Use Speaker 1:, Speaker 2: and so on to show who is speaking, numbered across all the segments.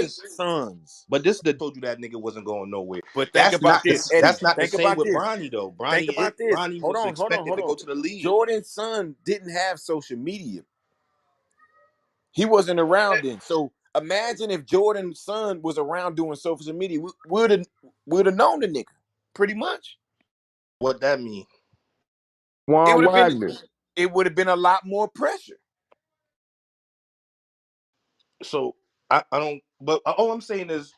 Speaker 1: Sons.
Speaker 2: But this told you that nigga wasn't going nowhere.
Speaker 1: But think about this, Eddie.
Speaker 2: That's not the
Speaker 1: Think
Speaker 2: same
Speaker 1: about
Speaker 2: with
Speaker 1: this.
Speaker 2: Bronny though.
Speaker 1: Think about this.
Speaker 2: Bronny
Speaker 1: Hold
Speaker 2: was
Speaker 1: on, hold on,
Speaker 2: expected
Speaker 1: hold
Speaker 2: to go
Speaker 1: on.
Speaker 2: to the league.
Speaker 1: Jordan's son didn't have social media. He wasn't around then. So imagine if Jordan's son was around doing social media. We would have known the nigga, pretty much.
Speaker 2: What that mean?
Speaker 1: It
Speaker 3: Juan
Speaker 1: would have been
Speaker 3: Wagner.
Speaker 1: it would have been a lot more pressure.
Speaker 2: So I don't. But all I'm saying is,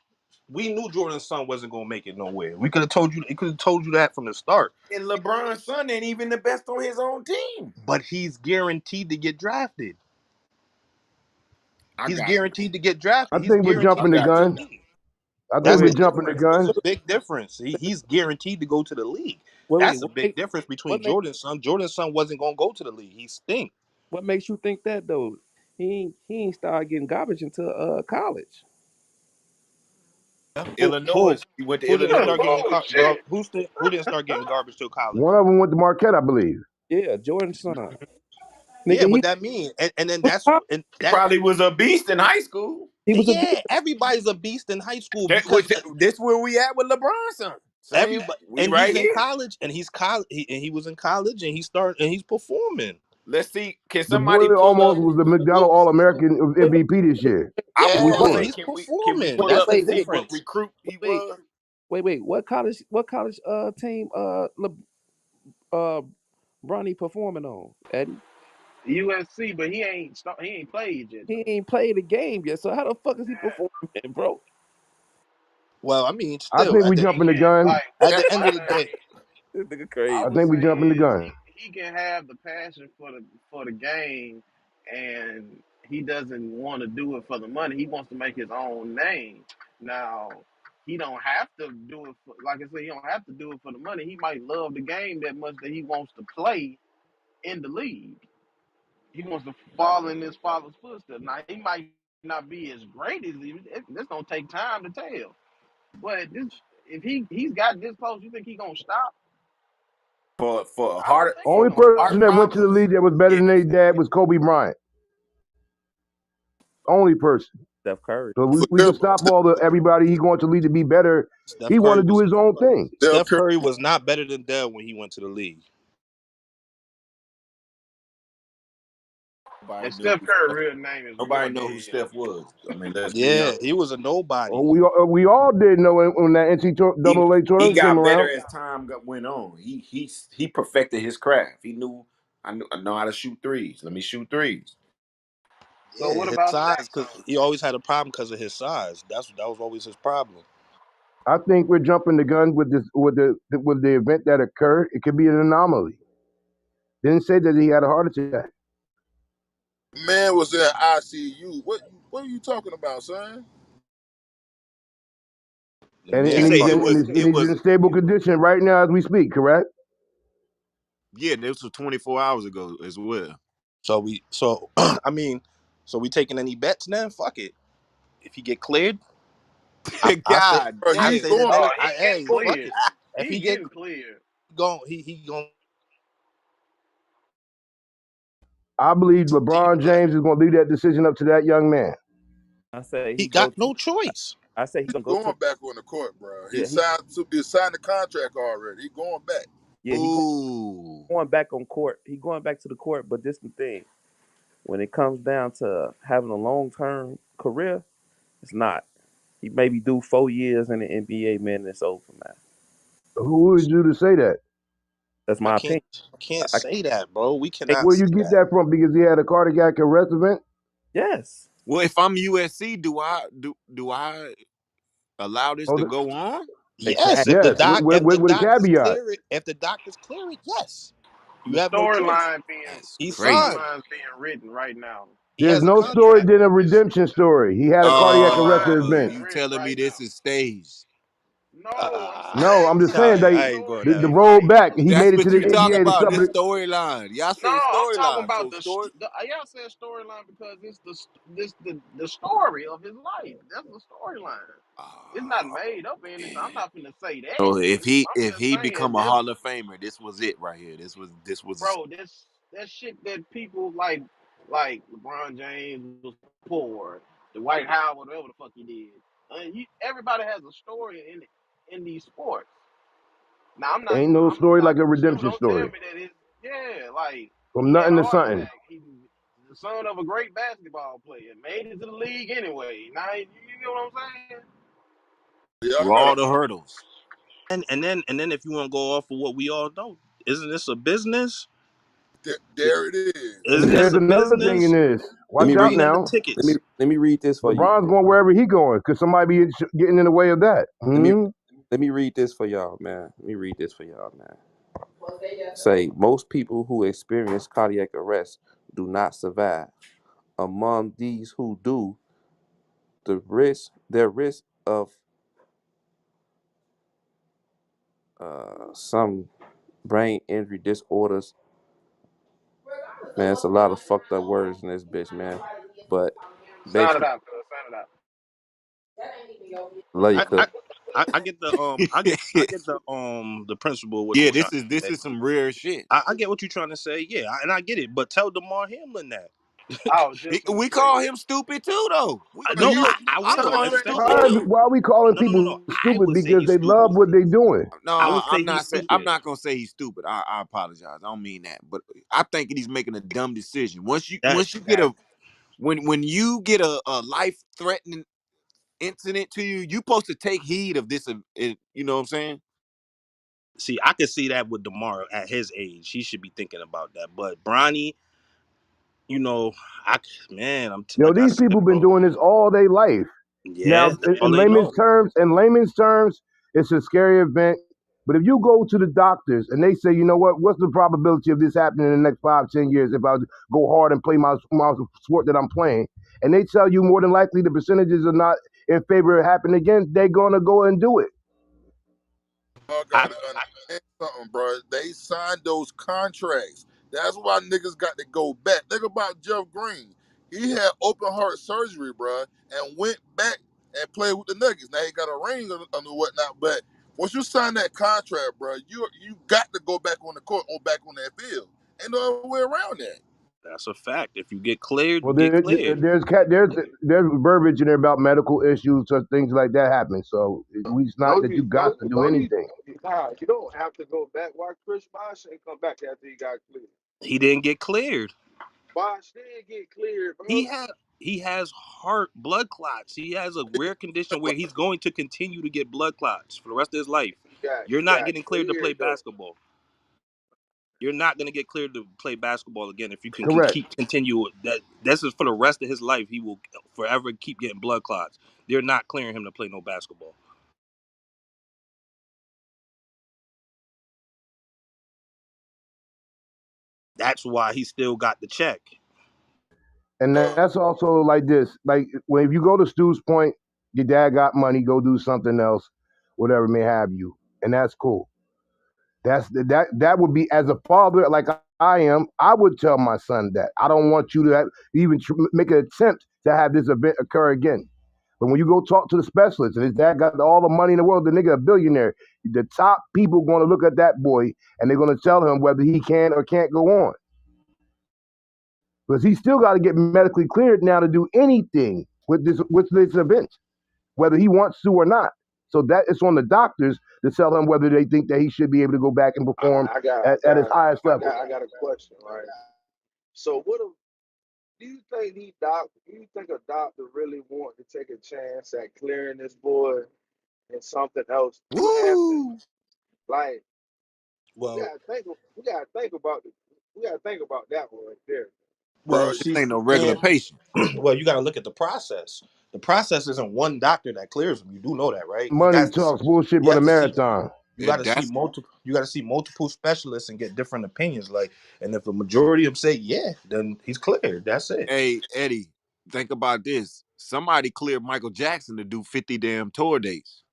Speaker 2: we knew Jordan's son wasn't gonna make it nowhere. We could have told you. He could have told you that from the start.
Speaker 1: And LeBron's son ain't even the best on his own team.
Speaker 2: But he's guaranteed to get drafted.
Speaker 1: I
Speaker 2: He's
Speaker 1: got you.
Speaker 2: guaranteed to get
Speaker 3: I
Speaker 2: drafted. He's
Speaker 3: think we're
Speaker 2: guaranteed
Speaker 1: I
Speaker 3: jumping
Speaker 2: to
Speaker 3: the
Speaker 2: go
Speaker 1: got
Speaker 2: to
Speaker 1: you.
Speaker 2: the
Speaker 3: gun.
Speaker 2: league.
Speaker 3: I think
Speaker 2: That's
Speaker 3: we're
Speaker 2: the
Speaker 3: jumping the
Speaker 2: difference. It's
Speaker 3: gun.
Speaker 2: a big difference. He's guaranteed to go to the league.
Speaker 4: Wait,
Speaker 2: That's a
Speaker 4: what
Speaker 2: big
Speaker 4: make
Speaker 2: difference between
Speaker 4: what make
Speaker 2: Jordan's son. Jordan's son wasn't gonna go to the league. He stink.
Speaker 4: what makes you think that though? He ain't start getting garbage until college.
Speaker 1: Illinois.
Speaker 2: Who
Speaker 1: He went to
Speaker 2: who didn't
Speaker 1: Illinois.
Speaker 2: start getting
Speaker 5: Oh shit!
Speaker 2: who didn't start getting garbage till
Speaker 3: One
Speaker 2: college?
Speaker 3: of them went to Marquette, I believe.
Speaker 4: Yeah, Jordan's son.
Speaker 2: Yeah,
Speaker 4: Nigga,
Speaker 2: what that mean? And then
Speaker 1: He probably was a beast in high school.
Speaker 4: he was a
Speaker 2: yeah, everybody's a beast in high school
Speaker 1: That,
Speaker 2: because
Speaker 1: this where we at with LeBron's son. Same.
Speaker 2: everybody
Speaker 1: We
Speaker 2: and
Speaker 1: right
Speaker 2: he's in
Speaker 1: here.
Speaker 2: college and he was in college and he's performing.
Speaker 1: Let's see. Can
Speaker 3: The boy
Speaker 1: somebody pull
Speaker 3: almost
Speaker 1: up?
Speaker 3: was the McDonald All-American of
Speaker 4: wait,
Speaker 3: MVP this year,
Speaker 1: I was
Speaker 3: to be
Speaker 1: gonna
Speaker 2: Yeah,
Speaker 1: say,
Speaker 3: sure.
Speaker 2: he's
Speaker 1: can we
Speaker 2: performing.
Speaker 1: pull
Speaker 2: That's
Speaker 1: up
Speaker 2: the
Speaker 1: and
Speaker 4: wait,
Speaker 1: see
Speaker 4: wait,
Speaker 1: what
Speaker 2: difference.
Speaker 1: recruit he
Speaker 4: wait,
Speaker 1: was?
Speaker 4: wait. What college team uh Bronny performing on, Eddie?
Speaker 5: USC, but he ain't played yet
Speaker 4: He
Speaker 5: though.
Speaker 4: ain't played a game yet, so how the fuck is he performing, bro?
Speaker 2: Well, I mean,
Speaker 3: I
Speaker 2: still
Speaker 3: think we
Speaker 5: He
Speaker 3: jumping the
Speaker 5: can
Speaker 3: gun.
Speaker 5: like
Speaker 2: at
Speaker 1: That,
Speaker 2: the end of the
Speaker 5: honestly.
Speaker 2: day,
Speaker 4: This nigga
Speaker 5: I
Speaker 3: I
Speaker 4: crazy.
Speaker 5: would
Speaker 3: think we
Speaker 5: say
Speaker 3: jumping the
Speaker 5: is
Speaker 3: gun.
Speaker 5: he can have the passion for the game, and he doesn't want to do it for the money. He wants to make his own name. Now he don't have to do it for, like I said, he don't have to do it for the money. He might love the game that much that he wants to play in the league. He wants to follow in his father's footsteps. Now he might not be as great as he. This gonna take time to tell. But this, if he's got this close, you think he gonna stop?
Speaker 1: for a
Speaker 5: I don't
Speaker 1: heart
Speaker 5: think he's
Speaker 1: for
Speaker 3: Only
Speaker 5: gonna stop.
Speaker 3: person
Speaker 1: heart
Speaker 3: that went to the
Speaker 1: problems.
Speaker 3: league that was better
Speaker 1: Yeah.
Speaker 3: than their dad was Kobe Bryant. Only person.
Speaker 4: Steph Curry.
Speaker 3: So
Speaker 6: For
Speaker 3: we can
Speaker 6: them,
Speaker 3: stop all the everybody he going to lead to be better.
Speaker 2: Steph
Speaker 3: He want
Speaker 2: Curry
Speaker 3: to do
Speaker 2: was
Speaker 3: his own thing.
Speaker 6: Steph
Speaker 2: Steph
Speaker 6: Curry,
Speaker 2: Curry was not better than Dell when he went to the league.
Speaker 1: Nobody
Speaker 5: And
Speaker 1: knew
Speaker 5: Steph
Speaker 1: who
Speaker 5: Curry
Speaker 1: Steph.
Speaker 5: real name is
Speaker 1: Nobody
Speaker 5: more
Speaker 1: know who
Speaker 5: than
Speaker 1: Steph was. I mean, let's be
Speaker 2: Yeah,
Speaker 1: honest.
Speaker 2: he was a nobody.
Speaker 3: We all did know when that NCAA
Speaker 1: He
Speaker 3: tournament came
Speaker 1: got better
Speaker 3: around.
Speaker 1: as time went on. He perfected his craft. He knew I know how to shoot threes. Let me shoot threes.
Speaker 5: so.
Speaker 2: Yeah,
Speaker 5: What
Speaker 2: his
Speaker 5: about
Speaker 2: size,
Speaker 5: Shaq
Speaker 2: because
Speaker 5: though?
Speaker 2: he always had a problem because of his size. That was always his problem.
Speaker 3: I think we're jumping the gun with this with the event that occurred. It could be an anomaly. Didn't say that he had a heart attack.
Speaker 6: man, was in ICU. What are you talking about, son?
Speaker 2: The
Speaker 3: And,
Speaker 1: You
Speaker 2: man
Speaker 3: and,
Speaker 1: say
Speaker 3: he's
Speaker 2: probably
Speaker 3: in,
Speaker 1: it
Speaker 3: and,
Speaker 1: was
Speaker 3: he's,
Speaker 2: wasn't
Speaker 3: and
Speaker 1: it
Speaker 2: even.
Speaker 3: he's in
Speaker 1: was
Speaker 3: stable condition right now as we speak, correct?
Speaker 1: yeah, this was 24 hours ago as well.
Speaker 2: So I mean, so we taking any bets now? Fuck it. If he get cleared, I say
Speaker 1: God
Speaker 6: Bro,
Speaker 2: I
Speaker 6: he's
Speaker 1: damn.
Speaker 2: say the
Speaker 6: going.
Speaker 5: Oh,
Speaker 2: nigga.
Speaker 5: he getting
Speaker 2: Hey, fuck
Speaker 5: cleared.
Speaker 2: it. If
Speaker 5: He
Speaker 2: he get
Speaker 5: getting cleared.
Speaker 2: going, he going.
Speaker 3: I believe LeBron James is going to leave that decision up to that young man.
Speaker 4: I say
Speaker 2: He
Speaker 4: he go
Speaker 2: got
Speaker 4: to.
Speaker 2: no choice.
Speaker 4: I say he gonna go
Speaker 6: Going
Speaker 4: to.
Speaker 6: back on the court, bro.
Speaker 4: Yeah, he
Speaker 6: He signed the contract already. He going back.
Speaker 4: yeah he
Speaker 1: Ooh.
Speaker 4: going back on court. He going back to the court. But this the thing. When it comes down to having a long term career, it's not. He maybe do 4 years in the NBA, man, and it's over, man.
Speaker 3: Who is you to say that?
Speaker 4: That's
Speaker 2: I
Speaker 4: my
Speaker 2: can't
Speaker 4: opinion.
Speaker 2: I can't
Speaker 4: I
Speaker 2: say that, bro. We
Speaker 4: can't,
Speaker 2: cannot
Speaker 3: Where
Speaker 2: say
Speaker 3: you get
Speaker 2: that.
Speaker 3: that from? Because he had a cardiac arrest event?
Speaker 4: yes.
Speaker 1: Well, if I'm USC, do I allow this
Speaker 3: Oh,
Speaker 1: to go on?
Speaker 4: They can
Speaker 2: Yes,
Speaker 3: yes,
Speaker 2: if the
Speaker 3: with a
Speaker 2: doctors
Speaker 3: caveat.
Speaker 2: clear it, if the doctors clear it, yes. You
Speaker 5: The
Speaker 2: have no choice.
Speaker 1: That's
Speaker 2: He
Speaker 5: the
Speaker 1: crazy.
Speaker 2: signed.
Speaker 5: storyline's being written right now.
Speaker 2: He
Speaker 3: There's
Speaker 2: has a
Speaker 3: no story
Speaker 2: contract.
Speaker 3: than a redemption story. He had a
Speaker 5: The
Speaker 3: cardiac arrest
Speaker 5: storyline is
Speaker 3: event.
Speaker 5: being
Speaker 1: You
Speaker 5: written
Speaker 1: telling me
Speaker 5: right now.
Speaker 1: this is staged?
Speaker 5: No, I'm
Speaker 3: No,
Speaker 5: saying
Speaker 3: I'm
Speaker 5: the
Speaker 3: just
Speaker 2: No,
Speaker 3: saying
Speaker 5: story.
Speaker 3: they
Speaker 5: The
Speaker 2: I ain't going
Speaker 5: story
Speaker 3: the,
Speaker 2: that
Speaker 3: the
Speaker 5: is
Speaker 2: way.
Speaker 3: road
Speaker 5: right.
Speaker 3: back. He
Speaker 1: That's
Speaker 3: made it
Speaker 1: what
Speaker 3: to the
Speaker 1: you talk
Speaker 3: NBA to
Speaker 1: about. This
Speaker 3: suffer.
Speaker 1: storyline. Y'all
Speaker 5: No,
Speaker 1: say
Speaker 5: I'm talking
Speaker 1: storyline. So
Speaker 5: about
Speaker 1: story.
Speaker 5: y'all said storyline because it's the story of his life. That's the storyline. It's not
Speaker 1: Oh
Speaker 5: made up or anything. I'm
Speaker 1: man.
Speaker 5: not gonna say that.
Speaker 1: So if he
Speaker 5: I'm
Speaker 1: if
Speaker 5: just
Speaker 1: he
Speaker 5: saying
Speaker 1: become a
Speaker 5: this,
Speaker 1: Hall of Famer, this was it right here. This was.
Speaker 5: bro. This that shit that people like LeBron James was poor. Dwight Howard, whatever the fuck he did. Everybody has a story in these sports. Now
Speaker 3: Ain't no
Speaker 5: I'm
Speaker 3: story
Speaker 5: not
Speaker 3: like a
Speaker 5: people
Speaker 3: redemption
Speaker 5: don't tell
Speaker 3: story.
Speaker 5: me that it's yeah, like
Speaker 3: From
Speaker 5: he had
Speaker 3: nothing
Speaker 5: a
Speaker 3: to
Speaker 5: heart
Speaker 3: something.
Speaker 5: attack. He's the son of a great basketball player, made it to the league anyway. Now you know what I'm saying?
Speaker 6: Yeah, I
Speaker 1: through
Speaker 6: heard.
Speaker 1: all the hurdles.
Speaker 2: And then if you want to go off of what we all know, isn't this a business?
Speaker 6: There it is.
Speaker 2: Isn't
Speaker 3: And
Speaker 2: this
Speaker 3: there's
Speaker 2: a
Speaker 3: another thing in
Speaker 2: business?
Speaker 3: this.
Speaker 4: Let
Speaker 3: Watch
Speaker 4: me
Speaker 3: out
Speaker 4: read.
Speaker 2: Bringing in the
Speaker 3: now.
Speaker 2: tickets.
Speaker 4: Let me read this for you.
Speaker 3: LeBron's going wherever he going because somebody be getting in the way of that.
Speaker 4: Let me
Speaker 3: Hmm?
Speaker 4: let me read this for y'all, man. Let me read this for y'all, man. Say most people who experience cardiac arrest do not survive. Among these who do, their risk of some brain injury disorders. Man, it's a lot of fucked up words in this bitch, man. But
Speaker 5: Sound it
Speaker 4: basically,
Speaker 5: out, cuz. Sound it out.
Speaker 4: love you,
Speaker 2: I
Speaker 4: cook.
Speaker 2: I, I get the the principle of what
Speaker 1: Yeah,
Speaker 2: you're trying
Speaker 1: this
Speaker 2: to say.
Speaker 1: is some rare shit.
Speaker 2: I get what you're trying to say, yeah, and I get it. But tell Damar Hamlin that.
Speaker 5: I was just finna
Speaker 1: We
Speaker 5: say,
Speaker 1: call him stupid too, though.
Speaker 6: Bro,
Speaker 2: No,
Speaker 6: you
Speaker 2: I
Speaker 1: I
Speaker 2: will.
Speaker 1: call
Speaker 2: And
Speaker 1: him
Speaker 2: especially
Speaker 1: stupid
Speaker 3: Why,
Speaker 1: too.
Speaker 3: why are we calling
Speaker 2: no.
Speaker 3: people
Speaker 2: I
Speaker 3: stupid?
Speaker 2: would say
Speaker 3: Because
Speaker 2: he's
Speaker 3: they love
Speaker 2: stupid.
Speaker 3: what they doing.
Speaker 2: I
Speaker 1: No,
Speaker 2: would say he's
Speaker 1: I'm
Speaker 2: stupid.
Speaker 1: not gonna say he's stupid. I apologize. I don't mean that. But I think he's making a dumb decision.
Speaker 2: That
Speaker 1: Once you get
Speaker 2: that
Speaker 1: a when you get a life threatening incident to you, you supposed to take heed of this. You know what I'm saying?
Speaker 2: See, I could see that with Damar at his age. He should be thinking about that. But Bronny, you know, I man,
Speaker 3: Yo,
Speaker 2: like I
Speaker 3: these
Speaker 2: said,
Speaker 3: people been
Speaker 2: bro.
Speaker 3: doing this all their life. Now,
Speaker 2: Yeah, that's all they
Speaker 3: layman's
Speaker 2: know.
Speaker 3: terms, it's a scary event. But if you go to the doctors and they say, you know what, what's the probability of this happening in the next 5, 10 years if I go hard and play my sport that I'm playing? And they tell you more than likely the percentages are not in favor of happening again, they're gonna go and do it.
Speaker 6: all
Speaker 2: I
Speaker 6: gotta understand something, bro. They signed those contracts. That's why niggas got to go back. Think about Jeff Green. He had open heart surgery, bro, and went back and played with the Nuggets. Now he got a ring and whatnot, but once you sign that contract, bro, you got to go back on the court or back on that field. Ain't no other way around that.
Speaker 2: That's a fact. If you get cleared, you
Speaker 3: Well,
Speaker 2: get cleared.
Speaker 3: there's verbiage in there about medical issues, such things like that happen. So it's not
Speaker 7: No,
Speaker 3: that
Speaker 7: you
Speaker 3: you got
Speaker 7: no,
Speaker 3: to do
Speaker 7: no, you
Speaker 3: anything.
Speaker 7: nah, you don't have to go back. Why Chris Bosh ain't come back after he got cleared?
Speaker 2: He didn't get cleared.
Speaker 7: Bosh did get cleared,
Speaker 2: He
Speaker 7: bro.
Speaker 2: had he has heart blood clots. He has a rare condition where he's going to continue to get blood clots for the rest of his life. You're
Speaker 7: He
Speaker 2: not
Speaker 7: got
Speaker 2: getting cleared to play
Speaker 7: cleared though.
Speaker 2: basketball. You're not going to get cleared to play basketball again if you can
Speaker 3: Correct.
Speaker 2: keep continue that. This is for the rest of his life. He will forever keep getting blood clots. They're not clearing him to play no basketball. That's why he still got the check.
Speaker 3: And
Speaker 6: Uh,
Speaker 3: that's also like this. Like when if you go to Stu's point, your dad got money, go do something else, whatever may have you, and that's cool. That would be as a father, like I am. I would tell my son that I don't want you to even make an attempt to have this event occur again. But when you go talk to the specialist, and his dad got all the money in the world, the nigga a billionaire. The top people going to look at that boy, and they're going to tell him whether he can or can't go on. Because he still got to get medically cleared now to do anything with this event, whether he wants to or not. So that it's on the doctors to tell him whether they think that he should be able to go back and perform at his highest level.
Speaker 7: I got a question, right? So do you think do you think a doctor really want to take a chance at clearing this boy and something else do happen?
Speaker 1: Woo!
Speaker 7: Like
Speaker 2: Well,
Speaker 7: we gotta think about we gotta think about that one right there.
Speaker 2: well,
Speaker 6: bro,
Speaker 1: This
Speaker 2: see,
Speaker 1: ain't no regular
Speaker 2: man.
Speaker 1: patient.
Speaker 2: Well, you got to look at the process. The process isn't one doctor that clears him. You do know that, right?
Speaker 3: Money talks bullshit
Speaker 2: You
Speaker 3: for the
Speaker 2: have to see
Speaker 3: marathon.
Speaker 2: you got to see
Speaker 1: That's
Speaker 2: multiple. You got to see multiple specialists and get different opinions. Like, and if the majority of them say yeah, then he's cleared. That's it.
Speaker 1: Hey Eddie. Think about this. Somebody cleared Michael Jackson to do 50 damn tour dates.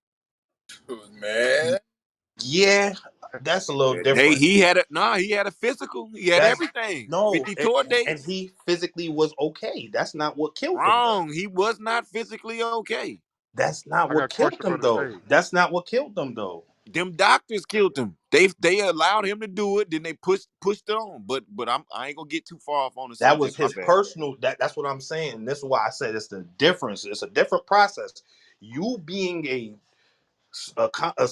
Speaker 6: man.
Speaker 2: Yeah, that's a little different.
Speaker 1: He had a physical. He had
Speaker 2: That's
Speaker 1: everything.
Speaker 2: no,
Speaker 1: 50 tour
Speaker 2: and
Speaker 1: dates.
Speaker 2: he physically was okay. That's not what killed him, though.
Speaker 1: Wrong. He was not physically okay.
Speaker 2: That's not
Speaker 8: I got
Speaker 2: what
Speaker 8: a
Speaker 2: killed
Speaker 8: question for
Speaker 2: him,
Speaker 8: the
Speaker 2: though.
Speaker 8: stage.
Speaker 2: That's not what killed him, though.
Speaker 1: Them doctors killed him. They allowed him to do it. Then they pushed it on. But I ain't gonna get too far off on the
Speaker 2: That was
Speaker 1: subject. My
Speaker 2: his
Speaker 1: bad.
Speaker 2: personal. That's what I'm saying. This is why I said it's the difference. It's a different process. You being a, co- a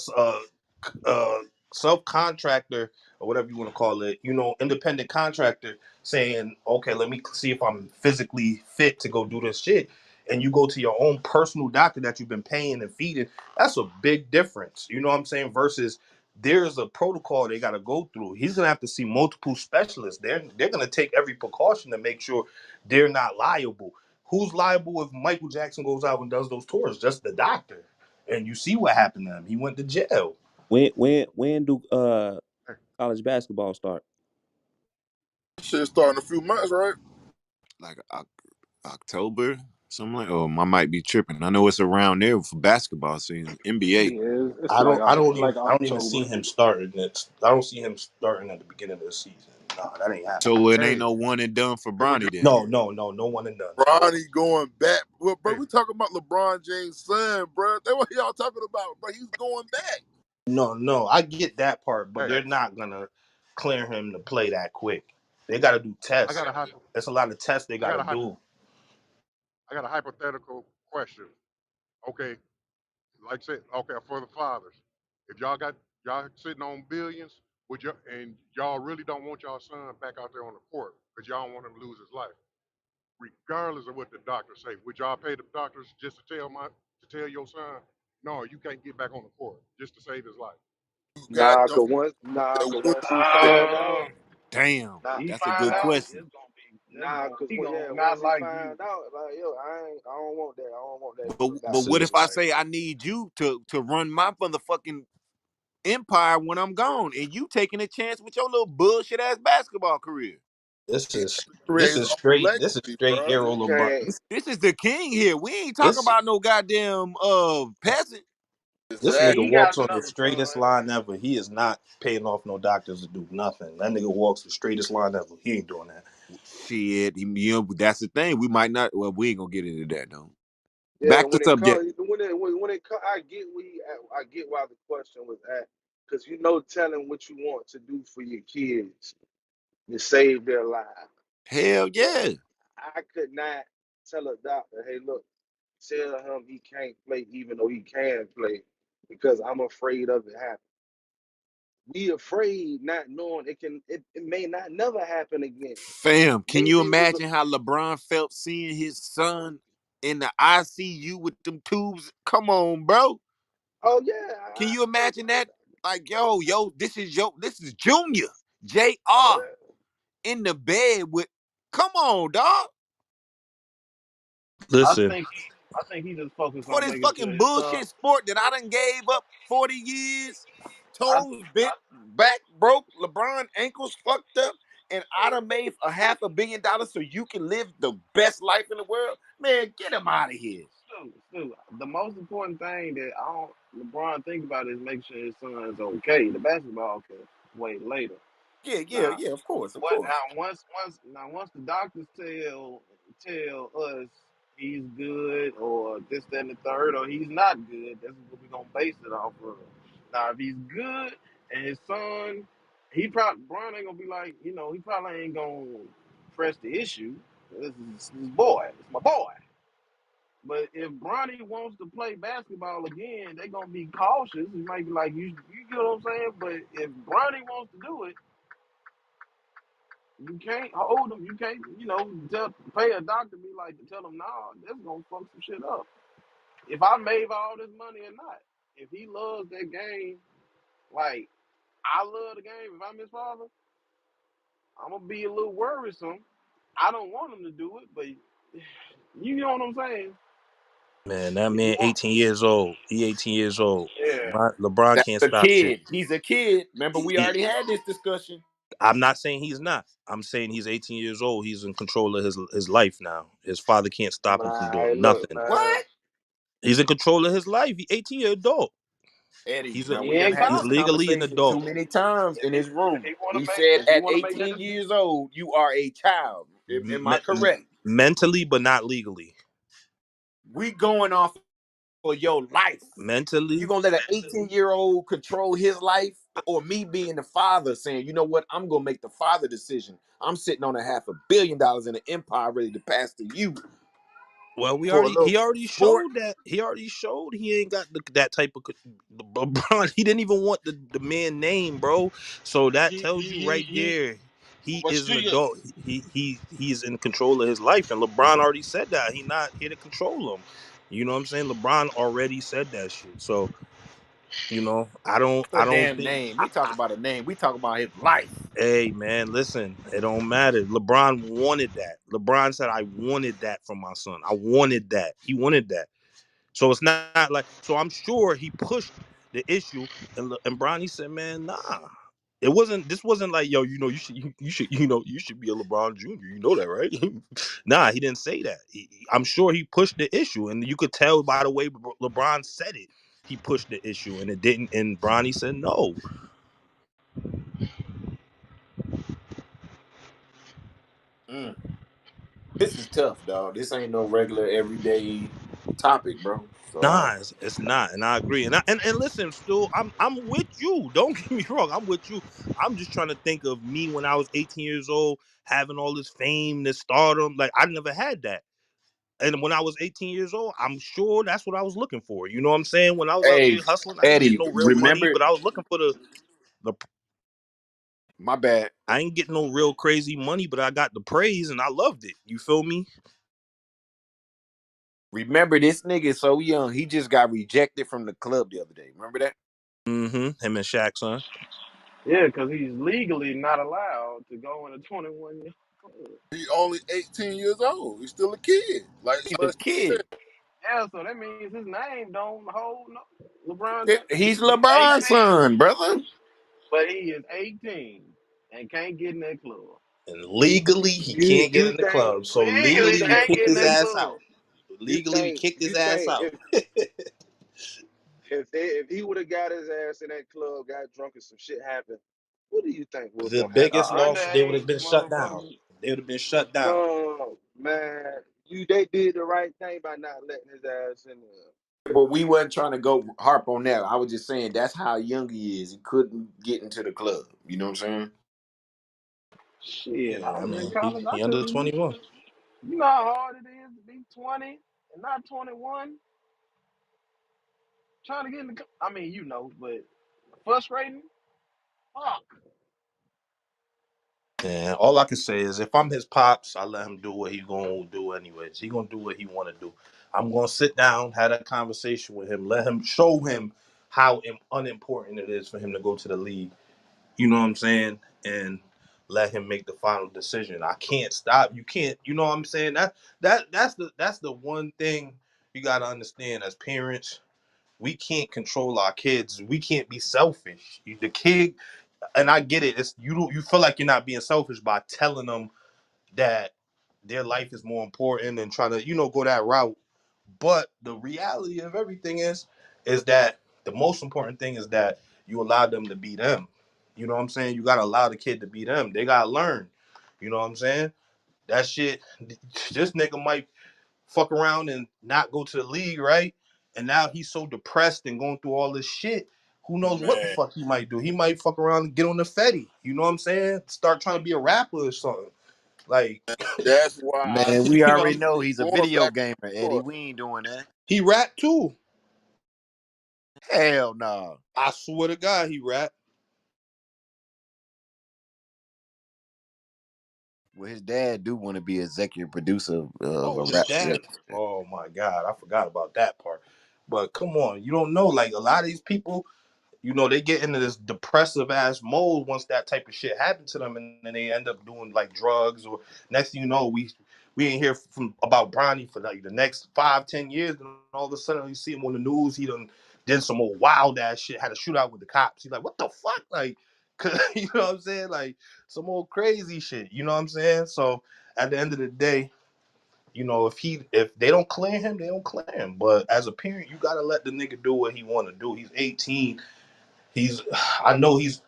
Speaker 2: subcontractor or whatever you want to call it, independent contractor saying, okay, let me see if I'm physically fit to go do this shit. And you go to your own personal doctor that you've been paying and feeding. That's a big difference. You know what I'm saying? Versus there's a protocol they got to go through. He's gonna have to see multiple specialists. They're gonna take every precaution to make sure they're not liable. Who's liable if Michael Jackson goes out and does those tours? Just the doctor. And you see what happened to him. He went to jail.
Speaker 4: When do
Speaker 8: Hey,
Speaker 4: college basketball start?
Speaker 6: Shit starting in a few months, right?
Speaker 1: Like October, something like. Oh, I might be tripping. I know it's around there for basketball season. NBA.
Speaker 8: yeah, it's
Speaker 2: I
Speaker 8: like
Speaker 2: don't I don't even
Speaker 8: like
Speaker 2: I don't even
Speaker 8: October.
Speaker 2: see him starting it. I don't see him starting at the beginning of the season. No, that ain't happening.
Speaker 1: So it ain't
Speaker 8: Hey,
Speaker 1: no one and done for
Speaker 8: hey, would you?
Speaker 1: Bronny then.
Speaker 2: No one and done.
Speaker 6: Bronny going back. Well, bro,
Speaker 8: Hey,
Speaker 6: we talking about LeBron James' son, bro. That's what y'all talking about, bro. He's going back.
Speaker 2: No, I get that part, but
Speaker 8: hey,
Speaker 2: they're not gonna clear him to play that quick. They got to do
Speaker 8: I
Speaker 2: tests.
Speaker 8: got a hypo,
Speaker 2: There's a lot of tests they
Speaker 8: I
Speaker 2: got
Speaker 8: got
Speaker 2: to
Speaker 8: a hy-
Speaker 2: do.
Speaker 8: I got a hypothetical question. Okay, like I said, okay, for the fathers, if y'all sitting on billions, would you and y'all really don't want y'all son back out there on the court because y'all don't want him to lose his life, regardless of what the doctors say. Would y'all pay the doctors just to tell your son, no, you can't get back on the court just to save his life?
Speaker 6: You got
Speaker 7: Nah,
Speaker 6: them.
Speaker 7: cause
Speaker 6: With
Speaker 7: once he find out,
Speaker 1: Damn,
Speaker 7: nah,
Speaker 5: He
Speaker 1: that's a
Speaker 5: find
Speaker 1: good
Speaker 7: nah,
Speaker 5: out,
Speaker 1: question.
Speaker 5: it's gonna be,
Speaker 7: nah, cause
Speaker 5: he
Speaker 7: yeah,
Speaker 5: gonna
Speaker 7: once
Speaker 5: not
Speaker 7: he
Speaker 5: like you.
Speaker 7: find out, like yo, I don't want that. I don't want that
Speaker 1: But
Speaker 7: coming back
Speaker 1: but
Speaker 7: to
Speaker 1: what
Speaker 7: me.
Speaker 1: if
Speaker 2: Listen,
Speaker 1: I
Speaker 7: Like,
Speaker 1: say I need you to run my motherfucking empire when I'm gone, and you taking a chance with your little bullshit ass basketball career?
Speaker 2: this
Speaker 6: he has
Speaker 2: is
Speaker 6: to create his own
Speaker 2: this is
Speaker 6: legacy,
Speaker 2: straight
Speaker 6: bro.
Speaker 2: hero
Speaker 7: you
Speaker 2: LeBron.
Speaker 7: can't.
Speaker 1: This is the king here. We ain't talking
Speaker 2: This
Speaker 1: about no goddamn peasant.
Speaker 2: this
Speaker 5: Yeah,
Speaker 2: nigga
Speaker 5: he
Speaker 6: Exactly.
Speaker 5: got
Speaker 2: walks on the
Speaker 5: another
Speaker 2: straightest
Speaker 5: son.
Speaker 2: line ever. He is not paying off no doctors to do nothing. That nigga walks the straightest line ever. He ain't doing that.
Speaker 1: Shit, that's the thing. We might not. Well, we ain't gonna get into that though.
Speaker 7: Yeah,
Speaker 1: Back to
Speaker 7: when it
Speaker 1: subject.
Speaker 7: comes, when it come, I get why the question was asked, because telling what you want to do for your kids to save their lives.
Speaker 1: Hell
Speaker 7: But
Speaker 1: yeah.
Speaker 7: I could not tell a doctor, hey, look, tell him he can't play even though he can play, because I'm afraid of it happening. We afraid not knowing it may not never happen again.
Speaker 1: Fam, can you
Speaker 7: Maybe it was a
Speaker 1: imagine how LeBron felt seeing his son in the ICU with them tubes? Come on, bro.
Speaker 7: oh yeah,
Speaker 1: Can you
Speaker 7: I
Speaker 1: imagine that? Like, this is Junior, JR
Speaker 7: yeah.
Speaker 1: in the bed with. Come on, dog.
Speaker 5: I
Speaker 2: Listen,
Speaker 5: think he just focused
Speaker 1: For
Speaker 5: on
Speaker 1: this
Speaker 5: making sure
Speaker 1: fucking
Speaker 5: his son.
Speaker 1: bullshit sport that I done gave up 40 years,
Speaker 5: I,
Speaker 1: toes bent, back broke, LeBron ankles fucked up, and I done made a $500 million so you can live the best life in the world. Man, get him out of here.
Speaker 5: Stu, the most important thing that I don't LeBron think about is make sure his son's okay. The basketball can wait later.
Speaker 1: Yeah, yeah,
Speaker 5: Now,
Speaker 1: yeah, of course, of
Speaker 5: what
Speaker 1: course.
Speaker 5: now? Once the doctors tell us he's good or this, that, and the third, or he's not good, that's what we're gonna base it off of. Now, if he's good and his son, he probably Brian ain't gonna be like, he probably ain't gonna press the issue. This is his boy. It's my boy. But if Bronny wants to play basketball again, they're gonna be cautious. It might be like you get what I'm saying. But if Bronny wants to do it, you can't hold him. You can't, pay a doctor be like to tell him, nah, that's gonna fuck some shit up. If I made all this money or not, if he loves that game, like I love the game. If I'm his father, I'm gonna be a little worrisome. I don't want him to do it, but you know what I'm saying.
Speaker 2: man, that
Speaker 5: If you
Speaker 2: man
Speaker 5: want,
Speaker 2: 18 years old. He 18 years old.
Speaker 5: yeah.
Speaker 2: LeBron
Speaker 1: That's
Speaker 2: can't
Speaker 1: a
Speaker 2: stop shit.
Speaker 1: kid. He's a kid. Remember, we
Speaker 2: He,
Speaker 1: already had this discussion.
Speaker 2: I'm not saying he's not. I'm saying he's 18 years old. He's in control of his life now. His father can't stop him from
Speaker 7: Man, hey,
Speaker 2: doing
Speaker 7: look,
Speaker 2: nothing.
Speaker 7: man.
Speaker 1: What?
Speaker 2: He's in control of his life. He's 18-year adult.
Speaker 1: Eddie,
Speaker 2: He's a
Speaker 1: now
Speaker 5: He
Speaker 1: we done
Speaker 5: ain't
Speaker 1: had
Speaker 2: he's
Speaker 1: this
Speaker 5: caught.
Speaker 2: legally an
Speaker 1: conversation too
Speaker 2: adult.
Speaker 1: many times in his room. He said
Speaker 5: If he
Speaker 1: at
Speaker 5: wanna make that
Speaker 1: 18
Speaker 5: decision,
Speaker 1: years old, you are a child. Am I correct?
Speaker 2: Mentally, but not legally.
Speaker 1: We going off for your life. You
Speaker 4: mentally.
Speaker 1: gonna let an 18-year-old control his life, or me being the father saying, you know what, I'm gonna make the father decision. I'm sitting on $500 million in an empire ready to pass to you
Speaker 4: Well,
Speaker 1: for a little
Speaker 4: he already
Speaker 1: sport.
Speaker 4: showed that he ain't got that type of LeBron. He didn't even want the man name, bro. So that tells you right
Speaker 6: He
Speaker 4: there, he
Speaker 6: but
Speaker 4: is an
Speaker 6: speaking
Speaker 4: adult. He's in control of his life, and LeBron already said that he not here to control him. You know what I'm saying? LeBron already said that shit. So
Speaker 1: A
Speaker 4: I don't
Speaker 1: damn
Speaker 4: think.
Speaker 1: name. We talk about a name. We talk about his life.
Speaker 4: Hey man, listen, it don't matter. LeBron wanted that. LeBron said, "I wanted that for my son. I wanted that. He wanted that." So it's not like, so I'm sure he pushed the issue, and Bronny said, "Man, nah, it wasn't. This wasn't like, yo, you should be a LeBron Jr. You know that, right?" Nah, he didn't say that. I'm sure he pushed the issue, and you could tell by the way LeBron said it. He pushed the issue, and it didn't. And Bronny said no.
Speaker 1: Mm. This is tough, dog. This ain't no regular everyday topic, bro. So
Speaker 4: Nah, it's not, and I agree. And listen, Stu, I'm with you. Don't get me wrong, I'm with you. I'm just trying to think of me when I was 18 years old, having all this fame, this stardom. Like I never had that. And when I was 18 years old, I'm sure that's what I was looking for. You know what I'm saying? When I was out
Speaker 1: hey,
Speaker 4: there hustling, I ain't getting
Speaker 1: Eddie,
Speaker 4: no real money,
Speaker 1: remember
Speaker 4: but I was looking for the
Speaker 1: my bad.
Speaker 4: I ain't getting no real crazy money, but I got the praise and I loved it. You feel me?
Speaker 1: Remember this nigga is so young. He just got rejected from the club the other day. Remember that?
Speaker 4: Mm-hmm. Him and Shaq, son.
Speaker 5: Yeah, because he's legally not allowed to go in a 21 year old.
Speaker 6: he only 18 years old. He's still a kid. Like
Speaker 1: He's a
Speaker 6: Slim said,
Speaker 1: kid.
Speaker 5: Yeah, so that means his name don't hold no LeBron James.
Speaker 1: He's
Speaker 5: He's
Speaker 1: LeBron's
Speaker 5: 18,
Speaker 1: son, brother.
Speaker 5: but he is 18 and can't get in that club.
Speaker 4: And legally, he
Speaker 7: You
Speaker 4: can't get
Speaker 7: you
Speaker 4: in the
Speaker 7: think
Speaker 4: club. So
Speaker 7: you
Speaker 5: Legally
Speaker 4: legally, we
Speaker 7: think
Speaker 5: can't
Speaker 4: kicked
Speaker 5: get in
Speaker 4: his
Speaker 5: that
Speaker 7: you
Speaker 4: ass
Speaker 5: club.
Speaker 4: out. Legally, we kicked his
Speaker 7: you
Speaker 4: ass
Speaker 7: think
Speaker 4: out.
Speaker 7: if he would have got his ass in that club, got drunk, and some shit happened, what do you think was
Speaker 4: The
Speaker 7: gonna happen?
Speaker 4: biggest loss, they would have
Speaker 5: Underage
Speaker 4: been shut down.
Speaker 5: motherfucker.
Speaker 4: They would have been shut down.
Speaker 7: No, man, they did the right thing by not letting his ass in there.
Speaker 1: But we wasn't trying to go harp on that. I was just saying that's how young he is. He couldn't get into the club. You know what I'm saying?
Speaker 5: Shit, I
Speaker 4: Yeah, I
Speaker 5: was in
Speaker 4: mean,
Speaker 5: college. I
Speaker 4: he under
Speaker 5: couldn't.
Speaker 4: 21.
Speaker 5: You know how hard it is to be 20 and not 21? Trying to get in the. I mean, but frustrating. Fuck.
Speaker 4: And all I can say is, if I'm his pops, I let him do what he gonna do anyways. He gonna do what he want to do. I'm gonna sit down, have that conversation with him, let him show him how unimportant it is for him to go to the league. You know what I'm saying? And let him make the final decision. I can't stop. You can't. You know what I'm saying? That's the one thing you gotta understand as parents. We can't control our kids. We can't be selfish. The kid, and I get it. It's you feel like you're not being selfish by telling them that their life is more important and trying to go that route. But the reality of everything is that the most important thing is that you allow them to be them. You know what I'm saying? You gotta allow the kid to be them. They gotta learn. You know what I'm saying? That shit. This nigga might fuck around and not go to the league, right? And now he's so depressed and going through all this shit. Who knows what the
Speaker 6: man,
Speaker 4: fuck he might do? He might fuck around and get on the Fetty. You know what I'm saying? Start trying to be a rapper or something. Like,
Speaker 6: that's why I
Speaker 1: Man,
Speaker 6: said
Speaker 1: we
Speaker 4: you know what
Speaker 1: already
Speaker 4: I'm
Speaker 1: know
Speaker 4: saying?
Speaker 1: he's a
Speaker 6: going
Speaker 1: video
Speaker 6: back
Speaker 1: gamer,
Speaker 6: and
Speaker 1: Eddie.
Speaker 6: forth.
Speaker 1: We ain't doing that.
Speaker 4: He rap too.
Speaker 1: Hell no.
Speaker 4: I swear to God, he rap.
Speaker 1: Well, his dad do want to be executive producer of
Speaker 4: Oh,
Speaker 1: a
Speaker 4: his
Speaker 1: rap.
Speaker 4: dad. Oh my God, I forgot about that part. But come on, you don't know. Like a lot of these people, they get into this depressive ass mode once that type of shit happened to them, and then they end up doing like drugs. Or next thing you know, we ain't hear from about Bronny for like the next 5-10 years, and all of a sudden you see him on the news. He done did some old wild ass shit, had a shootout with the cops. He's like, what the fuck, like, 'cause, you know what I'm saying, like some old crazy shit. You know what I'm saying? So at the end of the day, if they don't clear him, they don't clear him. But as a parent, you gotta let the nigga do what he want to do. He's 18. He's I know he's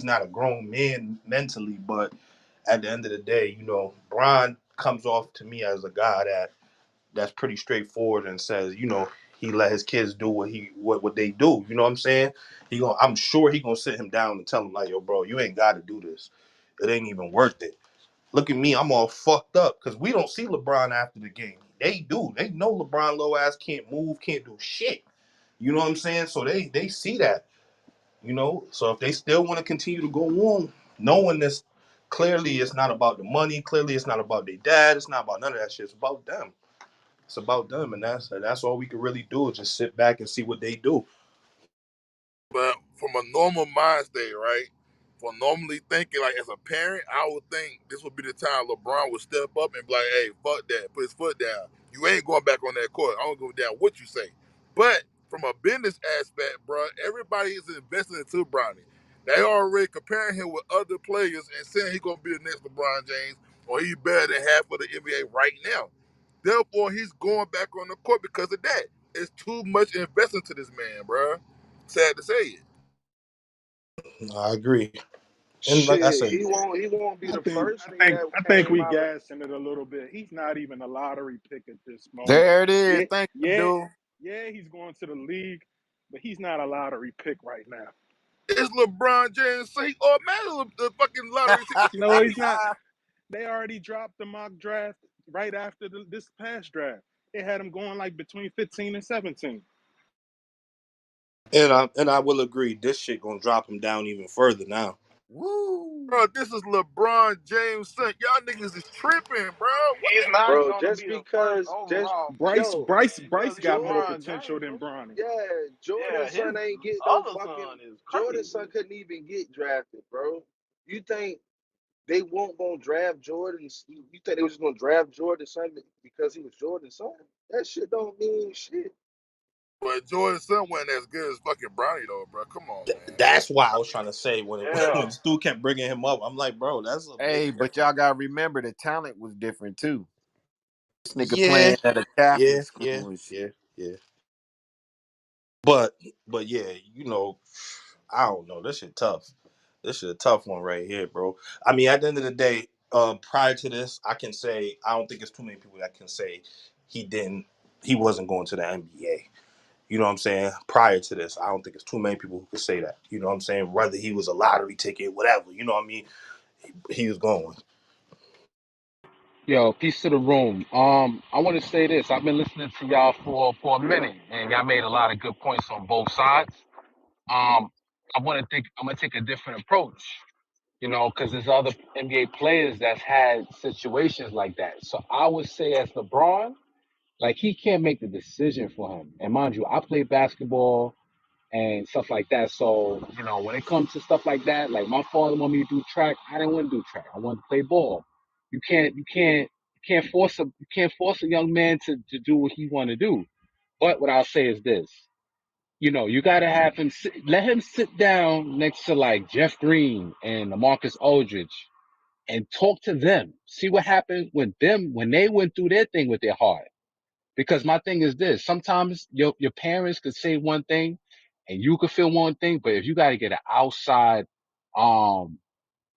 Speaker 4: not a grown man mentally, but at the end of the day, Bron comes off to me as a guy that's pretty straightforward and says,
Speaker 2: he let his kids do what they do. You know what I'm saying? I'm sure he gonna sit him down and tell him like, yo, bro, you ain't got to do this. It ain't even worth it. Look at me, I'm all fucked up because we don't see LeBron after the game. They do. They know LeBron low ass can't move, can't do shit. You know what I'm saying? So they see that. So if they still want to continue to go on, knowing this, clearly it's not about the money. Clearly it's not about their dad. It's not about none of that shit. It's about them. It's about them, and that's all we can really do is just sit back and see what they do.
Speaker 6: But from a normal mind state, right? For normally thinking, like as a parent, I would think this would be the time LeBron would step up and be like, "Hey, fuck that, put his foot down. You ain't going back on that court. I don't give a damn what you say." But from a business aspect, bro, everybody is investing into Bronny. They already comparing him with other players and saying he's gonna be the next LeBron James or he's better than half of the NBA right now. Therefore, he's going back on the court because of that. It's too much investment to this man, bro. Sad to say it.
Speaker 2: I agree, and like I
Speaker 7: Shit,
Speaker 2: said,
Speaker 7: he won't be
Speaker 9: I
Speaker 7: the
Speaker 9: think
Speaker 7: first
Speaker 9: I
Speaker 7: nigga
Speaker 9: think
Speaker 7: that
Speaker 9: I think
Speaker 7: came
Speaker 9: we
Speaker 7: out of
Speaker 9: gassing it a little bit. He's not even a lottery pick at this moment.
Speaker 1: There it is.
Speaker 9: Yeah,
Speaker 1: Thank you,
Speaker 9: yeah,
Speaker 1: dude.
Speaker 9: yeah, he's going to the league, but he's not a lottery pick right now.
Speaker 6: It's LeBron James, so he automatically the fucking lottery ticket
Speaker 9: No, he's
Speaker 6: right.
Speaker 9: not. They already dropped the mock draft right after this past draft. They had him going like between 15 and 17.
Speaker 2: and I will agree, this shit gonna drop him down even further now.
Speaker 1: Woo.
Speaker 6: Bro, this is LeBron James' son. Y'all niggas is tripping, bro. What
Speaker 5: He's
Speaker 6: the
Speaker 5: not
Speaker 7: bro.
Speaker 5: gonna
Speaker 7: Just
Speaker 5: be the first
Speaker 7: because, just
Speaker 5: overall pick
Speaker 9: Bryce
Speaker 7: yo,
Speaker 9: Bryce Bryce
Speaker 5: because
Speaker 9: got more
Speaker 7: Jordan,
Speaker 5: LeBron
Speaker 9: potential
Speaker 5: James.
Speaker 9: than Bronny.
Speaker 7: yeah,
Speaker 5: Yeah,
Speaker 7: Jordan's
Speaker 5: his
Speaker 7: son ain't get no
Speaker 5: other
Speaker 7: fucking.
Speaker 5: son is
Speaker 7: Jordan's
Speaker 5: crazy.
Speaker 7: son couldn't even get drafted, bro. You think they won't gonna draft Jordan? You think they was just gonna draft Jordan's son because he was Jordan's son? That shit don't mean shit.
Speaker 6: But Jordan's son wasn't as good as fucking Bronny though, bro. Come on, man.
Speaker 2: That's why I was trying to say when
Speaker 5: Yeah.
Speaker 2: Stu kept bringing him up, I'm like, bro, that's a big
Speaker 1: Hey, but
Speaker 2: difference.
Speaker 1: y'all gotta remember the talent was different too. This nigga
Speaker 2: Yeah,
Speaker 1: playing at a Catholic
Speaker 2: yeah, yeah,
Speaker 1: school and
Speaker 2: yeah,
Speaker 1: shit.
Speaker 2: yeah. But yeah, I don't know. This shit tough. This is a tough one right here, bro. I mean, at the end of the day, prior to this, I can say I don't think it's too many people that can say he wasn't going to the NBA. You know what I'm saying? Prior to this, I don't think it's too many people who could say that. You know what I'm saying? Whether he was a lottery ticket, whatever. You know what I mean? He was going.
Speaker 10: Yo, peace to the room. I want to say this. I've been listening to y'all for a minute, and y'all made a lot of good points on both sides. I'm gonna take a different approach, because there's other NBA players that's had situations like that. So I would say, as LeBron, like he can't make the decision for him. And mind you, I play basketball and stuff like that. So, when it comes to stuff like that, like my father wanted me to do track, I didn't want to do track. I wanted to play ball. You can't force a young man to do what he want to do. But what I'll say is this, you gotta have him let him sit down next to like Jeff Green and Marcus Aldridge and talk to them. See what happened when they went through their thing with their heart. Because my thing is this, sometimes your parents could say one thing and you could feel one thing, but if you got to get an outside, um,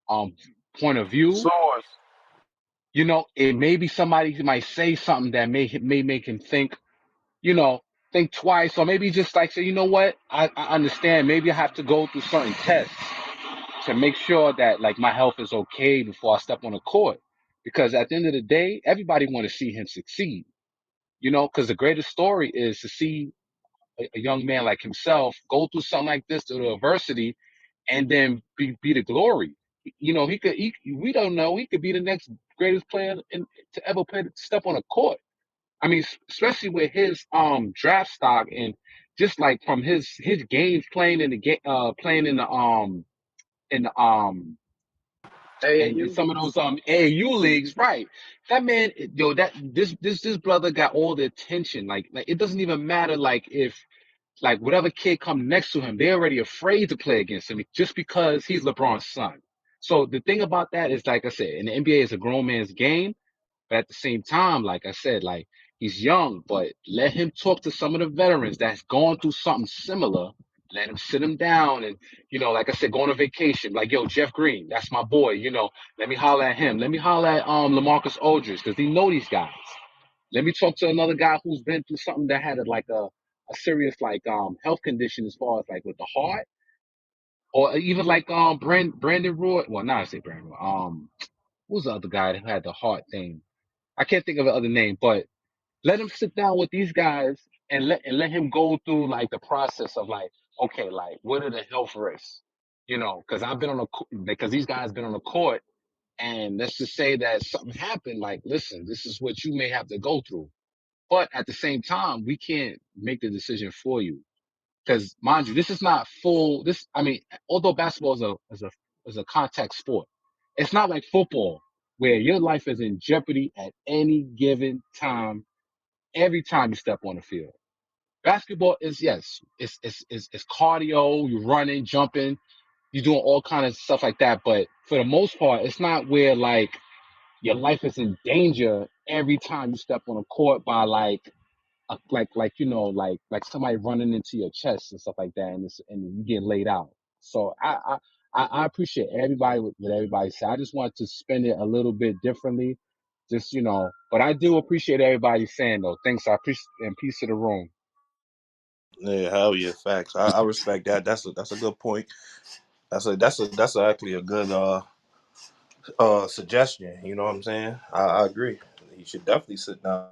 Speaker 10: um, point of view,
Speaker 5: Source.
Speaker 10: it may be somebody who might say something that may make him think twice, or maybe just like say, you know what? I understand. Maybe I have to go through certain tests to make sure that like my health is okay before I step on a court. Because at the end of the day, everybody want to see him succeed, because the greatest story is to see a young man like himself go through something like this, through the adversity, and then be the glory. We don't know. He could be the next greatest player to ever step on a court. I mean, especially with his draft stock and just like from his games playing in the game, playing in the and in
Speaker 5: AAU.
Speaker 10: some of those AAU leagues, right? That man, that this brother got all the attention. Like it doesn't even matter like if like whatever kid come next to him, they're already afraid to play against him just because he's LeBron's son. So the thing about that is, like I said, in the NBA is a grown man's game. But at the same time, like I said, like he's young, but let him talk to some of the veterans that's gone through something similar. Let him sit him down and, like I said, go on a vacation. Like, yo, Jeff Green, that's my boy. Let me holler at him. Let me holler at LaMarcus Aldridge because he know these guys. Let me talk to another guy who's been through something that had like a serious like health condition as far as like with the heart, or even like Brandon Roy. Well, not I say Brandon Roy. Who's the other guy who had the heart thing? I can't think of the other name, but let him sit down with these guys and let him go through like the process of like, okay, like what are the health risks? You know, because I've been on because these guys been on the court, and let's just say that something happened. Like, listen, this is what you may have to go through, but at the same time, we can't make the decision for you. Because mind you, this is not full. I mean, although basketball is a contact sport, it's not like football where your life is in jeopardy at any given time. Every time you step on the field, basketball is yes, it's cardio. You're running, jumping, you're doing all kind of stuff like that. But for the most part, it's not where like your life is in danger every time you step on a court by like like somebody running into your chest and stuff like that, and you get laid out. So I appreciate everybody with everybody said. I just want to spend it a little bit differently, just but I do appreciate everybody saying though. Thanks, I appreciate, and peace to the room.
Speaker 2: Yeah, hell yeah, facts. I respect that. That's a good point. That's actually a good suggestion. You know what I'm saying? I agree. You should definitely sit down.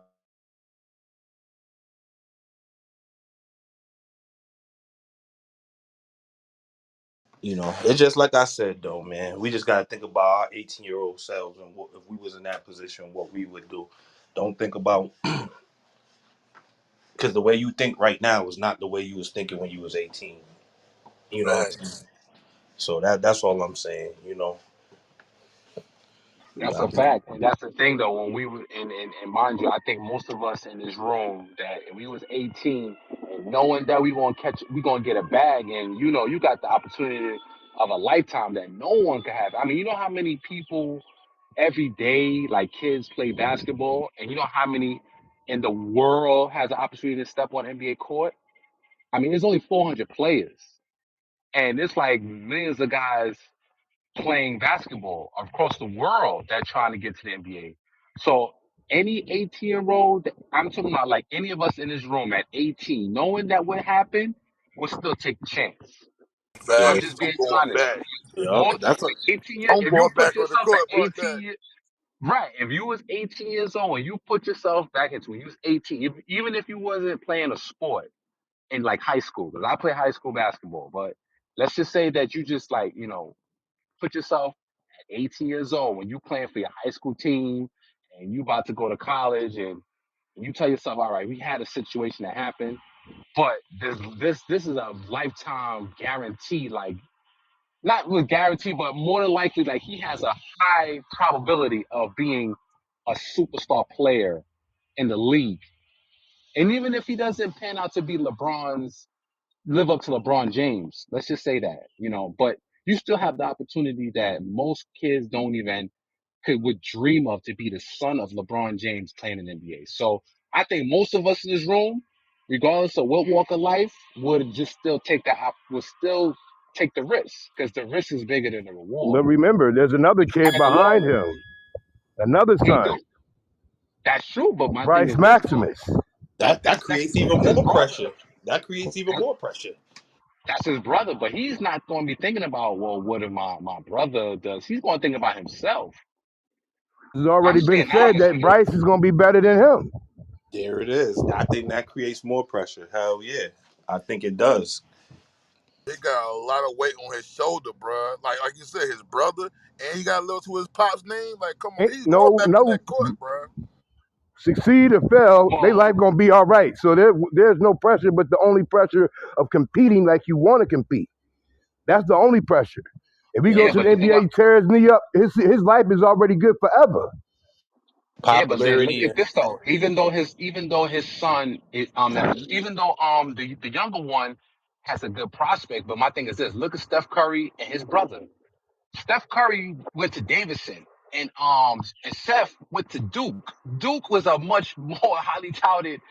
Speaker 2: It's just like I said though, man. We just gotta think about our 18-year-old selves and what, if we was in that position, what we would do. Don't think about because the way you think right now is not the way you was thinking when you was 18. You know what I'm saying?
Speaker 6: Facts.
Speaker 2: So that's all I'm saying. We
Speaker 10: That's a
Speaker 2: got
Speaker 10: fact, and that's the thing though. When we were and mind you, I think most of us in this room that if we was 18 and knowing that we gonna get a bag, and you got the opportunity of a lifetime that no one could have. I mean, you know how many people every day like kids play basketball, and you know how many in the world has the opportunity to step on NBA court. I mean, there's only 400 players, and it's like millions of guys playing basketball across the world that trying to get to the NBA. So any 18-year-old, I'm talking about like any of us in this room at 18, knowing that would happen, will still take the chance. I'm
Speaker 2: yeah,
Speaker 6: Facts.
Speaker 10: just
Speaker 6: I'm
Speaker 10: being
Speaker 6: going
Speaker 10: honest.
Speaker 6: back.
Speaker 2: yeah.
Speaker 10: Most
Speaker 2: That's a
Speaker 10: 18 years,
Speaker 6: I'm
Speaker 10: if you
Speaker 6: going
Speaker 10: put
Speaker 6: back on the
Speaker 10: yourself at
Speaker 6: court. Fuck
Speaker 10: 18
Speaker 6: that.
Speaker 10: years, right? If you was 18 years old and you put yourself back into when you was 18, even if you wasn't playing a sport in like high school, because I play high school basketball, but let's just say that you just like, put yourself 18 years old when you playing for your high school team and you about to go to college and you tell yourself, all right, we had a situation that happened, but this is a lifetime guarantee, like not with guarantee, but more than likely, like he has a high probability of being a superstar player in the league. And even if he doesn't pan out to be live up to LeBron James, let's just say that, but you still have the opportunity that most kids don't even would dream of, to be the son of LeBron James playing in the NBA. So I think most of us in this room, regardless of what walk of life, would just still would still take the risk, because the risk is bigger than the reward.
Speaker 3: But remember, there's another kid
Speaker 10: And the
Speaker 3: behind
Speaker 10: long
Speaker 3: him, another
Speaker 10: he
Speaker 3: son,
Speaker 10: do. That's true, but my thing
Speaker 3: Bryce
Speaker 10: is this though.
Speaker 3: Maximus.
Speaker 2: that
Speaker 10: That's
Speaker 2: creates even
Speaker 10: his
Speaker 2: more
Speaker 10: brother.
Speaker 2: pressure. That creates even more pressure.
Speaker 10: That's his brother, but he's not going to be thinking about, well, what if my brother does? He's going to think about himself.
Speaker 3: It's
Speaker 10: I'm
Speaker 3: already been
Speaker 10: saying
Speaker 3: said that
Speaker 10: obviously,
Speaker 3: Bryce is going to be better than him.
Speaker 2: There it is. I think that creates more pressure. Hell yeah, I think it does.
Speaker 6: He got a lot of weight on his shoulder, bro. Like you said, his brother, and he got a little to his pop's name. Like, come on,
Speaker 3: Ain't
Speaker 6: he's going
Speaker 3: no,
Speaker 6: back on
Speaker 3: no,
Speaker 6: that court, bro.
Speaker 3: succeed or fail, they
Speaker 10: well,
Speaker 3: life going to be all right. So there's no pressure, but the only pressure of competing like you want to compete. That's the only pressure. If he
Speaker 2: Yeah,
Speaker 3: goes
Speaker 10: yeah,
Speaker 3: to
Speaker 10: but
Speaker 3: the
Speaker 10: the thing
Speaker 3: NBA, he tear his knee up, his life is already good forever.
Speaker 10: Yeah, but then look
Speaker 2: popularity.
Speaker 10: at this though. Even though his son is even though the younger one has a good prospect, but my thing is this: look at Steph Curry and his brother. Steph Curry went to Davidson, and Steph went to Duke. Duke was a much more highly touted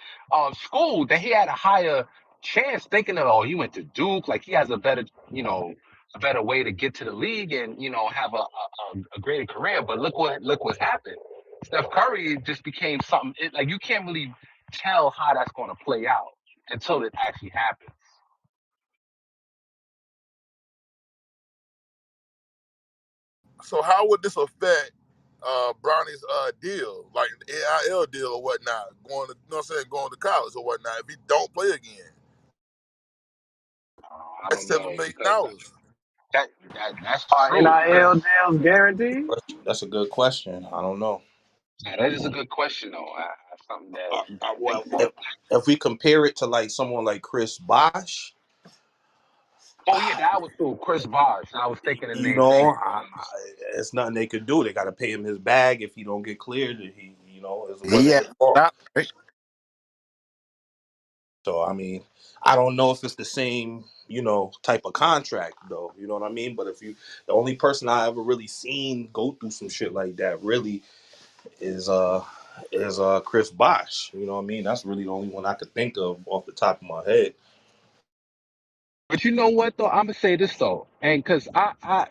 Speaker 10: school that he had a higher chance, thinking of, oh, he went to Duke, like he has a better way to get to the league and have a greater career. But look what happened. Steph Curry just became something, like you can't really tell how that's going to play out. until it actually happens.
Speaker 6: So how would this affect Bronny's deal, like the NIL deal or whatnot, going to, you know what I'm saying, going to college or whatnot, if he don't play again?
Speaker 10: I
Speaker 6: That's
Speaker 10: don't
Speaker 6: $7
Speaker 10: know
Speaker 6: million.
Speaker 10: because that's
Speaker 5: Are
Speaker 10: true. Because
Speaker 5: NIL deals guaranteed?
Speaker 2: That's a good question. I don't know.
Speaker 10: that is a good question though. That's something that you got to think
Speaker 2: Well,
Speaker 10: about.
Speaker 2: if we compare it to like someone like Chris Bosh,
Speaker 10: Oh yeah, that was through Chris Bosh. I was thinking the
Speaker 2: you
Speaker 10: name.
Speaker 2: know,
Speaker 10: Thank you.
Speaker 2: it's nothing they could do. They got to pay him his bag if he don't get cleared. He, it
Speaker 1: He
Speaker 2: wasn't
Speaker 1: had
Speaker 2: his fault.
Speaker 1: stop, right?
Speaker 2: So I mean, I don't know if it's the same, type of contract though. You know what I mean? But the only person I ever really seen go through some shit like that really is Chris Bosh. You know what I mean? That's really the only one I could think of off the top of my head.
Speaker 10: But you know what though? I'm gonna say this though, and because I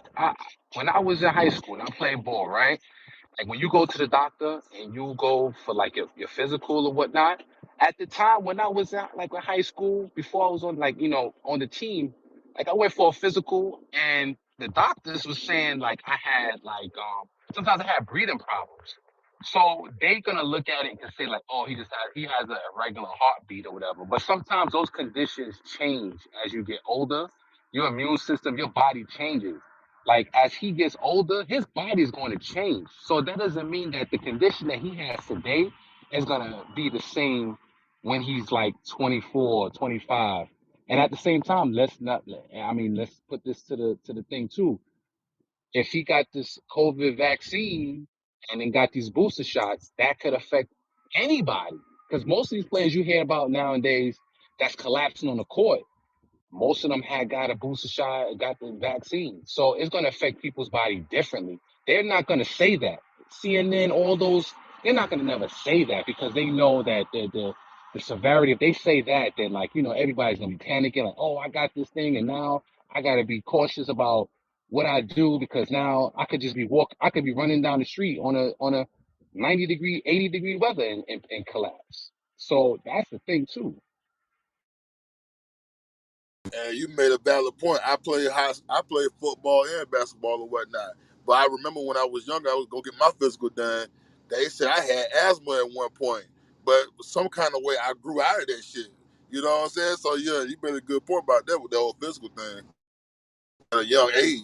Speaker 10: when I was in high school and I played ball, right? Like when you go to the doctor and you go for like your physical or whatnot, at the time when I was at like in high school, before I was on like, on the team, like I went for a physical and the doctors was saying like I had like sometimes I had breathing problems. So they gonna look at it and say like, oh, he has a irregular heartbeat or whatever. But sometimes those conditions change as you get older. Your immune system, your body changes. Like as he gets older, his body is going to change. So that doesn't mean that the condition that he has today is going to be the same when he's like 24, 25. And at the same time, let's put this to the thing too. If he got this COVID vaccine and then got these booster shots, that could affect anybody. Because most of these players you hear about nowadays that's collapsing on the court, most of them had got a booster shot, got the vaccine. So it's going to affect people's body differently. They're not going to say that. CNN, all those, they're not going to never say that because they know that the severity, if they say that, then like, everybody's going to be panicking like, oh, I got this thing and now I got to be cautious about what I do because now I could be running down the street on a 90-degree, 80-degree weather and collapse. So that's the thing too.
Speaker 6: And you made a valid point. I played football and basketball and whatnot. But I remember when I was younger, I was go get my physical done. They said I had asthma at one point, but some kind of way I grew out of that shit. You know what I'm saying? So yeah, you made a good point about that with the whole physical thing at a young age.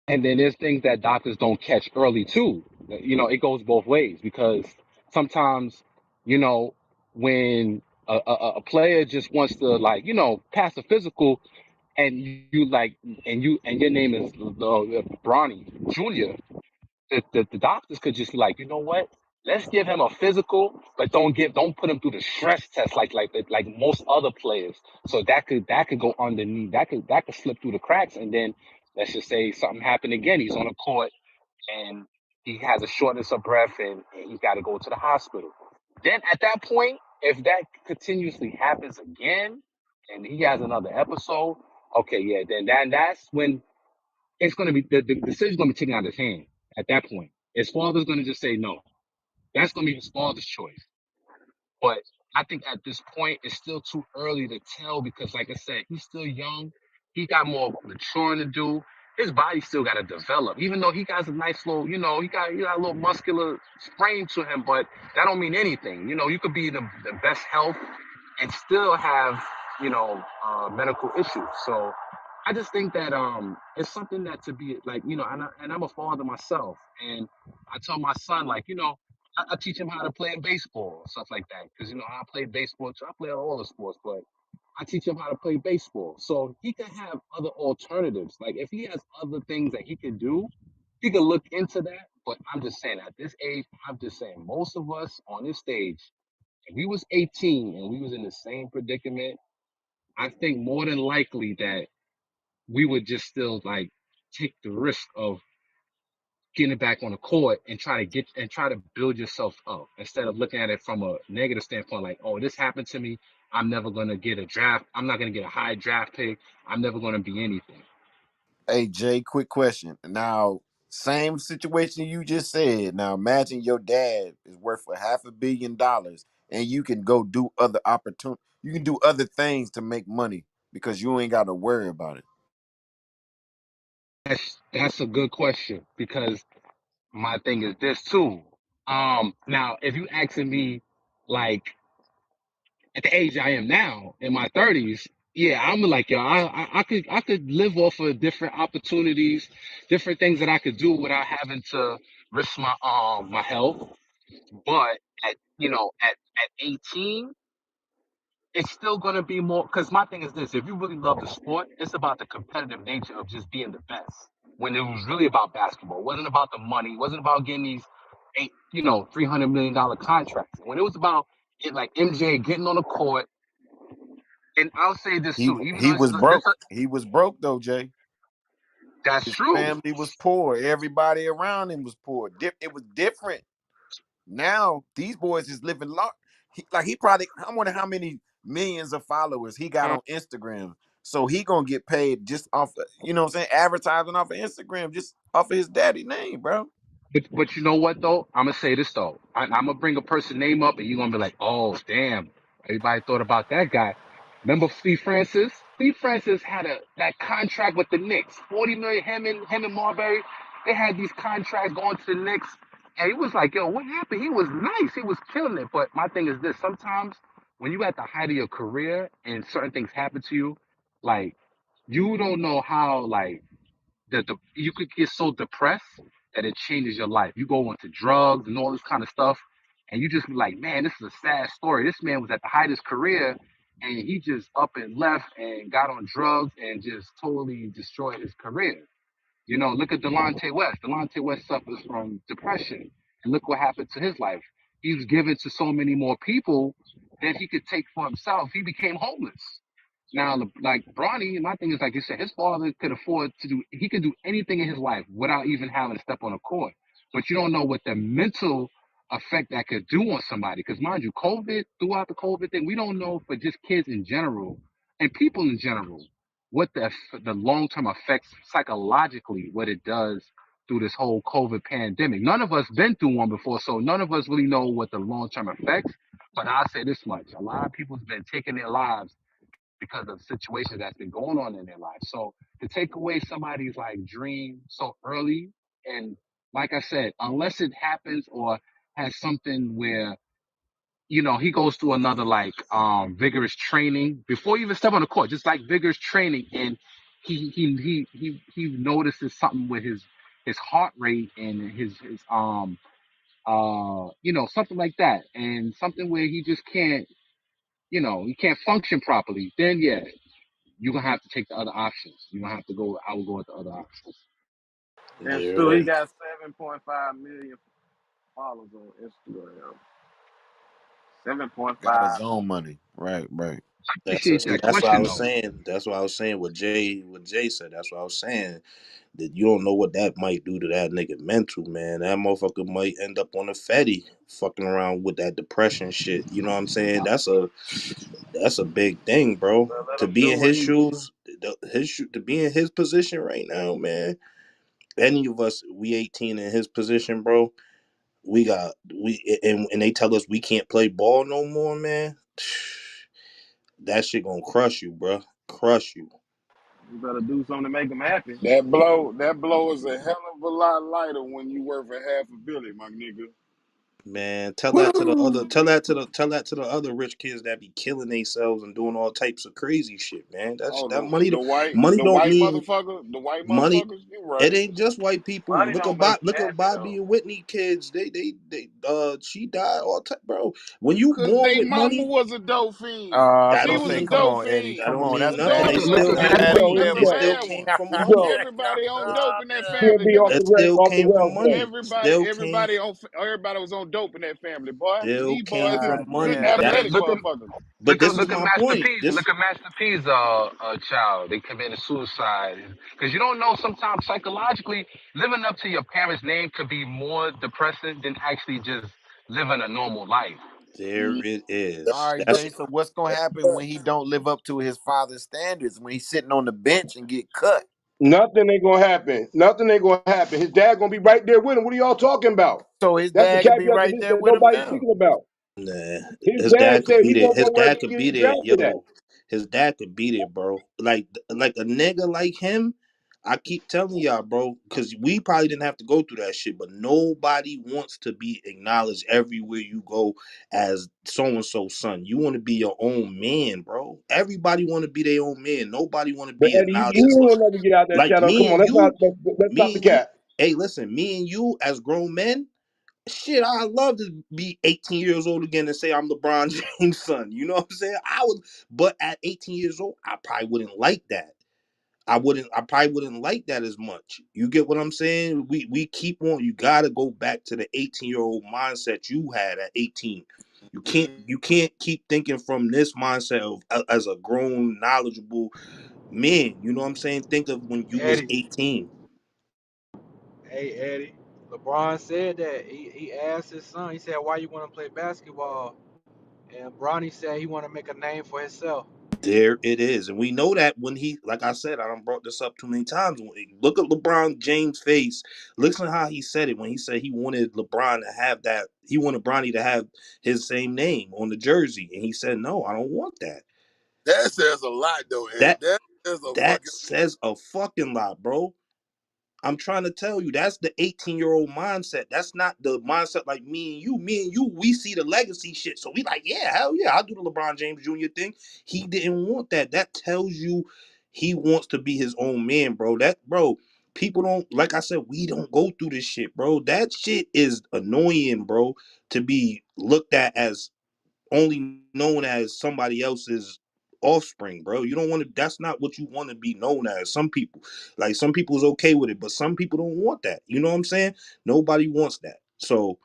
Speaker 10: And then there's things that doctors don't catch early too. It goes both ways because sometimes, you know, when a player just wants to like, pass a physical and you like, and your name is Bronny Jr., the doctors could just be like, you know what? Let's give him a physical, but don't put him through the stress test like most other players. So that could go underneath. That could slip through the cracks, and then let's just say something happened again. He's on the court and he has a shortness of breath and he's got to go to the hospital. Then at that point, if that continuously happens again and he has another episode, okay, yeah, then that's when it's going to be the decision's going to be taken out of his hand at that point. His father's going to just say no. That's going to be his father's choice. But I think at this point, it's still too early to tell because, like I said, he's still young. He got more maturing to do. His body still got to develop, even though he got a nice little, he got a little muscular frame to him, but that don't mean anything. You could be the best health and still have, medical issues. So I just think that it's something that to be like, and I'm a father myself, and I tell my son like, I teach him how to play in baseball and stuff like that. Because I play baseball too. I play all the sports, but I teach him how to play baseball. So he can have other alternatives. Like if he has other things that he can do, he can look into that. But I'm just saying at this age, I'm just saying most of us on this stage, if we was 18 and we was in the same predicament, I think more than likely that we would just still like take the risk of getting back on the court and try to build yourself up instead of looking at it from a negative standpoint, like, oh, this happened to me. I'm never gonna get a draft. I'm not gonna get a high draft pick. I'm never gonna be anything.
Speaker 1: Hey Jay, quick question. Now, same situation you just said. Now imagine your dad is worth for $500 million and you can go do other opportunity. You can do other things to make money because you ain't got to worry about it.
Speaker 10: That's a good question because my thing is this too. Now if you asking me like at the age I am now in my 30s, yeah, I'm like yo, I could live off of different opportunities, different things that I could do without having to risk my health. But at at 18, it's still gonna be more because my thing is this: if you really love the sport, it's about the competitive nature of just being the best. When it was really about basketball, it wasn't about the money, it wasn't about getting these $300 million contracts. When it was about it, like MJ getting on the court, and I'll say this
Speaker 1: He
Speaker 10: too, even though
Speaker 1: he
Speaker 10: this
Speaker 1: was
Speaker 10: is this,
Speaker 1: broke. He was broke though, Jay.
Speaker 10: that's
Speaker 1: His
Speaker 10: true.
Speaker 1: family was poor. Everybody around him was poor. It was different. Now these boys is living like he probably, I wonder how many millions of followers he got
Speaker 10: Mm.
Speaker 1: on Instagram. So he gonna get paid just off, you know what I'm saying, advertising off of Instagram, just off of his daddy name, bro.
Speaker 10: But you know what though? I'm gonna say this though. I'm gonna bring a person name up, and you're gonna be like, "Oh, damn! Everybody thought about that guy." Remember Steve Francis? Steve Francis had that contract with the Knicks, 40 million. Him and Marbury, they had these contracts going to the Knicks, and he was like, "Yo, what happened?" He was nice, he was killing it. But my thing is this: sometimes when you at the height of your career and certain things happen to you, like you don't know how the you could get so depressed that it changes your life. You go into drugs and all this kind of stuff, and you just be like, man, this is a sad story. This man was at the height of his career, and he just up and left and got on drugs and just totally destroyed his career. Look at Delonte West. Delonte West suffers from depression, and look what happened to his life. He was given to so many more people than he could take for himself. He became homeless. Now, like Bronny, my thing is like you said, his father could afford to do. He could do anything in his life without even having to step on a court. But you don't know what the mental effect that could do on somebody. Because mind you, COVID, throughout the COVID thing, we don't know for just kids in general and people in general what the long term effects psychologically, what it does through this whole COVID pandemic. None of us been through one before, so none of us really know what the long term effects. But I'll say this much: a lot of people's been taking their lives because of situations that's been going on in their life. So to take away somebody's like dream so early, and like I said, unless it happens or has something where he goes through another like vigorous training before you even step on the court, just like vigorous training, and he notices something with his heart rate and his something like that, and something where he just can't he can't function properly. Then yeah, you're gonna have to take the other options. You're gonna have to go. I will go with the other options.
Speaker 5: And
Speaker 2: There it
Speaker 5: Stu, he
Speaker 2: is.
Speaker 5: got 7.5 million followers on Instagram.
Speaker 1: Got his
Speaker 5: 7.5.
Speaker 1: own money. Right, right.
Speaker 10: Appreciate
Speaker 2: See,
Speaker 10: that
Speaker 2: that's what I
Speaker 10: question
Speaker 2: was
Speaker 10: though.
Speaker 2: saying. That's what I was saying. What Jay said. That's what I was saying. That you don't know what that might do to that nigga mental, man. That motherfucker might end up on a fatty, fucking around with that depression shit. You know what I'm saying? That's a big thing, bro.
Speaker 5: Well, let
Speaker 2: To
Speaker 5: him
Speaker 2: be
Speaker 5: do
Speaker 2: in
Speaker 5: what
Speaker 2: his
Speaker 5: he do.
Speaker 2: shoes, to be in his position right now, man. Any of us, we 18 in his position, bro. And they tell us we can't play ball no more, man. That shit gonna crush you, bro. Crush you,
Speaker 5: You better do something to make him happy.
Speaker 6: That blow is a hell of a lot lighter when you worth a half a billion, my nigga.
Speaker 2: man. Tell that to the other.
Speaker 1: Woo!
Speaker 2: Tell that to the other rich kids that be killing themselves and doing all types of crazy shit, man.
Speaker 6: Oh,
Speaker 2: That money.
Speaker 6: the white
Speaker 2: Money
Speaker 6: the
Speaker 2: don't
Speaker 6: white
Speaker 2: mean
Speaker 6: motherfucker, the white
Speaker 2: money.
Speaker 6: motherfuckers. You right?
Speaker 2: It ain't just white people.
Speaker 5: Money don't make you
Speaker 2: Look at
Speaker 5: happy
Speaker 2: Bobby
Speaker 5: though.
Speaker 2: and Whitney kids. She died all time, bro. When you
Speaker 6: Cause
Speaker 2: born
Speaker 6: they
Speaker 2: with
Speaker 6: mama
Speaker 2: money,
Speaker 6: was a dope fiend.
Speaker 1: I was
Speaker 2: that
Speaker 6: She
Speaker 1: gonna
Speaker 2: don't
Speaker 6: was
Speaker 1: say,
Speaker 6: a
Speaker 2: mean
Speaker 1: come
Speaker 6: dope
Speaker 1: on, Eddie.
Speaker 2: that
Speaker 6: fiend.
Speaker 1: Come
Speaker 2: don't
Speaker 1: on.
Speaker 2: mean
Speaker 1: That's
Speaker 2: nothing.
Speaker 1: bad.
Speaker 2: They
Speaker 10: Look,
Speaker 1: Come
Speaker 10: look
Speaker 2: still
Speaker 10: at
Speaker 1: on,
Speaker 2: came
Speaker 10: Master
Speaker 2: from.
Speaker 3: Yo,
Speaker 1: Eddie.
Speaker 6: That's
Speaker 10: P.
Speaker 6: a
Speaker 2: It
Speaker 3: yo,
Speaker 2: still
Speaker 6: bad
Speaker 2: came
Speaker 6: one.
Speaker 2: from money.
Speaker 3: yo,
Speaker 6: Everybody on dope in that
Speaker 3: he'll
Speaker 6: family,
Speaker 3: be off
Speaker 6: nigga.
Speaker 3: the
Speaker 2: It
Speaker 3: rap,
Speaker 2: still
Speaker 3: off the
Speaker 2: came from
Speaker 3: welfare.
Speaker 2: money.
Speaker 6: Everybody,
Speaker 2: Still came.
Speaker 6: everybody on, everybody was on dope in that family, boy.
Speaker 2: Still
Speaker 6: These
Speaker 2: came
Speaker 6: boys is
Speaker 2: from
Speaker 1: God
Speaker 6: good,
Speaker 2: money.
Speaker 1: damn,
Speaker 10: Look
Speaker 2: That.
Speaker 10: at
Speaker 1: Eddie.
Speaker 6: athletic
Speaker 10: look at
Speaker 6: motherfuckers.
Speaker 2: But
Speaker 10: look at
Speaker 2: this is
Speaker 10: look at
Speaker 2: my
Speaker 10: Master
Speaker 2: point.
Speaker 10: P's.
Speaker 2: This.
Speaker 10: Look at Master P's child. They committed suicide because you don't know sometimes psychologically living up to your parents' name could be more depressing than actually just living a normal life.
Speaker 2: There it
Speaker 1: All
Speaker 2: is.
Speaker 1: right,
Speaker 2: That's
Speaker 1: Jay. So what's gonna happen when he don't live up to his father's standards? When he's sitting on the bench and get cut?
Speaker 3: Nothing ain't gonna happen. Nothing ain't gonna happen. His dad gonna be right there with him. What are y'all talking about?
Speaker 1: So his
Speaker 3: That's the
Speaker 1: dad could
Speaker 3: caveat
Speaker 1: be
Speaker 3: to
Speaker 1: right
Speaker 3: this
Speaker 1: there
Speaker 3: that
Speaker 1: with him
Speaker 3: nobody's
Speaker 1: now.
Speaker 3: speaking about.
Speaker 2: Nah,
Speaker 3: His
Speaker 2: his
Speaker 3: dad
Speaker 2: dad could
Speaker 3: said
Speaker 2: be
Speaker 3: he
Speaker 2: there.
Speaker 3: wasn't
Speaker 2: His
Speaker 3: nowhere
Speaker 2: dad
Speaker 3: to
Speaker 2: could be
Speaker 3: get
Speaker 2: there,
Speaker 3: drafted at.
Speaker 2: yo. His dad could be there, bro. Like a nigga like him. I keep telling y'all, bro, because we probably didn't have to go through that shit, but nobody wants to be acknowledged everywhere you go as so and so son. You want to be your own man, bro. Everybody want to be their own man. Nobody want to
Speaker 3: But
Speaker 2: be
Speaker 3: Eddie, he
Speaker 2: acknowledged as
Speaker 3: will never get out that
Speaker 2: like
Speaker 3: shadow. Come
Speaker 2: me
Speaker 3: on,
Speaker 2: and you,
Speaker 3: let's stop
Speaker 2: me
Speaker 3: the
Speaker 2: and you.
Speaker 3: cat.
Speaker 2: Hey, listen, me and you as grown men. Shit, I love to be 18 years old again and say I'm LeBron James' son. You know what I'm saying? I would, but at 18 years old, I probably wouldn't like that. I probably wouldn't like that as much. You get what I'm saying? We keep on. You gotta go back to the 18-year-old mindset you had at 18. You can't keep thinking from this mindset of as a grown, knowledgeable man. You know what I'm saying? Think of when you was
Speaker 11: Eddie,
Speaker 2: 18.
Speaker 11: hey Eddie, LeBron said that he asked his son. He said, "Why you want to play basketball?" And Bronny said he want to make a name for himself.
Speaker 2: There it is. And we know that when he, like I said, I done brought this up too many times. Look at LeBron James' face. Listen to how he said it when he said he wanted LeBron to have that. He wanted Bronny to have his same name on the jersey. And he said, no, I don't want that.
Speaker 6: That says a lot, though, Eddie.
Speaker 2: That
Speaker 6: That says a
Speaker 2: that
Speaker 6: fucking.
Speaker 2: says a fucking lot, bro. I'm trying to tell you, that's the 18-year-old mindset. That's not the mindset like me and you. Me and you, we see the legacy shit. So we like, yeah, hell yeah, I'll do the LeBron James Jr. thing. He didn't want that. That tells you he wants to be his own man, bro. Bro, people don't, like I said, we don't go through this shit, bro. That shit is annoying, bro, to be looked at as only known as somebody else's offspring, bro. You don't want to. That's not what you want to be known as. Some people, like some people, is okay with it, but some people don't want that. You know what I'm saying? Nobody wants that. So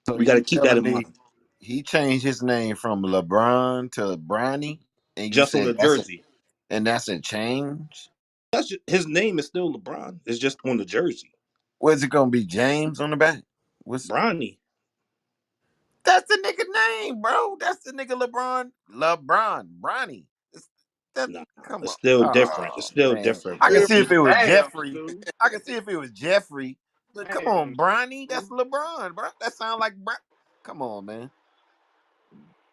Speaker 1: So
Speaker 2: we got to
Speaker 1: you
Speaker 2: keep that
Speaker 1: telling
Speaker 2: in
Speaker 1: me
Speaker 2: mind.
Speaker 1: he changed his name from LeBron to Bronny, and you
Speaker 2: Just on
Speaker 1: said
Speaker 2: the jersey,
Speaker 1: that's a change?
Speaker 2: his name is still LeBron. It's just on the jersey,
Speaker 1: What's it gonna be? James on the back? What's
Speaker 2: Bronny.
Speaker 1: That's the nigga name, bro. That's the nigga Bronny. That
Speaker 2: Nah,
Speaker 1: come
Speaker 2: it's
Speaker 1: on.
Speaker 2: still different. It's
Speaker 1: Oh
Speaker 2: still
Speaker 1: man.
Speaker 2: different,
Speaker 1: I can
Speaker 2: bro.
Speaker 5: Still,
Speaker 1: see if it was
Speaker 5: damn,
Speaker 1: Jeffrey.
Speaker 5: Stu.
Speaker 1: I can see if it was Jeffrey. But come on,
Speaker 5: Damn,
Speaker 1: Bronny. That's
Speaker 5: Stu.
Speaker 1: LeBron, bro. That sound like Come on, man.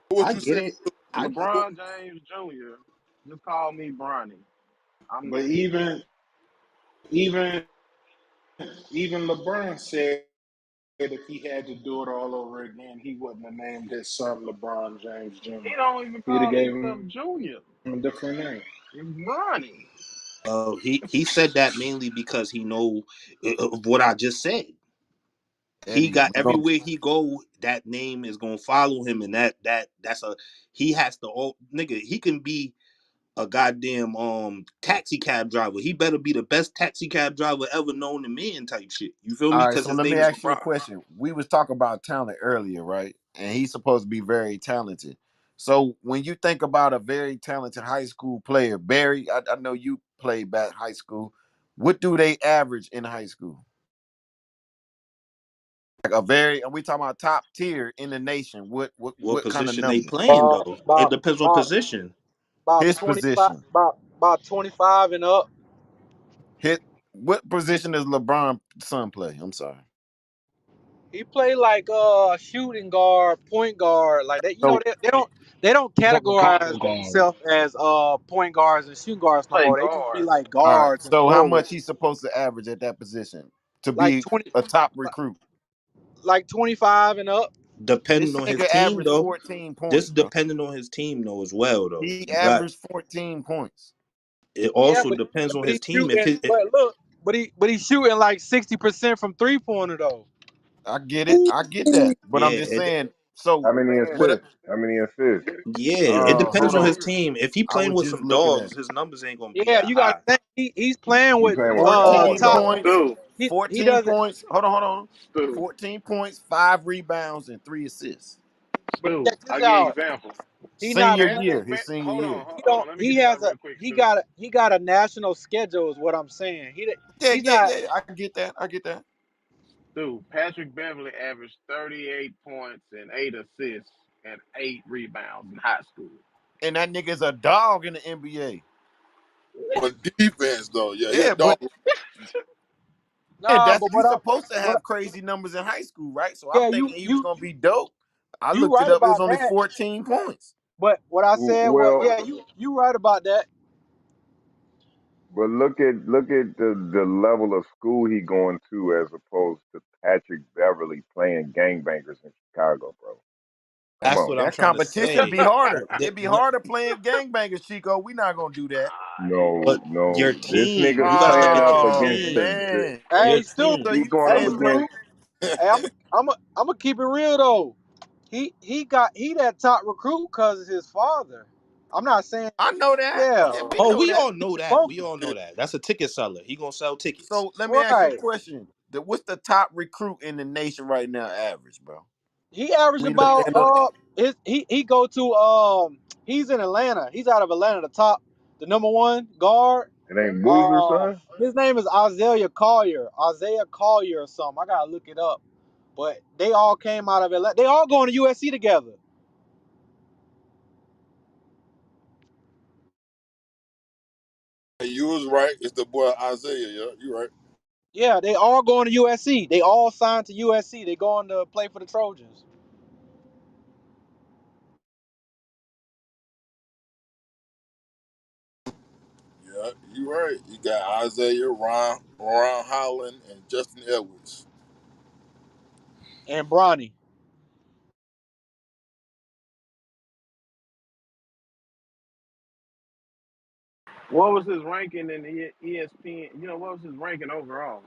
Speaker 6: What
Speaker 2: I
Speaker 6: you
Speaker 2: get
Speaker 6: saying?
Speaker 2: it. I get it.
Speaker 5: LeBron James Jr. Just call me Bronny. I'm
Speaker 9: But even even LeBron said if he had to do it all over again, he wouldn't have named his son LeBron James
Speaker 5: He
Speaker 9: Jr.
Speaker 5: don't even
Speaker 9: He'd have
Speaker 5: call
Speaker 9: gave
Speaker 5: himself
Speaker 9: him
Speaker 5: Junior.
Speaker 9: a different name.
Speaker 5: It's Bronny.
Speaker 2: He said that mainly because he know of what I just said. He
Speaker 1: Eddie,
Speaker 2: got everywhere he go, that name is gonna follow him, and that's a he has to. Oh, nigga, he can be a goddamn taxi cab driver. He better be the best taxi cab driver ever known to man type shit. You feel me?
Speaker 1: all right,
Speaker 2: Because
Speaker 1: so
Speaker 2: his
Speaker 1: let me
Speaker 2: name is
Speaker 1: ask you a
Speaker 2: LeBron.
Speaker 1: question. We was talking about talent earlier, right? And he's supposed to be very talented. So when you think about a very talented high school player, Barry, I know you played back high school. What do they average in high school? Like a very, and we talking about top tier in the nation.
Speaker 2: What
Speaker 1: What kind of
Speaker 2: position they
Speaker 1: numbers?
Speaker 2: playing though? It
Speaker 11: About
Speaker 2: depends on
Speaker 11: about
Speaker 2: position.
Speaker 11: about
Speaker 1: His
Speaker 11: 25,
Speaker 1: position.
Speaker 11: about 25 and up.
Speaker 1: Hit what position does LeBron son play? I'm sorry.
Speaker 11: He play like shooting guard, point guard, like that. You know
Speaker 1: So
Speaker 11: they don't
Speaker 10: He's like a
Speaker 11: categorize
Speaker 10: combo guard.
Speaker 11: themselves as point guards and shooting guards no
Speaker 5: Play
Speaker 11: more. They just be
Speaker 5: guard.
Speaker 11: like
Speaker 1: all right.
Speaker 11: guards and
Speaker 1: So how much
Speaker 11: forwards,
Speaker 1: he's supposed to average at that position to
Speaker 11: like
Speaker 1: be
Speaker 11: 20,
Speaker 1: a top recruit?
Speaker 11: like 25 and up.
Speaker 2: Depending
Speaker 1: This
Speaker 2: on his
Speaker 1: nigga
Speaker 2: team
Speaker 1: averaged
Speaker 2: though.
Speaker 1: 14
Speaker 2: This
Speaker 1: points, bro.
Speaker 2: depending on his team though as well though.
Speaker 1: He
Speaker 2: You got
Speaker 1: averaged 14 points.
Speaker 2: it
Speaker 11: Yeah,
Speaker 2: also depends on
Speaker 11: but
Speaker 2: his
Speaker 11: he's
Speaker 2: team. If
Speaker 11: shooting.
Speaker 2: his
Speaker 11: But look, he's shooting like 60% from 3-pointer though.
Speaker 1: I get it. I get that. But I'm
Speaker 2: yeah,
Speaker 1: just saying. So
Speaker 12: How many
Speaker 1: what?
Speaker 12: assists? How many assists?
Speaker 2: yeah, it depends
Speaker 1: Hold
Speaker 2: on
Speaker 1: on.
Speaker 2: his team. If he
Speaker 1: I
Speaker 2: playing
Speaker 1: was
Speaker 2: with
Speaker 1: just
Speaker 2: some
Speaker 1: looking at
Speaker 2: dogs,
Speaker 1: it.
Speaker 2: his numbers ain't gonna be
Speaker 11: Yeah,
Speaker 2: that
Speaker 11: you got
Speaker 2: high.
Speaker 11: to think he's playing
Speaker 12: He
Speaker 11: with
Speaker 12: playing with small
Speaker 1: 14
Speaker 11: top.
Speaker 12: dogs.
Speaker 1: points.
Speaker 5: Stu.
Speaker 11: He
Speaker 1: 14
Speaker 11: doesn't.
Speaker 1: points. Hold on.
Speaker 5: Stu.
Speaker 1: 14 points, 5 rebounds, and 3 assists.
Speaker 11: But
Speaker 5: Stu.
Speaker 11: check this
Speaker 5: I'll give you an
Speaker 11: out.
Speaker 5: example.
Speaker 11: He not
Speaker 1: Senior
Speaker 11: playing.
Speaker 1: year.
Speaker 5: Patrick,
Speaker 1: His senior year.
Speaker 11: He
Speaker 5: hold
Speaker 11: don't.
Speaker 5: on. Let me
Speaker 11: He
Speaker 5: get this out
Speaker 11: has a.
Speaker 5: real quick,
Speaker 11: He
Speaker 5: Stu.
Speaker 11: got a. He got a national schedule. Is what I'm saying.
Speaker 1: Yeah,
Speaker 11: He's
Speaker 1: yeah,
Speaker 11: not.
Speaker 1: yeah. I get that. I get that.
Speaker 5: Stu. Patrick Beverly averaged 38 points and 8 assists and 8 rebounds in high school.
Speaker 1: And that nigga's a dog in the NBA.
Speaker 6: On defense, though, yeah, he a
Speaker 1: Yeah,
Speaker 6: dog.
Speaker 1: but and
Speaker 11: Nah, but
Speaker 1: he's supposed to have crazy numbers in high school, right? So I'm
Speaker 11: yeah,
Speaker 1: thinking he was gonna be dope. I
Speaker 11: You
Speaker 1: looked it
Speaker 11: right
Speaker 1: up. It was
Speaker 11: about
Speaker 1: only
Speaker 11: that.
Speaker 1: 14 points.
Speaker 11: But what I said was,
Speaker 12: Well,
Speaker 11: yeah, you right about that.
Speaker 12: but look at the level of school he going to as opposed to Patrick Beverly playing gangbangers in Chicago, bro. Come
Speaker 2: That's
Speaker 12: on,
Speaker 2: what I'm
Speaker 1: That
Speaker 2: trying to
Speaker 1: competition
Speaker 2: say.
Speaker 1: be harder.
Speaker 2: That-
Speaker 1: It'd be
Speaker 2: what-
Speaker 1: harder playing gangbangers, Chico. We not gonna do that.
Speaker 2: But
Speaker 12: no,
Speaker 2: your
Speaker 12: no. This
Speaker 2: team,
Speaker 12: nigga's
Speaker 2: you got to look
Speaker 12: playing
Speaker 2: at
Speaker 12: up
Speaker 2: your
Speaker 1: Oh
Speaker 12: against
Speaker 2: team.
Speaker 12: the
Speaker 1: man.
Speaker 2: Your
Speaker 11: Hey, Stu.
Speaker 1: So
Speaker 2: team.
Speaker 12: he's
Speaker 1: you
Speaker 12: going up
Speaker 11: Hey,
Speaker 1: saying play
Speaker 11: Stu.
Speaker 12: against
Speaker 11: Hey, I'm gonna keep it real though. He that top recruit because of his father. I'm not saying,
Speaker 1: I know that.
Speaker 11: yeah,
Speaker 1: Yeah, we
Speaker 2: Oh,
Speaker 1: know
Speaker 2: we
Speaker 1: that.
Speaker 2: all know that.
Speaker 11: both
Speaker 2: We all know that. That's a ticket seller. He gonna sell tickets.
Speaker 1: So let me ask you a
Speaker 11: right.
Speaker 1: question. What's the top recruit in the nation right now, average, bro?
Speaker 11: He averaged
Speaker 1: We look
Speaker 11: about
Speaker 1: that up.
Speaker 11: he go to he's in Atlanta. He's out of Atlanta, the number one guard.
Speaker 12: it ain't Boozer, son.
Speaker 11: His name is Isaiah Collier. Isaiah Collier or something. I gotta look it up. But they all came out of Atlanta. They all going to USC together.
Speaker 6: Hey, you was right. It's the boy Isaiah. Yeah, you right.
Speaker 11: Yeah, they all going to USC. They all signed to USC. They going to play for the Trojans.
Speaker 6: Yeah, you right. You got Isaiah, Ron Holland, and Justin Edwards.
Speaker 11: And Bronny.
Speaker 5: What was his ranking in the ESPN? You know, what was his ranking overall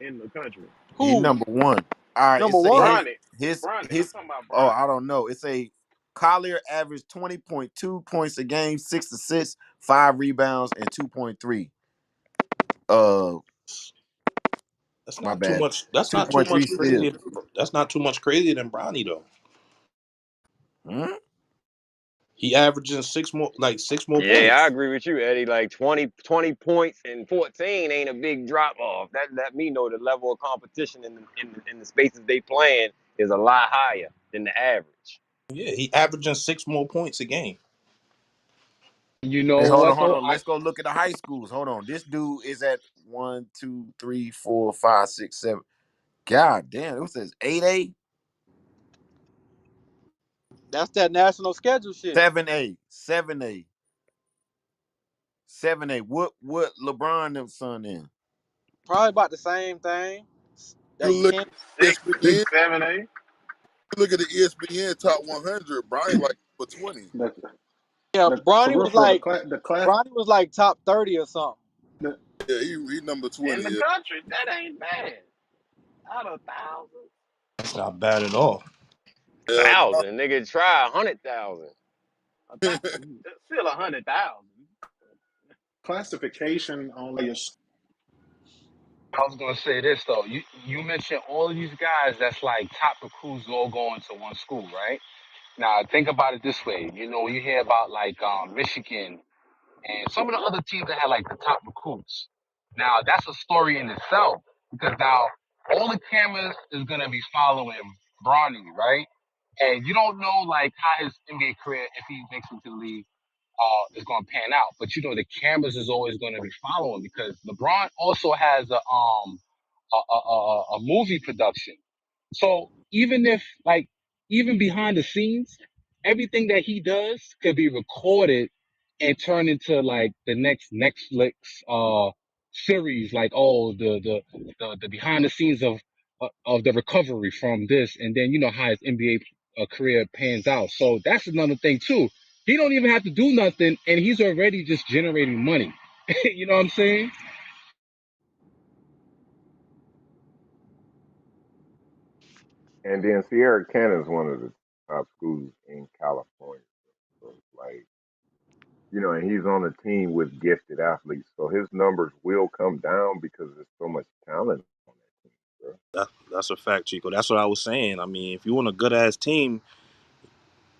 Speaker 5: in the country?
Speaker 1: He
Speaker 11: Who?
Speaker 1: number one. All right, it
Speaker 11: Number
Speaker 1: say
Speaker 11: one?
Speaker 5: Bronny.
Speaker 1: his
Speaker 5: Bronny. I'm
Speaker 1: his.
Speaker 5: talking about
Speaker 1: Oh,
Speaker 5: Bronny.
Speaker 1: I don't know. It say Collier averaged 20.2 points a game, 6 assists, 5 rebounds, and 2.3. Uh,
Speaker 2: That's
Speaker 1: my
Speaker 2: not too
Speaker 1: bad.
Speaker 2: much. That's not too
Speaker 1: 2.3
Speaker 2: much
Speaker 1: steals.
Speaker 2: crazy. That's not too much crazier than Bronny though.
Speaker 1: Hmm?
Speaker 2: He averaging six more
Speaker 13: Yeah, I
Speaker 2: points.
Speaker 13: agree with you, Eddie. Like 20 points and 14 ain't a big drop off. That let me know the level of competition in the spaces they playing is a lot higher than the average.
Speaker 2: Yeah, he averaging six more points a game.
Speaker 10: You
Speaker 1: Hey,
Speaker 10: know
Speaker 1: hold on,
Speaker 10: what
Speaker 1: hold
Speaker 10: though?
Speaker 1: on. Let's go look at the high schools. Hold on. This dude is at 1, 2, 3, 4, 5, 6, 7. God damn, it says 8A,
Speaker 11: That's that national schedule shit.
Speaker 1: 7A, 7A, 7A. What LeBron them son in?
Speaker 11: Probably about the same thing.
Speaker 6: You
Speaker 11: That
Speaker 6: look
Speaker 11: can
Speaker 6: at
Speaker 5: Six,
Speaker 6: ESPN.
Speaker 5: 7, 8.
Speaker 6: You look at the ESPN top 100. Brian like for 20.
Speaker 9: The
Speaker 11: yeah,
Speaker 9: for real, the class
Speaker 11: Bronny was like top 30 or something.
Speaker 9: the
Speaker 6: Yeah, he number
Speaker 5: In
Speaker 6: 20.
Speaker 5: the
Speaker 6: Yeah,
Speaker 5: country. That ain't bad. Out of thousands.
Speaker 2: That's not bad at all.
Speaker 6: yeah.
Speaker 13: 1,000, nigga, try 100,000.
Speaker 5: Still 100,000.
Speaker 9: classification on like
Speaker 10: I was gonna say this though. You mentioned all of these guys that's like top recruits all going to one school, right? Now think about it this way. You know, you hear about like Michigan and some of the other teams that had like the top recruits. Now that's a story in itself because now all the cameras is gonna be following Bronny, right? And you don't know like how his NBA career, if he makes it to the league, is gonna pan out. But you know the cameras is always gonna be following because LeBron also has a movie production. So even if like even behind the scenes, everything that he does could be recorded and turned into like the next Netflix series, like oh the behind the scenes of the recovery from this, and then you know how his NBA career pans out. So that's another thing too. He don't even have to do nothing, and he's already just generating money. You know what I'm saying?
Speaker 12: And then Sierra Canyon is one of the top schools in California. So it's like, and he's on a team with gifted athletes. So his numbers will come down because there's so much talent on that team, bro.
Speaker 2: That's a fact, Chico. That's what I was saying. I mean, if you want a good ass team,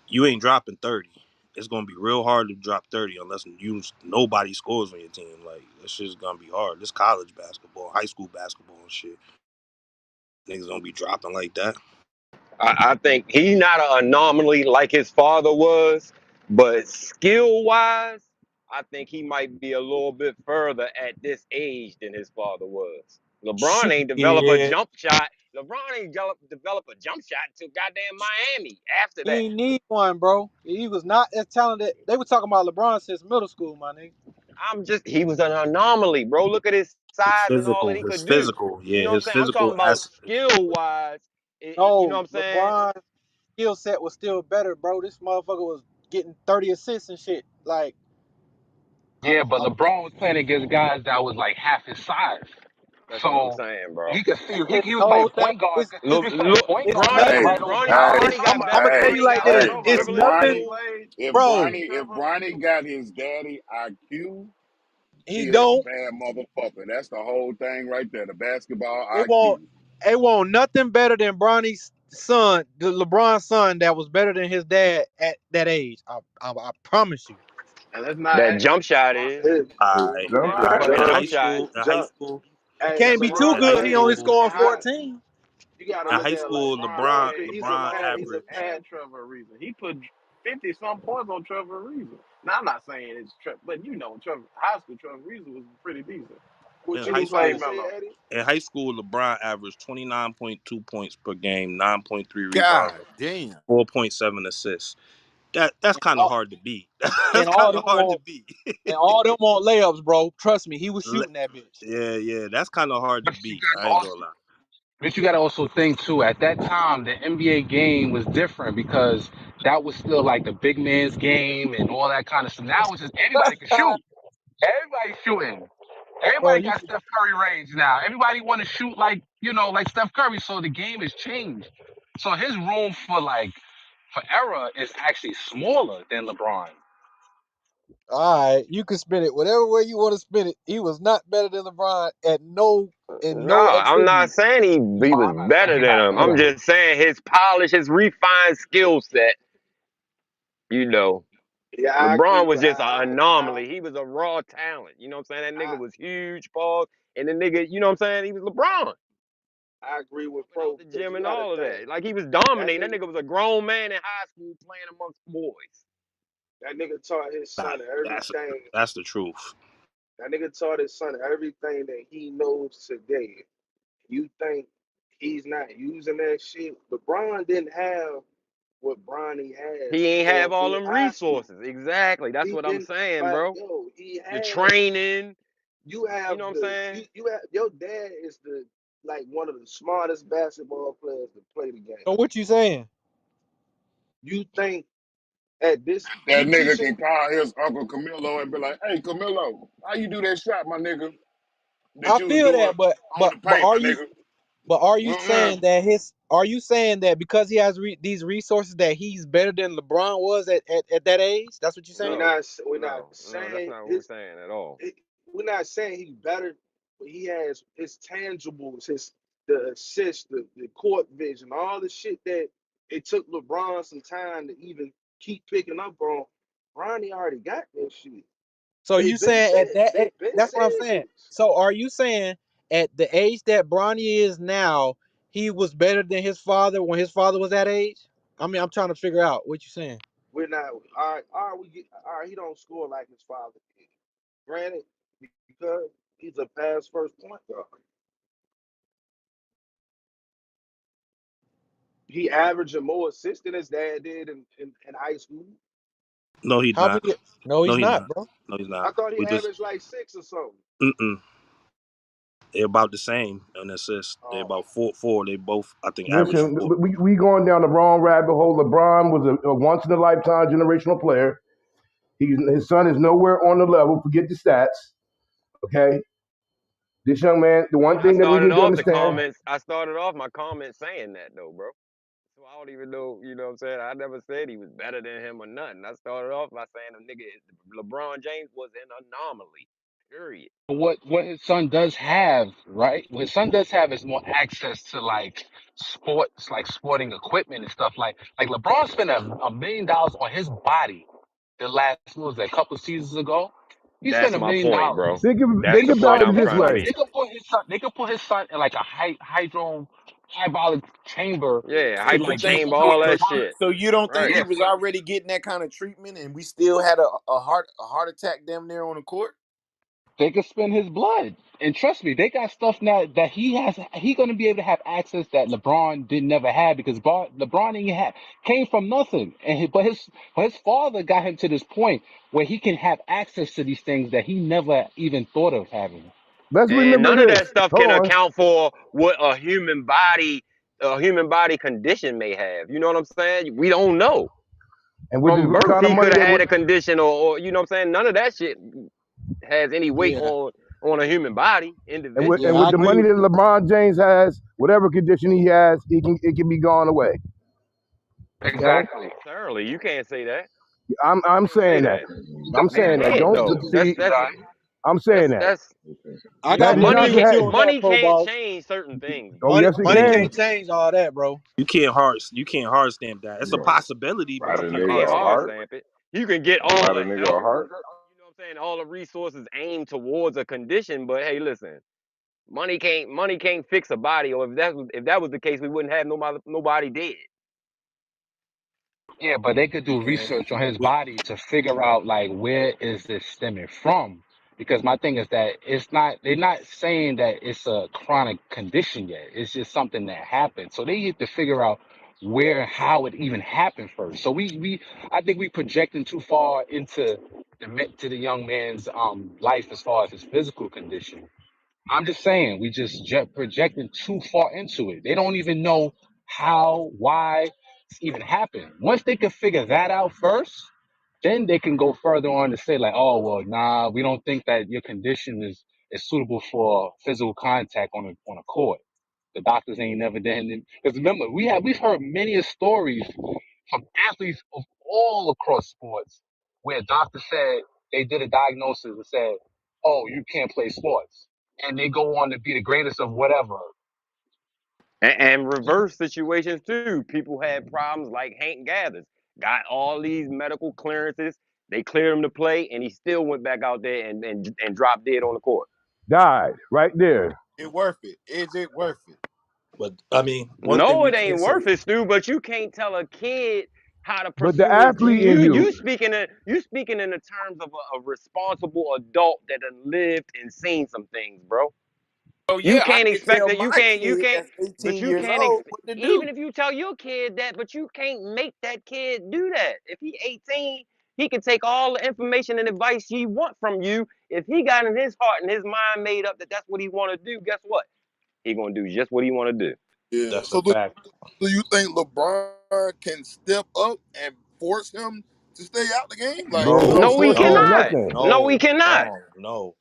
Speaker 2: you ain't dropping 30. It's gonna be real hard to drop 30 unless nobody scores on your team. Like it's just gonna be hard. This college basketball, high school basketball and shit. Niggas don't be dropping like that.
Speaker 13: I think he's not an anomaly like his father was, but skill wise, I think he might be a little bit further at this age than his father was. LeBron
Speaker 11: Shit,
Speaker 13: ain't develop a
Speaker 11: he
Speaker 13: jump shot. LeBron ain't develop a jump shot until goddamn Miami. After that,
Speaker 11: ain't need one, bro. He was not as talented. They were talking about LeBron since middle school, my nigga.
Speaker 13: he was an anomaly, bro. Look at his size and all that he
Speaker 2: His
Speaker 13: could do.
Speaker 2: physical,
Speaker 13: You
Speaker 2: yeah,
Speaker 13: know what I'm
Speaker 2: his
Speaker 13: saying? I'm talking
Speaker 2: physical
Speaker 13: about skill wise. You know
Speaker 11: No,
Speaker 13: what I'm saying?
Speaker 11: LeBron's skill set was still better, bro. This motherfucker was getting 30 assists and shit. Like,
Speaker 10: Yeah, but
Speaker 11: I'm,
Speaker 10: LeBron was playing against guys that was like half his size.
Speaker 13: That's what I'm
Speaker 10: So
Speaker 13: saying, bro.
Speaker 10: he could see he was
Speaker 11: no
Speaker 10: playing
Speaker 11: thing.
Speaker 10: point guard. He
Speaker 13: Look,
Speaker 10: was playing
Speaker 13: look,
Speaker 10: point
Speaker 11: It's
Speaker 10: guard
Speaker 13: Bronny,
Speaker 10: against
Speaker 11: nothing.
Speaker 6: Hey,
Speaker 10: right over
Speaker 13: Bronny,
Speaker 11: I'm
Speaker 6: hey,
Speaker 11: gonna
Speaker 13: Bronny got
Speaker 11: I'm
Speaker 13: better.
Speaker 11: gonna tell
Speaker 6: hey,
Speaker 11: you
Speaker 13: Bronny
Speaker 11: like
Speaker 13: got
Speaker 11: this.
Speaker 6: hey,
Speaker 13: better
Speaker 11: It's
Speaker 6: if
Speaker 13: dribble
Speaker 11: nothing,
Speaker 6: Bronny,
Speaker 13: moves.
Speaker 6: if
Speaker 11: bro.
Speaker 6: Bronny, if Bronny got his daddy IQ,
Speaker 11: He
Speaker 6: he is a
Speaker 11: don't.
Speaker 6: bad motherfucker. That's the whole thing right there. The basketball
Speaker 11: It won't.
Speaker 6: IQ.
Speaker 11: It won't nothing better than Bronny's son, the LeBron's son, that was better than his dad at that age. I promise you.
Speaker 5: And let's not
Speaker 13: That
Speaker 5: act.
Speaker 13: jump shot
Speaker 7: Bron,
Speaker 13: is.
Speaker 7: hey,
Speaker 2: Alright.
Speaker 3: Jump
Speaker 7: hey,
Speaker 13: The,
Speaker 3: shot,
Speaker 6: All
Speaker 13: fu-
Speaker 6: right,
Speaker 13: the
Speaker 2: In
Speaker 3: yeah.
Speaker 13: jump
Speaker 2: high
Speaker 13: shot.
Speaker 2: school, in high
Speaker 7: John,
Speaker 2: school,
Speaker 11: It
Speaker 7: hey,
Speaker 11: can't be too
Speaker 2: in
Speaker 7: LeBron
Speaker 2: high
Speaker 11: good. He only
Speaker 7: James,
Speaker 2: school,
Speaker 11: scoring
Speaker 7: I
Speaker 11: 14.
Speaker 7: you got to
Speaker 2: in
Speaker 7: look
Speaker 2: high
Speaker 7: at it like
Speaker 2: school,
Speaker 7: Bron
Speaker 5: Bro,
Speaker 2: LeBron,
Speaker 7: average.
Speaker 5: he's
Speaker 7: He
Speaker 5: a
Speaker 2: LeBron
Speaker 5: bad.
Speaker 7: averaged.
Speaker 5: He's a
Speaker 2: averaged.
Speaker 5: bad Trevor Reason. He put 50 some points on Trevor Reason. Now I'm not saying it's Trevor, but you know, Trevor high school Trevor Reason was pretty decent,
Speaker 7: What
Speaker 2: In
Speaker 7: you
Speaker 5: and he
Speaker 2: high
Speaker 7: was about
Speaker 5: played
Speaker 7: to
Speaker 2: school,
Speaker 7: say,
Speaker 5: mellow.
Speaker 7: Eddie?
Speaker 2: in high school, LeBron averaged 29.2 points per game, 9.3 rebounds,
Speaker 6: God damn.
Speaker 2: 4.7 assists. That's
Speaker 11: And
Speaker 2: kind of
Speaker 11: all,
Speaker 2: hard to beat.
Speaker 11: and
Speaker 2: That's
Speaker 11: all
Speaker 2: kind
Speaker 11: them
Speaker 2: of hard to
Speaker 11: want
Speaker 2: beat.
Speaker 11: and all them want layups, bro. Trust me, he was
Speaker 2: Le-
Speaker 11: shooting that bitch.
Speaker 2: yeah, that's kind of hard to
Speaker 10: But you
Speaker 2: beat.
Speaker 10: got
Speaker 2: I ain't
Speaker 10: also,
Speaker 2: gonna lie.
Speaker 10: but you got to also think too. At that time, the NBA game was different because that was still like the big man's game and all that kind of stuff. Now it's just anybody can shoot. Everybody's shooting.
Speaker 11: Bro,
Speaker 10: Everybody
Speaker 11: you
Speaker 10: got Steph Curry range now. Everybody want to shoot like like Steph Curry. So the game has changed. So his room for error is actually smaller than LeBron.
Speaker 11: all right, you can spin it whatever way you want to spin it. He was not better than LeBron at no in
Speaker 13: No,
Speaker 11: no
Speaker 13: I'm not
Speaker 11: attribute.
Speaker 13: saying he
Speaker 10: Oh,
Speaker 13: was
Speaker 10: I'm not saying
Speaker 13: better
Speaker 10: he
Speaker 13: than
Speaker 10: got
Speaker 13: him. I'm
Speaker 10: better.
Speaker 13: just saying his polish, his refined skill set. You know,
Speaker 7: Yeah, I
Speaker 13: LeBron
Speaker 7: agree,
Speaker 13: was
Speaker 7: but
Speaker 13: just an anomaly. He was a raw talent. You know what I'm saying? That nigga
Speaker 7: I
Speaker 13: was huge, Paul. And the nigga, you know what I'm saying? He was LeBron.
Speaker 7: I agree with
Speaker 13: Went out
Speaker 7: Pro
Speaker 13: the
Speaker 7: because
Speaker 13: gym
Speaker 7: you
Speaker 13: and
Speaker 7: got to
Speaker 13: all of
Speaker 7: think
Speaker 13: that. Like he was
Speaker 7: that
Speaker 13: dominating. That
Speaker 7: nigga
Speaker 13: nigga was a grown man in high school playing amongst boys.
Speaker 7: that nigga taught his
Speaker 2: Nah,
Speaker 7: son
Speaker 2: that's
Speaker 7: everything.
Speaker 2: that's the truth.
Speaker 7: That nigga taught his son everything that he knows today. You think he's not using that shit? LeBron didn't have what Bronny has
Speaker 13: He ain't
Speaker 7: going
Speaker 13: have all
Speaker 7: through
Speaker 13: them
Speaker 7: high school.
Speaker 13: resources. Exactly. That's
Speaker 7: He
Speaker 13: what I'm
Speaker 7: didn't
Speaker 13: saying,
Speaker 7: like
Speaker 13: bro.
Speaker 7: yo. He
Speaker 13: The
Speaker 7: had
Speaker 13: training,
Speaker 7: you
Speaker 13: you
Speaker 7: have
Speaker 13: know what I'm
Speaker 7: the
Speaker 13: saying?
Speaker 7: you have your dad is the like one of the smartest basketball players to play the game.
Speaker 11: So what you saying?
Speaker 7: You think at this
Speaker 6: That
Speaker 7: you
Speaker 6: nigga
Speaker 7: teaching
Speaker 6: can call his Uncle Camilo and be like, hey, Camilo, how you do that shot, my nigga, that
Speaker 11: I
Speaker 6: you was
Speaker 11: feel
Speaker 6: doing
Speaker 11: that, but
Speaker 6: on
Speaker 11: but
Speaker 6: the
Speaker 11: but
Speaker 6: paint,
Speaker 11: are
Speaker 6: my
Speaker 11: you
Speaker 6: nigga?
Speaker 11: but are you
Speaker 6: Uh-uh.
Speaker 11: saying that his are you saying that because he has these resources that he's better than LeBron was at that age? That's what you're saying?
Speaker 13: No,
Speaker 7: we're not
Speaker 13: no, that's
Speaker 7: saying
Speaker 13: not what we're
Speaker 7: his
Speaker 13: saying at all.
Speaker 7: we're not saying he's better, but he has his tangibles, his the assist, the court vision, all the shit that it took LeBron some time to even keep picking up on. Bronny already got that shit.
Speaker 11: So you saying
Speaker 7: They been
Speaker 11: that's what I'm
Speaker 7: said
Speaker 11: saying.
Speaker 7: this.
Speaker 11: So are you saying at the age that Bronny is now, he was better than his father when his father was that age? I mean, I'm trying to figure out what you're saying.
Speaker 7: We're not all right, we get all right, he don't score like his father did. Granted, because he's a pass first point guard. He averaging more assists than his dad did in high school.
Speaker 2: No, he's
Speaker 11: How
Speaker 2: not.
Speaker 11: many? No,
Speaker 2: No,
Speaker 11: he's
Speaker 2: he's
Speaker 11: not,
Speaker 2: not.
Speaker 11: bro.
Speaker 2: No, he's
Speaker 7: I
Speaker 2: not.
Speaker 7: thought he
Speaker 2: We just
Speaker 7: averaged like six or something.
Speaker 2: mm-mm. They're about the same in assists. They're
Speaker 7: Oh,
Speaker 2: about four. They both, I think, average
Speaker 3: Listen,
Speaker 2: four.
Speaker 3: we going down the wrong rabbit hole. LeBron was a once in a lifetime generational player. His son is nowhere on the level. Forget the stats. Okay, this young man. The one
Speaker 13: I
Speaker 3: thing that we
Speaker 13: started
Speaker 3: need to
Speaker 13: off the
Speaker 3: understand.
Speaker 13: comments. I started off my comments saying that though, bro. So I don't even know, you know what I'm saying? I never said he was better than him or nothing. I started off by saying the nigga LeBron James was an anomaly. Period.
Speaker 10: What his son does have, right? What his son does have is more access to like sports, like sporting equipment and stuff. Like LeBron spent $1 million on his body the last what was that, a couple seasons ago. He spent
Speaker 13: That's
Speaker 10: a
Speaker 13: my
Speaker 10: million
Speaker 13: point,
Speaker 10: dollars.
Speaker 13: bro. That's
Speaker 3: Think
Speaker 13: the point
Speaker 3: about it
Speaker 13: I'm
Speaker 3: this
Speaker 13: trying to
Speaker 3: way.
Speaker 10: They
Speaker 13: make.
Speaker 10: could put his son. They could put his son in like a hyperbolic chamber
Speaker 13: Yeah,
Speaker 2: So
Speaker 10: and
Speaker 2: you
Speaker 13: hyper
Speaker 10: like give
Speaker 2: think
Speaker 10: him
Speaker 13: chamber,
Speaker 2: so?
Speaker 13: all
Speaker 10: hyper.
Speaker 2: So,
Speaker 13: that shit.
Speaker 2: so you don't think
Speaker 13: Right.
Speaker 2: he
Speaker 10: Yeah,
Speaker 2: was already getting that kind of treatment, and we still had a heart attack damn near on the court?
Speaker 10: they could spend his blood. And trust me, they got stuff now that he has. He gonna be able to have access that LeBron didn't never have because LeBron ain't had came from nothing. But his father got him to this point where he can have access to these things that he never even thought of having.
Speaker 3: Let's
Speaker 13: And
Speaker 3: remember
Speaker 13: none of
Speaker 3: this.
Speaker 13: that stuff
Speaker 3: Hold
Speaker 13: can
Speaker 3: on.
Speaker 13: account for what a human body condition may have. You know what I'm saying? We don't know.
Speaker 3: And with
Speaker 13: From
Speaker 3: the
Speaker 13: birth,
Speaker 3: kind of
Speaker 13: he
Speaker 3: money
Speaker 13: could have
Speaker 3: they
Speaker 13: had
Speaker 3: would,
Speaker 13: a condition, or you know what I'm saying. None of that shit has any weight
Speaker 11: Yeah,
Speaker 13: on a human body
Speaker 11: yeah,
Speaker 3: and
Speaker 13: individually.
Speaker 11: I
Speaker 3: with the
Speaker 11: agree.
Speaker 3: money that LeBron James has, whatever condition he has, it can be gone away. Okay,
Speaker 10: Exactly.
Speaker 13: Necessarily, you can't say that. You
Speaker 3: I'm
Speaker 13: can't say
Speaker 3: saying that.
Speaker 13: that.
Speaker 3: I'm
Speaker 13: You
Speaker 3: saying that.
Speaker 13: can't
Speaker 3: Don't
Speaker 13: though.
Speaker 3: see. I'm saying that.
Speaker 13: That's
Speaker 11: I got
Speaker 3: Magic
Speaker 11: money
Speaker 3: Johnson
Speaker 11: with
Speaker 3: had.
Speaker 11: you on that,
Speaker 13: money
Speaker 11: Pro
Speaker 13: can't
Speaker 11: Boss.
Speaker 13: change certain things,
Speaker 3: Oh
Speaker 13: bro.
Speaker 11: Money,
Speaker 3: yes, it
Speaker 11: money
Speaker 3: can.
Speaker 11: can't change all that, bro.
Speaker 2: You can't hard stamp that. It's
Speaker 12: You
Speaker 2: a
Speaker 12: know,
Speaker 2: possibility, but
Speaker 12: write
Speaker 2: you
Speaker 12: a
Speaker 13: You
Speaker 2: can't
Speaker 12: nigga
Speaker 2: hard
Speaker 13: can't
Speaker 12: a
Speaker 2: stamp
Speaker 13: hard
Speaker 12: heart,
Speaker 13: stamp it. You can get all
Speaker 12: write a
Speaker 13: the
Speaker 12: nigga a
Speaker 13: help.
Speaker 12: heart.
Speaker 13: You know what I'm saying? All the resources aimed towards a condition, but hey, listen, money can't fix a body. Or if that was the case, we wouldn't have nobody dead.
Speaker 10: Yeah, but they could do
Speaker 2: and
Speaker 10: research on his
Speaker 2: we,
Speaker 10: body to figure out like where is this stemming from. Because my thing is that it's not they're not saying that it's a chronic condition yet. It's just something that happened. So they need to figure out where and how it even happened first. So we I think we projecting too far into to the young man's life as far as his physical condition. I'm just saying, we just projecting too far into it. They don't even know how, why it's even happened. Once they can figure that out first, then they can go further on to say like, oh well, nah, we don't think that your condition is suitable for physical contact on a court. The doctors ain't never done it. Because remember, we've heard many stories from athletes of all across sports where doctors said they did a diagnosis and said, oh, you can't play sports. And they go on to be the greatest of whatever.
Speaker 13: And reverse situations too. People had problems like Hank Gathers, got all these medical clearances. They cleared him to play, and he still went back out there and dropped dead on the court.
Speaker 3: Died right there.
Speaker 1: It worth it? Is it worth it?
Speaker 2: but I mean, one thing
Speaker 13: No,
Speaker 2: we
Speaker 13: it
Speaker 2: can
Speaker 13: ain't
Speaker 2: say,
Speaker 13: worth it, Stu. But you can't tell a kid how to
Speaker 3: But the
Speaker 13: pursue his. You
Speaker 3: athlete in
Speaker 13: you
Speaker 3: you,
Speaker 13: you speaking in the terms of a responsible adult that done lived and seen some things, bro.
Speaker 1: Oh
Speaker 13: You
Speaker 1: yeah, I
Speaker 13: can't
Speaker 1: can
Speaker 13: expect
Speaker 1: tell
Speaker 13: that.
Speaker 1: my
Speaker 13: You
Speaker 1: kid
Speaker 13: can't.
Speaker 1: that's
Speaker 13: But
Speaker 1: 18
Speaker 13: you
Speaker 1: years
Speaker 13: can't
Speaker 1: old
Speaker 13: expect.
Speaker 1: what to
Speaker 13: Even
Speaker 1: do.
Speaker 13: if you tell your kid that, but you can't make that kid do that. If he 18, he can take all the information and advice he want from you. If he got in his heart and his mind made up that that's what he want to do, guess what? He gonna do just what he want to do.
Speaker 6: Yeah.
Speaker 2: that's a
Speaker 6: So
Speaker 2: fact.
Speaker 6: do you think LeBron can step up and force him to stay out the game? Like,
Speaker 3: there's
Speaker 2: No,
Speaker 3: no
Speaker 13: No, he
Speaker 3: forcing of
Speaker 2: no,
Speaker 13: cannot.
Speaker 3: nothing.
Speaker 13: No, he
Speaker 2: no,
Speaker 13: cannot.
Speaker 2: no.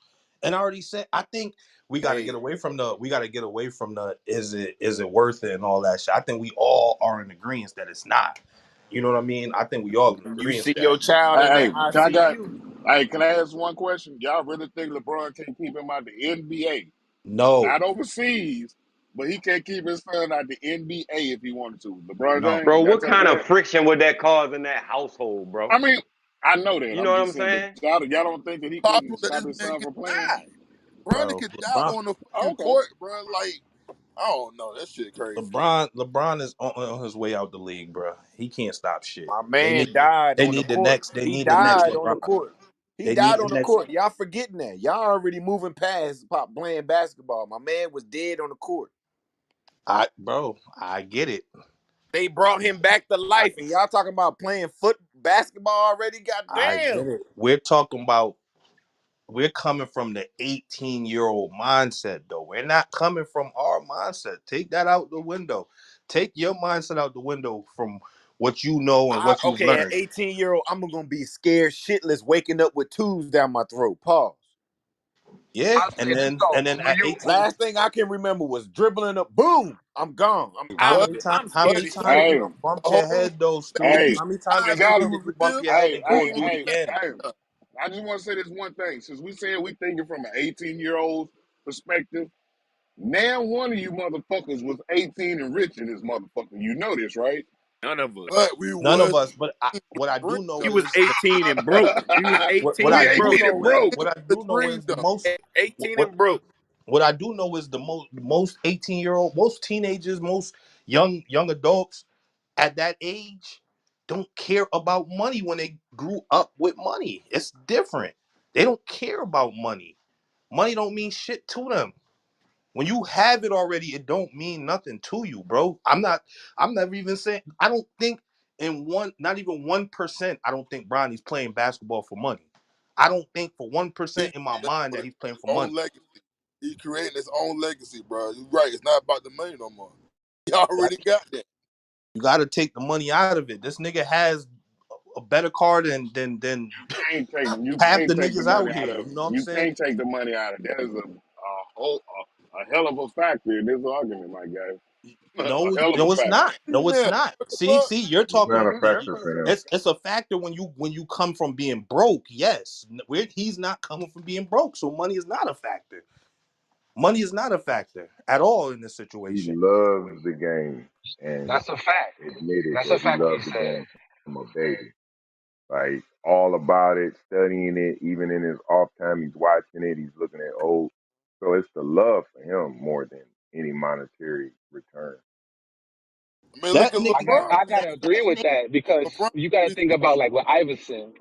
Speaker 2: And I already said, I think we got to get
Speaker 1: Hey,
Speaker 2: away from the is it worth it and all that shit. I think we all are in agreement that it's not. You know what I mean? I think we all in
Speaker 1: when you
Speaker 2: agreement
Speaker 1: see
Speaker 2: that
Speaker 1: your child in the
Speaker 6: hey,
Speaker 1: ICU,
Speaker 6: can I ask one question? Y'all really think LeBron can't keep him out the NBA?
Speaker 2: no,
Speaker 6: Not overseas, but he can't keep his son out the NBA if he wanted to. LeBron
Speaker 2: no.
Speaker 6: James,
Speaker 13: Bro,
Speaker 6: y'all
Speaker 13: what
Speaker 6: telling me
Speaker 13: kind of
Speaker 6: that?
Speaker 13: friction would that cause in that household, bro?
Speaker 6: I mean, I know that.
Speaker 13: You know
Speaker 6: I'm
Speaker 13: what
Speaker 6: just
Speaker 13: I'm
Speaker 6: saying, but
Speaker 13: saying?
Speaker 6: y'all don't think that he couldn't
Speaker 1: possible that
Speaker 6: stop
Speaker 1: this
Speaker 6: his
Speaker 1: man
Speaker 6: son
Speaker 1: could
Speaker 6: from playing?
Speaker 1: die. Bronny
Speaker 2: Bro,
Speaker 1: could die
Speaker 2: LeBron,
Speaker 1: on the
Speaker 6: Oh,
Speaker 1: fucking
Speaker 6: okay.
Speaker 1: court, bro. Like, I don't know. That shit crazy.
Speaker 2: LeBron is on his way out the league, bro. He can't stop shit.
Speaker 1: My
Speaker 2: They
Speaker 1: man
Speaker 2: need
Speaker 1: died
Speaker 2: they
Speaker 1: on the
Speaker 2: need the
Speaker 1: court.
Speaker 2: next they
Speaker 1: He
Speaker 2: need the next
Speaker 1: died on the
Speaker 2: LeBron.
Speaker 1: court. He
Speaker 2: They need
Speaker 1: died
Speaker 2: the
Speaker 1: on the
Speaker 2: next.
Speaker 1: court. Y'all forgetting that. Y'all already moving past pop playing basketball. My man was dead on the court.
Speaker 2: I get it.
Speaker 1: They brought him back to
Speaker 2: I,
Speaker 1: life, and y'all talking about playing foot basketball already?
Speaker 2: I
Speaker 1: Goddamn.
Speaker 2: get it. We're coming from the 18-year-old mindset though. We're not coming from our mindset. Take that out the window. Take your mindset out the window from what you know and what you've
Speaker 1: Okay, an
Speaker 2: learned.
Speaker 1: 18-year-old, I'm gonna be scared shitless waking up with tubes down my throat. Pause.
Speaker 2: Yeah,
Speaker 10: I'll
Speaker 2: and
Speaker 10: say this
Speaker 2: then
Speaker 10: though,
Speaker 2: and then
Speaker 10: when
Speaker 2: at
Speaker 10: you
Speaker 2: 18,
Speaker 1: Last thing I can remember was dribbling up. Boom! I'm gone. I'm
Speaker 2: how
Speaker 1: out
Speaker 6: But
Speaker 1: of
Speaker 2: many
Speaker 1: it.
Speaker 2: times
Speaker 1: I'm
Speaker 2: how
Speaker 1: scared
Speaker 2: many
Speaker 1: to
Speaker 2: times
Speaker 1: hit
Speaker 2: you
Speaker 6: hey,
Speaker 2: done bumped
Speaker 1: the
Speaker 2: your
Speaker 1: whole
Speaker 2: head though, Stu?
Speaker 1: baby
Speaker 6: hey,
Speaker 2: How many times
Speaker 1: eyes
Speaker 2: in
Speaker 6: I
Speaker 2: your
Speaker 1: and
Speaker 6: gotta,
Speaker 2: life
Speaker 1: shit
Speaker 2: did
Speaker 1: was
Speaker 2: you bump
Speaker 1: real
Speaker 2: your head
Speaker 6: hey,
Speaker 2: and go
Speaker 6: hey,
Speaker 2: and do it
Speaker 6: hey,
Speaker 2: again?
Speaker 6: hey. I just want to say this one thing. Since we said we thinking from an 18-year-old perspective, now one of you motherfuckers was 18 and rich in this motherfucker. You know this, right?
Speaker 1: None of us.
Speaker 6: But we
Speaker 2: None of
Speaker 6: was
Speaker 2: us, but what I
Speaker 6: dream
Speaker 2: do know
Speaker 1: We was
Speaker 2: is
Speaker 1: 18 and broke. We was
Speaker 2: what
Speaker 1: 18
Speaker 2: I
Speaker 6: we
Speaker 1: and
Speaker 2: do
Speaker 6: 18
Speaker 1: broke.
Speaker 6: and
Speaker 2: know is
Speaker 6: broke.
Speaker 2: what I
Speaker 6: The
Speaker 2: do know
Speaker 6: dream
Speaker 2: is the
Speaker 6: though.
Speaker 2: most
Speaker 1: 18
Speaker 2: what
Speaker 1: and broke.
Speaker 2: what I do know is the most 18-year-old, most teenagers, most young adults at that age don't care about money when they grew up with money. It's different. They don't care about money. Money don't mean shit to them. When you have it already, it don't mean nothing to you, bro. I'm never even saying I don't think not even 1%, I don't think Bronny's playing basketball for money. I don't think for
Speaker 6: He
Speaker 2: 1% in my mind
Speaker 6: for
Speaker 2: that he's playing
Speaker 6: his
Speaker 2: for
Speaker 6: own
Speaker 2: money.
Speaker 6: legacy. He creating his own legacy, bro. You're right. It's not about the money no more. He
Speaker 2: That
Speaker 6: already got that.
Speaker 2: you gotta take the money out of it. This nigga has a better car than
Speaker 14: You
Speaker 2: half
Speaker 14: can't
Speaker 2: the
Speaker 14: take the
Speaker 2: niggas
Speaker 14: money
Speaker 2: out
Speaker 14: out
Speaker 2: here.
Speaker 14: of
Speaker 2: You know what I'm
Speaker 14: you
Speaker 2: saying?
Speaker 14: can't take the money out of that is a hell of a factor in this argument, my guy.
Speaker 2: No,
Speaker 14: A hell of a
Speaker 2: no, it's
Speaker 14: factor.
Speaker 2: not. No, it's
Speaker 6: Man,
Speaker 2: not.
Speaker 6: what the fuck?
Speaker 2: See, you're
Speaker 12: It's
Speaker 2: talking.
Speaker 12: not a factor for him.
Speaker 2: It's a factor when you come from being broke. Yes, he's not coming from being broke, so money is not a factor. Money is not a factor at all in this
Speaker 12: He
Speaker 2: situation.
Speaker 12: loves the game and
Speaker 10: That's a fact.
Speaker 12: admitted
Speaker 10: That's
Speaker 12: that
Speaker 10: a
Speaker 12: he
Speaker 10: fact what he
Speaker 12: loved the
Speaker 10: said.
Speaker 12: game from a baby. Like all about it, studying it, even in his off time, he's watching it, he's looking at old. So it's the love for him more than any monetary return.
Speaker 6: I mean, look
Speaker 2: That
Speaker 6: at
Speaker 2: nigga,
Speaker 6: LeBron.
Speaker 10: I gotta agree with that because
Speaker 6: LeBron
Speaker 10: you
Speaker 6: did
Speaker 10: gotta
Speaker 6: this
Speaker 10: think
Speaker 6: shit
Speaker 10: about like with Iverson.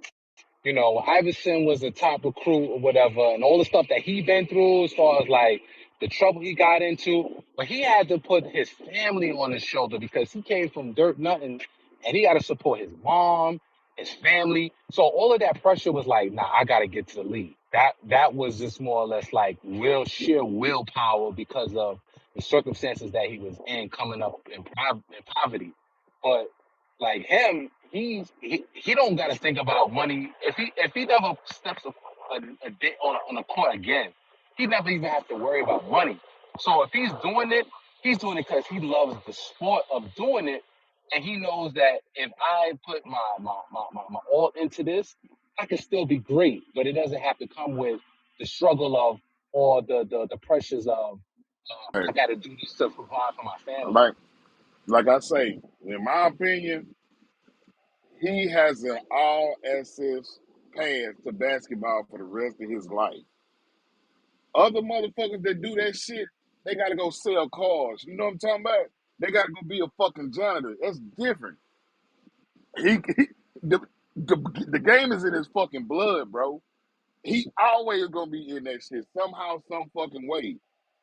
Speaker 10: You know, Iverson was a top recruit or whatever, and all the stuff that he been through as far as like the trouble he got into. But he had to put his family on his shoulder because he came from dirt nothing, and he got to support his mom, his family. So all of that pressure was like, nah, I got to get to the league. That was just more or less like sheer willpower because of the circumstances that he was in, coming up in poverty. But like him, he don't got to think about money. If he never steps a day on a court again, he never even have to worry about money. So if he's doing it because he loves the sport of doing it, and he knows that if I put my all into this, I can still be great. But it doesn't have to come with the struggle of or the pressures of
Speaker 14: Hey,
Speaker 10: I got to do this to provide for my family.
Speaker 14: like like I say, in my opinion, he has an all access pass to basketball for the rest of his life. Other motherfuckers that do that shit, they gotta go sell cars. You know what I'm talking about? They gotta go be a fucking janitor. That's different. He the, the game is in his fucking blood, bro. He always gonna be in that shit somehow, some fucking way.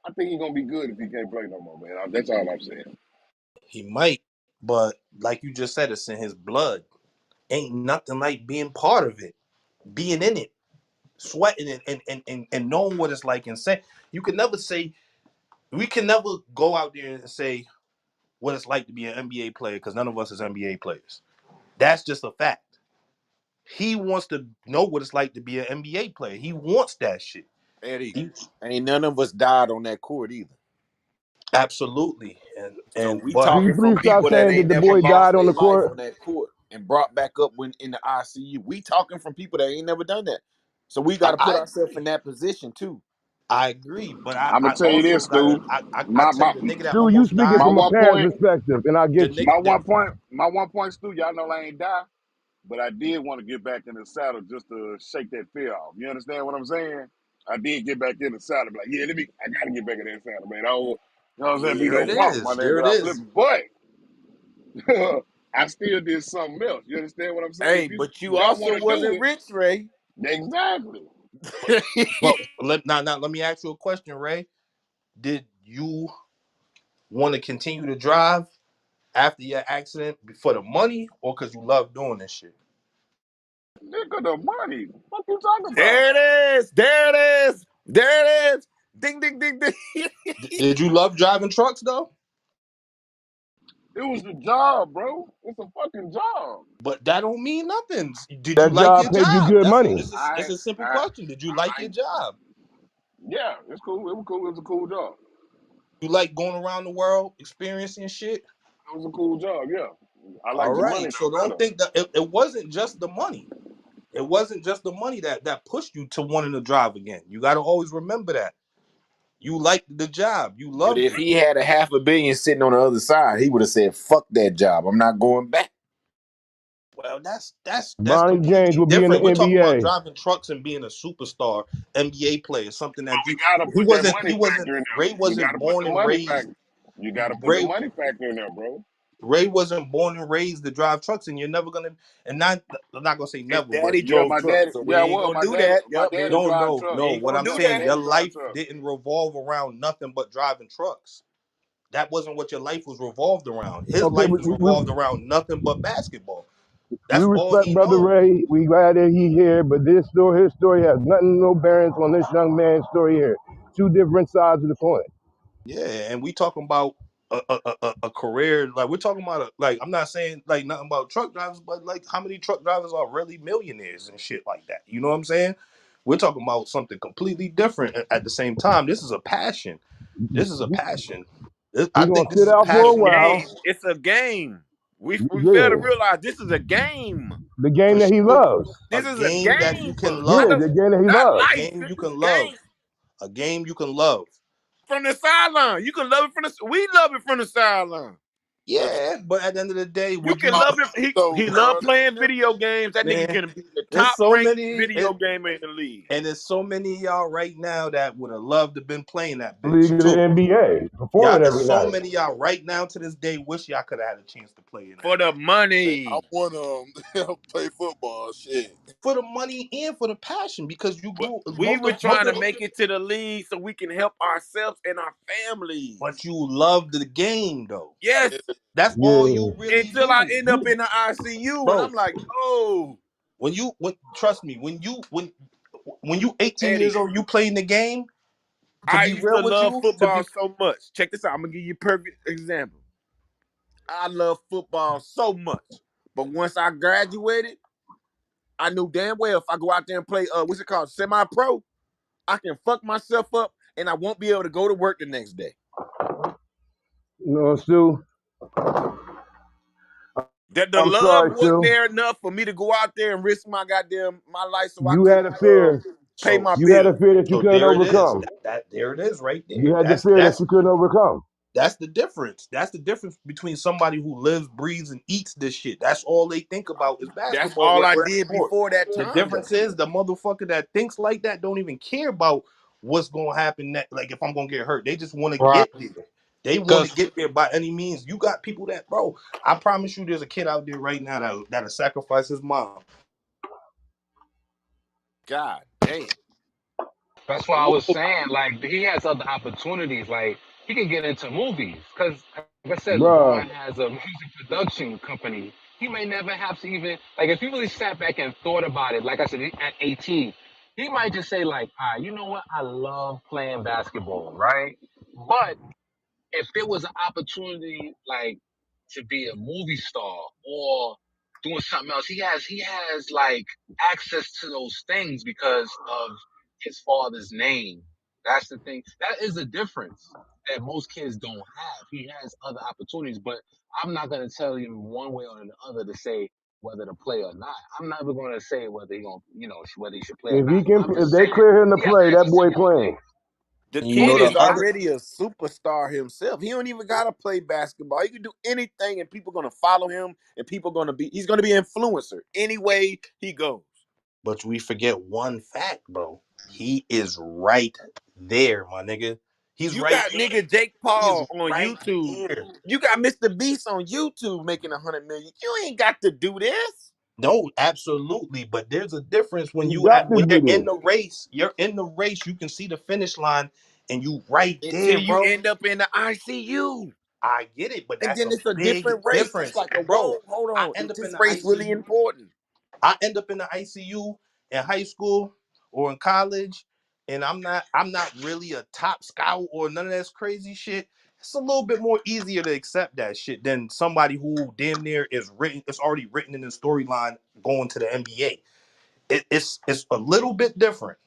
Speaker 14: I think he's gonna be good if he can't play no more, man. That's all I'm saying.
Speaker 2: he might, but like you just said, it's in his blood. Ain't nothing like being part of it, being in it, sweating it, and knowing what it's like. And say you can never say we can never go out there and say what it's like to be an NBA player because none of us is NBA players. That's just a fact. He wants to know what it's like to be an NBA player. He wants that shit.
Speaker 1: Eddie,
Speaker 2: He,
Speaker 1: ain't none of us died on that court either.
Speaker 2: absolutely. And
Speaker 1: So
Speaker 2: and
Speaker 1: we
Speaker 2: but
Speaker 3: Can you
Speaker 1: talking from
Speaker 3: please stop
Speaker 1: people that
Speaker 3: saying that
Speaker 1: ain't
Speaker 3: the
Speaker 1: never
Speaker 3: boy
Speaker 1: lost
Speaker 3: died on
Speaker 1: their
Speaker 3: the
Speaker 1: life
Speaker 3: court?
Speaker 1: on that court and brought back up when in the ICU. We talking from people that ain't never done that. So we got to put
Speaker 2: I
Speaker 1: ourselves in
Speaker 2: agree.
Speaker 1: that position too.
Speaker 2: I agree. But
Speaker 14: I'm
Speaker 2: I
Speaker 14: gonna tell you
Speaker 2: also
Speaker 14: this,
Speaker 2: gotta
Speaker 14: Stu.
Speaker 2: I
Speaker 14: My
Speaker 2: tell
Speaker 14: my
Speaker 2: you the nigga that
Speaker 3: Stu, you
Speaker 2: almost
Speaker 3: speaking
Speaker 14: my
Speaker 2: died.
Speaker 3: from a
Speaker 14: one
Speaker 3: parent's
Speaker 14: point,
Speaker 3: perspective, and I
Speaker 2: The
Speaker 3: get you.
Speaker 2: nigga the,
Speaker 14: my one point, Stu. Y'all know I ain't die, but I did want to get back in the saddle just to shake that fear off. You understand what I'm saying? I did get back in the saddle, like, yeah, I gotta get back in that saddle, man. I don't, you know what I'm saying? Be
Speaker 2: there
Speaker 14: no
Speaker 2: it
Speaker 14: punk, my
Speaker 2: is.
Speaker 14: nigga,
Speaker 2: There
Speaker 14: 'cause
Speaker 2: it
Speaker 14: I flipped.
Speaker 2: is.
Speaker 14: But I still did something else. You understand what I'm saying?
Speaker 1: Hey,
Speaker 14: If you
Speaker 1: but you
Speaker 14: don't
Speaker 1: also
Speaker 14: want to do
Speaker 1: wasn't
Speaker 14: it,
Speaker 1: rich, Ray.
Speaker 14: exactly.
Speaker 2: But but now let me ask you a question, Ray. Did you want to continue to drive after your accident for the money or because you love doing this shit?
Speaker 14: Nigga, the money. What you talking about?
Speaker 1: There it is. There it is. There it is. Ding, ding, ding, ding.
Speaker 2: Did you love driving trucks though?
Speaker 14: It was the job, bro. It's a fucking job.
Speaker 2: But that don't mean nothing. Did you
Speaker 3: That
Speaker 2: like
Speaker 3: job
Speaker 2: your
Speaker 3: paid you
Speaker 2: job?
Speaker 3: good money.
Speaker 2: It's
Speaker 14: I,
Speaker 2: a simple
Speaker 14: I,
Speaker 2: question. Did you like
Speaker 14: I,
Speaker 2: your job?
Speaker 14: yeah, it's cool. It was cool. It was a cool job.
Speaker 2: You like going around the world experiencing shit?
Speaker 14: It was a cool job. Yeah, I
Speaker 2: All
Speaker 14: like the money
Speaker 2: right. So
Speaker 14: though
Speaker 2: don't
Speaker 14: better.
Speaker 2: think that it wasn't just the money. It wasn't just the money that pushed you to wanting to drive again. You got to always remember that. You liked the job. You
Speaker 1: But
Speaker 2: loved
Speaker 1: if
Speaker 2: it.
Speaker 1: he had a half a billion sitting on the other side, he would have said, "Fuck that job. I'm not going back."
Speaker 2: Well, that's
Speaker 3: Bronny James
Speaker 2: completely
Speaker 3: will be in the
Speaker 2: different. We're talking about
Speaker 3: NBA.
Speaker 2: driving trucks and being a superstar NBA player, something
Speaker 14: But
Speaker 2: that
Speaker 14: we
Speaker 2: you
Speaker 14: gotta put that money
Speaker 2: he wasn't
Speaker 14: factor in
Speaker 2: Ray
Speaker 14: there. We
Speaker 2: wasn't
Speaker 14: gotta put
Speaker 2: born
Speaker 14: the
Speaker 2: and
Speaker 14: money
Speaker 2: raised
Speaker 14: factor. You gotta put the
Speaker 2: Ray
Speaker 14: money factor in there, bro.
Speaker 2: Ray wasn't born and raised to drive trucks, and you're never gonna. And not, I'm not gonna say
Speaker 1: His
Speaker 2: never, but
Speaker 1: daddy
Speaker 14: Yeah,
Speaker 1: drove
Speaker 14: my
Speaker 1: trucks,
Speaker 14: daddy.
Speaker 1: so we
Speaker 14: Yeah,
Speaker 1: ain't
Speaker 14: well,
Speaker 1: gonna do that.
Speaker 14: my
Speaker 1: Yup,
Speaker 14: daddy
Speaker 2: no,
Speaker 14: drive
Speaker 2: no,
Speaker 14: truck.
Speaker 1: we
Speaker 2: no.
Speaker 1: ain't
Speaker 2: What
Speaker 1: gonna
Speaker 2: I'm
Speaker 1: do
Speaker 14: My
Speaker 2: saying,
Speaker 1: that.
Speaker 2: your
Speaker 14: daddy drive
Speaker 2: life
Speaker 14: truck.
Speaker 2: didn't revolve around nothing but driving trucks. That wasn't what your life was revolved around. His
Speaker 3: Okay,
Speaker 2: life was revolved around nothing but basketball.
Speaker 3: we
Speaker 2: That's all
Speaker 3: respect
Speaker 2: he
Speaker 3: Brother
Speaker 2: knows.
Speaker 3: Ray. We glad that he here, but his story has nothing, no bearings on this young man's story here. Two different sides of the coin.
Speaker 2: Yeah, and we talking about a career, like we're talking about like, I'm not saying like nothing about truck drivers, but like how many truck drivers are really millionaires and shit like that. You know what I'm saying? We're talking about something completely different at the same time. This is a passion. This is a passion. I
Speaker 3: He gonna
Speaker 2: think this
Speaker 3: sit
Speaker 2: is a
Speaker 3: out
Speaker 1: It's
Speaker 3: for
Speaker 1: a
Speaker 3: a
Speaker 2: passion
Speaker 3: while.
Speaker 1: game. It's a game. We fail to
Speaker 3: Yeah,
Speaker 1: realize this is a game.
Speaker 3: the game
Speaker 2: for
Speaker 3: that he
Speaker 2: sure.
Speaker 3: loves.
Speaker 2: A
Speaker 1: This is a
Speaker 2: game that you
Speaker 1: game.
Speaker 2: can
Speaker 3: Yeah,
Speaker 1: I
Speaker 2: love.
Speaker 1: know,
Speaker 3: the game that he
Speaker 1: not
Speaker 3: loves.
Speaker 2: A
Speaker 1: life.
Speaker 2: game
Speaker 1: This
Speaker 2: you
Speaker 1: is
Speaker 2: can
Speaker 1: a
Speaker 2: love.
Speaker 1: game.
Speaker 2: A game you can love.
Speaker 1: From the sideline, you can love it from the. We love it from the sideline.
Speaker 14: That's
Speaker 2: Yeah, but at the end of the day,
Speaker 1: You
Speaker 2: would
Speaker 1: can
Speaker 2: you,
Speaker 14: all
Speaker 1: love it. He
Speaker 14: though,
Speaker 1: love
Speaker 14: bro.
Speaker 1: playing video games. That nigga
Speaker 2: man?
Speaker 1: can be the
Speaker 2: There's
Speaker 1: top
Speaker 2: so
Speaker 1: ranked
Speaker 2: many.
Speaker 1: video gamer in the league.
Speaker 2: And there's so many of y'all right now that would have loved to been playing that
Speaker 3: League
Speaker 2: bitch
Speaker 3: of the
Speaker 2: too.
Speaker 3: NBA,
Speaker 2: Y'all,
Speaker 3: performing
Speaker 2: there's
Speaker 3: every
Speaker 2: so
Speaker 3: night.
Speaker 2: many of y'all right now to this day wish y'all could have had a chance to play in that
Speaker 1: For the
Speaker 2: bitch.
Speaker 14: Man, I
Speaker 1: money.
Speaker 14: want to play football. Shit.
Speaker 2: For the money and for the passion, because you
Speaker 1: But
Speaker 2: grew
Speaker 1: we
Speaker 2: most
Speaker 1: were
Speaker 2: of
Speaker 1: trying to make it to the league so we can help ourselves and our
Speaker 2: but
Speaker 1: families.
Speaker 2: you love the game though.
Speaker 1: Yes,
Speaker 14: Yeah.
Speaker 2: That's all
Speaker 3: Yeah,
Speaker 2: you really
Speaker 1: until I
Speaker 2: do.
Speaker 1: end up in the ICU and
Speaker 2: Bro,
Speaker 1: I'm like, oh,
Speaker 2: when trust me, when you 18 years
Speaker 1: Eddie,
Speaker 2: old, you playing the game, to
Speaker 1: I
Speaker 2: be
Speaker 1: used
Speaker 2: real
Speaker 1: to
Speaker 2: with
Speaker 1: love
Speaker 2: you, to
Speaker 1: football
Speaker 2: be
Speaker 1: so much. Check this out. I'm gonna give you a perfect example. I love football so much. But once I graduated, I knew damn well if I go out there and play what's it called, semi-pro, I can fuck myself up and I won't be able to go to work the next day.
Speaker 3: you know, Stu.
Speaker 1: That the
Speaker 3: I'm
Speaker 1: love
Speaker 3: sorry,
Speaker 1: wasn't
Speaker 3: Stu.
Speaker 1: there enough for me to go out there and risk my life so I
Speaker 3: You
Speaker 1: could
Speaker 3: had a fear.
Speaker 1: pay
Speaker 2: so
Speaker 1: my
Speaker 3: You had a
Speaker 1: bill.
Speaker 3: fear that you
Speaker 2: so
Speaker 3: couldn't
Speaker 2: there it is.
Speaker 3: overcome.
Speaker 2: That there it is right
Speaker 3: You
Speaker 2: there.
Speaker 3: had the fear that you couldn't overcome.
Speaker 2: That's the difference. That's the difference between somebody who lives, breathes, and eats this shit. That's all they think about is
Speaker 1: That's
Speaker 2: basketball
Speaker 1: all
Speaker 2: when
Speaker 1: I
Speaker 2: they're in
Speaker 1: did
Speaker 2: sport.
Speaker 1: before that
Speaker 2: The
Speaker 1: time though.
Speaker 2: difference is the motherfucker that thinks like that don't even care about what's gonna happen next. Like if I'm gonna get hurt, they just want to
Speaker 10: Right.
Speaker 2: get there. They want to
Speaker 10: Because
Speaker 2: get there by any means. You got people that, bro. I promise you, there's a kid out there right now that'll sacrifice his mom.
Speaker 1: God damn.
Speaker 10: that's why I
Speaker 1: Woo.
Speaker 10: was saying, like, he has other opportunities. Like, he can get into movies. Because, like I said,
Speaker 3: Bruh,
Speaker 10: LeBron has a music production company. He may never have to even, like, if he really sat back and thought about it, like I said, at 18, he might just say, like, all right, you know what? I love playing basketball, right? But if there was an opportunity like to be a movie star or doing something else, he has like access to those things because of his father's name. That's the thing. That is a difference that most kids don't have. He has other opportunities, but I'm not gonna tell you one way or the other to say whether to play or not. I'm never gonna say whether he gonna, whether he should play or
Speaker 3: if
Speaker 10: not.
Speaker 3: he can,
Speaker 10: I'm
Speaker 3: if
Speaker 10: just
Speaker 3: they
Speaker 10: saying
Speaker 3: clear him to
Speaker 10: he has
Speaker 3: play, that
Speaker 10: access to
Speaker 3: boy
Speaker 10: more
Speaker 3: playing.
Speaker 10: things.
Speaker 1: The
Speaker 2: And you know
Speaker 1: kid
Speaker 2: the
Speaker 1: is
Speaker 10: I,
Speaker 2: other,
Speaker 1: already a superstar himself. He don't even gotta play basketball. He can do anything, and people gonna follow him, and people gonna be. He's gonna be an influencer any way he goes.
Speaker 2: but we forget one fact, bro. He is right there, my nigga. He's
Speaker 1: You
Speaker 2: right
Speaker 1: got
Speaker 2: there.
Speaker 1: nigga Jake
Speaker 2: He is
Speaker 1: Paul on
Speaker 2: right
Speaker 1: YouTube.
Speaker 2: there.
Speaker 1: You got Mr. Beast on YouTube making 100 million. You ain't got to do this
Speaker 2: No, absolutely, but there's a difference when
Speaker 3: You
Speaker 2: you
Speaker 3: got to
Speaker 2: when you're
Speaker 3: do
Speaker 2: in
Speaker 3: this.
Speaker 2: the race. You're in the race. You can see the finish line, and you right
Speaker 1: until
Speaker 2: there,
Speaker 1: you
Speaker 2: bro.
Speaker 1: end up in the ICU.
Speaker 2: I get it, but
Speaker 1: And
Speaker 2: that's
Speaker 1: then
Speaker 2: a
Speaker 1: it's a
Speaker 2: big
Speaker 1: different race. It's
Speaker 2: difference,
Speaker 1: like a
Speaker 2: bro.
Speaker 1: whoa, hold
Speaker 2: I
Speaker 1: on.
Speaker 2: end
Speaker 1: Is
Speaker 2: up in
Speaker 1: this
Speaker 2: the
Speaker 1: race really
Speaker 2: ICU.
Speaker 1: important?
Speaker 2: I end up in the ICU in high school or in college, and I'm not really a top scout or none of that crazy shit. It's a little bit more easier to accept that shit than somebody who damn near is written. It's already written in the storyline going to the NBA. It's a little bit different.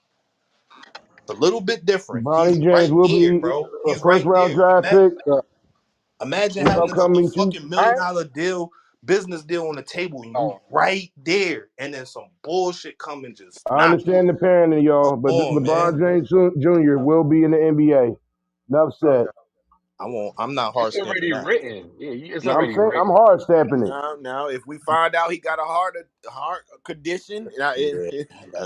Speaker 2: A little bit different. He's
Speaker 3: Bronny James
Speaker 2: right
Speaker 3: will
Speaker 2: there,
Speaker 3: be
Speaker 2: bro.
Speaker 3: a
Speaker 2: He's
Speaker 3: first
Speaker 2: right
Speaker 3: round
Speaker 2: there.
Speaker 3: draft pick
Speaker 2: Imagine
Speaker 3: this
Speaker 2: having a
Speaker 3: upcoming two.
Speaker 2: fucking
Speaker 10: I,
Speaker 2: $1 million deal, business deal on the table, and you
Speaker 10: oh,
Speaker 2: right there, and then some bullshit come and just
Speaker 3: I
Speaker 2: knock you.
Speaker 3: understand the parenting, y'all, but
Speaker 2: Come on,
Speaker 3: LeBron
Speaker 2: man.
Speaker 3: James Jr. will be in the NBA. Enough said.
Speaker 2: I won't. I'm not hard
Speaker 10: it's
Speaker 2: stamping
Speaker 10: already
Speaker 2: that.
Speaker 10: written. Yeah, it's
Speaker 3: Now I'm
Speaker 10: already
Speaker 3: saying I'm
Speaker 10: written.
Speaker 3: hard stamping it.
Speaker 1: Now, if we find out he got a heart condition,
Speaker 2: Yeah,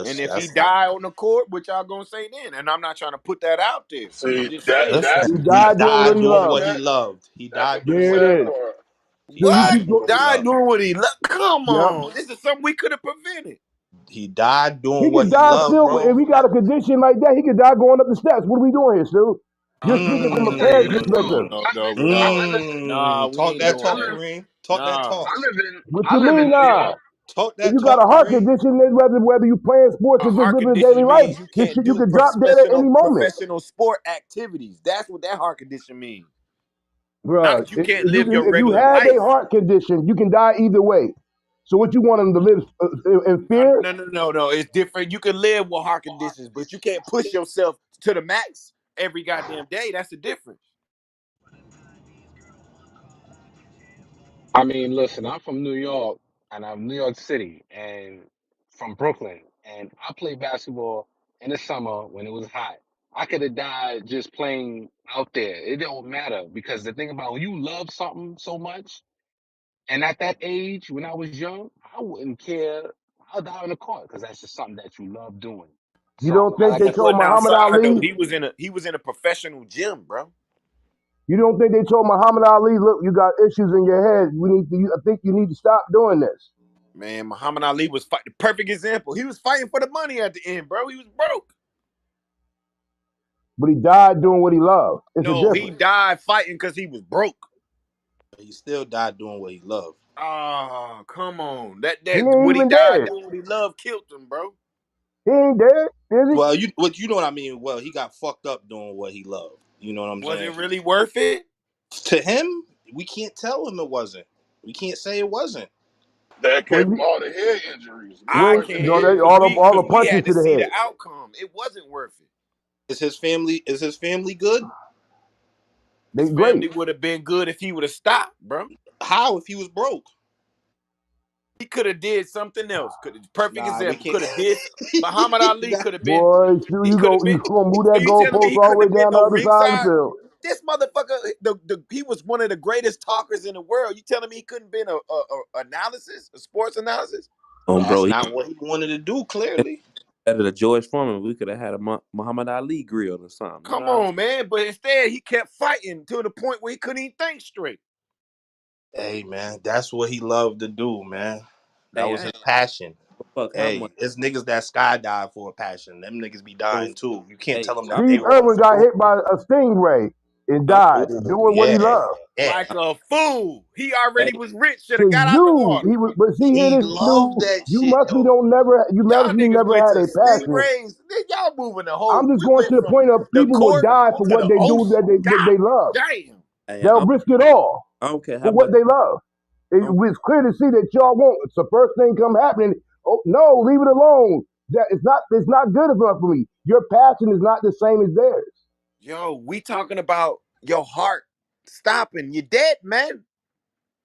Speaker 1: and
Speaker 2: that's
Speaker 1: if he
Speaker 2: that's not.
Speaker 1: die on the court, what y'all gonna say then? And I'm not trying to put that out there. I'm
Speaker 14: See
Speaker 1: just
Speaker 14: that
Speaker 1: saying.
Speaker 14: that
Speaker 3: He
Speaker 2: Listen, he
Speaker 3: died doing what
Speaker 2: died
Speaker 3: he
Speaker 2: doing
Speaker 3: loved.
Speaker 2: what he
Speaker 14: that
Speaker 2: loved. He
Speaker 14: that's the
Speaker 2: died doing
Speaker 3: There
Speaker 2: what he
Speaker 3: it
Speaker 14: sad
Speaker 3: is.
Speaker 2: loved.
Speaker 14: part.
Speaker 2: He
Speaker 3: So you
Speaker 1: What?
Speaker 2: died
Speaker 3: keep
Speaker 2: doing
Speaker 3: going.
Speaker 2: what he
Speaker 1: Died
Speaker 2: loved.
Speaker 1: doing what he loved? Come
Speaker 3: Yep.
Speaker 1: on. This is something we could have prevented.
Speaker 2: He died
Speaker 3: He
Speaker 2: doing what
Speaker 3: could
Speaker 2: he
Speaker 3: die
Speaker 2: loved,
Speaker 3: still if
Speaker 2: bro.
Speaker 3: he got a condition like that. He could die going up the steps. What are we doing here, Stu? You're
Speaker 1: Oh,
Speaker 3: speaking
Speaker 1: no,
Speaker 3: from a
Speaker 1: no, no,
Speaker 3: parent's
Speaker 1: no, no,
Speaker 3: perspective.
Speaker 1: no, no,
Speaker 11: I,
Speaker 1: no.
Speaker 11: I live,
Speaker 1: Nah, we
Speaker 2: Talk
Speaker 1: ain't
Speaker 2: that
Speaker 11: I
Speaker 1: doing
Speaker 2: talk,
Speaker 1: that.
Speaker 11: live,
Speaker 2: Kareem. Talk that
Speaker 1: Nah.
Speaker 2: talk.
Speaker 3: What
Speaker 11: I
Speaker 3: you
Speaker 11: live in
Speaker 3: mean,
Speaker 11: New
Speaker 3: nah?
Speaker 11: York.
Speaker 2: Talk
Speaker 3: If
Speaker 2: that
Speaker 3: you got
Speaker 2: talk,
Speaker 3: a heart
Speaker 2: Kareem.
Speaker 3: condition, then whether you playing sports
Speaker 1: A
Speaker 3: or just
Speaker 1: heart
Speaker 3: living a daily
Speaker 1: condition
Speaker 3: life,
Speaker 1: means you
Speaker 3: this
Speaker 1: can't
Speaker 3: shit you
Speaker 1: do
Speaker 3: could drop dead at any moment,
Speaker 1: professional sport activities. That's what that heart condition means.
Speaker 3: bruh.
Speaker 1: Not you can't
Speaker 3: If you
Speaker 1: live your
Speaker 3: if you
Speaker 1: regular
Speaker 3: have a
Speaker 1: life.
Speaker 3: heart condition, you can die either way. So what you want him to live in
Speaker 1: No,
Speaker 3: fear?
Speaker 1: no, no, no, no. It's different. You can live with heart conditions, but you can't push yourself to the max every goddamn day. That's the difference.
Speaker 10: I mean, listen, I'm from New York and I'm New York City and from Brooklyn, and I played basketball in the summer when it was hot. I could have died just playing out there. It don't matter because the thing about when you love something so much, and at that age, when I was young, I wouldn't care. I'll die on the court because that's just something that you love doing.
Speaker 3: You
Speaker 10: So,
Speaker 3: don't think
Speaker 10: like
Speaker 3: they
Speaker 10: I
Speaker 1: He
Speaker 3: told
Speaker 10: said,
Speaker 1: wasn't
Speaker 3: Muhammad
Speaker 1: outside though.
Speaker 3: Ali?
Speaker 1: He was in a professional gym, bro.
Speaker 3: You don't think they told Muhammad Ali, look, you got issues in your head. We need to. I think you need to stop doing this.
Speaker 1: Man, Muhammad Ali was fighting. Perfect example. He was fighting for the money at the end, bro. He was broke.
Speaker 3: But he died doing what he loved. It's a
Speaker 1: No, he
Speaker 3: difference.
Speaker 1: died fighting because he was broke.
Speaker 2: He still died doing what he loved.
Speaker 1: Oh, come on.
Speaker 3: He
Speaker 1: That
Speaker 3: ain't
Speaker 1: what he
Speaker 3: even
Speaker 1: died
Speaker 3: dead.
Speaker 1: doing, what he loved, killed him, bro.
Speaker 3: He ain't dead, is he?
Speaker 2: Well, you know what I mean. Well, he got fucked up doing what he loved. You know what I'm
Speaker 1: Was
Speaker 2: saying?
Speaker 1: it really worth it?
Speaker 2: To him, we can't tell him it wasn't. We can't say it wasn't.
Speaker 14: That
Speaker 3: Well,
Speaker 14: came from all the head injuries. Them
Speaker 1: I
Speaker 3: well,
Speaker 14: joints in the
Speaker 3: no,
Speaker 1: can,
Speaker 3: they,
Speaker 14: head.
Speaker 3: all
Speaker 1: because
Speaker 3: the
Speaker 1: we
Speaker 3: punches
Speaker 1: had to
Speaker 3: to the
Speaker 1: see the
Speaker 3: head.
Speaker 1: outcome. It wasn't worth it.
Speaker 2: Is his family good?
Speaker 3: They
Speaker 1: His
Speaker 3: great.
Speaker 1: family would have been good if he would have stopped, bro.
Speaker 2: How if he was broke?
Speaker 1: He could have did something else. Perfect
Speaker 2: Nah, we
Speaker 1: example.
Speaker 2: can't.
Speaker 1: Could have did. Muhammad Ali
Speaker 2: Nah.
Speaker 1: could have been.
Speaker 3: Boy, Stu,
Speaker 1: He could have
Speaker 3: you
Speaker 1: been.
Speaker 3: gonna move
Speaker 1: So
Speaker 3: that
Speaker 1: you telling me
Speaker 3: goalpost
Speaker 1: he
Speaker 3: all the
Speaker 1: couldn't
Speaker 3: way
Speaker 1: have been
Speaker 3: down the
Speaker 1: no
Speaker 3: other side of the
Speaker 1: ringside?
Speaker 3: field.
Speaker 1: This motherfucker, he was one of the greatest talkers in the world. You telling me he couldn't been a analysis, a sports analysis?
Speaker 2: That's
Speaker 4: Bro, he
Speaker 2: not what he wanted to do. Clearly,
Speaker 4: better than George Foreman. We could have had a Muhammad Ali grill or something. You know
Speaker 1: Come
Speaker 4: what I'm
Speaker 1: on, man. But instead, he kept fighting to the point where he couldn't even think straight.
Speaker 2: hey man, that's what he loved to do, man. That
Speaker 4: saying? Hey,
Speaker 2: was
Speaker 4: I
Speaker 2: his
Speaker 4: ain't
Speaker 2: passion.
Speaker 4: give a fuck how much.
Speaker 2: Hey, it's niggas that skydive for a passion. Them niggas be
Speaker 4: Oh,
Speaker 2: dying too. You can't
Speaker 4: hey,
Speaker 2: tell them that
Speaker 3: Steve
Speaker 2: they wrong
Speaker 3: Irwin
Speaker 2: for
Speaker 3: got
Speaker 2: doing.
Speaker 3: hit by a stingray and
Speaker 4: uh,
Speaker 3: died
Speaker 2: Oh
Speaker 3: doing what he
Speaker 2: yeah,
Speaker 3: loved.
Speaker 2: yeah.
Speaker 1: Like a fool. He already
Speaker 4: hey,
Speaker 1: was rich. Should
Speaker 3: To
Speaker 1: have got out the
Speaker 3: you,
Speaker 1: water.
Speaker 3: he was, but see here,
Speaker 2: He
Speaker 3: this
Speaker 2: loved
Speaker 3: dude,
Speaker 2: that
Speaker 3: you
Speaker 2: shit
Speaker 3: must be
Speaker 2: though.
Speaker 3: don't never,
Speaker 1: Y'all
Speaker 3: you
Speaker 1: niggas
Speaker 3: never
Speaker 1: went
Speaker 3: had
Speaker 1: to
Speaker 3: a passion.
Speaker 1: Stingrays. Y'all moving the
Speaker 3: I'm
Speaker 1: whole.
Speaker 3: just
Speaker 1: We
Speaker 3: going
Speaker 1: went
Speaker 3: to the
Speaker 1: from
Speaker 3: point of
Speaker 1: the
Speaker 3: people will
Speaker 1: court
Speaker 3: die for
Speaker 1: to
Speaker 3: what
Speaker 1: the
Speaker 3: they do
Speaker 1: ocean.
Speaker 3: that
Speaker 1: God
Speaker 3: they love.
Speaker 4: hey,
Speaker 1: damn.
Speaker 3: They'll risk it all
Speaker 4: I don't care how
Speaker 3: for what
Speaker 4: much.
Speaker 3: they love.
Speaker 4: I don't,
Speaker 3: It's clear to see that y'all won't. It's the first thing come happening. Oh no, leave it alone. That it's not good enough for me. Your passion is not the same as theirs.
Speaker 1: Yo, we talking about your heart stopping. You dead, man.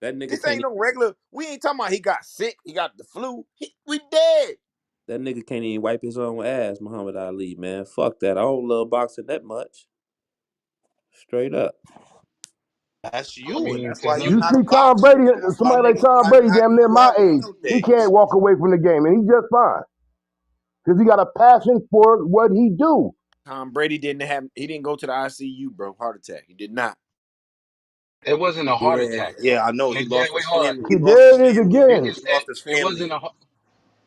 Speaker 4: that nigga
Speaker 1: This
Speaker 4: can't.
Speaker 1: ain't no regular. We ain't talking about he got sick. He got the flu. We dead.
Speaker 4: That nigga can't even wipe his own ass, Muhammad Ali, man. Fuck that. I don't love boxing that much. Straight up.
Speaker 2: That's
Speaker 10: I
Speaker 2: you, and
Speaker 10: mean,
Speaker 2: that's
Speaker 10: to
Speaker 2: why you're
Speaker 3: You
Speaker 10: him,
Speaker 2: not a
Speaker 3: see Tom
Speaker 2: boxer.
Speaker 3: Brady,
Speaker 2: That's why
Speaker 3: somebody like
Speaker 2: niggas
Speaker 3: Tom
Speaker 2: got
Speaker 3: Brady,
Speaker 2: knocked
Speaker 3: damn near
Speaker 2: the
Speaker 3: my
Speaker 2: out
Speaker 3: age, he
Speaker 2: nowadays.
Speaker 3: can't walk away from the game, and he's just fine because he got a passion for what he do.
Speaker 1: Tom Brady didn't go to the ICU, bro. Heart attack. He did not.
Speaker 10: it wasn't a heart
Speaker 2: Yeah,
Speaker 10: attack
Speaker 2: yeah,
Speaker 10: though.
Speaker 2: I know.
Speaker 10: And
Speaker 2: He
Speaker 10: again,
Speaker 2: lost
Speaker 10: wait,
Speaker 2: his
Speaker 10: hold on.
Speaker 2: family.
Speaker 3: See,
Speaker 2: He lost his
Speaker 3: there it is
Speaker 2: family.
Speaker 10: You
Speaker 3: again.
Speaker 10: can
Speaker 2: He
Speaker 10: say
Speaker 2: lost his
Speaker 10: it
Speaker 2: family.
Speaker 10: wasn't a.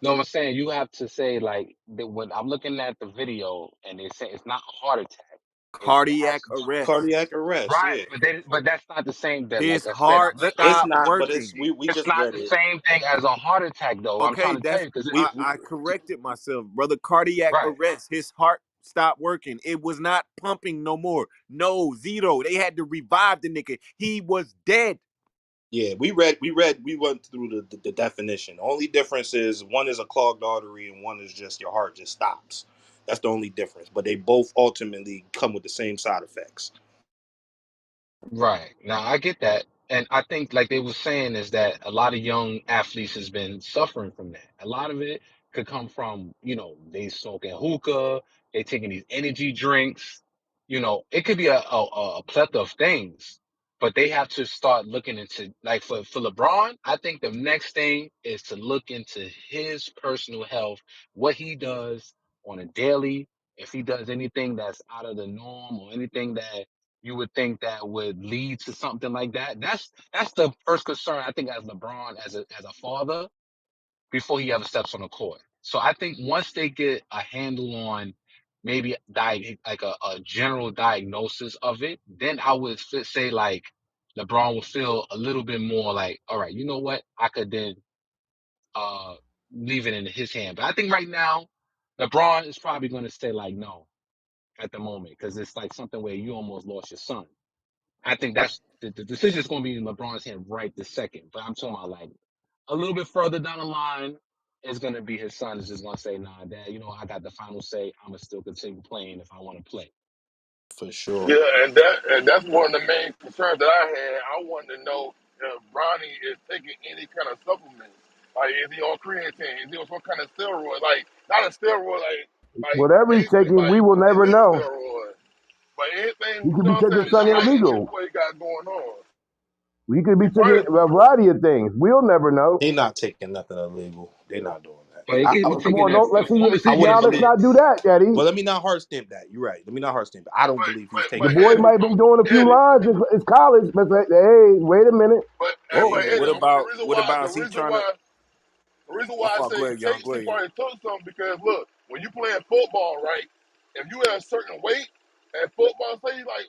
Speaker 10: No, I'm saying you have to say like that when I'm looking at the video and they say it's not a heart attack. It has
Speaker 1: Cardiac
Speaker 10: to do
Speaker 1: arrest.
Speaker 2: Cardiac arrest.
Speaker 10: right,
Speaker 2: Yeah,
Speaker 10: but that's not the same. That
Speaker 1: His
Speaker 10: like I said,
Speaker 1: heart
Speaker 10: I'm look.
Speaker 2: it's
Speaker 1: stopped
Speaker 2: not. But
Speaker 1: working.
Speaker 2: we
Speaker 10: It's
Speaker 2: just
Speaker 10: not
Speaker 2: read
Speaker 10: the
Speaker 2: it.
Speaker 10: same thing as a heart attack though. I'm trying
Speaker 1: Okay,
Speaker 10: to tell
Speaker 1: that's
Speaker 10: you because
Speaker 2: We, we
Speaker 1: I corrected myself, brother. Cardiac
Speaker 10: right.
Speaker 1: arrest. His heart stopped working. It was not pumping no more. No, zero. They had to revive the nigga. He was dead.
Speaker 2: yeah, we went through the definition. The only difference is one is a clogged artery and one is just your heart just stops. That's the only difference. But they both ultimately come with the same side effects.
Speaker 10: Right. Now I get that. And I think like they were saying is that a lot of young athletes has been suffering from that. A lot of it could come from, they smoking hookah, they taking these energy drinks. It could be a plethora of things, but they have to start looking into like for LeBron, I think the next thing is to look into his personal health, what he does on a daily, if he does anything that's out of the norm or anything that you would think that would lead to something like that. That's the first concern I think as LeBron as a father before he ever steps on the court. So I think once they get a handle on maybe like a general diagnosis of it, then I would say like LeBron would feel a little bit more like, all right, you know what? I could then uh leave it in his hand. But I think right now, LeBron is probably going to say like no at the moment because it's like something where you almost lost your son. I think that's the decision is going to be in LeBron's hand right this second. But I'm talking about like a little bit further down the line is going to be his son is just going to say, nah, dad, I got the final say. I'm going to still continue playing if I want to play.
Speaker 2: for sure.
Speaker 14: Yeah, and that's one of the main concerns that I had. I wanted to know if Bronny is taking any kind of supplements. Like, is he on creatine? Is he on some kind of steroid? Like, not a steroid, like
Speaker 3: Whatever he's
Speaker 14: basically
Speaker 3: taking, we
Speaker 14: like
Speaker 3: will never
Speaker 14: illegal
Speaker 3: know.
Speaker 14: steroid. But
Speaker 3: He
Speaker 14: anything, you
Speaker 3: could be
Speaker 14: know what I'm
Speaker 3: taking
Speaker 14: saying, that
Speaker 3: something
Speaker 14: might
Speaker 3: illegal.
Speaker 14: inhibit what he got going on.
Speaker 3: He could be
Speaker 14: He
Speaker 3: taking
Speaker 14: probably,
Speaker 3: a variety of things. We'll never know.
Speaker 2: They not taking nothing illegal. They not doing that.
Speaker 10: But it could be
Speaker 3: Come
Speaker 10: taking
Speaker 3: on,
Speaker 10: that
Speaker 3: don't let's see.
Speaker 10: performance
Speaker 2: I
Speaker 3: See
Speaker 2: wouldn't
Speaker 3: now, let's
Speaker 10: enhancement.
Speaker 2: believe.
Speaker 3: not do that, Eddie.
Speaker 2: Well, let me not hard stamp that. You're right. Let me not hard stamp it. I don't believe he's
Speaker 3: The
Speaker 14: but
Speaker 2: taking
Speaker 3: boy
Speaker 2: nothing.
Speaker 14: Eddie,
Speaker 3: might be doing a few
Speaker 14: Eddie,
Speaker 3: lines. It's college, but say, hey, wait a minute.
Speaker 2: Hey,
Speaker 14: but
Speaker 1: What
Speaker 14: Eddie,
Speaker 2: man.
Speaker 1: about what
Speaker 14: the
Speaker 1: about is he
Speaker 14: reason
Speaker 1: trying to?
Speaker 14: why The reason
Speaker 1: My
Speaker 14: why I
Speaker 1: fault. Go
Speaker 14: say
Speaker 1: ahead, y'all.
Speaker 14: take
Speaker 1: Go
Speaker 14: she
Speaker 1: ahead, y'all.
Speaker 14: probably took something because look, when you playing football, right? If you at a certain weight at football, say you like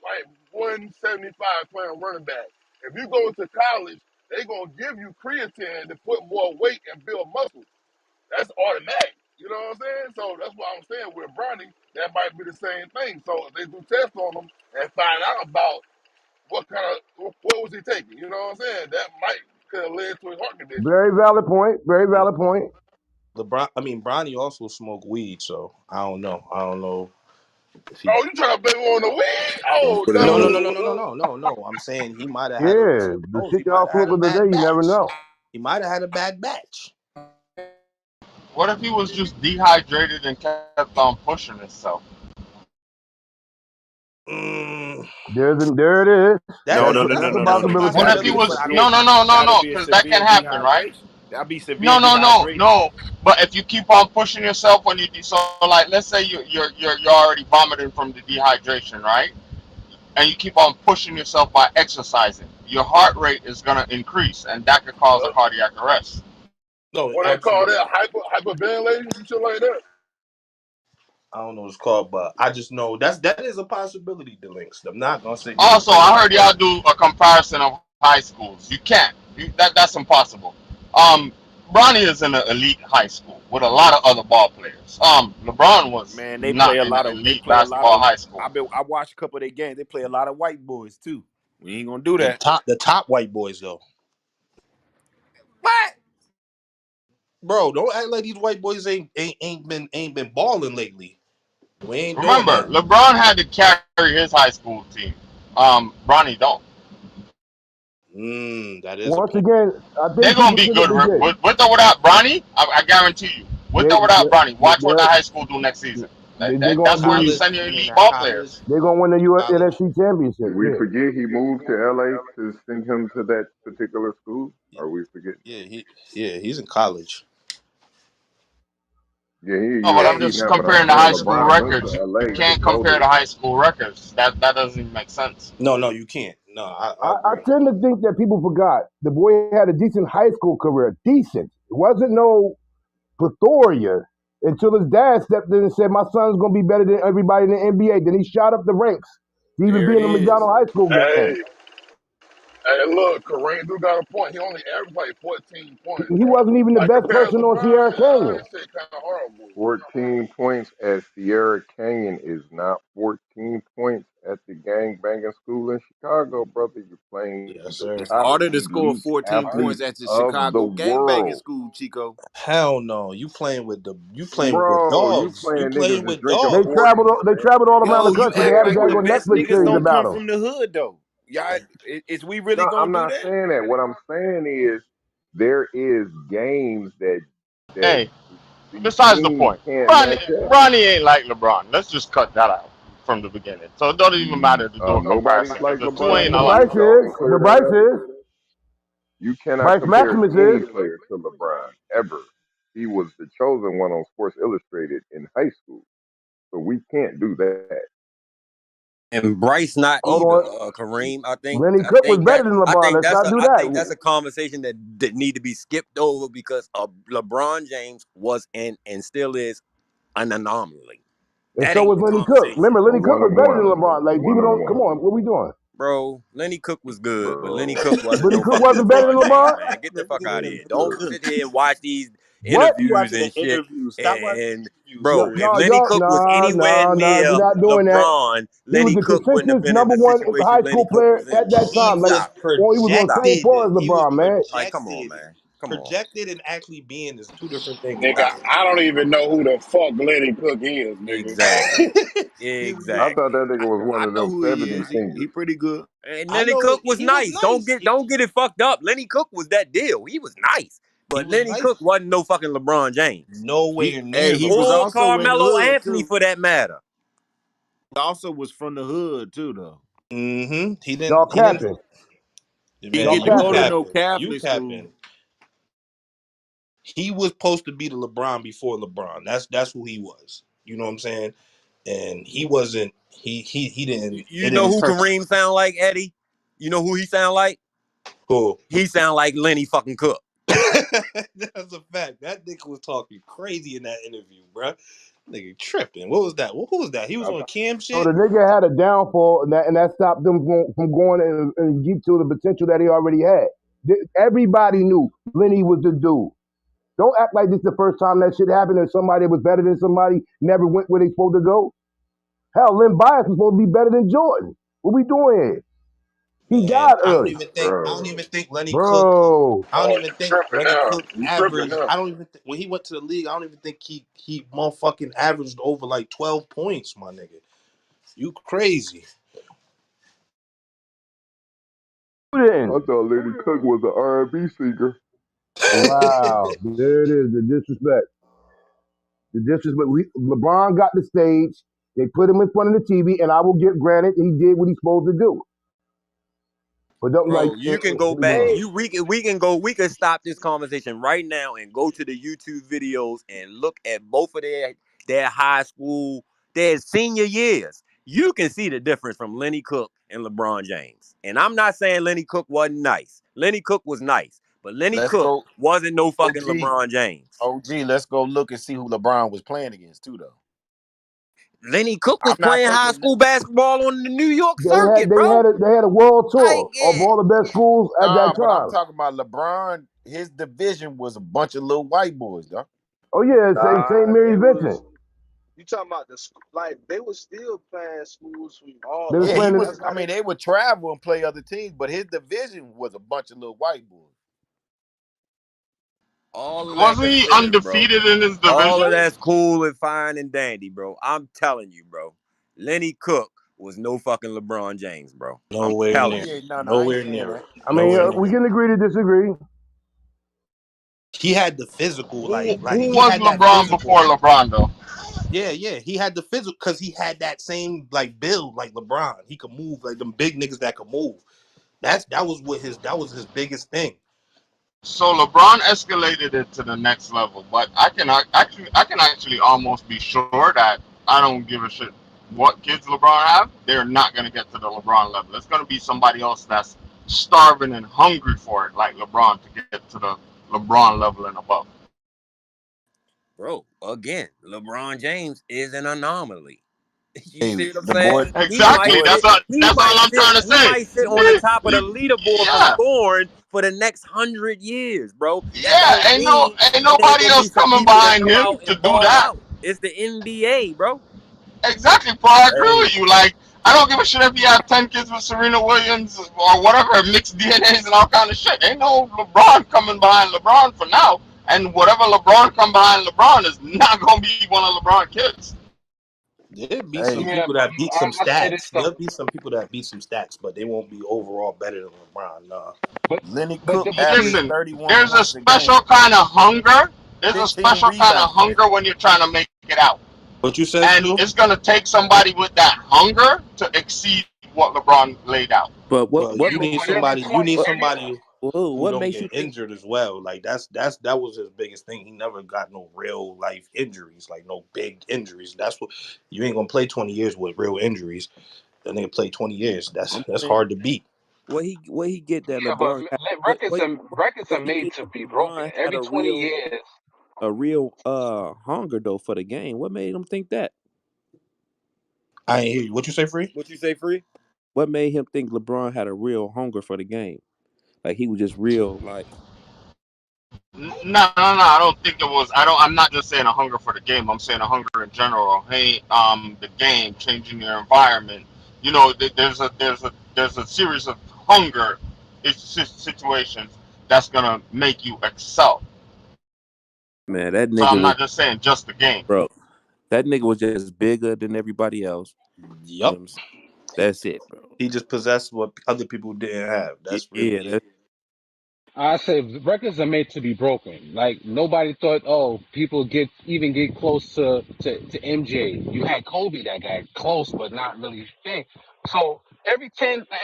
Speaker 14: 175 playing running back. If you go to college, they gonna give you creatine to put more weight and build muscle. That's automatic. You know what I'm saying? So that's why I'm saying with Bronny, that might be the same thing. So if they do tests on him and find out about what was he taking, you know what I'm saying? That might could have led to his heart condition.
Speaker 3: Very valid point. Very valid point.
Speaker 2: LeBron. I mean, Bronny also smoked weed, so I don't know. I don't know if he.
Speaker 14: Oh, you trying to blame it on the weed?
Speaker 1: Don't
Speaker 14: Oh
Speaker 1: put it
Speaker 2: No,
Speaker 1: on
Speaker 2: no,
Speaker 1: him.
Speaker 2: no, no,
Speaker 14: no,
Speaker 2: no, no,
Speaker 14: no.
Speaker 2: no, no, no. I'm saying he might have had a.
Speaker 3: Yeah, the
Speaker 2: Oh,
Speaker 3: shit
Speaker 2: he might
Speaker 3: y'all
Speaker 2: have had a
Speaker 3: smoking
Speaker 2: bad
Speaker 3: today, you never
Speaker 2: batch.
Speaker 3: know.
Speaker 2: He might have had a bad batch.
Speaker 15: What if he was just dehydrated and kept on pushing himself?
Speaker 2: Mm,
Speaker 3: There it is.
Speaker 2: that
Speaker 1: No,
Speaker 2: is
Speaker 1: no,
Speaker 2: a
Speaker 1: no, no,
Speaker 3: That's a
Speaker 1: no,
Speaker 2: that's
Speaker 1: no,
Speaker 2: a
Speaker 1: no, no.
Speaker 15: What
Speaker 3: possibility.
Speaker 15: if he
Speaker 1: That'll be
Speaker 2: possibility,
Speaker 1: a
Speaker 2: but
Speaker 15: was
Speaker 2: I
Speaker 15: no
Speaker 1: severe.
Speaker 2: don't.
Speaker 15: no no no
Speaker 1: That'll
Speaker 15: no?
Speaker 1: be a
Speaker 15: Because that
Speaker 1: severe
Speaker 15: can happen, right?
Speaker 1: dehydration. That'll be severe
Speaker 15: No no no
Speaker 1: dehydration.
Speaker 15: no. But if you keep on pushing yourself when you so like let's say you're already vomiting from the dehydration, right? And you keep on pushing yourself by exercising, your heart rate is gonna increase, and that could cause a cardiac arrest.
Speaker 2: No,
Speaker 14: What they call that
Speaker 2: absolutely.
Speaker 14: hyperventilating, some shit like that.
Speaker 2: I don't know what it's called, but I just know that is a possibility. The links. I'm not gonna sit here and
Speaker 15: Also,
Speaker 2: say
Speaker 15: I
Speaker 2: that.
Speaker 15: heard y'all do a comparison of high schools. You can't. That's impossible. Um, Bronny is in an elite high school with a lot of other ball players. LeBron was
Speaker 1: Man, they play
Speaker 15: not
Speaker 1: a
Speaker 15: in an
Speaker 1: lot of. They
Speaker 15: elite
Speaker 1: play a lot
Speaker 15: basketball
Speaker 1: of.
Speaker 15: high school.
Speaker 1: I watched a couple of their games. They play a lot of white boys too. We ain't gonna do
Speaker 2: The
Speaker 1: that.
Speaker 2: top white boys though,
Speaker 1: What?
Speaker 2: bro. Don't act like these white boys ain't been balling lately. We ain't doing
Speaker 15: Remember,
Speaker 2: that.
Speaker 15: LeBron had to carry his high school team. Bronny don't.
Speaker 2: That is a
Speaker 3: Once
Speaker 2: point.
Speaker 3: again, I
Speaker 15: They're
Speaker 3: think
Speaker 15: gonna
Speaker 3: people
Speaker 15: be
Speaker 3: shouldn't
Speaker 15: good
Speaker 3: forget.
Speaker 15: with or without Bronny. I guarantee you, with
Speaker 3: They,
Speaker 15: or without Bronny.
Speaker 3: they,
Speaker 15: Watch what the
Speaker 3: they're,
Speaker 15: high school do next season.
Speaker 3: they're
Speaker 15: That's
Speaker 3: gonna
Speaker 15: where you
Speaker 3: be.
Speaker 2: College.
Speaker 15: send your
Speaker 2: You mean
Speaker 15: elite
Speaker 2: at
Speaker 15: ball players.
Speaker 2: college?
Speaker 3: They're gonna win the
Speaker 2: College.
Speaker 3: NFC championship.
Speaker 12: Did we
Speaker 3: Yeah.
Speaker 12: forget he moved to LA to send him to that particular school? Are we forgetting?
Speaker 2: Yeah, he's in college.
Speaker 12: Yeah, he
Speaker 15: No, but
Speaker 12: yeah
Speaker 15: I'm
Speaker 12: he
Speaker 15: just
Speaker 12: now, but I'm
Speaker 15: comparing the
Speaker 12: saying
Speaker 15: high school
Speaker 12: LeBron went to
Speaker 15: records. You
Speaker 12: LA to
Speaker 15: can't
Speaker 12: go
Speaker 15: compare
Speaker 12: to.
Speaker 15: the high school records. That doesn't even make sense.
Speaker 2: No, you can't. No, I
Speaker 3: I
Speaker 2: agree.
Speaker 3: tend to think that people forgot the boy had a decent high school career. Decent. It wasn't no plethora until his dad stepped in and said, "My son's gonna be better than everybody in the NBA." Then he shot up the ranks to even
Speaker 1: There
Speaker 3: be
Speaker 1: it
Speaker 3: in the
Speaker 1: is.
Speaker 3: McDonald High School game.
Speaker 14: Hey, look, Kareem do got a point. He only averaged like 14 points,
Speaker 3: He
Speaker 14: bro.
Speaker 3: wasn't even the
Speaker 14: Like
Speaker 3: best
Speaker 14: compared to
Speaker 3: person on
Speaker 14: LeBron,
Speaker 3: Sierra Canyon.
Speaker 14: that shit kind of horrible.
Speaker 12: 14 points at Sierra Canyon is not 14 points at the gang banging school in Chicago, brother. You're playing
Speaker 2: Yes,
Speaker 12: the
Speaker 2: sir.
Speaker 1: It's
Speaker 12: top
Speaker 1: harder to score
Speaker 12: elite
Speaker 1: 14 points
Speaker 12: athletes
Speaker 1: at the
Speaker 12: of the
Speaker 1: Chicago gangbanging
Speaker 12: world.
Speaker 1: school, Chico.
Speaker 2: Hell no. You playing with
Speaker 12: Bro, you
Speaker 2: dogs. You
Speaker 12: playing niggas
Speaker 2: playing
Speaker 12: that's
Speaker 2: with
Speaker 12: drinking
Speaker 3: They
Speaker 2: dogs.
Speaker 12: 40s,
Speaker 3: traveled. They
Speaker 12: man.
Speaker 3: traveled all around the
Speaker 1: Yo, you
Speaker 3: country. They
Speaker 1: act
Speaker 3: had a
Speaker 1: like the
Speaker 3: daggone
Speaker 1: best
Speaker 3: Netflix
Speaker 1: niggas
Speaker 3: series
Speaker 1: don't
Speaker 3: about
Speaker 1: come
Speaker 3: them.
Speaker 1: from the hood though. Y'all, is we really
Speaker 12: No,
Speaker 1: gonna
Speaker 12: I'm
Speaker 1: do
Speaker 12: not
Speaker 1: that?
Speaker 12: saying that. What I'm saying is there is games that
Speaker 15: Hey,
Speaker 12: these
Speaker 15: besides the
Speaker 12: teams
Speaker 15: point,
Speaker 12: can't
Speaker 15: Bronny,
Speaker 12: match up.
Speaker 15: Bronny ain't like LeBron. Let's just cut that out from the beginning. So it don't even matter to do a
Speaker 12: Nobody's
Speaker 15: comparison because
Speaker 12: like
Speaker 15: the two
Speaker 12: LeBron
Speaker 15: ain't
Speaker 3: The
Speaker 12: either.
Speaker 15: alike.
Speaker 3: Bryce
Speaker 12: Y'all
Speaker 3: is.
Speaker 12: can
Speaker 3: The
Speaker 12: clear that
Speaker 3: Bryce
Speaker 12: up.
Speaker 3: is.
Speaker 12: You cannot
Speaker 3: Bryce
Speaker 12: compare
Speaker 3: Maximus
Speaker 12: any
Speaker 3: is.
Speaker 12: player to LeBron ever. He was the chosen one on Sports Illustrated in high school. So we can't do that.
Speaker 13: And Bryce not
Speaker 3: Hold
Speaker 13: either.
Speaker 3: on.
Speaker 13: Kareem, I think
Speaker 3: Lenny
Speaker 13: I
Speaker 3: Cook was
Speaker 13: think
Speaker 3: better
Speaker 13: that
Speaker 3: than
Speaker 13: I
Speaker 3: LeBron.
Speaker 13: think
Speaker 3: Let's
Speaker 13: that's
Speaker 3: not
Speaker 13: a
Speaker 3: do
Speaker 13: I think that's
Speaker 3: that.
Speaker 13: a conversation that need to be skipped over because LeBron James was and still is an anomaly.
Speaker 3: And
Speaker 13: That
Speaker 3: so
Speaker 13: ain't
Speaker 3: was
Speaker 13: the
Speaker 3: Lenny Cook.
Speaker 13: conversation,
Speaker 3: Remember,
Speaker 12: A
Speaker 3: Lenny Cook
Speaker 12: one
Speaker 3: was
Speaker 12: and
Speaker 3: better than
Speaker 12: one,
Speaker 3: LeBron. Like
Speaker 12: one
Speaker 3: people
Speaker 12: and
Speaker 3: don't come
Speaker 12: one,
Speaker 3: on. What we doing?
Speaker 13: bro. Lenny Cook was good, but Lenny
Speaker 12: bro.
Speaker 13: Cook wasn't
Speaker 3: Lenny
Speaker 13: no
Speaker 3: Cook
Speaker 13: fucking
Speaker 3: wasn't better than
Speaker 13: LeBron James,
Speaker 3: LeBron.
Speaker 13: man. Get the fuck out of
Speaker 2: Nigga,
Speaker 13: here. Don't sit here and watch these
Speaker 3: What?
Speaker 2: you
Speaker 13: interviews
Speaker 2: watching
Speaker 13: and
Speaker 2: the
Speaker 13: shit.
Speaker 2: interview. Stop watching
Speaker 13: And
Speaker 2: the interviews,
Speaker 3: No,
Speaker 13: bro,
Speaker 2: Chris.
Speaker 13: if
Speaker 3: no,
Speaker 13: Lenny
Speaker 3: y'all,
Speaker 13: Cook was anywhere
Speaker 3: nah. We're
Speaker 13: near
Speaker 3: not doing that.
Speaker 13: LeBron,
Speaker 3: He was
Speaker 13: Lenny
Speaker 3: the
Speaker 13: Cook wouldn't have
Speaker 3: consensus
Speaker 13: been in
Speaker 3: number
Speaker 13: the
Speaker 3: one
Speaker 13: situation
Speaker 3: high school
Speaker 13: Lenny Cook
Speaker 3: player
Speaker 13: was in,
Speaker 3: at that
Speaker 13: bro.
Speaker 2: He
Speaker 3: time. Like,
Speaker 2: was
Speaker 13: Stop it.
Speaker 3: well, he was on the
Speaker 13: Stop
Speaker 3: same
Speaker 13: it.
Speaker 3: floor as
Speaker 2: projected. He was
Speaker 3: LeBron, man.
Speaker 13: Like, come on,
Speaker 2: projected.
Speaker 13: man. Come on.
Speaker 2: Projected and actually being is two different things,
Speaker 14: Nigga,
Speaker 2: bro.
Speaker 13: Stop it.
Speaker 14: I don't even know who the fuck Lenny Cook is, nigga.
Speaker 13: Exactly.
Speaker 2: he,
Speaker 12: I thought
Speaker 13: Exactly.
Speaker 12: that nigga was one
Speaker 1: I
Speaker 12: of
Speaker 1: know
Speaker 12: them
Speaker 1: who he
Speaker 12: 70
Speaker 1: is. He
Speaker 12: singers.
Speaker 1: pretty good.
Speaker 13: And
Speaker 2: I
Speaker 13: Lenny
Speaker 2: know
Speaker 13: Cook was
Speaker 2: he was
Speaker 13: nice. Don't
Speaker 2: nice.
Speaker 13: get it fucked up. Lenny Cook was that deal. He was nice.
Speaker 2: He
Speaker 13: But
Speaker 2: was
Speaker 13: Lenny Cook
Speaker 2: nice.
Speaker 13: wasn't no fucking LeBron James.
Speaker 2: Nowhere near
Speaker 1: He was
Speaker 2: LeBron.
Speaker 13: Or
Speaker 1: also in the
Speaker 13: Carmelo
Speaker 1: hood
Speaker 13: Anthony
Speaker 1: too.
Speaker 13: for that matter.
Speaker 1: He also was from the hood too, though.
Speaker 2: Mm-hmm. He
Speaker 3: Y'all
Speaker 2: didn't. He didn't.
Speaker 3: capping.
Speaker 1: He
Speaker 3: Y'all
Speaker 2: Man,
Speaker 1: didn't
Speaker 2: you
Speaker 1: go to
Speaker 3: capping.
Speaker 1: no
Speaker 2: capping. You
Speaker 1: Catholic school.
Speaker 2: capping. He was supposed to be the LeBron before LeBron. That's who he was. You know what I'm saying? And he wasn't. He
Speaker 13: You,
Speaker 2: didn't.
Speaker 13: you
Speaker 2: It
Speaker 13: know
Speaker 2: didn't
Speaker 13: who
Speaker 2: turn.
Speaker 13: Kareem sound like, Eddie? You know who he sound like?
Speaker 2: Cool.
Speaker 13: He sound like Lenny fucking Cook.
Speaker 2: That's a fact. That nigga was talking crazy in that interview, bro. Nigga tripping. What was that? Who was that? He was on Cam
Speaker 3: So the
Speaker 2: shit.
Speaker 3: nigga had a downfall, and that stopped them from going and get to the potential that he already had. Everybody knew Lenny was the dude. Don't act like this is the first time that shit happened or somebody that was better than somebody never went where they supposed to go. Hell, Len Bias was supposed to be better than Jordan. What we doing here? He
Speaker 2: Man,
Speaker 3: died early.
Speaker 2: I don't
Speaker 12: Bro.
Speaker 2: even think Lenny Cook.
Speaker 3: Bro,
Speaker 2: I don't
Speaker 14: Oh,
Speaker 2: even
Speaker 14: you
Speaker 2: think
Speaker 14: tripping
Speaker 2: Lenny
Speaker 14: now.
Speaker 2: Cook
Speaker 14: You tripping
Speaker 2: averaged.
Speaker 14: now.
Speaker 2: I don't even when he went to the league. I don't even think he motherfucking averaged over like 12 points, my nigga. You crazy?
Speaker 3: who then?
Speaker 12: I thought Lady Cook was an R&B singer.
Speaker 3: Wow, there it is, the disrespect. The disrespect. LeBron got the stage. They put him in front of the TV, and I will give granted he did what he's supposed to do. But don't like
Speaker 13: Bro, you can go back.
Speaker 3: LeBron.
Speaker 13: We can stop this conversation right now and go to the YouTube videos and look at both of their high school, their senior years. You can see the difference from Lenny Cook and LeBron James. And I'm not saying Lenny Cook wasn't nice. Lenny Cook was nice, but Lenny
Speaker 1: Let's
Speaker 13: Cook
Speaker 1: go,
Speaker 13: wasn't no fucking
Speaker 1: OG.
Speaker 13: LeBron James.
Speaker 1: OG. Let's go look and see who LeBron was playing against too, though.
Speaker 13: Lenny Cook was
Speaker 1: I'm not
Speaker 13: playing high
Speaker 1: taking.
Speaker 13: school basketball on the New York
Speaker 3: They had
Speaker 13: circuit,
Speaker 3: they
Speaker 13: bro.
Speaker 3: had a they had a world
Speaker 13: Like,
Speaker 3: tour of all the best schools at
Speaker 1: Nah,
Speaker 3: that
Speaker 1: but I'm
Speaker 3: time.
Speaker 1: talking about LeBron. His division was a bunch of little white boys, though.
Speaker 3: Oh yeah, St.
Speaker 7: Nah, they
Speaker 3: Mary's
Speaker 7: was.
Speaker 3: Vincent.
Speaker 7: You talking about the like they was still playing schools from
Speaker 3: They
Speaker 7: all
Speaker 3: was
Speaker 1: Yeah, he
Speaker 7: over.
Speaker 3: playing
Speaker 1: was.
Speaker 7: That's
Speaker 3: this.
Speaker 1: I
Speaker 7: how
Speaker 1: mean,
Speaker 7: they.
Speaker 1: they would travel and play other teams, but his division was a bunch of little white boys.
Speaker 13: all of that
Speaker 15: Wasn't he
Speaker 13: considered, bro.
Speaker 15: undefeated in his
Speaker 13: All of
Speaker 15: division?
Speaker 13: that's cool and fine and dandy, bro. I'm telling you, bro. Lenny Cook was no fucking LeBron James, bro. I'm
Speaker 2: Nowhere
Speaker 1: Oh
Speaker 13: telling
Speaker 2: near.
Speaker 13: you.
Speaker 1: yeah, no, I ain't
Speaker 2: Nowhere
Speaker 1: saying
Speaker 2: near
Speaker 1: that.
Speaker 2: it.
Speaker 3: I mean,
Speaker 2: Nowhere
Speaker 3: we
Speaker 2: near it.
Speaker 3: can agree to disagree.
Speaker 2: He had the physical, like
Speaker 15: Who
Speaker 2: he
Speaker 15: was
Speaker 2: had that
Speaker 15: LeBron before
Speaker 2: physical.
Speaker 15: LeBron though?
Speaker 2: Yeah, yeah. He had the physical because he had that same like build like LeBron. He could move like them big niggas that could move. That was his biggest thing.
Speaker 15: So LeBron escalated it to the next level, but I can actually almost be sure that I don't give a shit what kids LeBron have. They're not gonna get to the LeBron level. It's gonna be somebody else that's starving and hungry for it, like LeBron, to get to the LeBron level and above.
Speaker 13: Bro, again, LeBron James is an anomaly. You
Speaker 1: Hey,
Speaker 13: see what I'm
Speaker 1: the
Speaker 13: saying?
Speaker 1: boy,
Speaker 13: He
Speaker 1: the
Speaker 13: might
Speaker 15: Exactly.
Speaker 1: boy.
Speaker 15: That's
Speaker 13: sit,
Speaker 15: all.
Speaker 13: he
Speaker 15: That's all
Speaker 13: might
Speaker 15: I'm
Speaker 13: sit,
Speaker 15: trying to
Speaker 13: he
Speaker 15: say.
Speaker 13: might sit on the top of the leaderboard for
Speaker 15: Yeah,
Speaker 13: scoring for the next 100 years, bro. That
Speaker 15: yeah.
Speaker 13: don't mean
Speaker 15: Ain't
Speaker 13: it ain't
Speaker 15: nobody
Speaker 13: gonna
Speaker 15: else
Speaker 13: be some
Speaker 15: coming
Speaker 13: people that
Speaker 15: behind
Speaker 13: go
Speaker 15: him
Speaker 13: out
Speaker 15: to
Speaker 13: and
Speaker 15: do
Speaker 13: ball
Speaker 15: that.
Speaker 13: out. It's the NBA, bro.
Speaker 15: Exactly, Paul. I agree
Speaker 1: Hey,
Speaker 15: with you. Like, I don't give a shit if he had 10 kids with Serena Williams or whatever, mixed DNAs and all kind of shit. Ain't no LeBron coming behind LeBron for now. And whatever LeBron come behind LeBron is not gonna be one of LeBron kids.
Speaker 2: There'll be some
Speaker 1: hey,
Speaker 10: Yeah,
Speaker 2: people
Speaker 10: but
Speaker 2: that beat some
Speaker 10: I say this
Speaker 2: stats.
Speaker 10: though.
Speaker 2: There'll be some people that beat some stats, but they won't be overall better than LeBron. Nah.
Speaker 10: But
Speaker 1: Lenny
Speaker 10: but
Speaker 1: Cook
Speaker 10: but see,
Speaker 1: averaged
Speaker 15: Listen,
Speaker 1: 31
Speaker 15: there's a
Speaker 1: points a
Speaker 15: special
Speaker 1: game,
Speaker 15: kind of hunger. There's a
Speaker 1: 15
Speaker 15: special kind of
Speaker 1: rebounds.
Speaker 15: hunger when you're trying to make it out.
Speaker 2: What you said,
Speaker 15: And
Speaker 2: Stu?
Speaker 15: it's gonna take somebody with that hunger to exceed what LeBron laid out.
Speaker 4: But what
Speaker 2: But
Speaker 4: what
Speaker 2: you
Speaker 4: makes
Speaker 2: need
Speaker 10: but
Speaker 4: you think?
Speaker 10: every
Speaker 2: somebody. You
Speaker 10: point,
Speaker 2: need
Speaker 4: What,
Speaker 10: every
Speaker 2: somebody who
Speaker 4: what
Speaker 2: don't
Speaker 4: makes you
Speaker 2: get
Speaker 4: think?
Speaker 2: injured as well. Like that was his biggest thing. He never got no real life injuries, like no big injuries. That's what you ain't gonna play 20 years with real injuries. That nigga played 20 years.
Speaker 4: I'm
Speaker 2: That's
Speaker 4: saying
Speaker 2: hard to beat.
Speaker 4: what he get that
Speaker 10: Yeah, but
Speaker 4: LeBron got?
Speaker 10: records
Speaker 4: What
Speaker 10: are
Speaker 4: he
Speaker 10: made
Speaker 4: get
Speaker 10: to be
Speaker 4: that
Speaker 10: broken.
Speaker 4: LeBron had
Speaker 10: Every 20 years,
Speaker 4: a real hunger though for the game? What made him think that?
Speaker 2: I ain't hear you. What you say, Free?
Speaker 13: What you say, free?
Speaker 4: What made him think LeBron had a real hunger for the game? Like he was just real like
Speaker 15: No, no, no. I don't think it was. I don't. I'm not just saying a hunger for the game. I'm saying a hunger in general. Hey, the game, changing your environment. You know, there's a series of hunger situations that's gonna make you excel.
Speaker 4: man, that
Speaker 15: So
Speaker 4: nigga
Speaker 15: I'm
Speaker 4: was
Speaker 15: not just saying just the game.
Speaker 4: bro. That nigga was just bigger than everybody else. You know what
Speaker 2: Yup.
Speaker 4: I'm saying? That's it, bro.
Speaker 2: He just possessed what other people didn't have. That's really
Speaker 4: Yeah,
Speaker 2: it.
Speaker 10: I say records are made to be broken. Like nobody thought, oh, people get close to MJ. You had Kobe that got close, but not really thing. So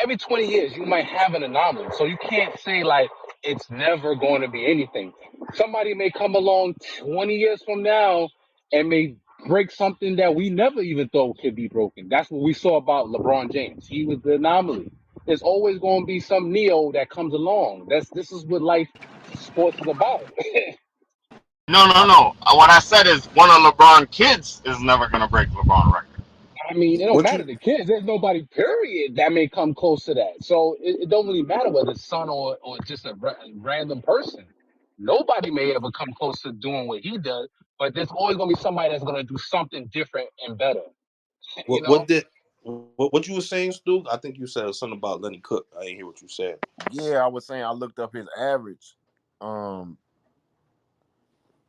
Speaker 10: every 20 years, you might have an anomaly. So you can't say like it's never going to be anything. Somebody may come along 20 years from now and may break something that we never even thought could be broken. That's what we saw about LeBron James. He was the anomaly. There's always going to be some Neo that comes along. This is what life sports is about.
Speaker 15: No, no, no. What I said is one of LeBron kids is never gonna break LeBron record.
Speaker 10: I mean, it don't
Speaker 2: What
Speaker 10: matter
Speaker 2: you
Speaker 10: the kids. There's nobody period that may come close to that. So it don't really matter whether it's son or just a random person. Nobody may ever come close to doing what he does, but there's always gonna be somebody that's gonna do something different and better. You
Speaker 2: what
Speaker 10: know.
Speaker 2: did what you were saying, Stu? I think you said something about Lenny Cook. I didn't hear what you said.
Speaker 1: Yeah, I was saying I looked up his average. Um,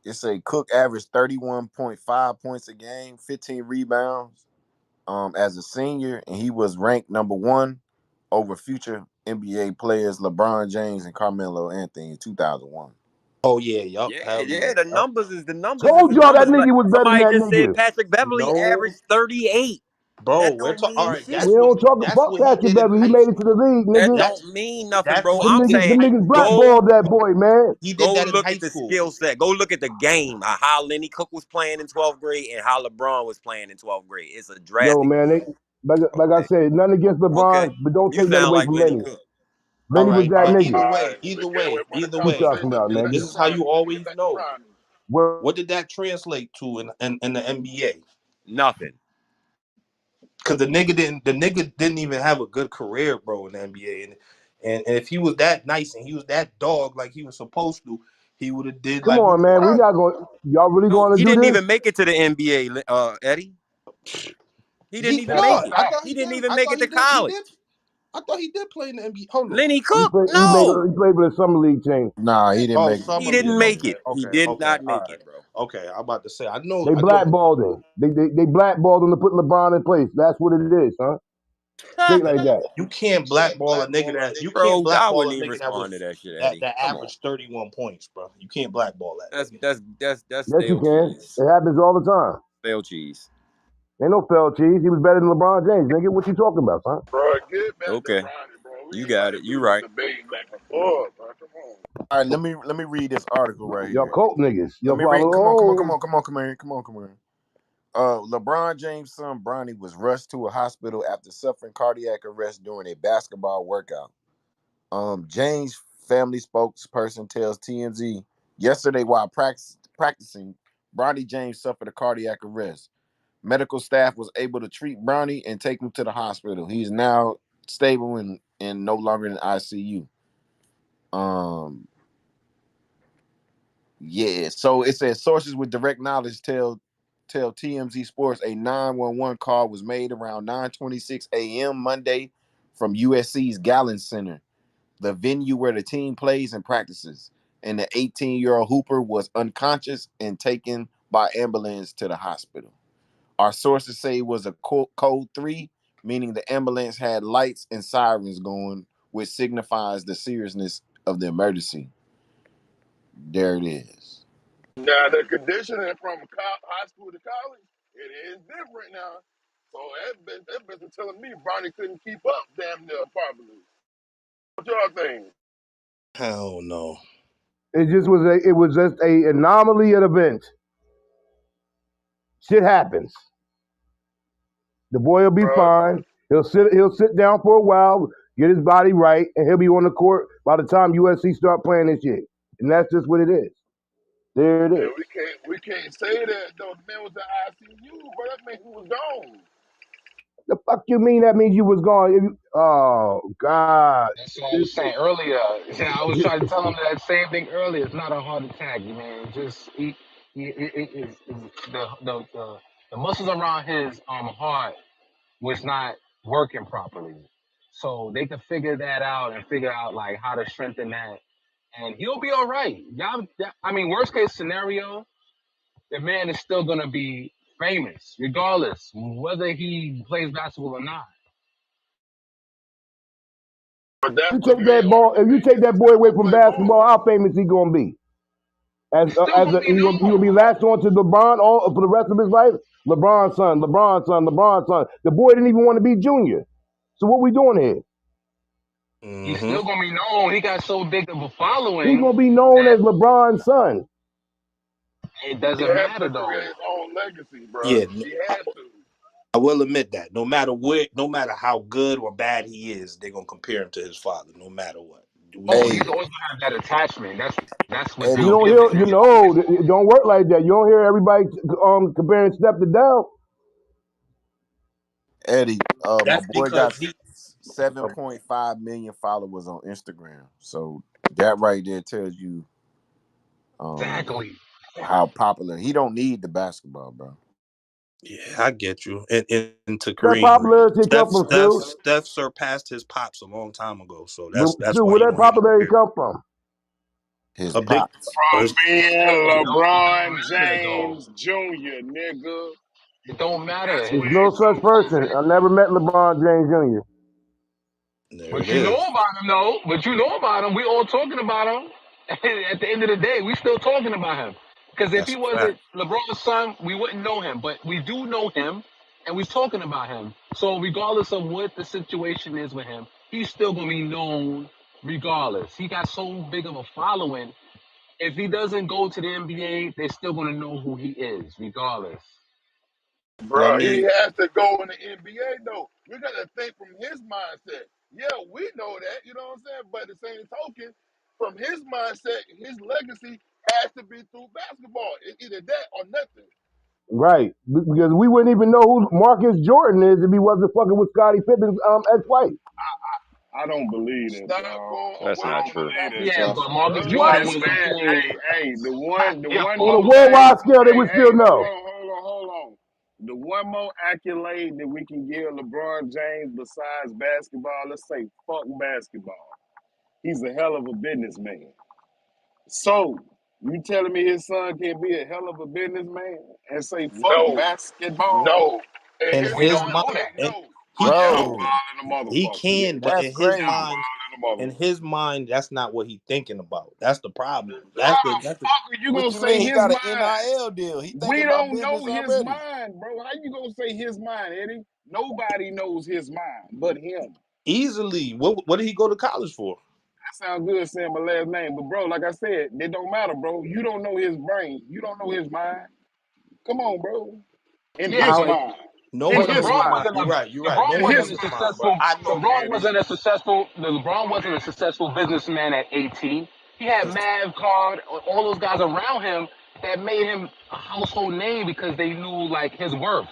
Speaker 1: it say Cook averaged 31.5 points a game, 15 rebounds. As a senior, and he was ranked number one over future NBA players LeBron James and Carmelo Anthony in 2001.
Speaker 2: Oh yeah, yup.
Speaker 13: Yeah,
Speaker 2: Hell yeah.
Speaker 13: yeah. The
Speaker 2: Yup.
Speaker 13: numbers is the numbers is
Speaker 3: Told
Speaker 13: the
Speaker 3: y'all that
Speaker 13: numbers. Like
Speaker 3: nigga was better than
Speaker 13: somebody
Speaker 3: that
Speaker 13: just said,
Speaker 3: nigga.
Speaker 13: Patrick Beverly
Speaker 2: No,
Speaker 13: averaged 38.
Speaker 2: bro.
Speaker 13: That
Speaker 2: We're
Speaker 13: don't
Speaker 2: talking. All
Speaker 13: mean
Speaker 2: right,
Speaker 3: We
Speaker 13: shit.
Speaker 3: don't talk
Speaker 2: that's
Speaker 3: fuck
Speaker 2: what he
Speaker 3: Patrick
Speaker 2: did in
Speaker 3: Beverly. He
Speaker 2: high
Speaker 3: made it to
Speaker 2: school.
Speaker 3: the league,
Speaker 13: That
Speaker 3: nigga.
Speaker 2: That's
Speaker 13: don't mean nothing,
Speaker 2: that's
Speaker 13: bro.
Speaker 2: what he
Speaker 13: I'm
Speaker 3: Them
Speaker 2: did
Speaker 3: niggas,
Speaker 2: in
Speaker 3: them
Speaker 13: saying
Speaker 2: high
Speaker 3: niggas
Speaker 2: school.
Speaker 13: go
Speaker 3: blackballed that boy, man.
Speaker 2: He did
Speaker 13: go
Speaker 2: that in
Speaker 13: look
Speaker 2: high
Speaker 13: at the
Speaker 2: school.
Speaker 13: skill set. Go look at the game. How Lenny Cook was playing in 12th grade and how LeBron was playing in 12th grade. It's a
Speaker 3: Yo,
Speaker 13: drastic
Speaker 3: man,
Speaker 13: difference.
Speaker 3: like I
Speaker 13: Okay.
Speaker 3: said, nothing against
Speaker 13: Okay.
Speaker 3: LeBron, but don't
Speaker 13: You
Speaker 3: take nothing
Speaker 13: sound
Speaker 3: away
Speaker 13: like
Speaker 3: from
Speaker 13: Lenny
Speaker 3: Lenny.
Speaker 13: Cook.
Speaker 2: All
Speaker 3: Lenny was
Speaker 2: right,
Speaker 3: that
Speaker 2: but
Speaker 3: nigga.
Speaker 2: either
Speaker 6: All
Speaker 2: way,
Speaker 6: right,
Speaker 2: either
Speaker 6: get
Speaker 2: way,
Speaker 6: away from the
Speaker 2: either
Speaker 3: What you
Speaker 2: way,
Speaker 3: talking
Speaker 6: conversation.
Speaker 3: about,
Speaker 6: Get
Speaker 2: this
Speaker 3: nigga?
Speaker 6: back to
Speaker 2: is how you
Speaker 6: Bronny. Get
Speaker 2: always
Speaker 6: back to
Speaker 2: know.
Speaker 6: Bronny.
Speaker 3: Well,
Speaker 2: What did that translate to in the NBA?
Speaker 13: Nothing.
Speaker 2: Because the nigga didn't even have a good career, bro, in the NBA. And if he was that nice and he was that dog like he was supposed to, he would have did
Speaker 3: come
Speaker 2: like
Speaker 3: on,
Speaker 2: Ricky
Speaker 3: man. We
Speaker 2: Bobby.
Speaker 3: not going. Y'all really
Speaker 13: No,
Speaker 3: going to
Speaker 13: he
Speaker 3: do
Speaker 13: didn't
Speaker 3: this?
Speaker 13: even make it to the NBA, Eddie. He didn't
Speaker 2: He
Speaker 13: even
Speaker 10: That's
Speaker 13: make
Speaker 10: a
Speaker 2: no,
Speaker 13: it.
Speaker 2: I
Speaker 10: fact.
Speaker 2: thought
Speaker 13: He
Speaker 2: he
Speaker 13: didn't
Speaker 2: did.
Speaker 13: even
Speaker 2: I
Speaker 13: make
Speaker 2: thought
Speaker 13: it to
Speaker 2: he did. He
Speaker 13: college.
Speaker 2: did. I thought he did play in the NBA. Hold on.
Speaker 13: Lenny
Speaker 3: He
Speaker 13: Cook?
Speaker 3: played.
Speaker 13: No.
Speaker 3: He played for the summer league team.
Speaker 1: Nah, he didn't
Speaker 2: Oh,
Speaker 1: make it.
Speaker 13: He
Speaker 2: summer
Speaker 13: didn't
Speaker 2: league.
Speaker 13: make
Speaker 2: Okay,
Speaker 13: it. He
Speaker 2: okay,
Speaker 13: did
Speaker 2: okay.
Speaker 13: not
Speaker 2: All
Speaker 13: make
Speaker 2: right.
Speaker 13: it, bro.
Speaker 2: Okay, I'm about to say.
Speaker 3: They
Speaker 2: I know.
Speaker 3: blackballed him. They blackballed him to put LeBron in place. That's what it is, huh? Straight like that.
Speaker 2: You can't blackball a nigga that you can't
Speaker 13: Bro, I
Speaker 2: blackball
Speaker 13: wouldn't
Speaker 2: a
Speaker 13: even
Speaker 2: nigga that
Speaker 13: respond to
Speaker 2: was
Speaker 13: that shit,
Speaker 2: that
Speaker 13: Eddie.
Speaker 2: that
Speaker 13: Come on.
Speaker 2: averaged 31 points, bro. You can't blackball that
Speaker 13: That's
Speaker 2: nigga.
Speaker 13: that's that's
Speaker 3: Yes, you
Speaker 13: stale
Speaker 3: can.
Speaker 13: cheese.
Speaker 3: It happens all the time.
Speaker 13: Stale cheese.
Speaker 3: Ain't no fell cheese. He was better than LeBron James, nigga. What you talking about, son?
Speaker 6: Bro, get back to
Speaker 13: Okay.
Speaker 6: Bronny, bro. We
Speaker 13: You
Speaker 6: ain't about
Speaker 13: got
Speaker 6: to
Speaker 13: it. You
Speaker 6: do this
Speaker 13: right.
Speaker 6: debate back and forth, bro. Come on.
Speaker 1: All right, let me read this article right
Speaker 3: Y'all
Speaker 1: here.
Speaker 3: Colt niggas.
Speaker 1: Let
Speaker 3: Y'all
Speaker 1: me read.
Speaker 3: follow. Oh,
Speaker 1: Come here. Come here. LeBron James' son Bronny was rushed to a hospital after suffering cardiac arrest during a basketball workout. James' family spokesperson tells TMZ yesterday while practicing, Bronny James suffered a cardiac arrest. Medical staff was able to treat Bronny and take him to the hospital. He is now stable and no longer in the ICU. Um, yeah. So it says sources with direct knowledge tell TMZ Sports a 911 call was made around 9:26 a.m. Monday from USC's Gallon Center, the venue where the team plays and practices. And the 18-year-old Hooper was unconscious and taken by ambulance to the hospital. Our sources say it was a code 3, meaning the ambulance had lights and sirens going, which signifies the seriousness of the emergency. There it is.
Speaker 6: Now, the conditioning from high school to college, it is different now. So that bitch is telling me Bronny couldn't keep up damn near properly. What y'all think?
Speaker 2: Hell no.
Speaker 3: it was just a anomaly at event. Shit happens. The boy will be
Speaker 6: Bro,
Speaker 3: fine. He'll sit down for a while, get his body right, and he'll be on the court by the time USC start playing this year. And that's just what it is. There it
Speaker 14: And
Speaker 3: is.
Speaker 14: we can't say that though. The man was in ICU, but that man he was gone.
Speaker 3: The fuck you mean that means you was gone? Oh God.
Speaker 10: That's what I was saying earlier. Yeah, I was trying to tell him that same thing earlier. It's not a heart attack, man. Just the muscles around his heart was not working properly. So they could figure that out and figure out like how to strengthen that, and he'll be all right. Y'all, I mean, worst case scenario, the man is still gonna be famous regardless whether he plays basketball or not.
Speaker 14: But that's
Speaker 3: You
Speaker 14: the
Speaker 3: take
Speaker 14: main
Speaker 3: that ball. If you
Speaker 14: argument.
Speaker 3: take
Speaker 14: Is he
Speaker 3: that boy
Speaker 14: still
Speaker 3: away
Speaker 14: gonna
Speaker 3: from
Speaker 14: play
Speaker 3: basketball,
Speaker 14: ball?
Speaker 3: how famous he gonna be?
Speaker 10: He's still gonna be
Speaker 3: He
Speaker 10: known.
Speaker 3: gonna be latched on to LeBron all for the rest of his life. LeBron's son, LeBron's son, LeBron's son. The boy didn't even want to be junior. So what we doing here?
Speaker 10: He's
Speaker 2: Mm-hmm.
Speaker 10: still gonna be known. He got so big of a
Speaker 3: He
Speaker 10: following
Speaker 3: gonna be known
Speaker 10: that
Speaker 3: as LeBron's son.
Speaker 10: it
Speaker 14: He
Speaker 10: doesn't
Speaker 14: has
Speaker 10: matter
Speaker 14: to
Speaker 10: though.
Speaker 14: create his own legacy, bro.
Speaker 2: Yeah,
Speaker 14: He had to.
Speaker 2: I will admit that. No matter how good or bad he is, they're gonna compare him to his father, no matter what. We
Speaker 10: Oh,
Speaker 2: know
Speaker 1: Hey,
Speaker 10: he's
Speaker 2: that.
Speaker 10: always gonna have that attachment. That's what
Speaker 3: You
Speaker 1: Eddie,
Speaker 10: they'll
Speaker 3: don't
Speaker 10: give
Speaker 3: hear,
Speaker 10: it.
Speaker 3: it don't work like that. You don't hear everybody comparing Step to Dell.
Speaker 1: Eddie, my
Speaker 2: That's
Speaker 1: boy got
Speaker 2: because he
Speaker 1: 7.5 million followers on Instagram. So that right there tells you um
Speaker 10: Exactly.
Speaker 1: how popular. He don't need the basketball, bro.
Speaker 2: yeah, I get you. And to
Speaker 3: That
Speaker 2: Kareem,
Speaker 3: popularity come from, Stu.
Speaker 2: Steph surpassed his pops a long time ago. So
Speaker 3: But
Speaker 2: that's
Speaker 3: Stu,
Speaker 2: why
Speaker 3: where
Speaker 2: you
Speaker 3: that
Speaker 2: don't hear
Speaker 3: popularity
Speaker 2: him.
Speaker 3: come from?
Speaker 1: His
Speaker 2: A big
Speaker 1: pops.
Speaker 14: From being
Speaker 10: It don't
Speaker 14: LeBron
Speaker 10: matter though.
Speaker 14: James Jr., nigga.
Speaker 10: It don't
Speaker 14: That's
Speaker 10: matter.
Speaker 3: There's
Speaker 14: where
Speaker 3: no
Speaker 14: it
Speaker 3: such
Speaker 14: come from,
Speaker 3: person. I
Speaker 14: nigga.
Speaker 3: never met LeBron James Jr.
Speaker 2: there it
Speaker 10: But you know
Speaker 2: is.
Speaker 10: about him though. But you know about him. We all talking about him. At the end of the day, we still talking about him. Because if
Speaker 2: That's
Speaker 10: he
Speaker 2: a fact.
Speaker 10: wasn't LeBron's son, we wouldn't know him. But we do know him, and we're talking about him. So regardless of what the situation is with him, he's still gonna be known regardless. He got so big of a following. If he doesn't go to the NBA, they're still gonna know who he is, regardless.
Speaker 2: And I
Speaker 14: Bro, he
Speaker 2: mean,
Speaker 14: has to go in the NBA though. We gotta think from his mindset. Yeah, we know that, you know what I'm saying? But the same token, from his mindset, his legacy has to be through basketball. It's either that or nothing.
Speaker 3: Right. Because we wouldn't even know who Marcus Jordan is if he wasn't fucking with Scottie Pippen's ex-wife.
Speaker 14: I don't believe that,
Speaker 6: Stop
Speaker 14: dog.
Speaker 6: going
Speaker 13: That's
Speaker 14: I
Speaker 6: away
Speaker 13: not
Speaker 6: from
Speaker 14: don't
Speaker 6: the
Speaker 13: true.
Speaker 14: believe that,
Speaker 10: Yeah,
Speaker 6: topic.
Speaker 14: cause
Speaker 10: but Marcus
Speaker 3: What?
Speaker 10: Jordan
Speaker 14: this
Speaker 10: was
Speaker 14: man,
Speaker 10: playing.
Speaker 14: the
Speaker 10: Yo,
Speaker 14: one
Speaker 3: On a
Speaker 14: more
Speaker 3: worldwide
Speaker 14: thing,
Speaker 3: scale, they would still
Speaker 14: hold
Speaker 3: know.
Speaker 14: on, hold on, hold on. The one more accolade that we can give LeBron James besides basketball, let's say fuck basketball. He's a hell of a businessman. So, you telling me his son can be a hell of a businessman and say fuck
Speaker 6: No,
Speaker 14: basketball?
Speaker 6: no. In
Speaker 2: in
Speaker 6: his
Speaker 10: we
Speaker 2: his
Speaker 10: don't
Speaker 2: mind,
Speaker 10: know
Speaker 6: mindset,
Speaker 10: that.
Speaker 2: and
Speaker 6: no.
Speaker 2: he
Speaker 14: Yeah,
Speaker 2: can,
Speaker 1: Bro,
Speaker 14: ball in the
Speaker 2: he
Speaker 14: motherfucker.
Speaker 2: can, but
Speaker 1: that's
Speaker 14: Yeah,
Speaker 1: crazy.
Speaker 14: ball
Speaker 2: in
Speaker 14: in the
Speaker 2: his
Speaker 14: motherfucker.
Speaker 2: mind, that's not what he's thinking about. That's the problem.
Speaker 14: How the
Speaker 2: That's the
Speaker 14: fuck are you
Speaker 1: What
Speaker 14: gonna
Speaker 1: you
Speaker 14: say
Speaker 1: mean? He
Speaker 14: his
Speaker 1: got an
Speaker 14: mind?
Speaker 1: NIL deal. He thinking
Speaker 14: We
Speaker 1: about
Speaker 14: don't
Speaker 1: business
Speaker 14: know his
Speaker 1: already.
Speaker 14: mind, bro. How you gonna say his mind, Eddie? Nobody knows his mind but him.
Speaker 2: easily. What did he go to college for?
Speaker 14: That sounds good saying my last name, but bro, like I said, it don't matter, bro. You don't know his brain. You don't know his mind. Come on, bro. In
Speaker 10: Yeah,
Speaker 14: his
Speaker 2: How
Speaker 10: but
Speaker 14: mind.
Speaker 2: no
Speaker 14: In
Speaker 10: but
Speaker 2: one
Speaker 14: his
Speaker 2: knows his
Speaker 10: LeBron
Speaker 14: mind.
Speaker 2: mind.
Speaker 10: wasn't
Speaker 2: You're
Speaker 10: a
Speaker 2: right. You're right. No
Speaker 10: LeBron
Speaker 14: In
Speaker 2: one
Speaker 14: his
Speaker 2: knows
Speaker 10: wasn't a
Speaker 2: his
Speaker 14: mind.
Speaker 2: mind, but
Speaker 10: successful
Speaker 2: I know
Speaker 10: LeBron
Speaker 2: Eddie.
Speaker 10: wasn't a successful LeBron wasn't a successful businessman at 18. He had Mav Card, all those guys around him that made him a household name because they knew like his worth.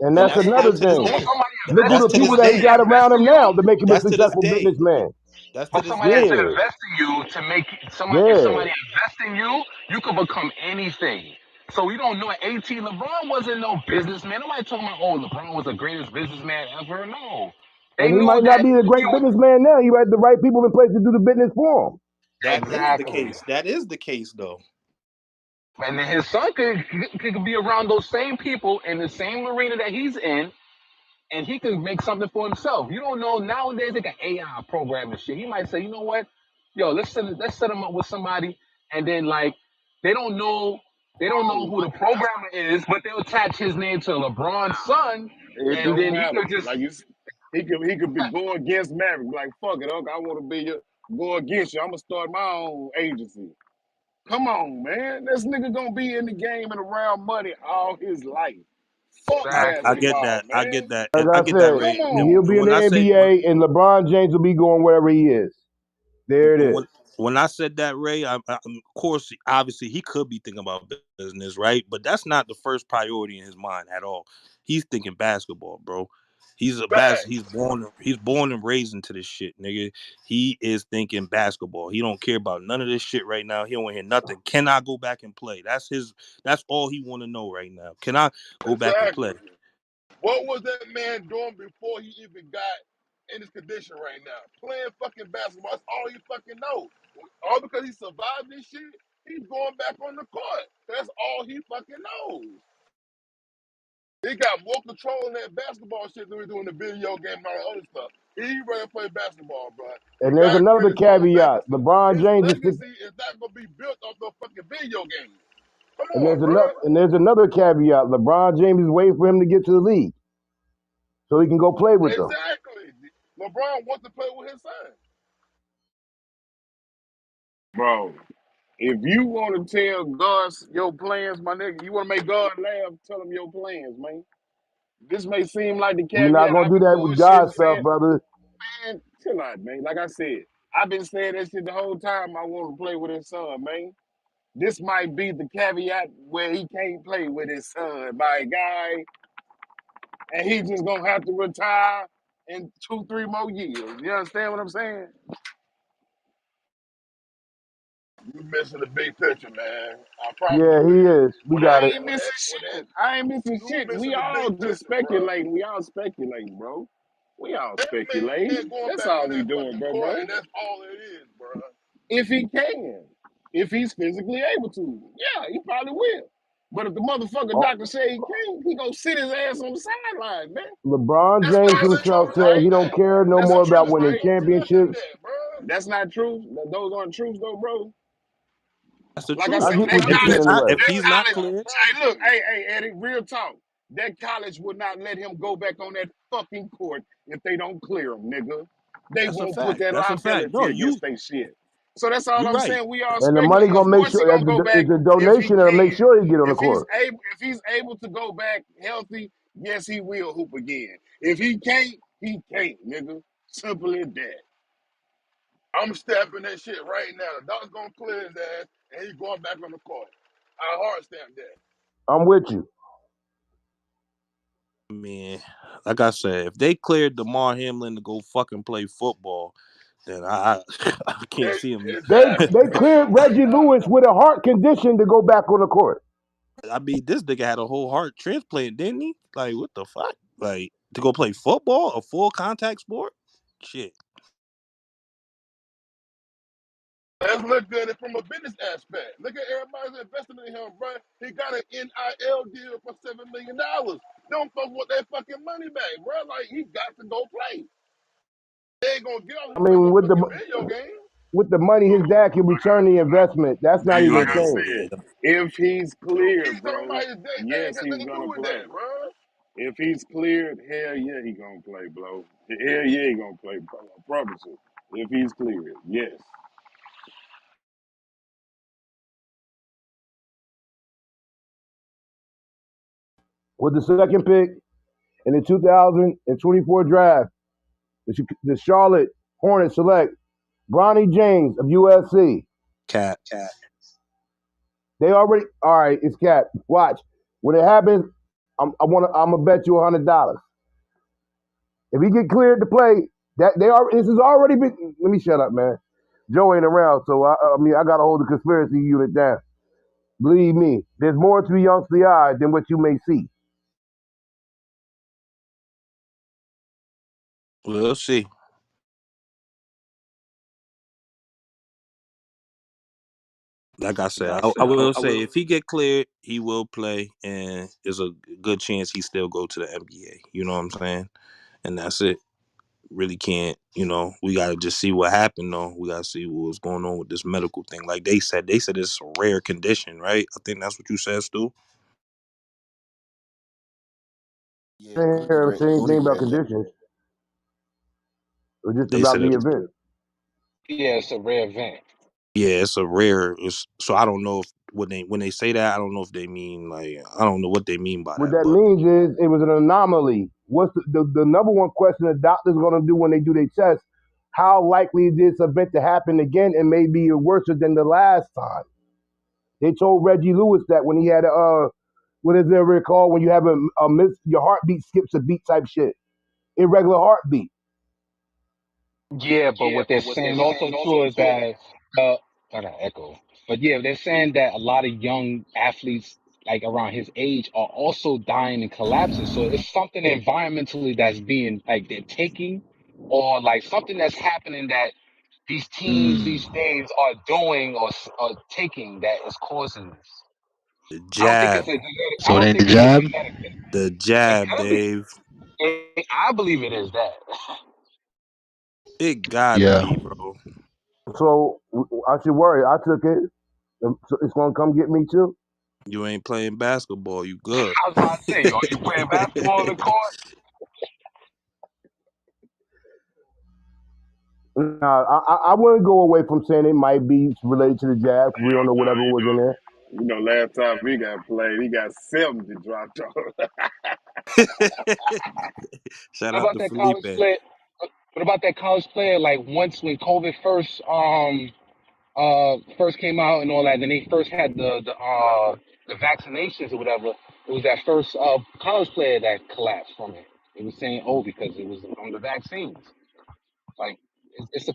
Speaker 3: And
Speaker 2: And
Speaker 3: that's
Speaker 10: So
Speaker 2: that's still
Speaker 3: another
Speaker 2: to this
Speaker 10: so
Speaker 3: thing.
Speaker 10: when
Speaker 2: day.
Speaker 10: somebody
Speaker 3: Look who
Speaker 10: invests
Speaker 2: That's
Speaker 3: the
Speaker 2: to
Speaker 10: in you
Speaker 2: this
Speaker 3: people
Speaker 10: and
Speaker 3: that he
Speaker 10: they
Speaker 2: day.
Speaker 3: got
Speaker 10: invest
Speaker 3: around
Speaker 10: in
Speaker 3: him
Speaker 10: you,
Speaker 3: now to make him a
Speaker 2: That's to this
Speaker 3: successful
Speaker 2: day.
Speaker 3: businessman.
Speaker 2: That's to
Speaker 10: when
Speaker 2: this
Speaker 10: somebody that's
Speaker 2: day.
Speaker 10: gonna
Speaker 3: Yeah,
Speaker 10: invest in you to make somebody if
Speaker 3: yeah.
Speaker 10: somebody invests in you, you can become anything. So you don't know at 18, LeBron wasn't no businessman. Nobody talking about oh LeBron was the greatest businessman ever. No. They
Speaker 3: And he
Speaker 10: knew
Speaker 3: might not
Speaker 10: that
Speaker 3: be a
Speaker 10: he
Speaker 3: great
Speaker 10: was
Speaker 3: businessman now. You had the right people in place to do the business for him.
Speaker 2: That is the
Speaker 10: exactly.
Speaker 2: case. That is the case, though.
Speaker 10: And then his son could be around those same people in the same arena that he's in, and he could make something for himself. You don't know nowadays they got AI program and shit. He might say, you know what, yo, let's set him up with somebody, and then like they don't know
Speaker 14: Bro,
Speaker 10: who the programmer is, but they'll attach his name to LeBron's son,
Speaker 14: it
Speaker 10: and
Speaker 14: don't
Speaker 10: then he
Speaker 14: matter.
Speaker 10: could just
Speaker 14: Like you he could be go against Maverick. Like, fuck it, okay, I wanna be your go against you. I'm gonna start my own agency. Come on, man. This nigga gonna be in the game and around money all his life. Fuck
Speaker 10: Exactly.
Speaker 4: I get
Speaker 14: basketball,
Speaker 4: that. I get
Speaker 14: man.
Speaker 4: that.
Speaker 3: Like
Speaker 4: And I
Speaker 3: I
Speaker 4: get that,
Speaker 3: said,
Speaker 14: Come
Speaker 4: Ray.
Speaker 14: on.
Speaker 3: he'll be
Speaker 4: And
Speaker 3: in
Speaker 4: when
Speaker 3: the
Speaker 4: I say
Speaker 3: NBA, and LeBron James will be going wherever he is. There it is.
Speaker 4: when I said that, Ray, of course, obviously, he could be thinking about business, right? But that's not the first priority in his mind at all. He's thinking basketball, bro. He's
Speaker 14: Facts.
Speaker 4: born and raised into this shit, nigga. He is thinking basketball. He don't care about none of this shit right now. He don't want to hear nothing. Can I go back and play? That's all he want to know right now. Can I go back and
Speaker 14: Exactly.
Speaker 4: play?
Speaker 14: What was that man doing before he even got in his condition right now? Playing fucking basketball. That's all he fucking knows. All because he survived this shit, he's going back on the court. That's all he fucking knows. He got more control in that basketball shit than we do in the video game and all that other stuff. He ready to play basketball, bro. He
Speaker 3: And there's
Speaker 14: got to create
Speaker 3: another
Speaker 14: his own
Speaker 3: caveat.
Speaker 14: legacy.
Speaker 3: LeBron
Speaker 14: His
Speaker 3: James is
Speaker 14: legacy is not gonna be built off the fucking video game. Come
Speaker 3: and
Speaker 14: on, bro.
Speaker 3: there's another caveat. LeBron James is waiting for him to get to the league so he can go play with them.
Speaker 14: Exactly. LeBron wants to play with his son.
Speaker 15: Bro, if you want to tell God your plans, my nigga, you want to make God laugh, tell him your plans, man. This may seem like the
Speaker 3: We're not
Speaker 15: caveat.
Speaker 3: gonna
Speaker 15: I've
Speaker 3: do
Speaker 15: been
Speaker 3: that with God
Speaker 15: bullshitting
Speaker 3: stuff,
Speaker 15: saying,
Speaker 3: brother.
Speaker 15: man, chill out, man. Like I said, I've been saying that shit the whole time I want to play with his son, man. This might be the caveat where he can't play with his son, my guy, and he just gonna have to retire in 2, 3 more years. You understand what I'm saying?
Speaker 14: You missing the big picture, man. I promise
Speaker 3: Yeah,
Speaker 14: you
Speaker 3: he
Speaker 14: is.
Speaker 3: is. We
Speaker 14: When that,
Speaker 3: got
Speaker 15: I
Speaker 3: it.
Speaker 15: ain't
Speaker 14: when
Speaker 15: missing
Speaker 14: that, when that,
Speaker 15: shit. I ain't missing
Speaker 14: you
Speaker 15: shit. We
Speaker 14: missing the
Speaker 15: all
Speaker 14: big
Speaker 15: just
Speaker 14: picture, bro.
Speaker 15: speculating. We all speculating, bro. We all
Speaker 14: That man
Speaker 15: speculating.
Speaker 14: going
Speaker 15: That's
Speaker 14: back
Speaker 15: all
Speaker 14: on
Speaker 15: we
Speaker 14: that
Speaker 15: doing,
Speaker 14: fucking
Speaker 15: bro,
Speaker 14: court,
Speaker 15: bro.
Speaker 14: and that's all it is, bro.
Speaker 15: If he can, if he's physically able to, yeah, he probably will. But if the motherfucker
Speaker 3: Oh,
Speaker 15: doctor say he can't, he gonna sit his ass on the sideline, man.
Speaker 3: LeBron
Speaker 14: That's
Speaker 3: James
Speaker 14: not
Speaker 15: That's
Speaker 14: the
Speaker 15: the
Speaker 3: himself
Speaker 14: truth
Speaker 15: truth,
Speaker 3: said
Speaker 14: like
Speaker 3: he
Speaker 15: right?
Speaker 3: don't
Speaker 14: that.
Speaker 3: care no
Speaker 15: That's the
Speaker 3: more about
Speaker 15: truth,
Speaker 14: Niggas
Speaker 3: winning
Speaker 15: right?
Speaker 14: don't tell him
Speaker 3: championships.
Speaker 14: that, bro.
Speaker 15: That's not true. Those aren't truths, though, bro.
Speaker 4: That's the
Speaker 15: Like I
Speaker 4: truth.
Speaker 3: I
Speaker 15: said,
Speaker 3: get
Speaker 15: that
Speaker 3: what you're
Speaker 4: If
Speaker 3: saying
Speaker 4: he's
Speaker 15: college,
Speaker 3: in a
Speaker 4: not,
Speaker 3: way.
Speaker 4: if
Speaker 15: that
Speaker 4: he's not
Speaker 15: college.
Speaker 14: I
Speaker 4: cleared,
Speaker 14: promise
Speaker 15: Hey, look,
Speaker 14: you.
Speaker 15: hey, Eddie, real talk. That college would not let him go back on that fucking court if they don't clear him, nigga. They
Speaker 4: that's a
Speaker 15: won't put
Speaker 4: fact.
Speaker 15: that
Speaker 4: That's a fact.
Speaker 15: liability
Speaker 4: No,
Speaker 15: against they shit. So that's all
Speaker 4: you
Speaker 15: I'm
Speaker 4: right.
Speaker 15: saying. We all
Speaker 3: And the money
Speaker 15: speculating. Of
Speaker 3: gonna make
Speaker 15: course, he
Speaker 3: sure
Speaker 15: gonna go
Speaker 3: it's
Speaker 15: back
Speaker 3: a
Speaker 15: if he
Speaker 3: donation that'll make
Speaker 15: can.
Speaker 3: sure he get on the
Speaker 15: If he's
Speaker 3: court.
Speaker 15: able, if he's able to go back healthy, yes, he will hoop again. If he can't, he can't, nigga. Simple as that.
Speaker 14: I'm stamping that shit right now. The doc's gonna clear his ass, and he's going back on the court. I hard stamp that.
Speaker 3: I'm with you.
Speaker 4: I mean, like I said, if they cleared DeMar Hamlin to go fucking play football, then I can't see him.
Speaker 14: Exactly,
Speaker 3: They
Speaker 14: man.
Speaker 3: cleared Reggie Lewis with a heart condition to go back on the court.
Speaker 4: I mean, this nigga had a whole heart transplant, didn't he? Like, what the fuck? Like, to go play football, a full contact sport? Shit.
Speaker 14: Let's look at it from a business aspect. Look at everybody's investing in him, bro. He got an NIL deal for $7 million. Don't fuck with that fucking money back, bro. Like he got to go play. They ain't gonna get off
Speaker 3: I
Speaker 14: him playing
Speaker 3: mean,
Speaker 14: no fucking video game.
Speaker 3: with the money, his dad can return the investment. That's not
Speaker 15: Hey,
Speaker 3: even
Speaker 15: like
Speaker 3: a
Speaker 15: I
Speaker 3: thing.
Speaker 4: Yeah.
Speaker 15: said, if he's
Speaker 14: He's
Speaker 15: cleared,
Speaker 14: talking about
Speaker 15: bro,
Speaker 14: his day. They ain't
Speaker 15: yes,
Speaker 14: got
Speaker 15: he's
Speaker 14: nothing to do
Speaker 15: gonna
Speaker 14: with
Speaker 15: play.
Speaker 14: that, bro.
Speaker 15: If he's cleared, hell yeah, he gonna play, bro. Hell yeah, he gonna play, bro. I promise you. If he's cleared, yes.
Speaker 3: With the second pick in the 2024 draft, the Charlotte Hornets select Bronny James of USC.
Speaker 4: Cat.
Speaker 3: They already all right. It's cat. Watch when it happens. I'm gonna bet you $100. If he get cleared to play, that they are. This has already been. Let me shut up, man. Joe ain't around, so I mean I got to hold the conspiracy unit down. Believe me, there's more to youngster the eye than what you may see.
Speaker 4: We'll see. Like I said, I will say if he get cleared, he will play, and there's a good chance he still go to the NBA. You know what I'm saying? And that's it. Really can't. We gotta just see what happened though. We gotta see what's going on with this medical thing. Like they said it's a rare condition, right? I think that's what you said, Stu.
Speaker 3: I
Speaker 1: Yeah,
Speaker 3: didn't
Speaker 1: Goody
Speaker 3: hear him
Speaker 1: Ray,
Speaker 3: say anything
Speaker 1: Goody
Speaker 3: about
Speaker 1: Ray.
Speaker 3: conditions. It was just
Speaker 4: They
Speaker 3: about
Speaker 4: said
Speaker 3: the
Speaker 4: it.
Speaker 3: event.
Speaker 10: Yeah, it's a rare event.
Speaker 4: Yeah, it's a rare. So I don't know if
Speaker 16: when they say that, I don't know if they mean like I don't know what they mean by
Speaker 3: What
Speaker 16: that,
Speaker 3: that
Speaker 16: but
Speaker 3: means is it was an anomaly. What's the number one question the doctor's going to do when they do their test? How likely is this event to happen again and maybe worse than the last time? They told Reggie Lewis that when he had what is it recall when you have a miss, your heartbeat skips a beat type shit, irregular heartbeat.
Speaker 10: Yeah, but what they're saying also too is that I got echo. But yeah, they're saying that a lot of young athletes like around his age are also dying and collapsing. So it's something environmentally that's being like they're taking, or like something that's happening that these teams,
Speaker 15: Mm.
Speaker 10: these things are doing or taking that is causing this.
Speaker 16: the
Speaker 10: I don't think
Speaker 16: jab,
Speaker 10: it's a genetic. I
Speaker 17: So it
Speaker 10: don't
Speaker 17: ain't the
Speaker 10: think it's a
Speaker 17: job.
Speaker 10: genetic thing.
Speaker 16: the
Speaker 10: It
Speaker 16: jab,
Speaker 10: could be.
Speaker 16: Dave.
Speaker 10: I believe it is that.
Speaker 16: It gotta
Speaker 17: Yeah.
Speaker 16: be, bro.
Speaker 3: So I should worry. I took it. So it's going to come get me too.
Speaker 16: You ain't playing basketball. You good.
Speaker 10: I was about to say, are you playing basketball in the court?
Speaker 3: Nah, I wouldn't go away from saying it might be related to the jab. We don't know whatever was in there.
Speaker 14: Last time he got played, he got 70 dropped on.
Speaker 16: Shout
Speaker 10: What
Speaker 16: out
Speaker 10: about
Speaker 16: to
Speaker 10: that
Speaker 16: Felipe.
Speaker 10: college player? What about that college player? Like once when COVID first came out and all that, then they first had the vaccinations or whatever. It was that first college player that collapsed from it. It was saying, oh, because it was from the vaccines. Like it's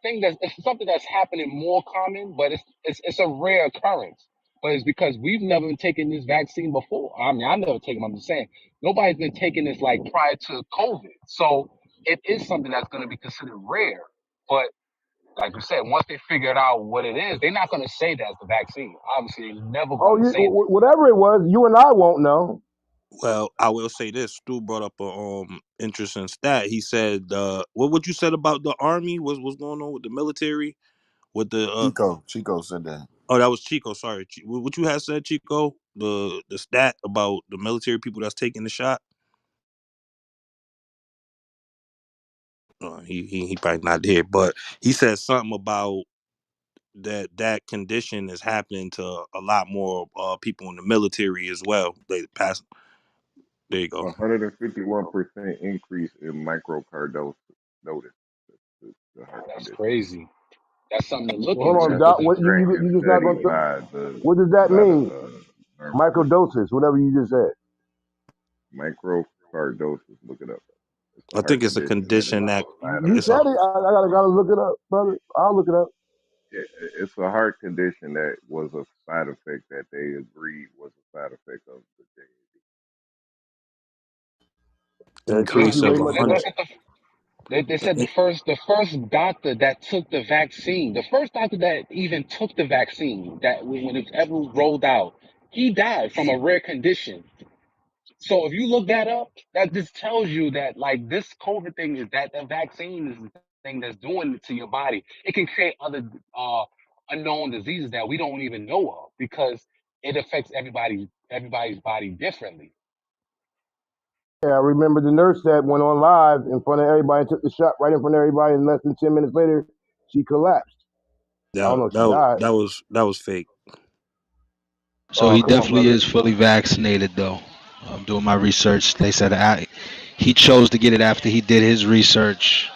Speaker 10: thing that's it's something that's happening more common, but it's a rare occurrence. But it's because we've never taken this vaccine before. I mean, I've never taken. I'm just saying nobody's been taking this like prior to COVID, so it is something that's going to be considered rare. But like you said, once they figured out what it is, they're not going to say that's the vaccine. Obviously, they're never
Speaker 3: Oh,
Speaker 10: going to say that.
Speaker 3: whatever it was, you and I won't know.
Speaker 16: Well, I will say this. Stu brought up a interesting stat. He said, what you said about the army was going on with the military with the
Speaker 1: Chico said that.
Speaker 16: oh, that was Chico. Sorry, what you had said, Chico. The stat about the military people that's taking the shot. He probably not there, but he said something about that condition is happening to a lot more people in the military as well. They pass. There you go.
Speaker 12: 151% increase in microcardosis, notice the heart
Speaker 10: That's
Speaker 12: condition.
Speaker 10: crazy. That's something to look
Speaker 3: Hold
Speaker 12: And
Speaker 3: on,
Speaker 10: into
Speaker 12: that's
Speaker 3: Doc.
Speaker 10: because
Speaker 3: What
Speaker 12: track and
Speaker 3: you just not
Speaker 12: study
Speaker 3: going to?
Speaker 12: by
Speaker 3: What does that
Speaker 12: the
Speaker 3: mean?
Speaker 12: nervous system.
Speaker 3: Microdoses, whatever you just said.
Speaker 12: Microcardosis, look it up. It's a
Speaker 16: I
Speaker 12: heart
Speaker 16: think it's a
Speaker 12: condition that is
Speaker 16: condition that
Speaker 12: a side
Speaker 3: You
Speaker 16: it's a
Speaker 3: said
Speaker 12: effect.
Speaker 3: it. I gotta look it up, brother. I'll look it up.
Speaker 12: It's a heart condition that was a side effect that they agreed was a side effect of the jab.
Speaker 3: Thank
Speaker 16: increase
Speaker 3: you
Speaker 10: so
Speaker 3: very
Speaker 16: of
Speaker 10: they,
Speaker 16: a
Speaker 3: much
Speaker 10: they
Speaker 3: for
Speaker 16: hundred.
Speaker 3: that.
Speaker 10: look at they said the first doctor that took the vaccine, the first doctor that even took the vaccine that when it ever rolled out, he died from a rare condition. So if you look that up, that just tells you that like this COVID thing is that the vaccine is the thing that's doing it to your body. It can create other unknown diseases that we don't even know of because it affects everybody's body differently.
Speaker 3: Yeah, I remember the nurse that went on live in front of everybody and took the shot right in front of everybody, and less than 10 minutes later, she collapsed. I don't know if she died.
Speaker 16: That was fake.
Speaker 17: So
Speaker 3: Oh,
Speaker 17: he
Speaker 3: come on,
Speaker 17: definitely
Speaker 3: brother.
Speaker 17: is fully vaccinated, though. I'm doing my research. They said he chose to get it after he did his research.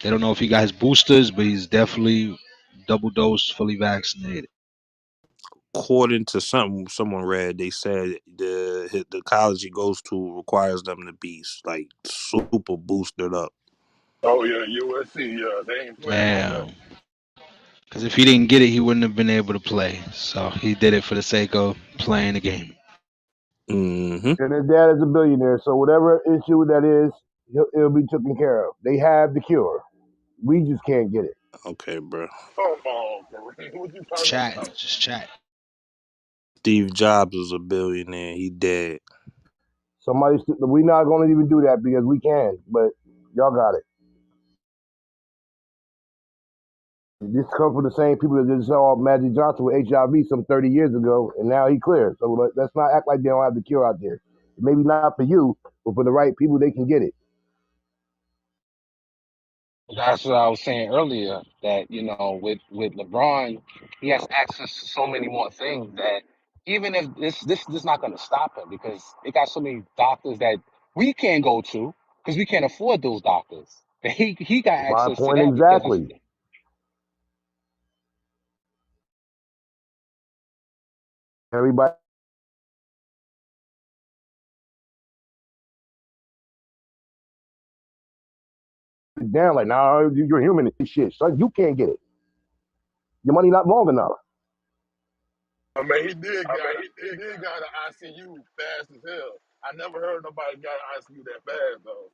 Speaker 17: They don't know if he got his boosters, but he's definitely double dose, fully vaccinated.
Speaker 16: According to something someone read, they said the college he goes to requires them to be like super boosted up.
Speaker 14: Oh yeah, USC. Yeah, they ain't playing about that.
Speaker 17: Damn. Because if he didn't get it, he wouldn't have been able to play. So he did it for the sake of playing the game.
Speaker 16: Mm-hmm.
Speaker 3: And his dad is a billionaire, so whatever issue that is, it'll be taken care of. They have the cure. We just can't get it.
Speaker 16: Okay, bro.
Speaker 14: Come on, Kareem. What you talking
Speaker 17: Chatting,
Speaker 14: about?
Speaker 17: just chat.
Speaker 16: Steve Jobs was a billionaire. He dead.
Speaker 3: We not going to even do that because we can, but y'all got it. This comes from the same people that just saw Magic Johnson with HIV some 30 years ago, and now he clear. So let's not act like they don't have the cure out there. Maybe not for you, but for the right people, they can get it.
Speaker 10: That's what I was saying earlier. That with LeBron, he has access to so many more things that even if this is not going to stop him because they got so many doctors that we can't go to because we can't afford those doctors. But he got
Speaker 3: My
Speaker 10: access to
Speaker 3: point
Speaker 10: that because it's
Speaker 3: exactly. Everybody down like, nah, you're human. Shit, son, you can't get it. Your money not long enough.
Speaker 14: I mean, he did got an ICU fast as hell. I never heard nobody got an ICU that fast though.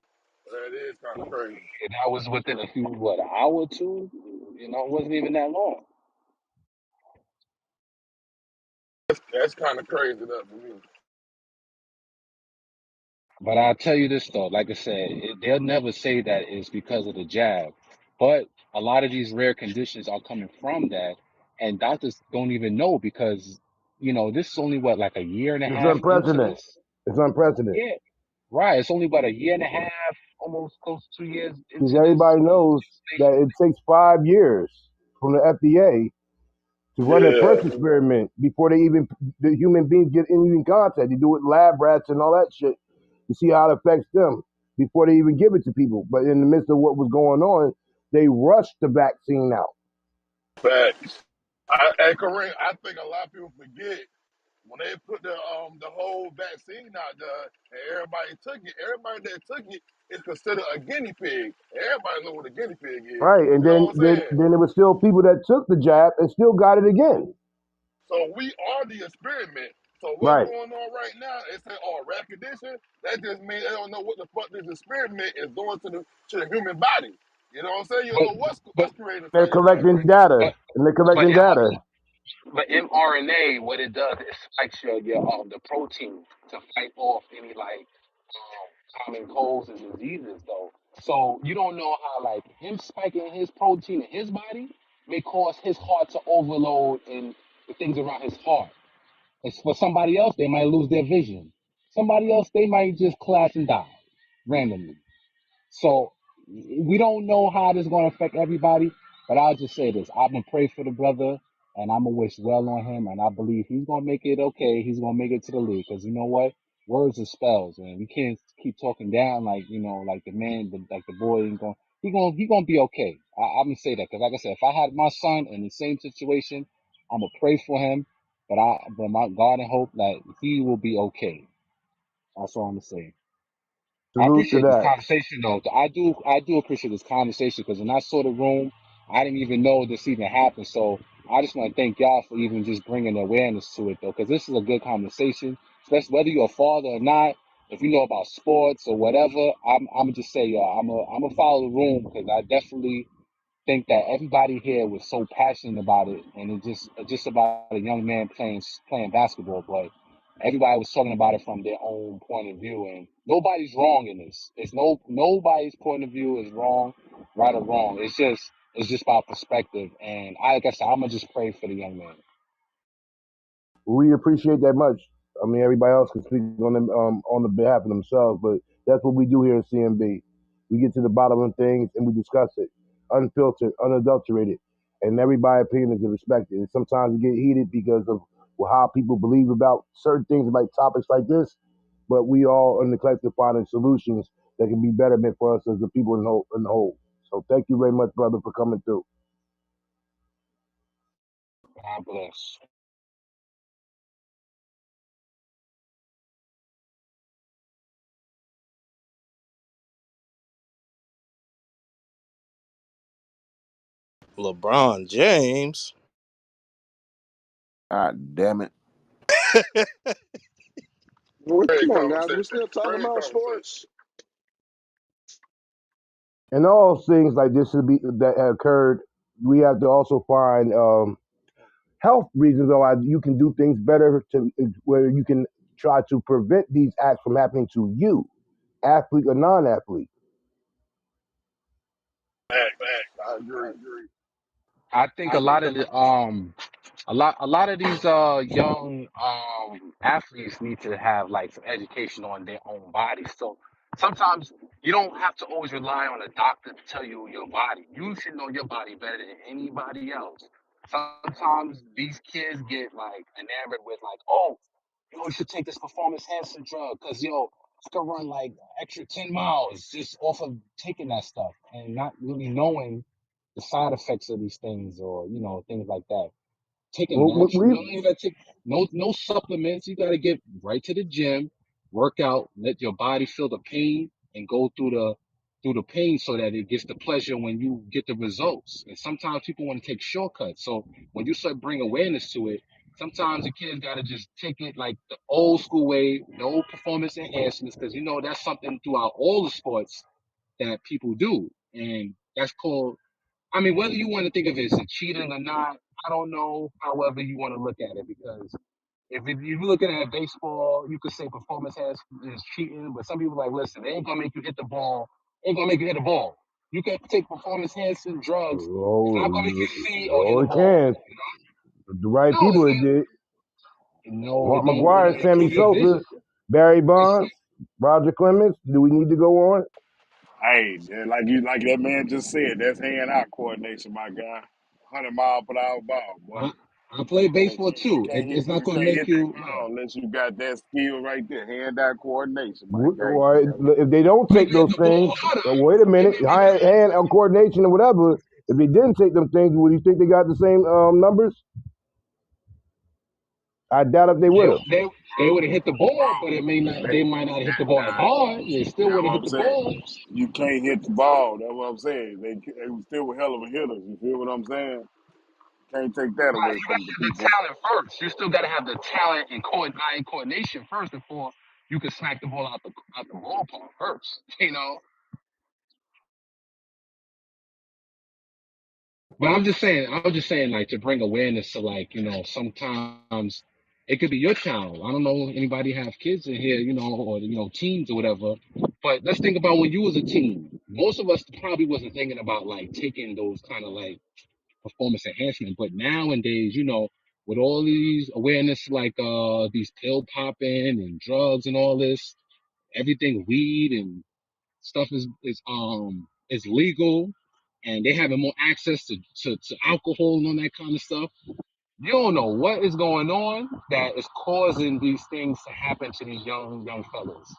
Speaker 14: That is kind of crazy.
Speaker 10: that was within a few an hour or two. It wasn't even that long.
Speaker 14: That's kind of crazy though for me.
Speaker 10: But I'll tell you this though, like I said, they'll never say that it's because of the jab. But a lot of these rare conditions are coming from that, and doctors don't even know because, this is only what, like a year and a
Speaker 3: It's
Speaker 10: half into
Speaker 3: unprecedented.
Speaker 10: this?
Speaker 3: It's unprecedented.
Speaker 10: Yeah, right. It's only about a year and a half, almost close to 2 years
Speaker 3: Because
Speaker 10: into this
Speaker 3: everybody knows that
Speaker 10: legislation.
Speaker 3: it takes 5 years from the FDA to run their
Speaker 14: Yeah,
Speaker 3: first experiment before they even the human beings get in even contact. They do it lab rats and all that shit to see how it affects them before they even give it to people. But in the midst of what was going on, they rushed the vaccine out.
Speaker 14: facts. And Kareem, I think a lot of people forget when they put the whole vaccine out there and everybody took it. Everybody that took it is considered a guinea pig. Everybody know what a guinea pig is.
Speaker 3: Right. And
Speaker 14: You know
Speaker 3: then
Speaker 14: what I'm
Speaker 3: then
Speaker 14: saying?
Speaker 3: then there were still people that took the jab and still got it again.
Speaker 14: So we are the experiment. So what's
Speaker 3: Right.
Speaker 14: going on right now? They say, oh, rap condition. That just means they don't know what the fuck this experiment is doing to the human body. You know what I'm saying? You don't
Speaker 10: But
Speaker 14: know
Speaker 10: but
Speaker 14: what's created
Speaker 3: They're
Speaker 14: inside your body.
Speaker 3: collecting data
Speaker 10: but
Speaker 3: and they're
Speaker 10: but
Speaker 3: collecting data.
Speaker 10: But mRNA, what it does, it spikes your the protein to fight off any like common colds and diseases though. So you don't know how like him spiking his protein in his body may cause his heart to overload and the things around his heart. It's for somebody else, they might lose their vision. Somebody else, they might just collapse and die randomly. So we don't know how this is going to affect everybody, but I'll just say this: I'm gonna pray for the brother, and I'm gonna wish well on him, and I believe he's gonna make it okay. He's gonna make it to the league because you know what? Words are spells, and we can't keep talking down like like the man, like the boy ain't going. He gonna be okay. I'm gonna say that because, like I said, if I had my son in the same situation, I'm gonna pray for him, but my God and hope that he will be okay. That's all I'm gonna say. I
Speaker 3: Salute to
Speaker 10: appreciate this
Speaker 3: that.
Speaker 10: conversation though. I do appreciate this conversation because when I saw the room, I didn't even know this even happened. So I just want to thank y'all for even just bringing awareness to it though, because this is a good conversation, especially whether you're a father or not. If you know about sports or whatever, I'm gonna just say y'all, I'm gonna follow the room because I definitely think that everybody here was so passionate about it, and it's just about a young man playing basketball. But everybody was talking about it from their own point of view, and nobody's wrong in this. It's nobody's point of view is wrong, right or wrong. It's just about perspective. And like I said, I'm gonna just pray for the young man.
Speaker 3: We appreciate that much. I mean, everybody else can speak on the behalf of themselves, but that's what we do here at CMB. We get to the bottom of things and we discuss it, unfiltered, unadulterated, and everybody's opinion is respected. And sometimes we get heated because of how people believe about certain things, about topics like this. But we all in the collective finding solutions that can be betterment for us as the people in the whole. So thank you very much, brother, for coming through.
Speaker 10: God bless.
Speaker 16: LeBron James.
Speaker 1: God damn it.
Speaker 7: Well,
Speaker 14: Great
Speaker 7: come on, guys. We're
Speaker 14: conversation.
Speaker 7: still talking
Speaker 14: Great
Speaker 7: about
Speaker 14: conversation.
Speaker 7: sports.
Speaker 3: And all things like this that have occurred, we have to also find health reasons why you can do things better to where you can try to prevent these acts from happening to you, athlete or non-athlete.
Speaker 14: Facts. I agree.
Speaker 10: I think a lot of these young athletes need to have like some education on their own bodies. So sometimes you don't have to always rely on a doctor to tell you your body. You should know your body better than anybody else. Sometimes these kids get like enamored with like, oh, yo, you should take this performance enhancing drug because yo, I can run like extra 10 miles just off of taking that stuff and not really knowing the side effects of these things or things like that. Take a natural.
Speaker 3: We
Speaker 10: You don't even gotta take no supplements. You gotta get right to the gym, work out, let your body feel the pain, and go through the pain so that it gets the pleasure when you get the results. And sometimes people want to take shortcuts. So when you start bring awareness to it, sometimes the kids gotta just take it like the old school way, no performance enhancements, because that's something throughout all the sports that people do, and that's called whether you want to think of it as a cheating or not, I don't know. However, you want to look at it, because if you're looking at baseball, you could say performance has is cheating, but some people are like, listen, they ain't gonna make you hit the ball. Ain't gonna make you hit the ball. You can take performance enhancing drugs. It's not gonna make you see or hit
Speaker 3: oh,
Speaker 10: a
Speaker 3: it
Speaker 10: ball.
Speaker 3: can. The right
Speaker 10: No,
Speaker 3: people it did.
Speaker 10: it
Speaker 3: Mark
Speaker 10: don't. It
Speaker 3: McGuire,
Speaker 10: don't
Speaker 3: Sammy
Speaker 10: improve your
Speaker 3: Sosa,
Speaker 10: vision.
Speaker 3: Barry
Speaker 10: It's
Speaker 3: Bonds, Roger Clemens. Do we need to go on?
Speaker 14: Hey, like that man just said, that's hand-eye coordination, my guy. 100 mile per hour ball, boy.
Speaker 10: I, I play baseball
Speaker 14: You
Speaker 10: too.
Speaker 14: can't hit
Speaker 10: It's not
Speaker 14: you
Speaker 10: gonna
Speaker 14: can't
Speaker 10: make
Speaker 14: hit that
Speaker 10: you. Yeah.
Speaker 14: ball unless you got that skill right there. Hand-eye coordination, my guy. You
Speaker 3: Or
Speaker 14: feel me?
Speaker 3: if they don't
Speaker 10: Make
Speaker 3: take
Speaker 10: you hit
Speaker 3: those
Speaker 10: the
Speaker 3: things,
Speaker 10: ball harder.
Speaker 3: wait a
Speaker 10: It
Speaker 3: minute,
Speaker 10: may make you.
Speaker 3: hand coordination or whatever. If they didn't take them things, would you think they got the same numbers? I doubt if they
Speaker 10: They
Speaker 3: would have.
Speaker 10: they they would have hit the ball, but it may not.
Speaker 14: Bro,
Speaker 10: They might not hit the ball as
Speaker 14: nah,
Speaker 10: hard. They still
Speaker 14: that's
Speaker 10: would have
Speaker 14: what
Speaker 10: hit
Speaker 14: I'm
Speaker 10: the
Speaker 14: saying.
Speaker 10: ball.
Speaker 14: You can't hit the ball. That's what I'm saying. They still were hell of a hitters. You feel what I'm saying? Can't take that
Speaker 10: Right,
Speaker 14: away
Speaker 10: you
Speaker 14: from
Speaker 10: gotta
Speaker 14: the
Speaker 10: have the
Speaker 14: people.
Speaker 10: talent first. You still gotta have the talent and eye coordination first before you can smack the ball out the ballpark first. But I was just saying, like, to bring awareness to, like, sometimes it could be your child. I don't know anybody have kids in here, or teens or whatever. But let's think about when you was a teen. Most of us probably wasn't thinking about like taking those kind of like performance enhancement. But nowadays, with all these awareness, like these pill popping and drugs and all this, everything weed and stuff is legal, and they having more access to alcohol and all that kind of stuff. You don't know what is going on that is causing these things to happen to these young fellas.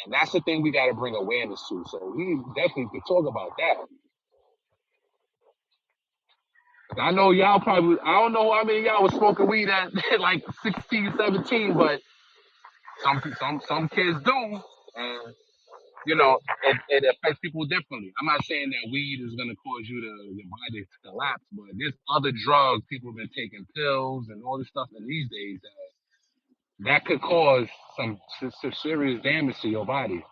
Speaker 10: And that's the thing we got to bring awareness to. So we definitely could talk about that. I know y'all probably, I don't know how many of y'all was smoking weed at like 16, 17, but some kids do. And, it affects people differently. I'm not saying that weed is going to cause your body to collapse, but there's other drugs. People have been taking pills and all this stuff in these days that could cause some serious damage to your body.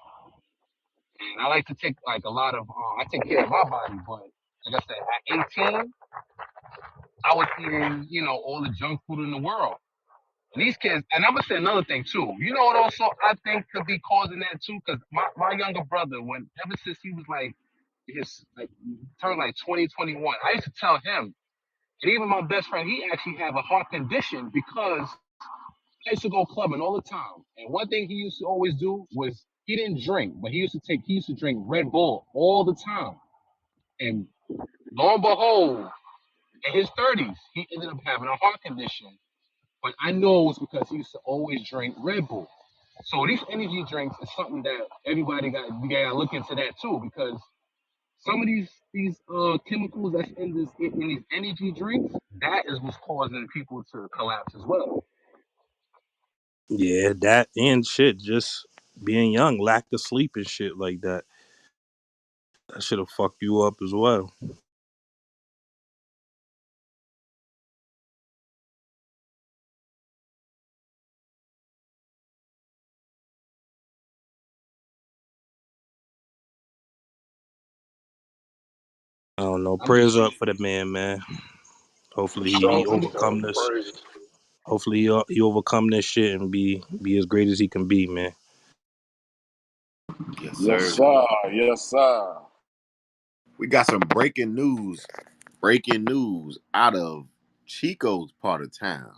Speaker 10: And I like to take like a lot of, I take care of my body, but like I said, at 18, I was eating, all the junk food in the world. And these kids, and I'm gonna say another thing too. You know what also I think could be causing that too? Because my younger brother, when ever since he was like his like turned like 20, 21, I used to tell him, and even my best friend, he actually have a heart condition because I used to go clubbing all the time. And one thing he used to always do was he didn't drink, but he used to drink Red Bull all the time. And lo and behold, in his 30s, he ended up having a heart condition. But I know it was because he used to always drink Red Bull. So these energy drinks is something that everybody got you gotta look into that too, because some of these chemicals that's in these energy drinks, that is what's causing people to collapse as well.
Speaker 16: Yeah, that and shit. Just being young, lack of sleep and shit like that. That should have fucked you up as well. I don't know.
Speaker 10: I'm
Speaker 16: Prayers up for the man, man.
Speaker 14: For
Speaker 16: Hopefully he
Speaker 14: sure, for
Speaker 10: definitely
Speaker 14: sure.
Speaker 16: overcome this.
Speaker 14: Praise.
Speaker 16: Hopefully he overcome this shit and be as great as he can be, man.
Speaker 1: Yes,
Speaker 14: Yes,
Speaker 1: sir.
Speaker 14: sir. Yes, sir.
Speaker 1: We got some breaking news. Breaking news out of Chico's part of town.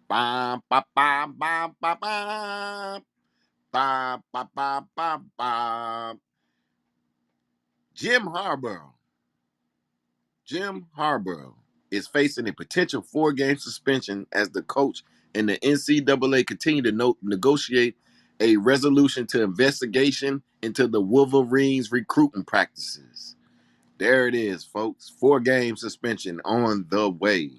Speaker 1: Bam, ba, bam, bam, ba, bam. ba ba ba ba ba. Jim Harbaugh. Jim Harbaugh is facing a potential 4-game suspension as the coach and the NCAA continue to negotiate a resolution to investigation into the Wolverines' recruiting practices. There it is, folks. 4-game suspension on the way.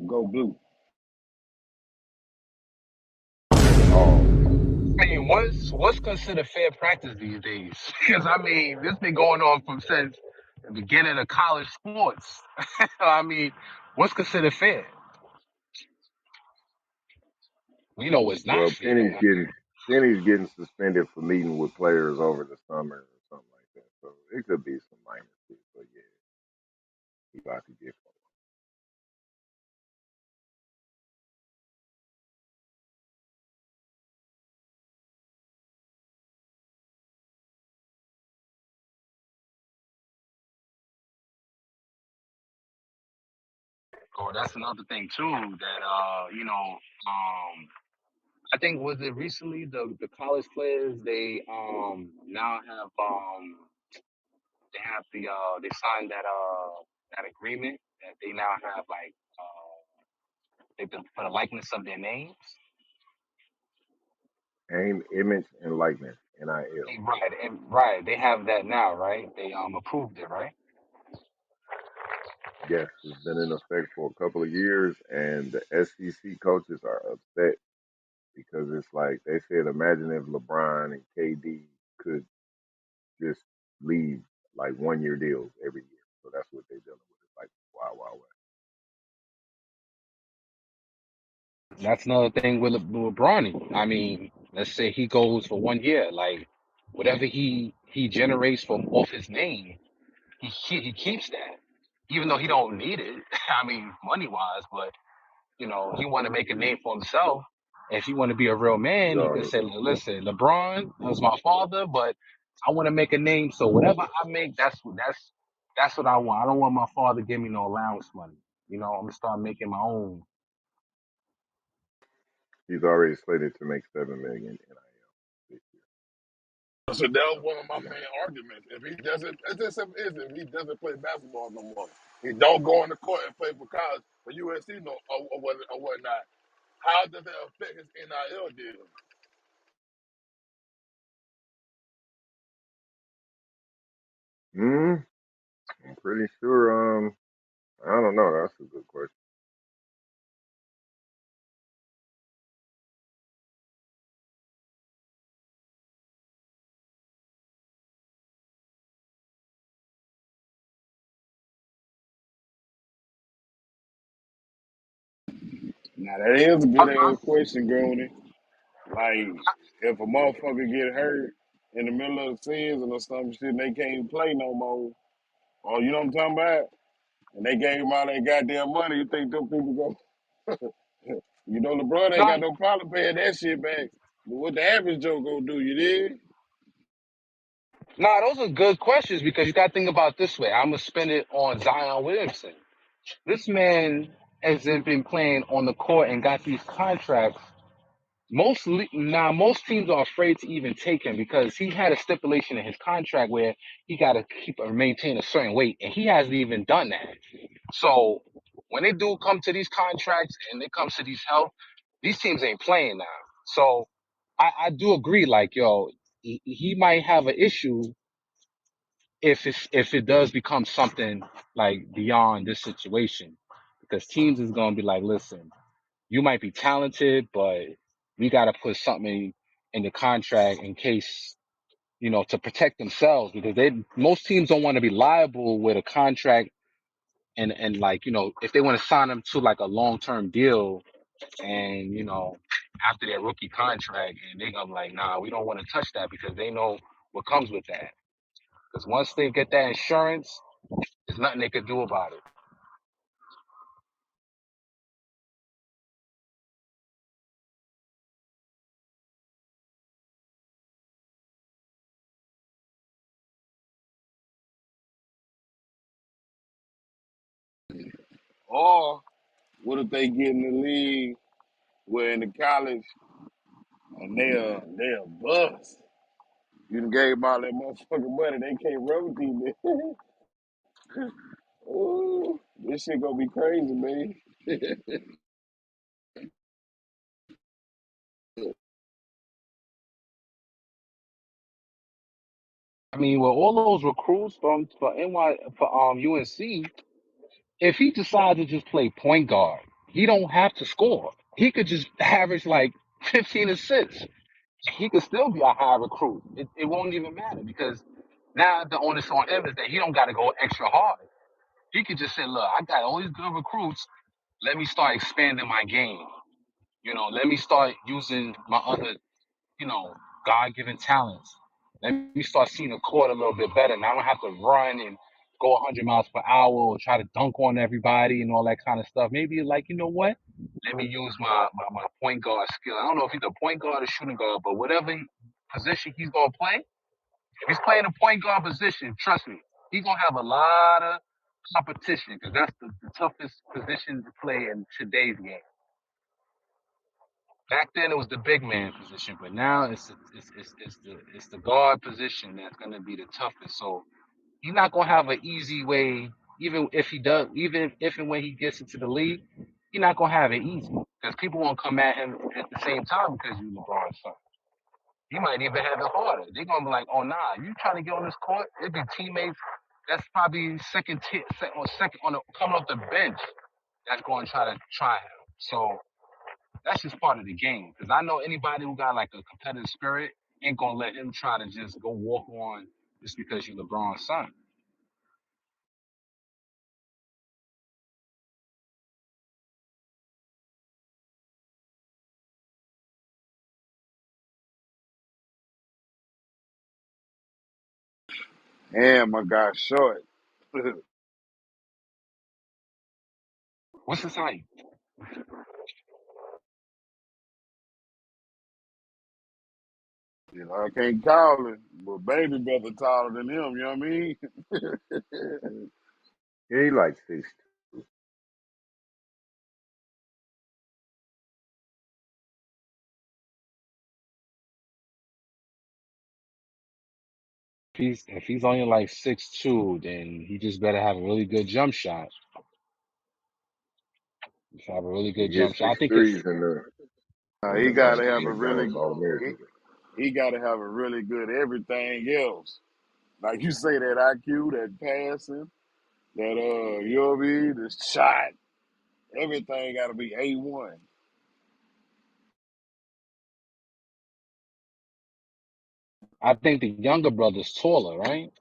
Speaker 14: Go blue.
Speaker 12: Oh,
Speaker 10: I mean, what's considered fair practice these days? Because I mean, this been going on from since the beginning of college sports. I mean, what's considered fair? We know what's not
Speaker 12: well,
Speaker 10: fair.
Speaker 12: Penny's getting suspended for meeting with players over the summer or something like that. So it could be some minor shit, but yeah, he about to get.
Speaker 10: Oh, that's another thing too. That I think was it recently the college players they now have they have they signed that agreement that they now have like they can put a likeness of their names.
Speaker 12: Name, image, and likeness, NIL.
Speaker 10: Right, and right, they have that now, right? They approved it, right?
Speaker 12: Yes, it's been in effect for a couple of years, and the SEC coaches are upset because it's like they said, imagine if LeBron and KD could just leave like 1 year deals every year. So that's what they're dealing with. It's like wow, wow, wow.
Speaker 10: That's another thing with Bronny. I mean, let's say he goes for 1 year, like whatever he generates from off his name, he keeps that, even though he don't need it. I mean, money wise, but he want to make a name for himself. If he want to be a real man, he could
Speaker 12: Regardless,
Speaker 10: say, "Listen, LeBron was my father, but I want to make a name. So whatever I make, that's what I want. I don't want my father to give me no allowance money. I'm gonna start making my own."
Speaker 12: he's already slated to make 7 million NIL this
Speaker 14: So that was one of my main arguments. If he doesn't, it's just simple as if he doesn't play basketball no more, he don't go on the court and play for college for USC no or whatnot. How does that affect his NIL deal?
Speaker 12: year. I'm pretty sure. I don't know. That's a good question.
Speaker 14: Now that is a
Speaker 10: I,
Speaker 14: good
Speaker 10: I,
Speaker 14: ass question, Grody. Like if a motherfucker get hurt in the middle of the season or some shit, and they can't play no more. Or you know what I'm talking about? And they gave him all that goddamn money. You think them people go? You know, LeBron ain't
Speaker 10: no,
Speaker 14: got no problem paying that shit back. But what the average Joe gonna do? You did?
Speaker 10: no, those are good questions because you got to think about it this way. I'm gonna spend it on Zion Williamson. This man has been playing on the court and got these contracts. Most teams are afraid to even take him because he had a stipulation in his contract where he got to keep or maintain a certain weight, and he hasn't even done that. So when they do come to these contracts and it comes to these health, these teams ain't playing now. So I do agree, like yo, he might have an issue if it does become something like beyond this situation, because teams is gonna be like, listen, you might be talented, but we got to put something in the contract in case, to protect themselves because most teams don't want to be liable with a contract and like, if they want to sign them to like a long-term deal and, after their rookie contract and they're gonna be like, nah, we don't want to touch that because they know what comes with that. Because once they get that insurance, there's nothing they could do about it.
Speaker 14: Or what if they get in the league where in the college and they'll bust? You done gave them all that motherfucking money, they can't run with these niggas. Ooh, this shit gonna be crazy, man.
Speaker 10: I mean, with all those recruits from for NY for UNC, if he decides to just play point guard, he don't have to score. He could just average like 15 assists. He could still be a high recruit. It won't even matter because now the onus on him is that he don't got to go extra hard. He could just say, "Look, I got all these good recruits. Let me start expanding my game. Let me start using my other God-given talents. Let me start seeing the court a little bit better. Now I don't have to run and go 100 miles per hour or try to dunk on everybody and all that kind of stuff. Maybe like, you know what? Let me use my point guard skill. I don't know if he's a point guard or shooting guard, but whatever position he's going to play, if he's playing a point guard position, trust me, he's going to have a lot of competition because that's the toughest position to play in today's game. Back then it was the big man position, but now it's the guard position that's gonna be the toughest. So he's not gonna have an easy way, even if he does, even if and when he gets into the league, he's not gonna have it easy because people won't come at him at the same time because you LeBron's son. He might even have it harder. They're gonna be like, "Oh nah, you trying to get on this court?" It'd be teammates that's probably second tier, second on the coming off the bench that's going to try him. So that's just part of the game. Because I know anybody who got like a competitive spirit ain't gonna let him try to just go walk on just because you're LeBron's son.
Speaker 14: Damn, my guy short.
Speaker 10: What's his height?
Speaker 14: I can't call it, but baby brother taller than him, you know what I mean?
Speaker 12: Yeah, he like 6'2".
Speaker 10: If he's only like 6'2", then he just better have a really good jump shot. Just have a really
Speaker 12: He
Speaker 10: good
Speaker 12: hit
Speaker 10: jump shot. I
Speaker 12: six
Speaker 10: think it's
Speaker 12: threes in
Speaker 14: He
Speaker 12: the
Speaker 14: gotta
Speaker 12: night.
Speaker 14: have
Speaker 12: He
Speaker 14: a
Speaker 12: hit that
Speaker 14: really
Speaker 12: about a minute
Speaker 14: he,
Speaker 12: ago.
Speaker 14: he gotta have a really good everything else. Like you say, that IQ, that passing, that you know what I mean, the shot, everything gotta be A1.
Speaker 10: I think the younger brother's taller, right?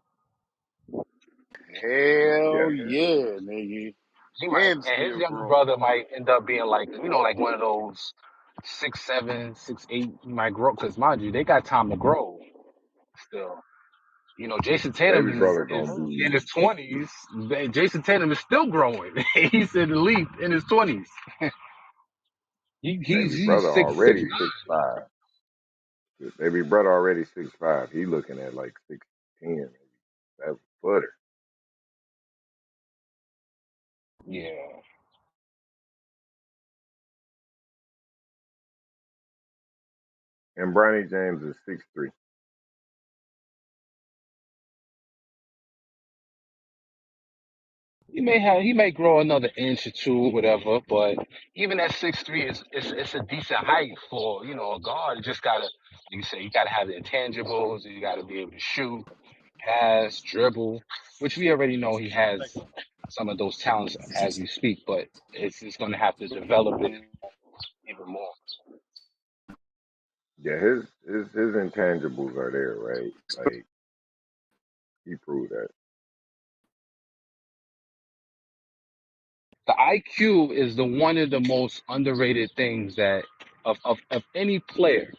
Speaker 12: Yeah.
Speaker 14: Hell yeah, nigga.
Speaker 10: He might,
Speaker 14: And
Speaker 10: and his
Speaker 14: still
Speaker 10: younger
Speaker 14: growing.
Speaker 10: brother might end up being like like one of those 6'7", 6'8". He might grow because mind you, they got time to grow still. Jason Tatum
Speaker 12: Baby
Speaker 10: is
Speaker 12: brother
Speaker 10: is
Speaker 12: gonna be
Speaker 10: in his 20s. Jason Tatum is still growing. He's in the league in his 20s. He's
Speaker 12: baby
Speaker 10: he's
Speaker 12: brother
Speaker 10: six
Speaker 12: already
Speaker 10: nine.
Speaker 12: 6'5". Baby brother already 6'5". He looking at like 6'10". That's butter.
Speaker 10: Yeah,
Speaker 12: And Bronny James is 6'3".
Speaker 10: he may grow another inch or two, whatever. But even at 6'3", it's a decent height for a guard. You just gotta, like you say, you gotta have the intangibles. You gotta be able to shoot, pass, dribble, which we already know he has some of those talents as we speak. But it's gonna have to develop it even more.
Speaker 12: Yeah, his intangibles are there, right? Like he proved that.
Speaker 10: The IQ is the one of the most underrated things that of any player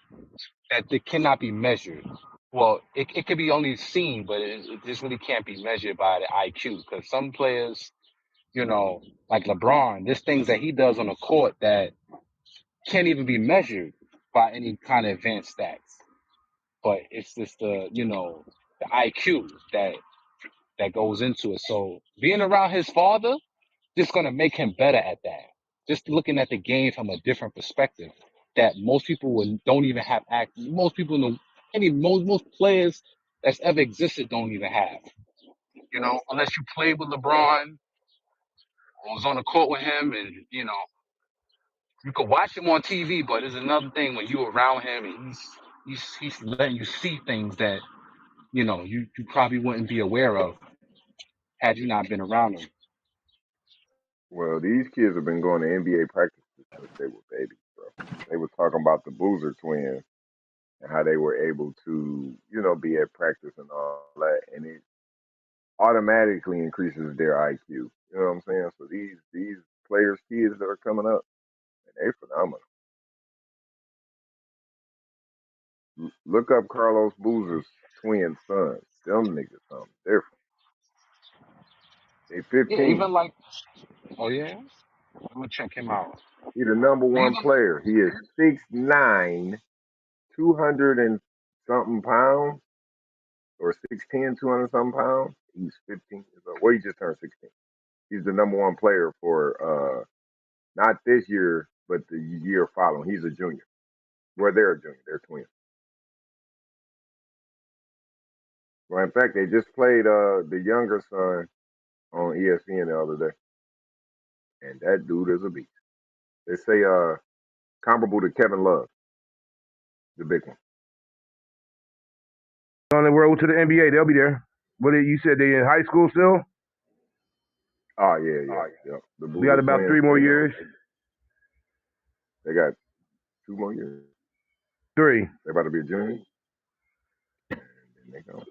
Speaker 10: that they cannot be measured. Well, it could be only seen, but it just really can't be measured by the IQ because some players, like LeBron, there's things that he does on the court that can't even be measured by any kind of advanced stats. But it's just the IQ that goes into it. So being around his father just gonna make him better at that. Just looking at the game from a different perspective that most people don't even have most people know most players that's ever existed don't even have. You know, unless you played with LeBron or was on the court with him and you could watch him on TV, but there's another thing when you're around him and he's letting you see things that, you probably wouldn't be aware of had you not been around him.
Speaker 12: Well, these kids have been going to NBA practices since they were babies, bro. They were talking about the Boozer twins and how they were able to, be at practice and all that, and it automatically increases their IQ. You know what I'm saying? So these players, kids that are coming up, and they phenomenal. Look up Carlos Boozer's twin sons. Them niggas something different. They
Speaker 10: Yeah,
Speaker 12: 15.
Speaker 10: even like, oh yeah, I'm gonna check him out.
Speaker 12: He the number
Speaker 10: But
Speaker 12: one
Speaker 10: even
Speaker 12: player. He is 6'9", 200 and something pounds, or 6'10", 200 something pounds. He's 15 years old. Well, he just turned 16. He's the number one player for not this year, but the year following. He's a junior. Well, they're a junior. They're twins. Well, in fact, they just played the younger son on ESPN the other day, and that dude is a beast. They say comparable to Kevin Love, the big one.
Speaker 3: On the road to the NBA, they'll be there. What you said they in high school still?
Speaker 12: Oh yeah. Yep. The
Speaker 3: We got
Speaker 12: Boozer
Speaker 3: about
Speaker 12: twins.
Speaker 3: 3 more years.
Speaker 12: They got 2 more years.
Speaker 3: 3.
Speaker 12: They about to be a junior. And they go.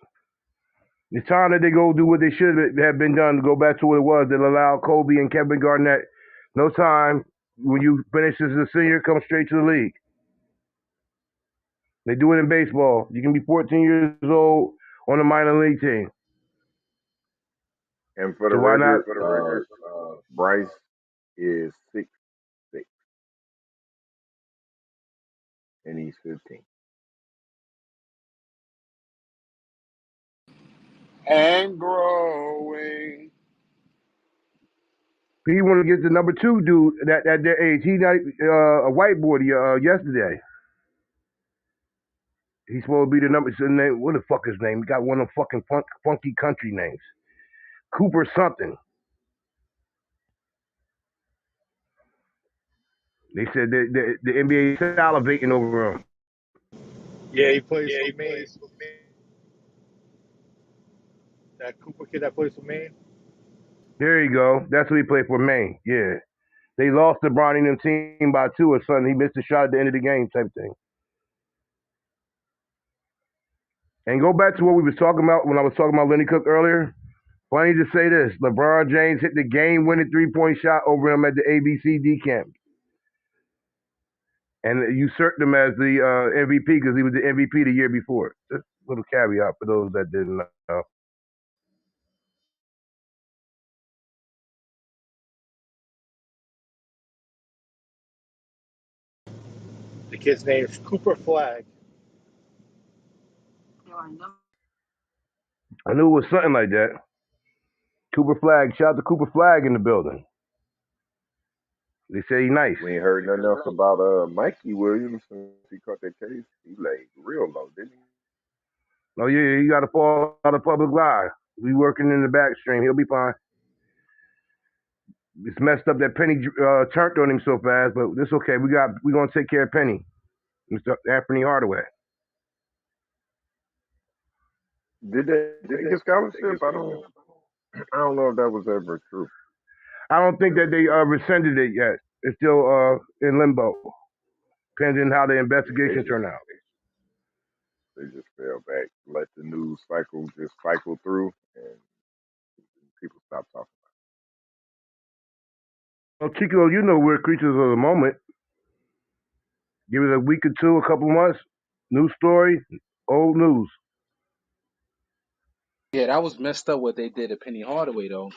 Speaker 3: It's time that they go do what they should have been done to go back to what it was that allowed Kobe and Kevin Garnett no time when you finish as a senior, come straight to the league. They do it in baseball. You can be 14 years old on a minor league team.
Speaker 12: And for the
Speaker 3: So why not?
Speaker 12: record, Bryce is 6'6", and he's 15.
Speaker 14: And growing.
Speaker 3: He want to get the number 2 dude at their age. He not a white boy yesterday. He's supposed to be the number. Name, what the fuck his name? He got one of them fucking funky country names. Cooper something. They said the NBA salivating over him.
Speaker 11: Yeah, he plays for Maine. That Cooper kid that plays for Maine.
Speaker 3: There you go. That's who he played for, Maine. Yeah. They lost to Bronny and them team by 2 or something. He missed a shot at the end of the game type thing. And go back to what we was talking about when I was talking about Lenny Cook earlier. Funny to say this. LeBron James hit the game-winning three-point shot over him at the ABCD camp. And usurped him as the MVP because he was the MVP the year before. Just a little caveat for those that didn't know.
Speaker 11: The kid's name is Cooper Flag.
Speaker 3: I knew it was something like that. Cooper Flag. Shout out to Cooper Flag in the building. They say he nice.
Speaker 12: We ain't heard nothing else about Mikey Williams since he caught that case. He laid real low, didn't he?
Speaker 3: Oh, yeah, he got to fall out of public eye. We working in the back stream. He'll be fine. It's messed up that Penny turned on him so fast, but it's okay. We gonna take care of Penny, Mr. Anthony Hardaway.
Speaker 12: Did they take his scholarship? I don't know if that was ever true.
Speaker 3: I don't think that they rescinded it yet. It's still in limbo, pending how the
Speaker 12: Yeah, they
Speaker 3: investigation
Speaker 12: just
Speaker 3: turn out.
Speaker 12: they just fell back. Let the news cycle just cycle through, and people stop talking.
Speaker 3: Well, Chico, you know we're creatures of the moment. Give it a week or two, a couple months. New story, old news.
Speaker 10: Yeah, that was messed up what they did to Penny Hardaway though,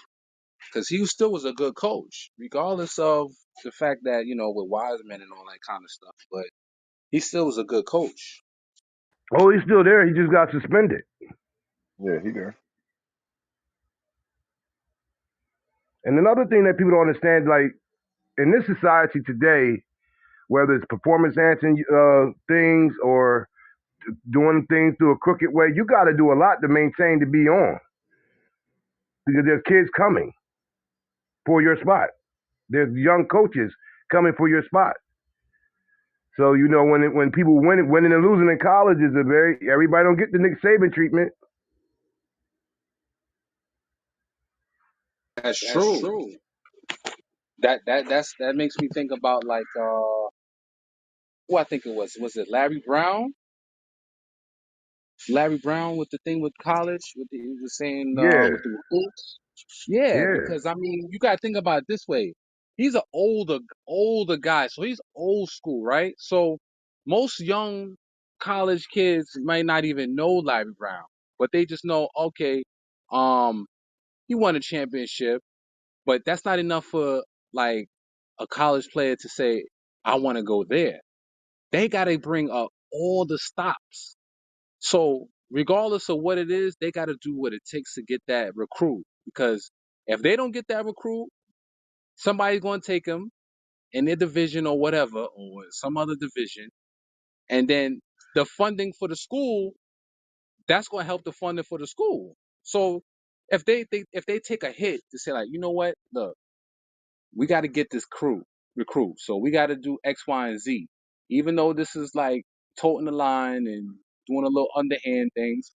Speaker 10: because he still was a good coach, regardless of the fact that with Wiseman and all that kind of stuff. But he still was a good coach.
Speaker 3: Oh, he's still there. He just got suspended.
Speaker 12: Yeah, he there.
Speaker 3: And another thing that people don't understand, like in this society today, whether it's performance enhancing things or doing things through a crooked way, you got to do a lot to maintain to be on because there's kids coming for your spot. There's young coaches coming for your spot. So you know when people winning and losing in college is a very everybody don't get the Nick Saban treatment.
Speaker 10: That's true. That makes me think about like who I think it was it Larry Brown? Larry Brown with the thing with college, with the, he was saying
Speaker 3: Yeah,
Speaker 10: with the recruits. Yeah,
Speaker 3: yeah,
Speaker 10: because I mean, you gotta think about it this way. He's an older guy, so he's old school, right? So most young college kids might not even know Larry Brown, but they just know, okay, um, he won a championship, but that's not enough for like a college player to say, I want to go there. They gotta bring up all the stops. So regardless of what it is, they got to do what it takes to get that recruit. Because if they don't get that recruit, somebody's going to take them in their division or whatever, or some other division, and then the funding for the school, that's going to help the funding for the school. So if they take a hit to say like, you know what, look, we got to get this recruit, so we got to do X, Y, and Z, even though this is like toting the line and doing a little underhand things.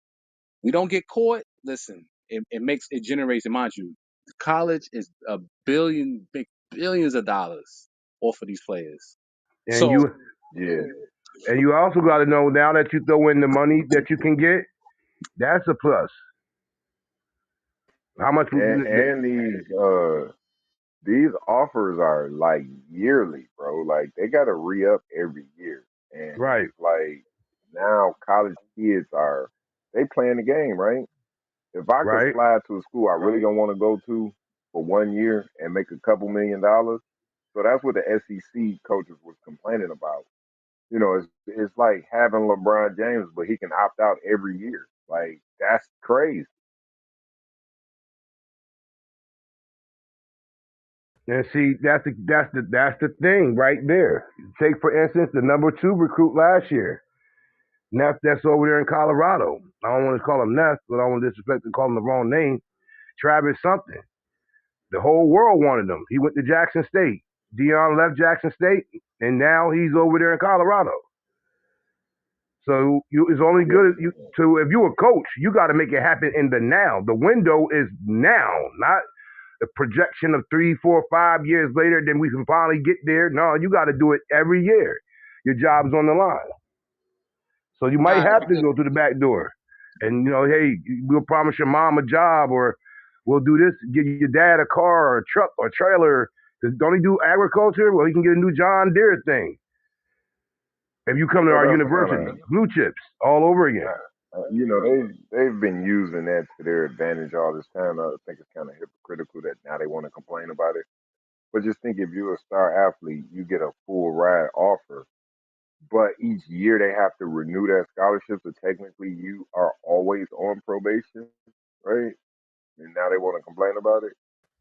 Speaker 10: We don't get caught. Listen, it generates, and mind you, college is a billion, big billions of dollars off of these players.
Speaker 3: and
Speaker 10: So
Speaker 12: Yeah,
Speaker 3: you also got to know now that you throw in the money that you can get, that's a plus. How much?
Speaker 12: and these offers are like yearly, bro. Like they got to re up every year, and
Speaker 3: Right,
Speaker 12: it's like now college kids are they playing the game, right? If I could
Speaker 3: right.
Speaker 12: slide to a school I really don't want to go to for 1 year and make a couple $1 million, so that's what the SEC coaches was complaining about. You know, it's like having LeBron James, but he can opt out every year. Like that's crazy.
Speaker 3: And see, that's the thing right there. Take for instance the number two recruit last year, Neff. That's over there in Colorado. I don't want to call him Neff, but I don't want to disrespect and call him the wrong name. Travis something. The whole world wanted him. He went to Jackson State. Dion left Jackson State, and now he's over there in Colorado. So it's only
Speaker 12: Yeah,
Speaker 3: good you. So if you're a coach, you got to make it happen in the now. The window is now, not the projection of 3, 4, 5 years later. Then we can finally get there. No, you got to do it every year. Your job's on the line. So you might
Speaker 10: nah,
Speaker 3: have to
Speaker 10: because
Speaker 3: go through the back door, and hey, we'll promise your mom a job, or we'll do this, give your dad a car or a truck or a trailer. Cause don't he do agriculture? Well, he can get a new John Deere thing. If you come to
Speaker 12: well,
Speaker 3: our
Speaker 12: that's kind
Speaker 3: university,
Speaker 12: of
Speaker 3: blue chips all over again.
Speaker 12: they've been using that to their advantage all this time. I think it's kind of hypocritical that now they want to complain about it. But just think, if you're a star athlete, you get a full ride offer, but each year they have to renew that scholarship. So technically, you are always on probation, right? And now they want to complain about it.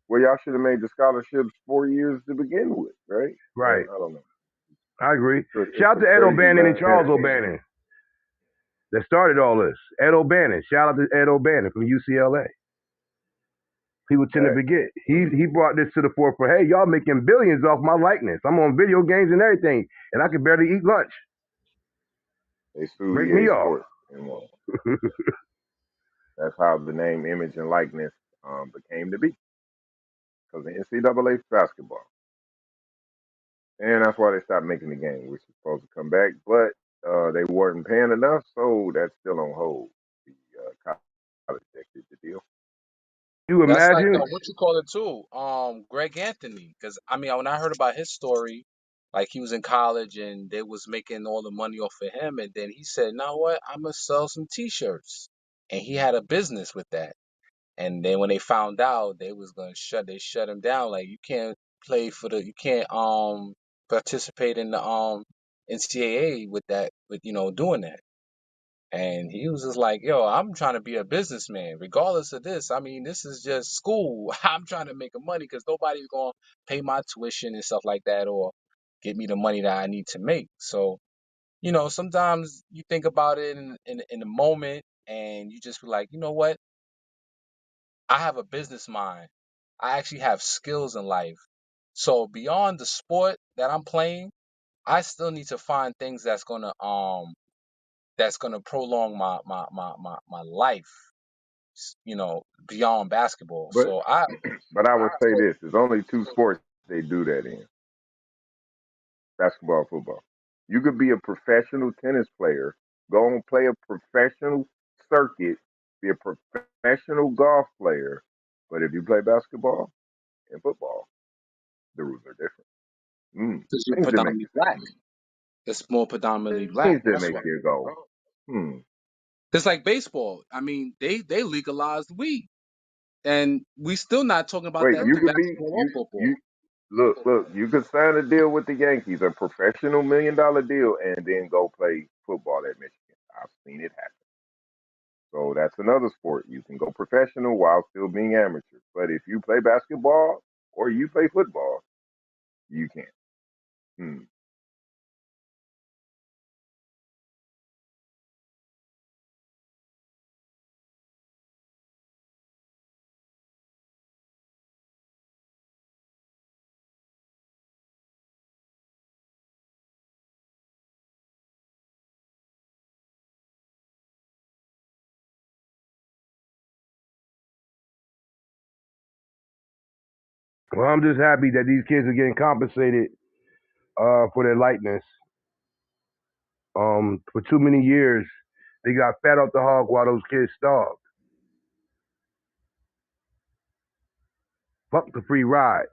Speaker 12: Well, y'all should have made the scholarships 4 years to begin with, right?
Speaker 3: Right.
Speaker 12: I don't know.
Speaker 3: I agree.
Speaker 12: It's
Speaker 3: Shout
Speaker 12: a
Speaker 3: out to Ed
Speaker 12: crazy
Speaker 3: O'Bannon and Charles
Speaker 12: landscape.
Speaker 3: O'Bannon that started all this. Ed O'Bannon. Shout out to Ed O'Bannon from UCLA. People tend to
Speaker 12: Fact.
Speaker 3: forget. He brought this to the forefront. Hey, y'all making billions off my likeness. I'm on video games and everything, and I can barely eat lunch.
Speaker 12: They sued
Speaker 3: Break
Speaker 12: EA
Speaker 3: me off.
Speaker 12: Sports, and that's how the name, image, and likeness became to be because of NCAA basketball, and that's why they stopped making the game, which is supposed to come back, but they weren't paying enough, so that's still on hold. The college that did the deal.
Speaker 3: You
Speaker 10: that's like
Speaker 3: imagine?
Speaker 10: what you call it too. Greg Anthony. Because I mean, when I heard about his story, like he was in college and they was making all the money off of him, and then he said, "Now what? I'm gonna sell some T-shirts," and he had a business with that. And then when they found out, they was gonna they shut him down. Like you can't you can't participate in the NCAA with that, with doing that.
Speaker 18: And he was just like, yo, I'm trying to be a businessman, regardless of this. I mean, this is just school. I'm trying to make a money because nobody's going to pay my tuition and stuff like that or get me the money that I need to make. So, sometimes you think about it in the moment and you just be like, you know what? I have a business mind. I actually have skills in life. So beyond the sport that I'm playing, I still need to find things that's gonna prolong my life, beyond basketball.
Speaker 12: But
Speaker 18: So I
Speaker 12: but I would say this: there's only two sports they do that in: basketball, and football. You could be a professional tennis player, go and play a professional circuit, be a professional golf player, but if you play basketball and football, the rules are different.
Speaker 18: because you're
Speaker 12: Things that make
Speaker 18: predominantly
Speaker 12: you say,
Speaker 18: black. It's more predominantly black.
Speaker 12: things that
Speaker 18: That's
Speaker 12: make
Speaker 18: why.
Speaker 12: you go, hmm.
Speaker 18: It's like baseball. I mean, they legalized weed, and we still not talking about
Speaker 12: Wait,
Speaker 18: that
Speaker 12: you
Speaker 18: through
Speaker 12: could be
Speaker 18: basketball or football.
Speaker 12: you look, you could sign a deal with the Yankees, a professional $1 million deal, and then go play football at Michigan. I've seen it happen. So that's another sport. You can go professional while still being amateur. But if you play basketball or you play football, you can't. Hmm.
Speaker 3: Well, I'm just happy that these kids are getting compensated for their lightness. For too many years, they got fat off the hog while those kids starved. Fuck the free ride.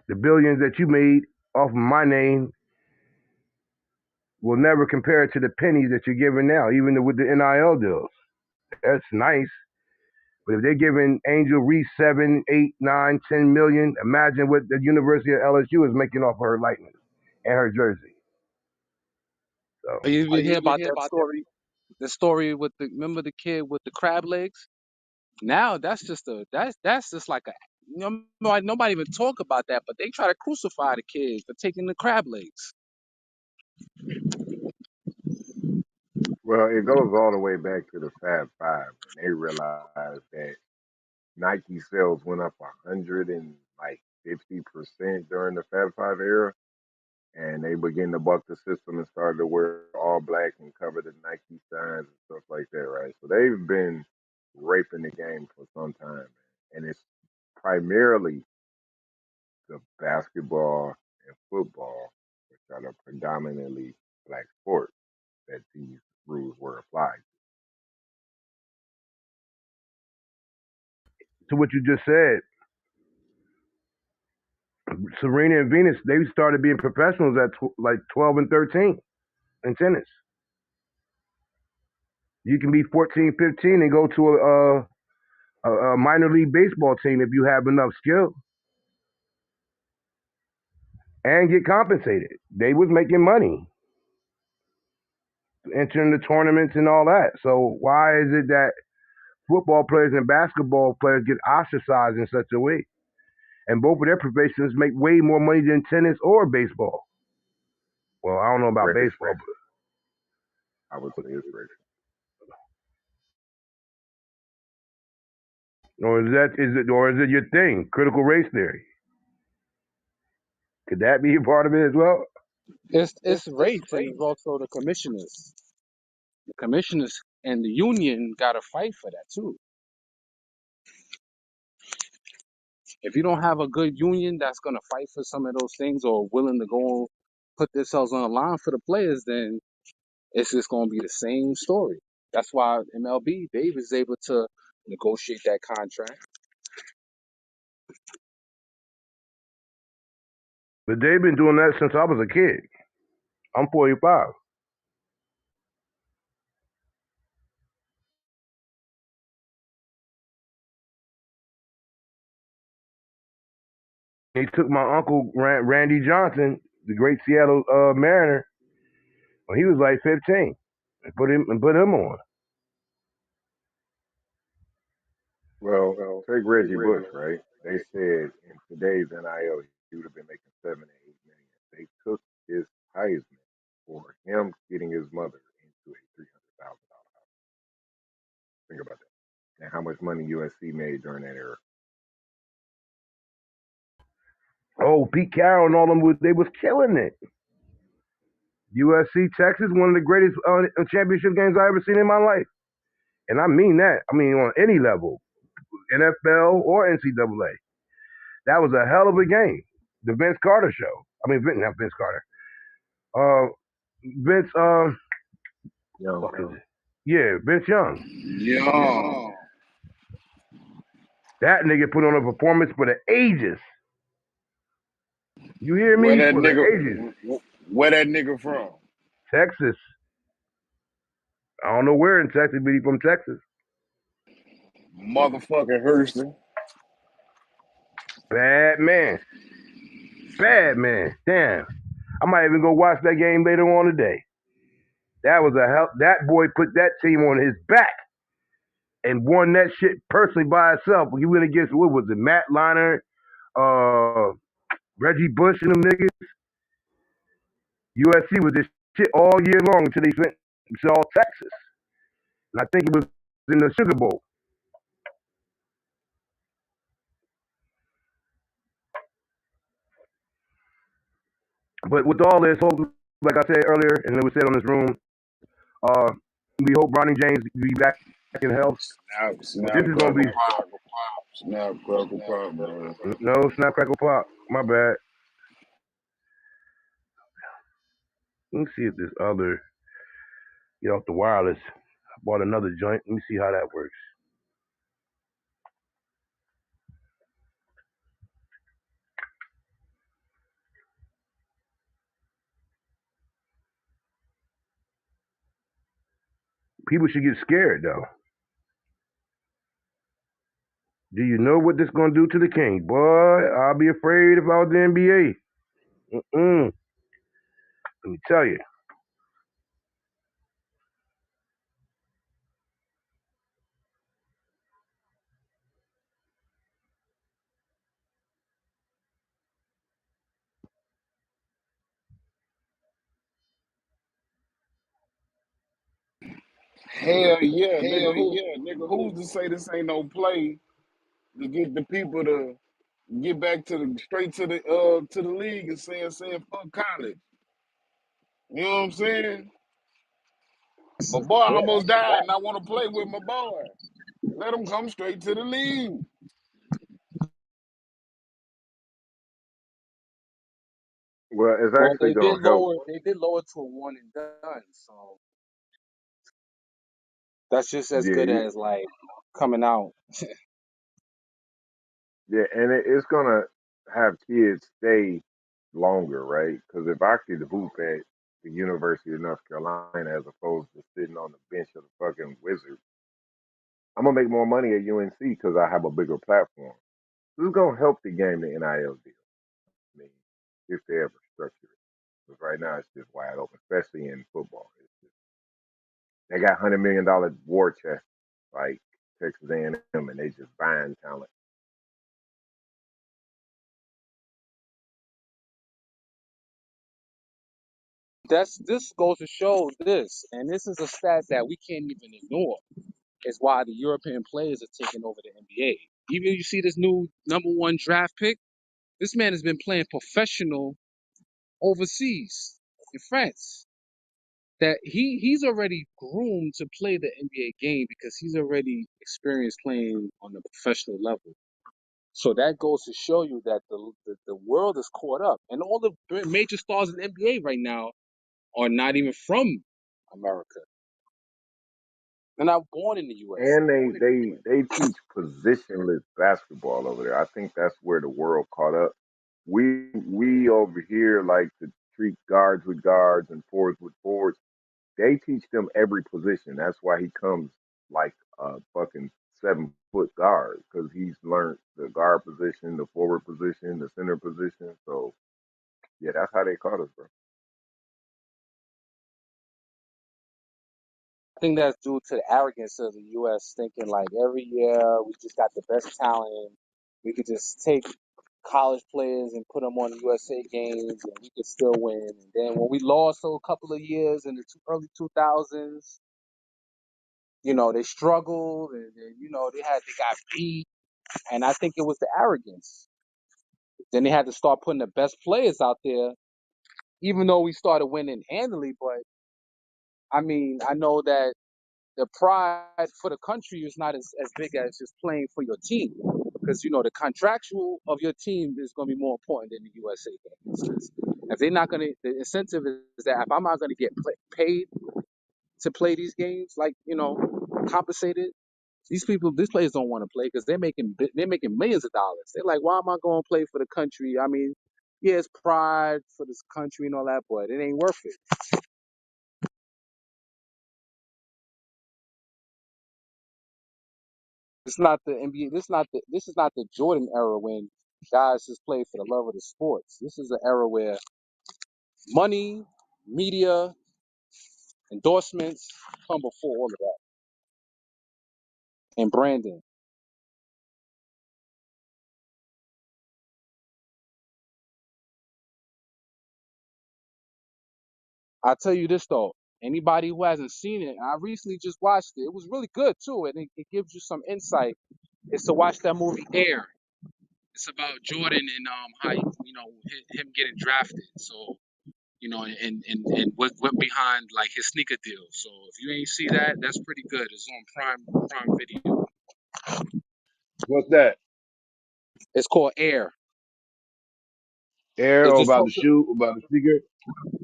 Speaker 3: The billions that you made off of my name will never compare to the pennies that you're giving now, even with the NIL deals. That's nice. But if they're giving Angel Reese 7, 8, 9, 10 million, imagine what the University of LSU is making off of her likeness and her jersey. So
Speaker 18: You even hear about that story? The story with remember the kid with the crab legs? Now that's just like nobody even talk about that, but they try to crucify the kid for taking the crab legs.
Speaker 12: Well, it goes all the way back to the Fab Five when they realized that Nike sales went up 150% during the Fab Five era, and they began to buck the system and started to wear all black and cover the Nike signs and stuff like that, right? So they've been raping the game for some time, man. And it's primarily the basketball and football, which are the predominantly black sports, that these rules were applied.
Speaker 3: to what you just said, Serena and Venus, they started being professionals at like 12 and 13 in tennis. You can be 14, 15 and go to a minor league baseball team if you have enough skill and get compensated. They was making money entering the tournaments and all that. So why is it that football players and basketball players get ostracized in such a way? And both of their professions make way more money than tennis or baseball. Well, I don't know about
Speaker 12: Race,
Speaker 3: baseball,
Speaker 12: I would say it's race.
Speaker 3: but or is it your thing? Critical race theory. Could that be a part of it as well?
Speaker 18: It's race and it's also the commissioners. The commissioners and the union got to fight for that too. If you don't have a good union that's gonna fight for some of those things or willing to go put themselves on the line for the players, then it's just gonna be the same story. That's why MLB they was able to negotiate that contract.
Speaker 3: But they've been doing that since I was a kid. I'm 45. They took my uncle Randy Johnson, the great Seattle Mariner, when he was like 15. and put him on.
Speaker 12: Well, take Reggie Bush, right? They said in today's NIL he would have been making 7 to 8 million. They took his Heisman for him getting his mother into a $300,000 house. Think about that. And how much money USC made during that era.
Speaker 3: Oh, Pete Carroll and all them they was killing it. USC Texas, one of the greatest championship games I ever seen in my life, and I mean that. I mean on any level, NFL or NCAA. That was a hell of a game. The Vince Carter show. I mean, not Vince Carter. Uh, Vince.
Speaker 12: Young.
Speaker 3: Fuck is it? Yeah, Vince Young.
Speaker 14: Yeah.
Speaker 3: That nigga put on a performance for the ages. You hear
Speaker 14: Where
Speaker 3: me?
Speaker 14: that
Speaker 3: For the
Speaker 14: nigga
Speaker 3: ages.
Speaker 14: where that nigga from?
Speaker 3: Texas. I don't know where in Texas, but he from Texas.
Speaker 14: Motherfucking Hurston.
Speaker 3: Bad man. Bad man. Damn. I might even go watch that game later on today. That was a hell. That boy put that team on his back and won that shit personally by himself. He went against what was it? Matt Liner, uh, Reggie Bush, and them niggas. USC was this shit all year long until they went to all Texas. And I think it was in the Sugar Bowl. But with all this, like I said earlier, and it was said on this room, uh, we hope Bronny James be back in health. But this
Speaker 14: Snap,
Speaker 3: is gonna be
Speaker 14: crackle, pop. Snap, crackle, pop, man.
Speaker 3: no snap crackle pop. My bad. Let me see if this other get off the wireless. I bought another joint. Let me see how that works. People should get scared though. Do you know what this gonna do to the king? Boy, I'll be afraid if I was the NBA. Let me tell you.
Speaker 14: Hell yeah, nigga. Who's to say this ain't no play to get the people to get back to the straight to the league and saying fuck college. You know what I'm saying? My boy almost died and I want to play with my boy. Let him come straight to the league.
Speaker 12: Well, it's
Speaker 18: Well,
Speaker 12: actually gonna help.
Speaker 18: they did lower to a one and done, so that's just as
Speaker 12: Yeah,
Speaker 18: good as like coming out.
Speaker 12: yeah, and it's gonna have kids stay longer, right? Because if I could hoop at the University of North Carolina as opposed to sitting on the bench of the fucking Wizards, I'm gonna make more money at UNC because I have a bigger platform. This is gonna help the game, the NIL deal. I mean, if they ever structure it, because right now it's just wide open, especially in football. They got $100 million war chest like Texas A&M, and they just buying talent.
Speaker 18: This goes to show this, and this is a stat that we can't even ignore. Is why the European players are taking over the NBA. Even you see this new number one draft pick. This man has been playing professional overseas in France. That he's already groomed to play the NBA game because he's already experienced playing on the professional level. So that goes to show you that the world is caught up, and all the major stars in the NBA right now are not even from America. They're not born in the U.S.
Speaker 12: And they teach positionless basketball over there. I think that's where the world caught up. We over here like to treat guards with guards and forwards with forwards. They teach them every position. That's why he comes like a fucking 7 foot guard because he's learned the guard position, the forward position, the center position. So yeah, that's how they caught us, bro.
Speaker 18: I think that's due to the arrogance of the U.S. thinking like every year we just got the best talent. We could just take college players and put them on the USA games and we could still win. And then when we lost a couple of years in the early 2000s, they struggled and they got beat. And I think it was the arrogance. Then they had to start putting the best players out there, even though we started winning handily. But I mean, I know that the pride for the country is not as big as just playing for your team. Because, the contractual of your team is going to be more important than the USA games. 'Cause if they're not going to, the incentive is that if I'm not going to get paid to play these games, like, compensated, these players don't want to play because they're making millions of dollars. They're like, why am I going to play for the country? I mean, yeah, it's pride for this country and all that, but it ain't worth it. It's not the NBA. This is not the Jordan era when guys just play for the love of the sports. This is an era where money, media, endorsements come before all of that, and branding. I'll tell you this though. Anybody who hasn't seen it, I recently just watched it. It was really good too, and it gives you some insight. Is to watch that movie Air. It's about Jordan and how him getting drafted. So and what went behind like his sneaker deal. So if you ain't see that, that's pretty good. It's on Prime Video.
Speaker 3: What's that?
Speaker 18: It's called Air.
Speaker 3: Air
Speaker 18: It's
Speaker 3: or
Speaker 18: just
Speaker 3: about the shoe, about the sneaker?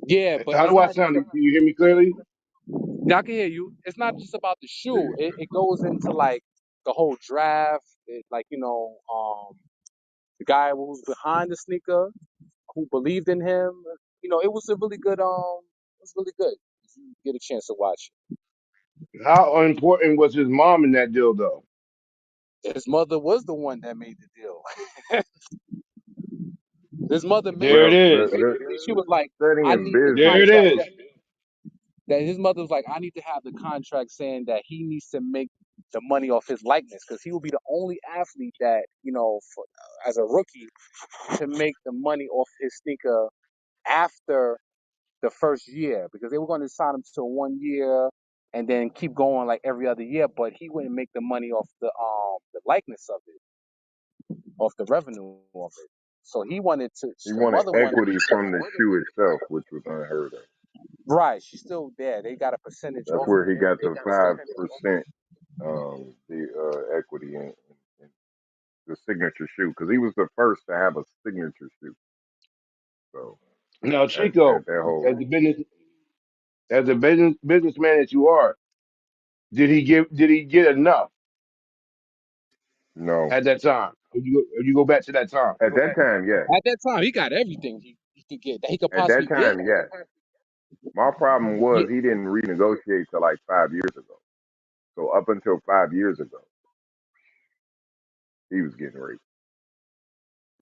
Speaker 18: yeah, but
Speaker 3: How
Speaker 18: it's
Speaker 3: do I
Speaker 18: not.
Speaker 3: sound? Can you hear me clearly?
Speaker 18: Now I can hear you. It's not just about the shoe. It goes into like the whole draft. Like the guy who was behind the sneaker, who believed in him. It was a really good. It was really good. If you get a chance to watch
Speaker 3: How important was his mom in that deal, though?
Speaker 18: it. His mother was the one that made the deal. His mother made
Speaker 3: There it
Speaker 12: Well,
Speaker 18: the deal.
Speaker 3: is.
Speaker 12: the
Speaker 18: Basically, she was like,
Speaker 12: study
Speaker 18: "I
Speaker 12: in
Speaker 18: need the
Speaker 3: There
Speaker 12: business.
Speaker 3: it
Speaker 18: contract."
Speaker 3: is.
Speaker 18: That his mother was like, "I need to have the contract saying that he needs to make the money off his likeness because he will be the only athlete that as a rookie to make the money off his sneaker after the first year because they were going to sign him to 1 year and then keep going like every other year, but he wouldn't make the money off the likeness of it, off the revenue of it. So he wanted to.
Speaker 12: He
Speaker 18: The
Speaker 12: wanted
Speaker 18: mother wanted.
Speaker 12: equity from the shoe itself, which was unheard of.
Speaker 18: Right, she's still there. They got a percentage
Speaker 12: That's
Speaker 18: off of
Speaker 12: where he
Speaker 18: it.
Speaker 12: got the 5% the equity in the signature shoe because he was the first to have a signature shoe. So
Speaker 3: Now,
Speaker 12: at
Speaker 3: Chico,
Speaker 12: that
Speaker 3: as
Speaker 12: whole
Speaker 3: the business as a businessman that you are, did he get enough
Speaker 12: no,
Speaker 3: at that time? If you go back to that time.
Speaker 12: at that time, yes.
Speaker 18: At that time, he got everything he could get that he could
Speaker 12: At that
Speaker 18: possibly get.
Speaker 12: time, yes. My problem
Speaker 18: Yeah,
Speaker 12: was he didn't renegotiate till like 5 years ago. So up until 5 years ago, he was getting rich.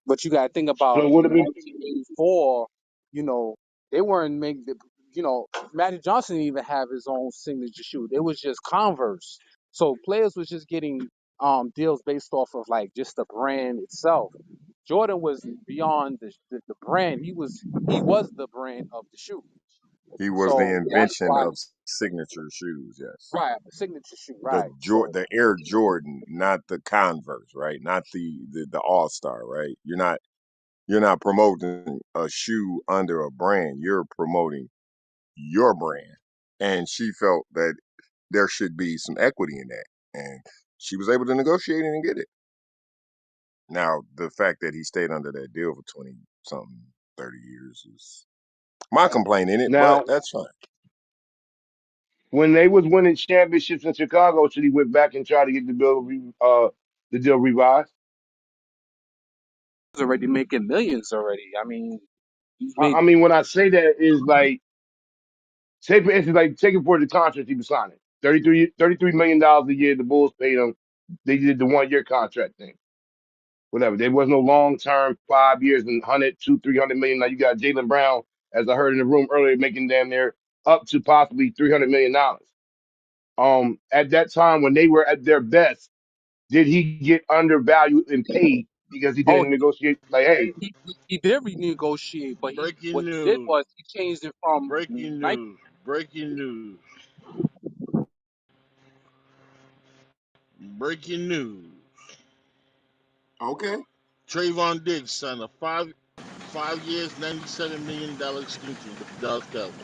Speaker 18: but you got to think
Speaker 3: So
Speaker 18: about
Speaker 3: it would
Speaker 18: in
Speaker 3: have been
Speaker 18: 1984. You know, they weren't making. Magic Johnson didn't even have his own signature shoe. It was just Converse. So players was just getting deals based off of like just the brand itself. Jordan was beyond the brand. He was the brand of the shoe.
Speaker 1: He was the
Speaker 18: So that's
Speaker 1: invention
Speaker 18: why,
Speaker 1: of signature shoes. Yes,
Speaker 18: right, a signature shoe, right? So
Speaker 1: The Air Jordan, not the Converse, right? Not the All Star, right? You're not promoting a shoe under a brand. You're promoting your brand. And she felt that there should be some equity in that, and she was able to negotiate it and get it. Now, the fact that he stayed under that deal for 20 something, 30 years is my complaint in it, but
Speaker 3: now
Speaker 1: that's fine.
Speaker 3: when they was winning championships in Chicago. Should he went back and tried to get the deal revised?
Speaker 18: he's already making millions already. I mean, he's
Speaker 3: I
Speaker 18: made.
Speaker 3: mean, when I say that is like, say for instance, like taking for the contract he was signing, $33 million a year. The Bulls paid him. They did the 1 year contract thing. Whatever. There was no long term 5 years and 100 to 300 million. Now you got Jalen Brown, as I heard in the room earlier, making damn near up to possibly $300 million. At that time when they were at their best, did he get undervalued and paid because he
Speaker 18: Oh,
Speaker 3: didn't negotiate? Like, hey,
Speaker 18: he did renegotiate, but
Speaker 14: Breaking
Speaker 18: what he did
Speaker 14: news.
Speaker 18: was he changed it from
Speaker 14: Breaking
Speaker 18: Nike.
Speaker 14: news. Breaking news. Breaking news.
Speaker 12: Okay.
Speaker 14: Trayvon Diggs signed a 5 years, $97 million extension with the Dallas Cowboys.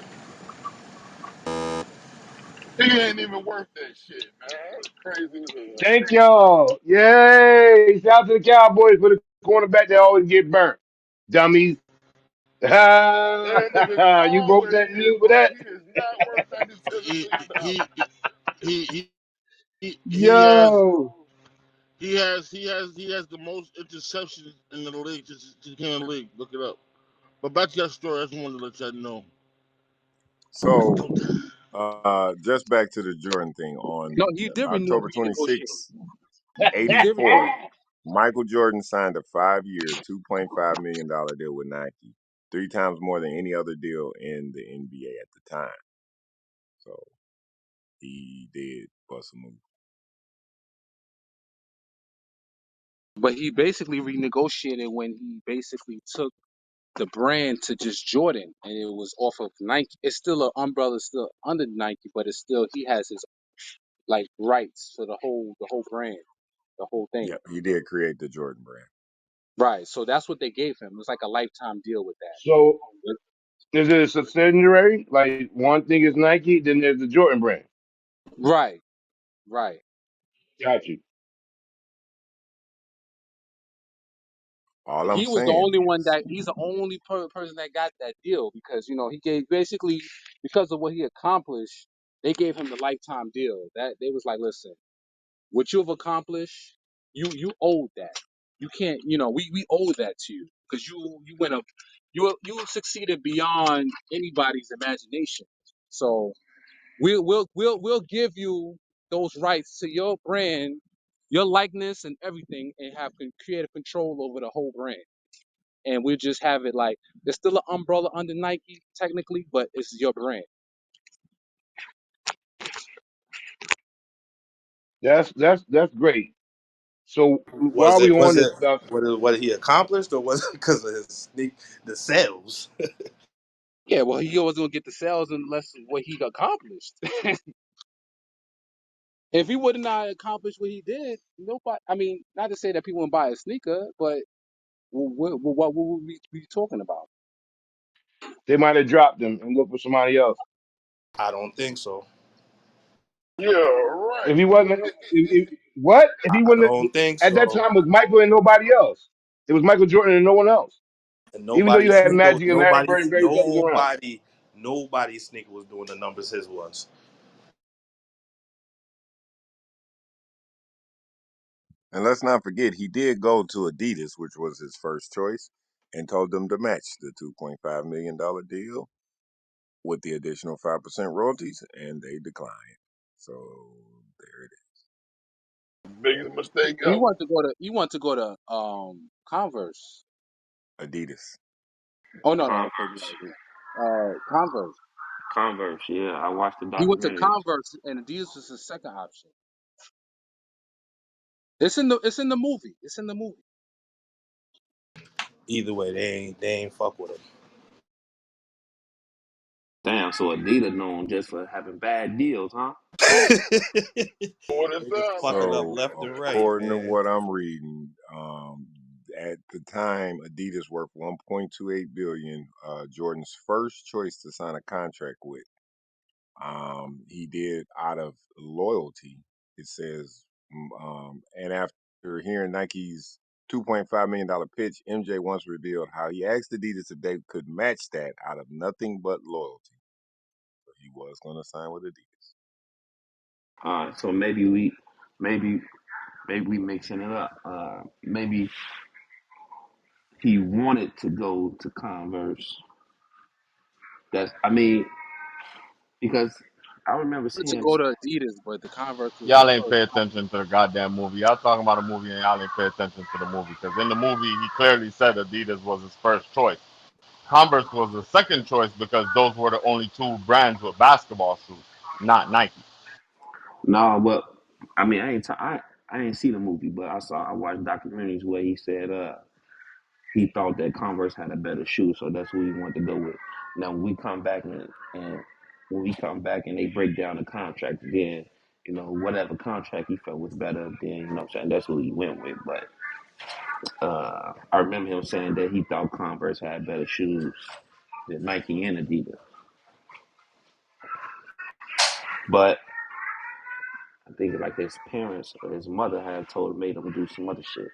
Speaker 12: He ain't even worth that shit, man. That's crazy as hell.
Speaker 3: thank y'all. Yay. Shout out to the Cowboys for the cornerback that always get burnt. Dummies. You
Speaker 12: That nigga
Speaker 3: broke
Speaker 12: always
Speaker 3: that
Speaker 12: get
Speaker 3: knee with
Speaker 12: burnt.
Speaker 3: that?
Speaker 12: He is not worth
Speaker 14: He
Speaker 12: $97 million.
Speaker 14: he he he he has
Speaker 3: Yo.
Speaker 14: he has the most interceptions in the league since he came in the league. Look it up. But back to that story, I just wanted to let y'all know. It's
Speaker 12: So,
Speaker 14: go time.
Speaker 12: just back to the Jordan thing on
Speaker 18: No, he did
Speaker 12: October
Speaker 18: renegotiate.
Speaker 12: 26,
Speaker 18: He did renegotiate.
Speaker 12: 84, Michael Jordan signed a 5 year, $2.5 million deal with Nike, three times more than any other deal in the NBA at the time. So, he did bust a move.
Speaker 18: But he basically renegotiated when he basically took the brand to just Jordan, and it was off of Nike. It's still an umbrella, still under Nike, but it's still he has his like rights for the whole brand, the whole thing.
Speaker 12: Yep, he did create the Jordan brand.
Speaker 18: Right. So that's what they gave him. It was like a lifetime deal with that.
Speaker 3: So is it a subsidiary? Like one thing is Nike, then there's the Jordan brand.
Speaker 18: Right. Right.
Speaker 3: Got you.
Speaker 12: All I'm
Speaker 18: He was the
Speaker 12: saying
Speaker 18: only one
Speaker 12: is,
Speaker 18: that he's the only person that got that deal because he gave basically because of what he accomplished, they gave him the lifetime deal. That they was like, listen, what you've accomplished, you owed that. You can't, we owe that to you because you went up, you succeeded beyond anybody's imagination. So we'll give you those rights to your brand, your likeness and everything, and have creative control over the whole brand. And we just have it like there's still an umbrella under Nike technically, but it's your brand.
Speaker 3: That's great. So
Speaker 16: Was
Speaker 3: while we
Speaker 16: it
Speaker 3: on
Speaker 16: was
Speaker 3: this
Speaker 16: it
Speaker 3: stuff,
Speaker 16: what he accomplished, or was it because of the sales?
Speaker 18: Yeah, well, he always gonna get the sales unless what he accomplished. If he would have not accomplished what he did, nobody. I mean, not to say that people wouldn't buy a sneaker, but what would we be talking about?
Speaker 3: they might have dropped him and looked for somebody else.
Speaker 16: I don't think so.
Speaker 12: yeah, right.
Speaker 3: If he wasn't, what? If he
Speaker 16: I
Speaker 3: wasn't
Speaker 16: don't think
Speaker 3: at that
Speaker 16: so.
Speaker 3: time it was Michael and nobody else. It was Michael Jordan and no one else.
Speaker 16: And
Speaker 3: Even though
Speaker 16: nobody
Speaker 3: you had
Speaker 16: sneaker,
Speaker 3: Magic and Larry Bird and various others around.
Speaker 16: nobody sneaker was doing the numbers his was.
Speaker 12: And let's not forget, he did go to Adidas, which was his first choice, and told them to match the $2.5 million deal with the additional 5% royalties, and they declined. So there it
Speaker 14: Biggest mistake
Speaker 18: He
Speaker 14: ever.
Speaker 18: wanted to go to Converse.
Speaker 12: is. Adidas.
Speaker 18: Oh no, okay,
Speaker 5: Converse.
Speaker 18: Converse.
Speaker 5: Converse. Yeah, I watched the
Speaker 18: He went to
Speaker 5: documentary.
Speaker 18: Converse, and Adidas was his second option. It's in the movie. It's in the movie.
Speaker 16: Either way, they ain't fuck with him.
Speaker 5: Damn. So Adidas known just for having bad deals, huh?
Speaker 12: What it
Speaker 16: They just
Speaker 12: sound like?
Speaker 16: fucking up
Speaker 12: So
Speaker 16: left and right,
Speaker 12: according to
Speaker 16: man.
Speaker 12: what I'm reading, at the time, Adidas worth 1.28 billion. Jordan's first choice to sign a contract with. He did out of loyalty. It says, and after hearing Nike's $2.5 million pitch, MJ once revealed how he asked Adidas if they could match that out of nothing but loyalty. So he was going to sign with Adidas.
Speaker 5: So maybe, maybe we mixing it up. Maybe he wanted to go to Converse. I mean, because I remember
Speaker 18: He wanted to
Speaker 5: seeing.
Speaker 18: go to Adidas, but the Converse was his
Speaker 15: Y'all ain't
Speaker 18: first
Speaker 15: pay
Speaker 18: option.
Speaker 15: attention to the goddamn movie. Y'all talking about a movie and y'all ain't pay attention to the movie. Because in the movie, he clearly said Adidas was his first choice. Converse was the second choice because those were the only two brands with basketball shoes, not Nike.
Speaker 4: No, but I mean, I ain't seen the movie, but I watched documentaries where he said he thought that Converse had a better shoe, so that's what he wanted to go with. Now when we come back and when we come back and they break down the contract again, whatever contract he felt was better, then what I'm saying, that's what he went with. But I remember him saying that he thought Converse had better shoes than Nike and Adidas. But I think like his parents or his mother had told made him do some other shit.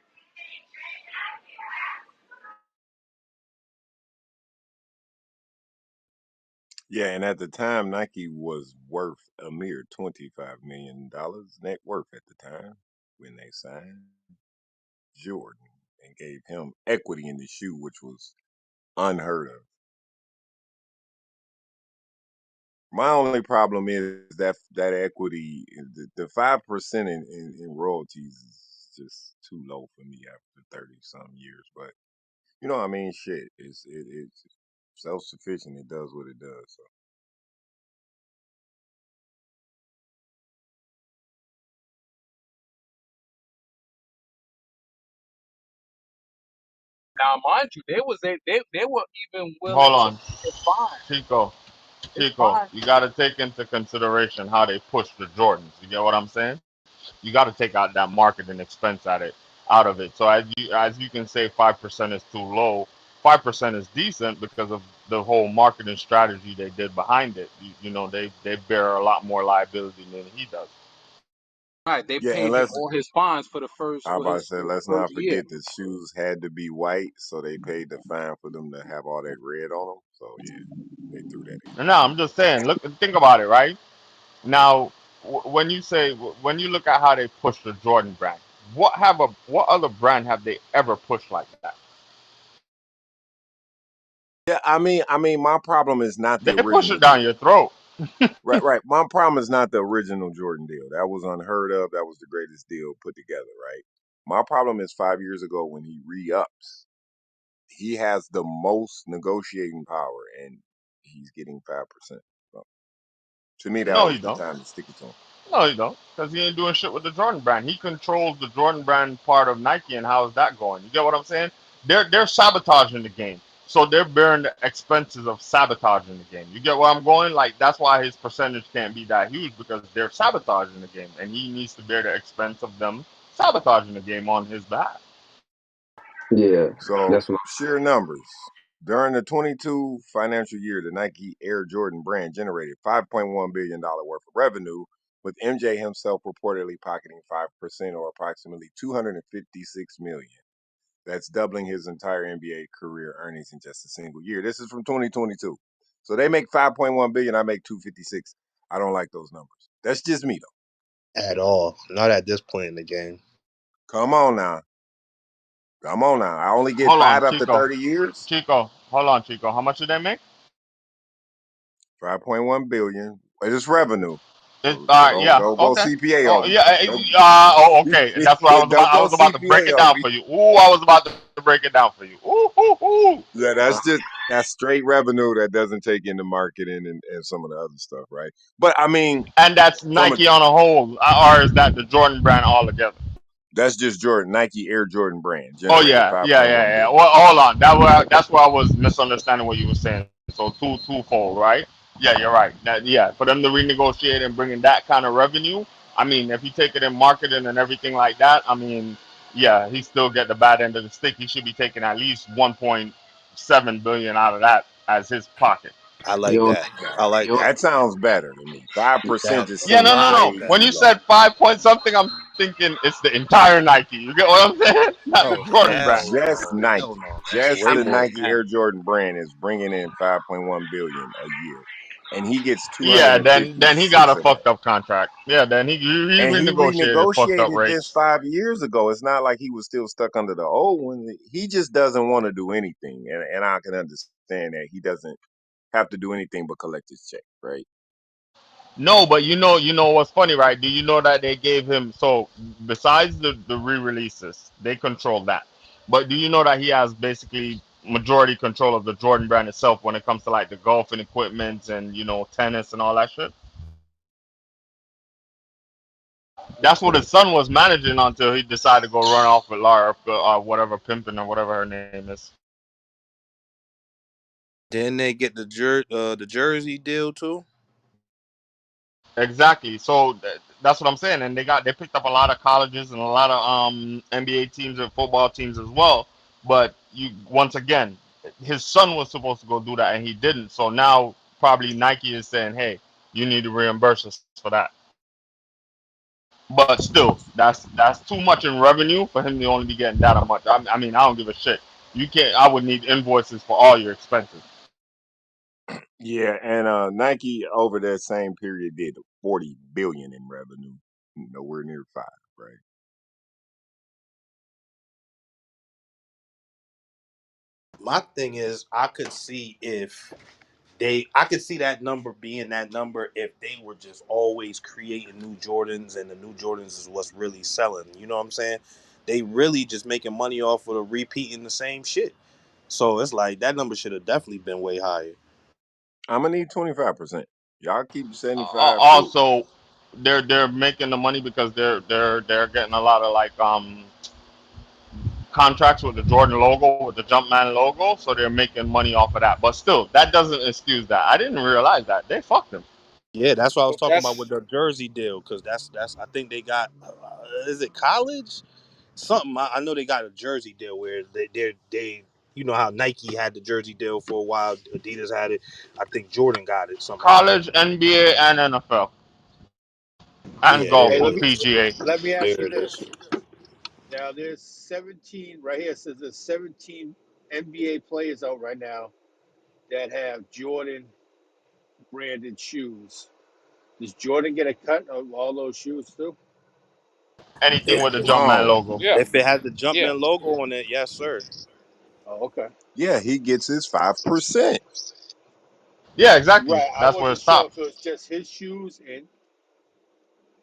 Speaker 12: Yeah, and at the time, Nike was worth a mere $25 million net worth at the time when they signed Jordan and gave him equity in the shoe, which was unheard of. My only problem is that equity, the 5% in royalties is just too low for me after 30 some years. But you know what I mean? Shit, it's self sufficient. It does what it does. So.
Speaker 18: Now, mind you, they were even willing
Speaker 15: Hold
Speaker 18: to
Speaker 15: on,
Speaker 18: pay his fine.
Speaker 15: Chico.
Speaker 18: His
Speaker 15: Chico,
Speaker 18: fine.
Speaker 15: you got to take into consideration how they push the Jordans. You get what I'm saying? You got to take out that marketing expense out of it. So as you can say, 5% is too low. 5% is decent because of the whole marketing strategy they did behind it. They bear a lot more liability than he does.
Speaker 18: Right, they
Speaker 12: Yeah,
Speaker 18: paid
Speaker 12: and
Speaker 18: him
Speaker 12: let's.
Speaker 18: all his fines for the
Speaker 12: I about to say, let's
Speaker 18: first
Speaker 12: not
Speaker 18: year.
Speaker 12: forget the shoes had to be white, so they paid the fine for them to have all that red on them. So yeah, they threw that in.
Speaker 15: And now I'm just saying, look, think about it, right? Now, when you look at how they push the Jordan brand, what other brand have they ever pushed like that?
Speaker 12: Yeah, I mean, my problem is not the
Speaker 15: They push
Speaker 12: original
Speaker 15: it down
Speaker 12: Jordan.
Speaker 15: your throat.
Speaker 12: Right, right. My problem is not the original Jordan deal. That was unheard of. That was the greatest deal put together, right? My problem is 5 years ago when he re-ups. He has the most negotiating power, and he's getting 5%. So, to me, that
Speaker 15: No,
Speaker 12: was
Speaker 15: you
Speaker 12: the
Speaker 15: don't.
Speaker 12: time to stick it to him.
Speaker 15: No, you don't, because he ain't doing shit with the Jordan brand. He controls the Jordan brand part of Nike, and how is that going? You get what I'm saying? They're sabotaging the game, so they're bearing the expenses of sabotaging the game. You get where I'm going? Like that's why his percentage can't be that huge because they're sabotaging the game, and he needs to bear the expense of them sabotaging the game on his behalf.
Speaker 4: Yeah,
Speaker 12: So,
Speaker 4: that's what.
Speaker 12: sheer numbers. During the 22 financial year, the Nike Air Jordan brand generated $5.1 billion worth of revenue, with MJ himself reportedly pocketing 5% or approximately 256 million. That's doubling his entire NBA career earnings in just a single year. This is from 2022. So they make 5.1 billion, I make 256. I don't like those numbers. That's just me though.
Speaker 16: At all. Not at this point in the game.
Speaker 12: Come on now. Come on now. I only get
Speaker 15: Hold on,
Speaker 12: five after
Speaker 15: Chico.
Speaker 12: 30 years.
Speaker 15: Chico, hold on, Chico. How much did they make?
Speaker 12: 5.1 billion. It's revenue.
Speaker 15: It's,
Speaker 12: So
Speaker 15: all right,
Speaker 12: don't
Speaker 15: yeah,
Speaker 12: don't go
Speaker 15: okay.
Speaker 12: CPA
Speaker 15: Oh
Speaker 12: on me.
Speaker 15: yeah,
Speaker 12: Don't
Speaker 15: okay. And that's what
Speaker 12: don't
Speaker 15: I
Speaker 12: go
Speaker 15: was about to break
Speaker 12: CPA
Speaker 15: it
Speaker 12: on
Speaker 15: down
Speaker 12: me.
Speaker 15: for you. Ooh, I was about to break it down for you. Ooh, ooh, ooh.
Speaker 12: Yeah, that's straight revenue that doesn't take into marketing and some of the other stuff, right? But I mean,
Speaker 15: And that's
Speaker 12: from a
Speaker 15: Nike on a whole, or is that the Jordan brand all together?
Speaker 12: that's just Jordan Nike Air Jordan brand
Speaker 15: Oh
Speaker 12: generated
Speaker 15: yeah, yeah, yeah,
Speaker 12: 5.1
Speaker 15: yeah.
Speaker 12: billion.
Speaker 15: Well, hold on. That's where I was misunderstanding what you were saying. So twofold, right? Yeah, you're right. Yeah, for them to renegotiate and bring in that kind of revenue, I mean, if you take it in marketing and everything like that, I mean, yeah, he still get the bad end of the stick. He should be taking at least 1.7 billion out of that as his pocket.
Speaker 16: I
Speaker 4: You
Speaker 16: like
Speaker 4: don't
Speaker 16: that.
Speaker 4: think
Speaker 16: I like
Speaker 4: you don't,
Speaker 16: that.
Speaker 12: That sounds better to me. 5%
Speaker 16: That
Speaker 12: just
Speaker 15: Yeah,
Speaker 12: seems
Speaker 15: no,
Speaker 16: I
Speaker 15: no,
Speaker 16: like
Speaker 15: no.
Speaker 16: that.
Speaker 15: When
Speaker 12: way
Speaker 15: you
Speaker 12: low.
Speaker 15: said 5 point something, I'm thinking it's the entire Nike. You get what I'm saying? Not the
Speaker 16: Oh
Speaker 15: Jordan brand.
Speaker 16: hell
Speaker 12: Just
Speaker 16: no. Hell
Speaker 12: Nike,
Speaker 16: no. That's
Speaker 12: just
Speaker 4: I
Speaker 16: way
Speaker 12: the
Speaker 4: mean,
Speaker 16: more than
Speaker 12: Nike
Speaker 16: that.
Speaker 12: Air Jordan brand is bringing in 5.1 billion a year, and he gets
Speaker 15: Yeah, then he got
Speaker 12: 256
Speaker 15: a
Speaker 12: of that.
Speaker 15: fucked up contract. Yeah, then he
Speaker 12: And he
Speaker 15: renegotiated fucked up
Speaker 12: renegotiated this
Speaker 15: rates.
Speaker 12: 5 years ago. It's not like he was still stuck under the old one. He just doesn't want to do anything, and I can understand that he doesn't have to do anything but collect his check, right?
Speaker 15: No, but you know what's funny, right? Do you know that they gave him so besides the re-releases, they control that. But do you know that he has basically majority control of the Jordan brand itself when it comes to like the golfing equipment and tennis and all that shit? That's what his son was managing until he decided to go run off with Laura, whatever pimping or whatever her name is.
Speaker 16: Then they get the jersey deal too.
Speaker 15: Exactly. So that's what I'm saying. And they picked up a lot of colleges and a lot of NBA teams and football teams as well. But you once again, his son was supposed to go do that and he didn't. So now probably Nike is saying, hey, you need to reimburse us for that. But still, that's too much in revenue for him to only be getting that much. I mean, I don't give a shit. You can't. I would need invoices for all your expenses.
Speaker 12: Yeah, and Nike over that same period did 40 billion in revenue, nowhere near five, right?
Speaker 16: My thing is, I could see that number being that number if they were just always creating new Jordans and the new Jordans is what's really selling. You know what I'm saying? They really just making money off of the repeating the same shit. So it's like that number should have definitely been way higher.
Speaker 12: I'm gonna need 25%. Y'all keep 75, cool.
Speaker 15: Also, they're making the money because they're getting a lot of like contracts with the Jordan logo, with the Jumpman logo, so they're making money off of that. But still, that doesn't excuse that. I didn't realize that they fucked him.
Speaker 16: Yeah, that's what I was
Speaker 18: But
Speaker 16: talking about with
Speaker 18: that's
Speaker 16: the jersey deal because that's I think they got is it college something I know they got a jersey deal where they you know how Nike had the jersey deal for a while, Adidas had it. I think Jordan got it, something like that.
Speaker 15: College, NBA, and NFL, and
Speaker 16: Yeah, there
Speaker 15: golf
Speaker 19: Hey,
Speaker 16: it
Speaker 15: with
Speaker 19: let me
Speaker 16: is.
Speaker 15: PGA.
Speaker 19: let me ask
Speaker 16: There
Speaker 19: you
Speaker 16: it is.
Speaker 19: this. Now, there's 17 right here. It says there's 17 NBA players out right now that have Jordan branded shoes. Does Jordan get a cut of all those shoes too?
Speaker 15: Anything
Speaker 16: If,
Speaker 15: with the Jumpman
Speaker 12: Oh,
Speaker 15: logo.
Speaker 18: yeah,
Speaker 16: if it has the
Speaker 18: yeah.
Speaker 16: Jumpman logo on it, yes, sir.
Speaker 19: Oh, okay.
Speaker 12: yeah, he gets his 5%.
Speaker 15: Yeah, exactly.
Speaker 19: Right. I
Speaker 15: That's where it
Speaker 19: wasn't sure if
Speaker 15: stops.
Speaker 19: it was just his shoes and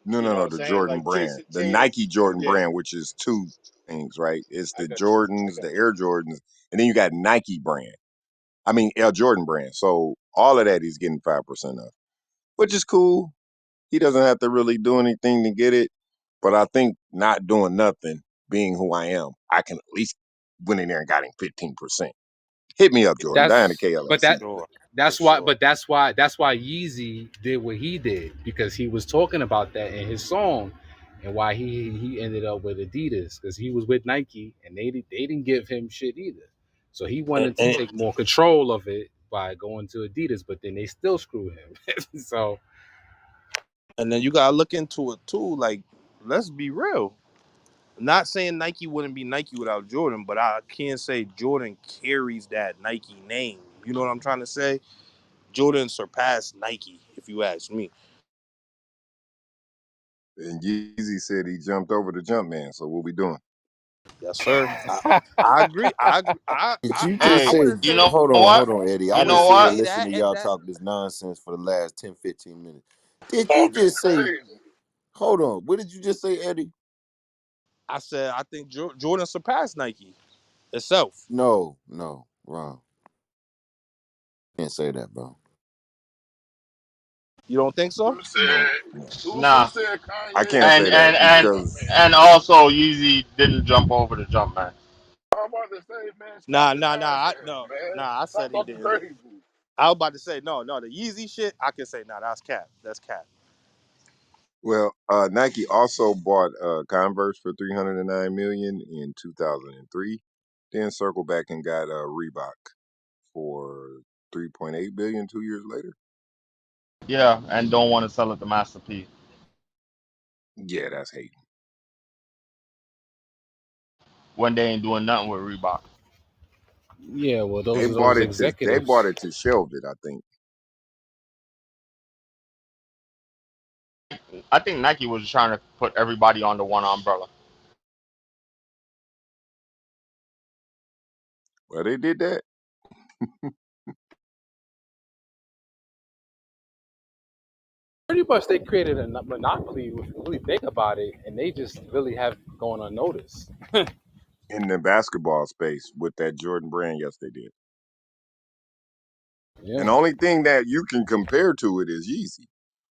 Speaker 12: No,
Speaker 19: you
Speaker 12: no,
Speaker 19: know what
Speaker 12: no,
Speaker 19: I'm
Speaker 12: the
Speaker 19: saying?
Speaker 12: Jordan
Speaker 19: Like
Speaker 12: brand,
Speaker 19: Jason
Speaker 12: the
Speaker 19: Tatum.
Speaker 12: Nike Jordan
Speaker 19: Yeah,
Speaker 12: brand, which is two things, right? It's
Speaker 19: I
Speaker 12: the
Speaker 19: got you. I
Speaker 12: Jordans,
Speaker 19: got
Speaker 12: the Air Jordans, and then you got Nike brand. I mean, Air Jordan brand. So all of that he's getting 5% of, which is cool. He doesn't have to really do anything to get it. But I think not doing nothing, being who I am, I can at least went in there and got him 15%. Hit me up, Jordan. Diana
Speaker 17: That's but
Speaker 16: For
Speaker 12: KLRC.
Speaker 16: sure. For
Speaker 17: that's why
Speaker 16: sure.
Speaker 17: but that's why Yeezy did what he did because he was talking about that in his song and why he ended up with Adidas because he was with Nike and they didn't give him shit either. So he
Speaker 16: And,
Speaker 17: wanted to
Speaker 16: and
Speaker 17: take more control of it by going to Adidas, but then they still screw him. So
Speaker 16: and then you gotta look into it too. Like, let's be real. Not saying Nike wouldn't be Nike without Jordan, but I can't say Jordan carries that Nike name. You know what I'm trying to say? Jordan surpassed Nike, if you ask me.
Speaker 12: And Yeezy said he jumped over the jump man. So what we doing?
Speaker 16: Yes, sir. I agree. I agree.
Speaker 1: Did you just
Speaker 16: I
Speaker 15: Hey,
Speaker 1: say,
Speaker 16: wouldn't
Speaker 15: you
Speaker 16: say
Speaker 15: know
Speaker 16: I,
Speaker 15: what?
Speaker 1: hold on, Eddie.
Speaker 16: I
Speaker 1: I
Speaker 15: You
Speaker 1: didn't
Speaker 15: know
Speaker 16: wouldn't
Speaker 1: sit here
Speaker 15: what?
Speaker 1: and
Speaker 16: say
Speaker 1: listen to
Speaker 16: that at
Speaker 1: y'all
Speaker 16: that.
Speaker 1: talk this nonsense for the last 10, 15 minutes. Did you
Speaker 14: Talking
Speaker 1: just say,
Speaker 14: crazy.
Speaker 1: hold on, what did you just say, Eddie?
Speaker 16: I said I think Jordan surpassed Nike itself.
Speaker 1: No, no, wrong. Can't say that, bro.
Speaker 16: You don't think so?
Speaker 14: Who
Speaker 12: No,
Speaker 14: said?
Speaker 12: no.
Speaker 14: Who
Speaker 15: Nah.
Speaker 14: said
Speaker 12: I
Speaker 14: Kanye
Speaker 12: can't
Speaker 14: is
Speaker 15: And
Speaker 12: say
Speaker 14: better
Speaker 12: that
Speaker 15: and
Speaker 14: than
Speaker 15: and
Speaker 12: because
Speaker 14: Jumpman?
Speaker 15: and also Yeezy didn't jump over the jump man.
Speaker 14: I'm about to say, man, stop
Speaker 16: Nah,
Speaker 14: the
Speaker 16: nah, nah.
Speaker 14: nonsense, man.
Speaker 16: Nah. I
Speaker 14: Stop
Speaker 16: said he
Speaker 14: talking
Speaker 16: didn't.
Speaker 14: crazy.
Speaker 16: I was about to say no. The Yeezy shit, I can say no. That's cap. That's cap.
Speaker 12: well, Nike also bought Converse for 309 million in 2003, then circled back and got Reebok for 3.8 billion 2 years later.
Speaker 15: Yeah, and don't want to sell it to Master P
Speaker 12: Yeah, that's hate.
Speaker 15: when they ain't doing nothing with Reebok.
Speaker 17: yeah, well
Speaker 12: They
Speaker 17: those are
Speaker 12: bought
Speaker 17: those
Speaker 12: it to they bought
Speaker 17: executives.
Speaker 12: it to shelve it, I think.
Speaker 15: I think Nike was trying to put everybody under one umbrella.
Speaker 12: Well, they did that.
Speaker 17: Pretty much they created a monopoly if you really think about it, and they just really have gone unnoticed.
Speaker 12: In the basketball space with that Jordan brand. Yes, they did. And
Speaker 17: Yeah.
Speaker 12: the only thing that you can compare to it is Yeezy,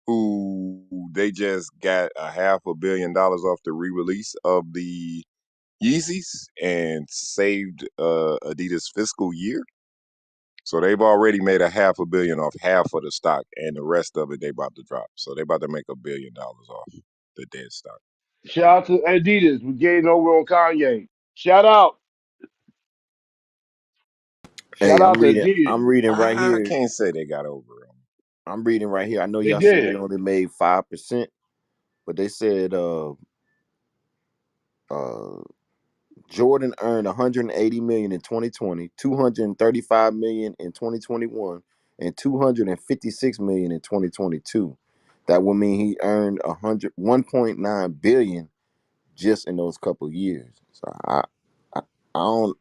Speaker 12: who they just got a $500 million off the re-release of the Yeezys and saved Adidas fiscal year. So they've already made a $500 million off half of the stock, and the rest of it they about to drop. So they about to make $1 billion off the dead stock.
Speaker 3: Shout out to Adidas. We getting over on Kanye. Shout out.
Speaker 1: Hey,
Speaker 3: Shout out to Adidas.
Speaker 1: I'm reading right
Speaker 12: I
Speaker 1: here.
Speaker 12: can't say they got over them.
Speaker 1: I'm reading right here. I know
Speaker 3: They
Speaker 1: y'all said they
Speaker 3: did.
Speaker 1: only made 5%, but they said uh Jordan earned 180 million in 2020, 235 million in 2021, and 256 million in 2022. That would mean he earned 1.9 billion just in those couple years. So I don't.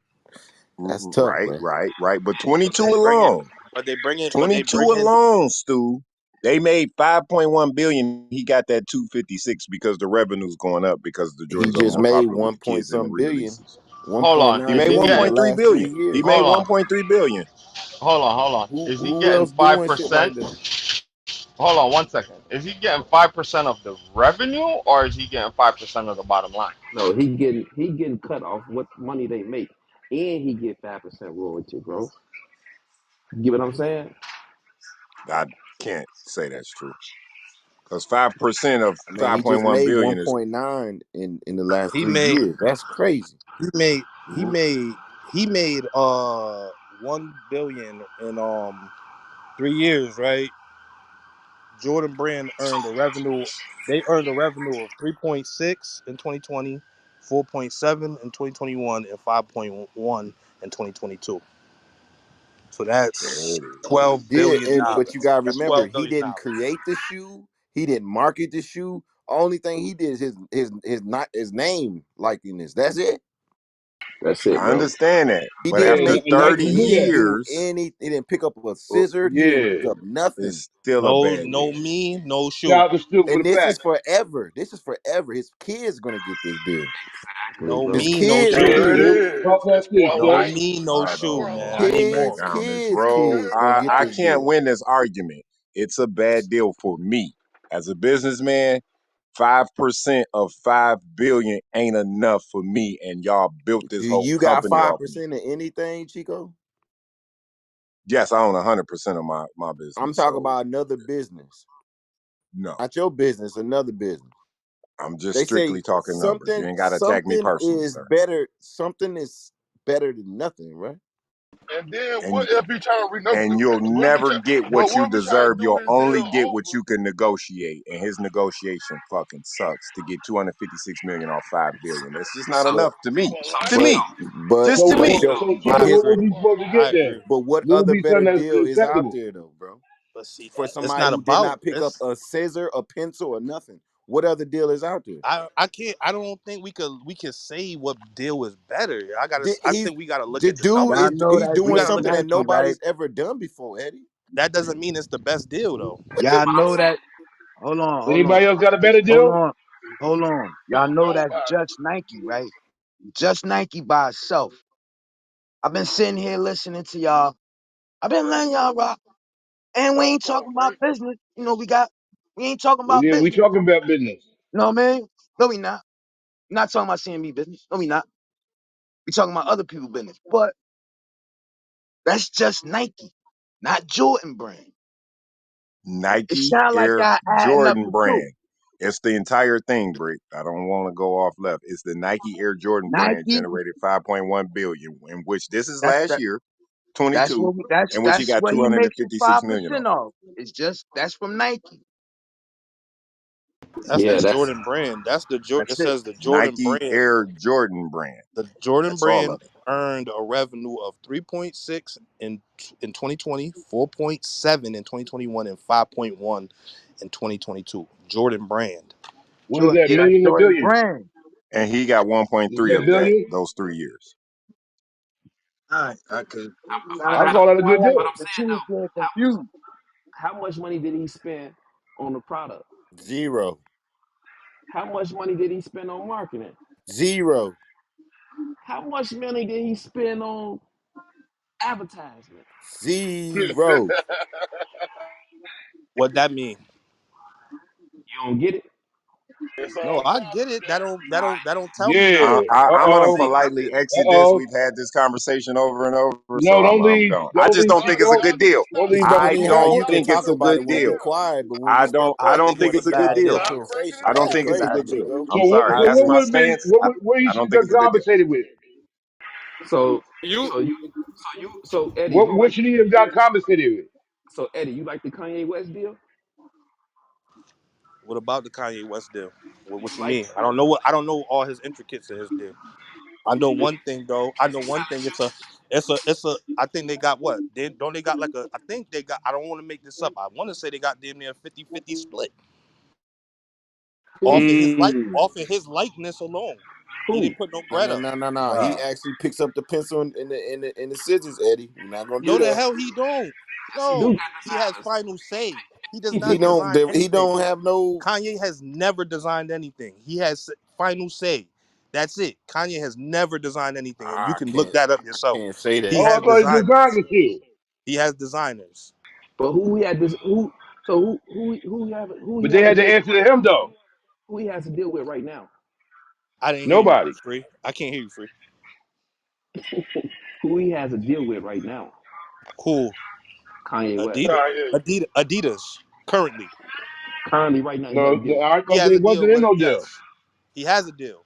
Speaker 1: That's tough,
Speaker 12: Right,
Speaker 1: bro.
Speaker 12: right, right. But
Speaker 16: But
Speaker 12: 22
Speaker 16: they bringing,
Speaker 12: alone,
Speaker 16: but they bringing, but they
Speaker 12: 22
Speaker 16: bringing.
Speaker 12: alone, Stu. They made 5.1 billion. He got that 256 because the revenue's going up because the
Speaker 1: He
Speaker 12: Jordans are
Speaker 1: just
Speaker 12: more
Speaker 1: made
Speaker 12: popular with
Speaker 1: one
Speaker 12: the
Speaker 1: point
Speaker 12: kids and the
Speaker 1: something billion,
Speaker 12: re-releases.
Speaker 16: Hold on.
Speaker 12: He
Speaker 1: 1.9
Speaker 16: Is
Speaker 12: made
Speaker 16: he
Speaker 1: billion in the
Speaker 16: getting?
Speaker 12: 1.3
Speaker 1: last three
Speaker 12: billion. He
Speaker 1: years.
Speaker 12: made
Speaker 16: Hold on.
Speaker 12: 1.3 billion.
Speaker 16: Hold on. Is he
Speaker 1: Who
Speaker 16: getting
Speaker 1: else
Speaker 16: five
Speaker 1: doing shit like
Speaker 16: percent?
Speaker 1: that?
Speaker 16: Hold on 1 second. Is he getting 5% of the revenue, or is he getting 5% of the bottom line?
Speaker 4: No, he getting cut off what money they make, and he get 5% royalty, bro. You get what I'm saying?
Speaker 12: I can't say that's true because 5% of
Speaker 1: Man, he just
Speaker 12: 5.1
Speaker 1: made
Speaker 12: billion is
Speaker 1: 1.9 in the last
Speaker 16: He
Speaker 1: three
Speaker 16: made.
Speaker 1: years. That's crazy.
Speaker 16: He made. He made. He made 1 billion in 3 years, right? Jordan Brand earned a revenue. They earned a revenue of 3.6 in 2020, 4.7 in 2021, and 5.1 in 2022. So
Speaker 12: there
Speaker 16: that's
Speaker 12: it is.
Speaker 16: 12
Speaker 1: Yeah,
Speaker 16: billion
Speaker 1: but
Speaker 16: dollars.
Speaker 1: you gotta
Speaker 16: That's
Speaker 1: remember,
Speaker 16: 12
Speaker 1: he
Speaker 16: billion
Speaker 1: didn't
Speaker 16: dollars.
Speaker 1: create the shoe. He didn't market the shoe. Only thing he did is his not his name likeness. That's it.
Speaker 4: That's it,
Speaker 12: I
Speaker 4: bro.
Speaker 12: understand that,
Speaker 1: He
Speaker 12: but
Speaker 1: didn't
Speaker 3: Yeah,
Speaker 12: after
Speaker 1: make
Speaker 3: and
Speaker 12: 30
Speaker 1: nothing.
Speaker 3: Nike
Speaker 1: He
Speaker 3: do
Speaker 1: didn't
Speaker 3: that.
Speaker 1: do
Speaker 12: years,
Speaker 1: any. He didn't pick up a
Speaker 12: well,
Speaker 1: scissor. He didn't
Speaker 3: Yeah.
Speaker 1: pick up nothing.
Speaker 12: it's still a
Speaker 16: No,
Speaker 12: bad
Speaker 16: no
Speaker 12: deal.
Speaker 16: me, no shoe.
Speaker 3: Shout out to Stu for
Speaker 1: And
Speaker 3: the
Speaker 1: this is
Speaker 3: facts.
Speaker 1: forever. This is forever. His kids gonna get this deal.
Speaker 4: Exactly,
Speaker 16: No
Speaker 1: His
Speaker 4: bro.
Speaker 16: me, no
Speaker 1: kids'
Speaker 3: There
Speaker 16: shoe.
Speaker 3: it
Speaker 6: There it
Speaker 3: is.
Speaker 1: kids,
Speaker 3: Talk
Speaker 6: is. It's
Speaker 3: that shit,
Speaker 6: for
Speaker 16: No
Speaker 3: son.
Speaker 6: life
Speaker 16: me, no
Speaker 12: I
Speaker 16: shoe,
Speaker 12: don't
Speaker 16: man.
Speaker 12: know
Speaker 16: I
Speaker 12: how to
Speaker 16: need
Speaker 12: break
Speaker 16: more.
Speaker 12: down this,
Speaker 1: kids,
Speaker 12: bro.
Speaker 1: kids gonna get
Speaker 12: I
Speaker 1: this
Speaker 12: can't
Speaker 1: deal.
Speaker 12: win this argument. It's a bad deal for me as a businessman. 5% of 5 billion ain't enough for me, and y'all built this
Speaker 1: Do
Speaker 12: whole
Speaker 1: you got
Speaker 12: company
Speaker 1: five
Speaker 12: off me.
Speaker 1: percent of anything, Chico?
Speaker 12: Yes, I own 100% of my
Speaker 1: I'm
Speaker 12: business,
Speaker 1: talking
Speaker 12: so
Speaker 1: about another business,
Speaker 12: no,
Speaker 1: not your business, another business.
Speaker 12: I'm just
Speaker 1: They say
Speaker 12: strictly talking numbers. You ain't got to attack me
Speaker 1: something
Speaker 12: personally,
Speaker 1: is
Speaker 12: sir.
Speaker 1: better. Something is better than nothing, right?
Speaker 6: And then
Speaker 12: And
Speaker 6: what if he trying to
Speaker 12: and you'll
Speaker 6: what if he
Speaker 12: never
Speaker 6: try,
Speaker 12: get
Speaker 6: but
Speaker 12: what you
Speaker 6: what if he trying to
Speaker 12: deserve.
Speaker 6: do
Speaker 12: You'll
Speaker 6: his
Speaker 12: only
Speaker 6: deal
Speaker 12: get what
Speaker 6: over?
Speaker 12: you can negotiate, and his negotiation fucking sucks. To get 256 million off 5 billion, that's just not
Speaker 1: But
Speaker 12: enough to me.
Speaker 6: For
Speaker 12: To
Speaker 6: life
Speaker 1: but
Speaker 12: me,
Speaker 6: though.
Speaker 1: but
Speaker 12: just to
Speaker 1: but
Speaker 3: So,
Speaker 12: me.
Speaker 1: your
Speaker 3: so
Speaker 16: I
Speaker 3: Chico,
Speaker 1: but
Speaker 3: what
Speaker 16: agree.
Speaker 3: was he supposed to
Speaker 16: I
Speaker 3: get
Speaker 16: agree.
Speaker 3: then?
Speaker 1: but what
Speaker 3: What would
Speaker 1: other
Speaker 3: be
Speaker 1: better
Speaker 3: something that's
Speaker 1: deal is out
Speaker 3: acceptable?
Speaker 1: there though, bro?
Speaker 16: But see,
Speaker 1: For
Speaker 16: it's
Speaker 1: somebody
Speaker 16: not
Speaker 1: who did
Speaker 16: about
Speaker 1: not pick up
Speaker 16: it's.
Speaker 1: a scissor, a pencil, or nothing. What other deal is out there?
Speaker 16: I can't. I don't think we could say what deal is better. I gotta. I
Speaker 1: He's
Speaker 16: think we gotta look
Speaker 1: the
Speaker 16: at the
Speaker 1: dude
Speaker 20: Y'all
Speaker 1: is
Speaker 16: numbers.
Speaker 20: know
Speaker 1: he's
Speaker 20: that's
Speaker 16: We
Speaker 1: doing
Speaker 16: gotta
Speaker 20: just
Speaker 16: look
Speaker 1: something
Speaker 16: at
Speaker 1: that
Speaker 16: the
Speaker 20: Nike,
Speaker 16: numbers.
Speaker 20: right?
Speaker 1: nobody's ever done before, Eddie.
Speaker 16: That doesn't mean it's the best deal though.
Speaker 20: Y'all know that. Hold on,
Speaker 3: Anybody else got a better
Speaker 20: hold
Speaker 3: deal?
Speaker 20: on, hold on. Y'all know that's
Speaker 6: Nobody.
Speaker 20: just Nike, right? Just Nike by itself. I've been sitting here listening to y'all. I've been letting y'all rock, and we ain't talking about business. You know, we ain't talking about
Speaker 3: Yeah, we
Speaker 20: business.
Speaker 3: talking about business.
Speaker 20: You know what I mean? No, we not. Not talking about CMB business. No, we not. We talking about other people business. But that's just Nike, not Jordan brand. It
Speaker 12: Nike
Speaker 20: sound like
Speaker 12: Air
Speaker 20: y'all adding up
Speaker 12: Jordan
Speaker 20: the two.
Speaker 12: brand. It's the entire thing, Brick. I don't want to go off left. It's the Nike Air Jordan brand
Speaker 20: Nike.
Speaker 12: generated 5.1 billion, in which this is
Speaker 20: That's
Speaker 12: last
Speaker 20: that.
Speaker 12: year,
Speaker 20: That's
Speaker 12: 22,
Speaker 20: what we, that's
Speaker 12: in which he
Speaker 20: that's
Speaker 12: got
Speaker 20: what he makes his
Speaker 12: 256 million
Speaker 20: 5%
Speaker 12: off.
Speaker 20: off. It's just that's from Nike.
Speaker 16: That's the
Speaker 4: Yeah, that's
Speaker 16: Jordan brand. That's the It
Speaker 20: That's it.
Speaker 16: says the Jordan
Speaker 12: Nike
Speaker 16: brand.
Speaker 12: Air Jordan brand.
Speaker 16: The Jordan
Speaker 12: That's all
Speaker 16: brand
Speaker 12: of it.
Speaker 16: earned a revenue of 3.6 in 2020, 4.7 in 2021, and 5.1 in 2022. Jordan brand.
Speaker 3: What is that,
Speaker 20: Yeah, that's
Speaker 3: million or
Speaker 20: Jordan
Speaker 3: billion?
Speaker 20: brand.
Speaker 12: And he got
Speaker 3: Is
Speaker 12: 1.3
Speaker 3: that
Speaker 12: of that
Speaker 3: billion?
Speaker 12: those 3 years.
Speaker 20: All right, okay.
Speaker 4: but
Speaker 3: I
Speaker 20: All right.
Speaker 3: call that a good
Speaker 4: but
Speaker 3: deal.
Speaker 4: I'm
Speaker 20: The
Speaker 4: saying
Speaker 20: two is
Speaker 4: though,
Speaker 20: getting confused.
Speaker 4: how much money did he spend on the product?
Speaker 1: Zero,
Speaker 4: How much money did he spend on marketing?
Speaker 1: zero.
Speaker 4: How much money did he spend on advertisement?
Speaker 1: Zero.
Speaker 16: What that mean?
Speaker 4: You don't get it.
Speaker 14: It's
Speaker 16: No,
Speaker 14: all
Speaker 16: I
Speaker 14: part
Speaker 16: get
Speaker 14: of
Speaker 16: it.
Speaker 14: that.
Speaker 16: That don't tell me
Speaker 3: Yeah.
Speaker 16: nothing.
Speaker 11: I'm gonna
Speaker 3: Uh-oh.
Speaker 14: See, I
Speaker 11: politely
Speaker 14: think
Speaker 11: exit this.
Speaker 3: Uh-oh.
Speaker 11: We've had this conversation over and over,
Speaker 3: No,
Speaker 11: so
Speaker 3: don't
Speaker 11: I'm
Speaker 3: leave.
Speaker 11: gone. I
Speaker 3: Don't
Speaker 11: just
Speaker 3: leave.
Speaker 11: don't
Speaker 3: Keep
Speaker 11: think it's a
Speaker 3: going.
Speaker 11: good deal.
Speaker 3: Don't
Speaker 1: It's
Speaker 3: leave,
Speaker 1: funny
Speaker 3: brother.
Speaker 11: I
Speaker 3: Keep
Speaker 1: how
Speaker 3: going.
Speaker 1: you
Speaker 11: don't
Speaker 1: can
Speaker 11: think
Speaker 1: talk
Speaker 11: it's a
Speaker 1: about
Speaker 11: good
Speaker 1: it when we
Speaker 11: deal.
Speaker 1: quiet, but when we start
Speaker 11: I
Speaker 1: talking,
Speaker 11: don't
Speaker 1: you
Speaker 11: think
Speaker 1: want to
Speaker 11: it's a good
Speaker 1: dive in
Speaker 11: deal.
Speaker 1: the
Speaker 14: I agree
Speaker 1: conversation.
Speaker 11: I don't
Speaker 1: That's
Speaker 11: think it's
Speaker 14: completely.
Speaker 11: a
Speaker 1: crazy,
Speaker 11: good
Speaker 1: J.
Speaker 11: deal.
Speaker 1: Go.
Speaker 3: So
Speaker 11: I'm
Speaker 3: what,
Speaker 11: sorry.
Speaker 3: so
Speaker 11: That's
Speaker 3: what
Speaker 11: my
Speaker 3: would have been,
Speaker 11: stance.
Speaker 3: what you
Speaker 11: I
Speaker 3: should
Speaker 11: don't
Speaker 3: have
Speaker 11: think it's a good deal.
Speaker 3: compensated with?
Speaker 4: So
Speaker 15: You
Speaker 4: so Eddie,
Speaker 3: What, what should he have got compensated with?
Speaker 4: so Eddie, you like the Kanye West deal?
Speaker 16: What about the Kanye West deal? What
Speaker 4: You
Speaker 16: you
Speaker 4: like
Speaker 16: mean? I don't know all his intricacies of his deal. I know one thing though. I know one thing. It's a. I think they got what? They got like a? I think they got. I don't want to make this up. I want to say they got damn near 50-50 split
Speaker 4: who?
Speaker 16: off of his likeness alone. He
Speaker 4: Who?
Speaker 16: didn't put no
Speaker 1: No,
Speaker 16: bread
Speaker 1: no,
Speaker 16: up.
Speaker 1: no, no, no. He
Speaker 11: Bruh.
Speaker 1: actually picks up the pencil and the scissors, Eddie. We're not gonna do
Speaker 16: No, the
Speaker 1: that.
Speaker 16: hell he don't.
Speaker 4: Yes, he do got
Speaker 16: No, he has
Speaker 4: designers.
Speaker 16: final say. He does
Speaker 4: He
Speaker 1: He
Speaker 4: do
Speaker 16: not
Speaker 4: got
Speaker 1: don't.
Speaker 16: design
Speaker 1: He
Speaker 16: anything.
Speaker 1: don't have no.
Speaker 16: Kanye has never designed anything. He has final say. That's it. Kanye has never designed anything, and you
Speaker 1: I
Speaker 16: can look
Speaker 1: can't.
Speaker 16: that up
Speaker 1: I
Speaker 16: yourself.
Speaker 1: can't say
Speaker 16: He
Speaker 1: that.
Speaker 3: Oh, I
Speaker 16: has
Speaker 3: thought he designed
Speaker 16: designers.
Speaker 3: the shit.
Speaker 16: He has designers.
Speaker 4: But who he had this who so who he
Speaker 3: But they
Speaker 4: have a
Speaker 3: had to
Speaker 4: deal
Speaker 3: answer to him, though.
Speaker 4: who he has to deal with right now?
Speaker 16: I didn't hear you,
Speaker 3: Nobody.
Speaker 16: Free. I can't hear you, Free.
Speaker 4: Who he has to deal with right now?
Speaker 16: Cool.
Speaker 4: Kanye West.
Speaker 16: Adidas.
Speaker 14: Kanye.
Speaker 16: Adidas. Currently,
Speaker 4: Currently, right now, he got
Speaker 3: No,
Speaker 4: a deal.
Speaker 3: I
Speaker 16: he
Speaker 3: thought
Speaker 16: has
Speaker 3: they
Speaker 16: a deal
Speaker 3: wasn't in
Speaker 16: with.
Speaker 3: no deal.
Speaker 16: Yes, he has a deal.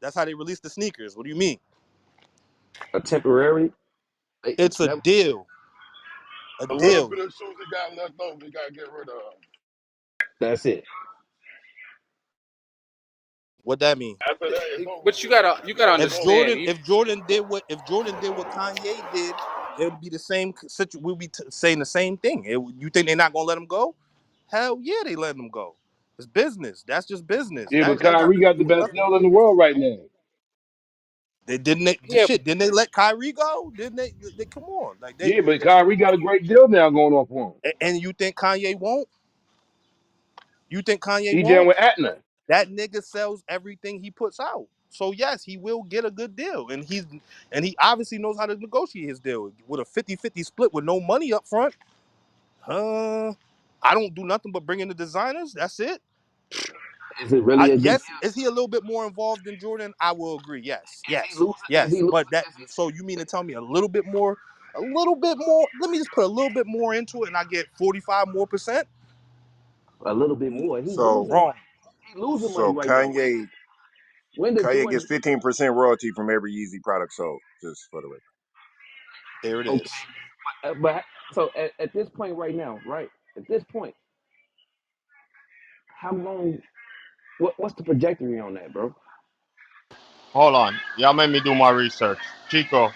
Speaker 16: That's how they release the sneakers. What do you mean?
Speaker 4: A temporary.
Speaker 16: It's a
Speaker 4: That,
Speaker 16: deal. A
Speaker 14: A little
Speaker 16: deal.
Speaker 14: bit of shoes he got left over, he got to get rid of.
Speaker 4: that's it.
Speaker 16: What that mean?
Speaker 14: After that, it's over
Speaker 15: but you
Speaker 14: with. After
Speaker 15: gotta
Speaker 14: that, it's
Speaker 16: If
Speaker 14: over
Speaker 15: understand.
Speaker 16: Jordan,
Speaker 14: with.
Speaker 15: Even
Speaker 16: if Jordan did what Kanye did, it would be the same situation. We'll be saying the same thing. You think they're not gonna let him go? Hell yeah, they let him go. It's business. That's just business.
Speaker 3: Yeah, but
Speaker 16: That got
Speaker 3: Kyrie
Speaker 16: nothing to
Speaker 3: got
Speaker 16: do
Speaker 3: the
Speaker 16: with
Speaker 3: best
Speaker 16: nothing.
Speaker 3: deal in the world right now.
Speaker 15: yeah,
Speaker 16: Didn't they let Kyrie go? Didn't they come on. Like they
Speaker 3: Yeah, but Kyrie got a great deal now going on for him.
Speaker 16: and you think Kanye won't? You think Kanye
Speaker 3: He down
Speaker 16: won't?
Speaker 3: with Atna.
Speaker 16: That nigga sells everything he puts out. So yes, he will get a good deal. And he obviously knows how to negotiate his deal. With a 50-50 split with no money up front. I don't do nothing but bring in the designers. That's it.
Speaker 4: Is it really a good
Speaker 16: Yes,
Speaker 4: deal?
Speaker 16: is he a little bit more involved than Jordan? I will agree. Yes,
Speaker 4: Is he
Speaker 16: yes,
Speaker 4: losing? Is
Speaker 16: yes.
Speaker 4: he losing?
Speaker 16: But that so you mean to tell me a little bit more, a little bit more? Let me just put a little bit more into it, and I get 45 more percent.
Speaker 4: A little bit more. He
Speaker 11: So
Speaker 4: losing money.
Speaker 16: Wrong.
Speaker 4: He losing money
Speaker 11: so
Speaker 4: right now. When did
Speaker 11: Kanye gets
Speaker 4: Jordan?
Speaker 11: 15% royalty from every Yeezy product sold. Just for the record.
Speaker 16: There it
Speaker 4: Okay,
Speaker 16: is.
Speaker 4: but so at this point right now, right? At this point, how long? What's the trajectory on that, bro?
Speaker 15: hold on. Y'all made me do my research. Chico,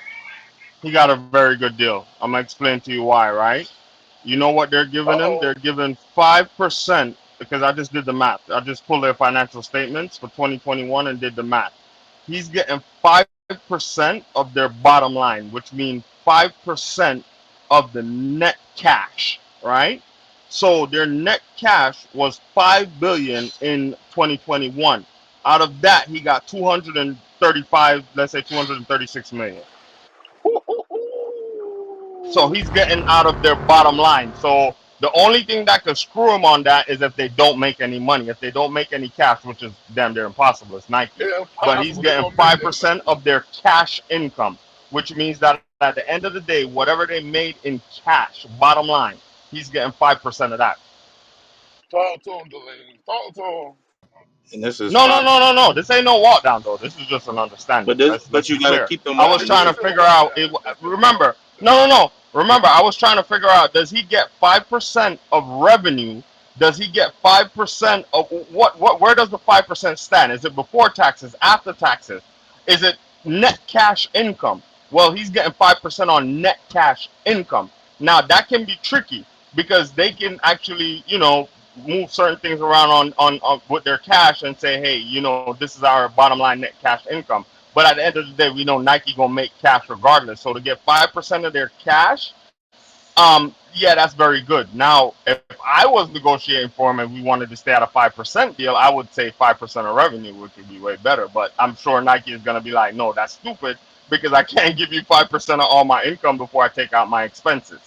Speaker 15: he got a very good deal. I'm gonna explain to you why, right? You know what they're giving him?
Speaker 14: Uh-oh.
Speaker 15: They're giving 5% because I just did the math. I just pulled their financial statements for 2021 and did the math. He's getting 5% of their bottom line, which means 5% of the net cash, right? So their net cash was 5 billion in 2021. Out of that, he got 235, let's say 236 million. So he's getting out of their bottom line. So the only thing that could screw him on that is if they don't make any money. If they don't make any cash, which is damn near impossible, it's Nike.
Speaker 14: It's
Speaker 15: But he's
Speaker 14: impossible. They're
Speaker 15: getting
Speaker 14: going to make
Speaker 15: five
Speaker 14: that
Speaker 15: percent
Speaker 14: thing.
Speaker 15: of their cash income, which means that at the end of the day, whatever they made in cash, bottom line, he's getting 5% of that.
Speaker 14: Talk to him, Delaney. Talk to him.
Speaker 2: And this is
Speaker 15: No, no,
Speaker 2: five.
Speaker 15: no, no, no. This ain't no walk down though. This is just an understanding. Let's
Speaker 2: But
Speaker 15: be
Speaker 2: you got to
Speaker 15: clear.
Speaker 2: keep in
Speaker 15: I was
Speaker 14: Nah,
Speaker 2: mind
Speaker 14: this
Speaker 15: trying to
Speaker 2: this.
Speaker 14: is a
Speaker 15: figure
Speaker 14: walk
Speaker 15: out.
Speaker 14: down. This is a walk
Speaker 15: Remember, no, no, no. Remember, I was trying to figure out. Does he get 5% of revenue? Does he get 5% of what? What? Where does the 5% stand? Is it before taxes? After taxes? Is it net cash income? Well, he's getting 5% on net cash income. Now that can be tricky because they can actually, move certain things around on with their cash and say, hey, this is our bottom line net cash income. But at the end of the day, we know Nike gonna make cash regardless. So to get 5% of their cash, yeah, that's very good. Now, if I was negotiating for him and we wanted to stay at a 5% deal, I would say 5% of revenue, which would be way better. But I'm sure Nike is gonna be like, no, that's stupid because I can't give you 5% of all my income before I take out my expenses.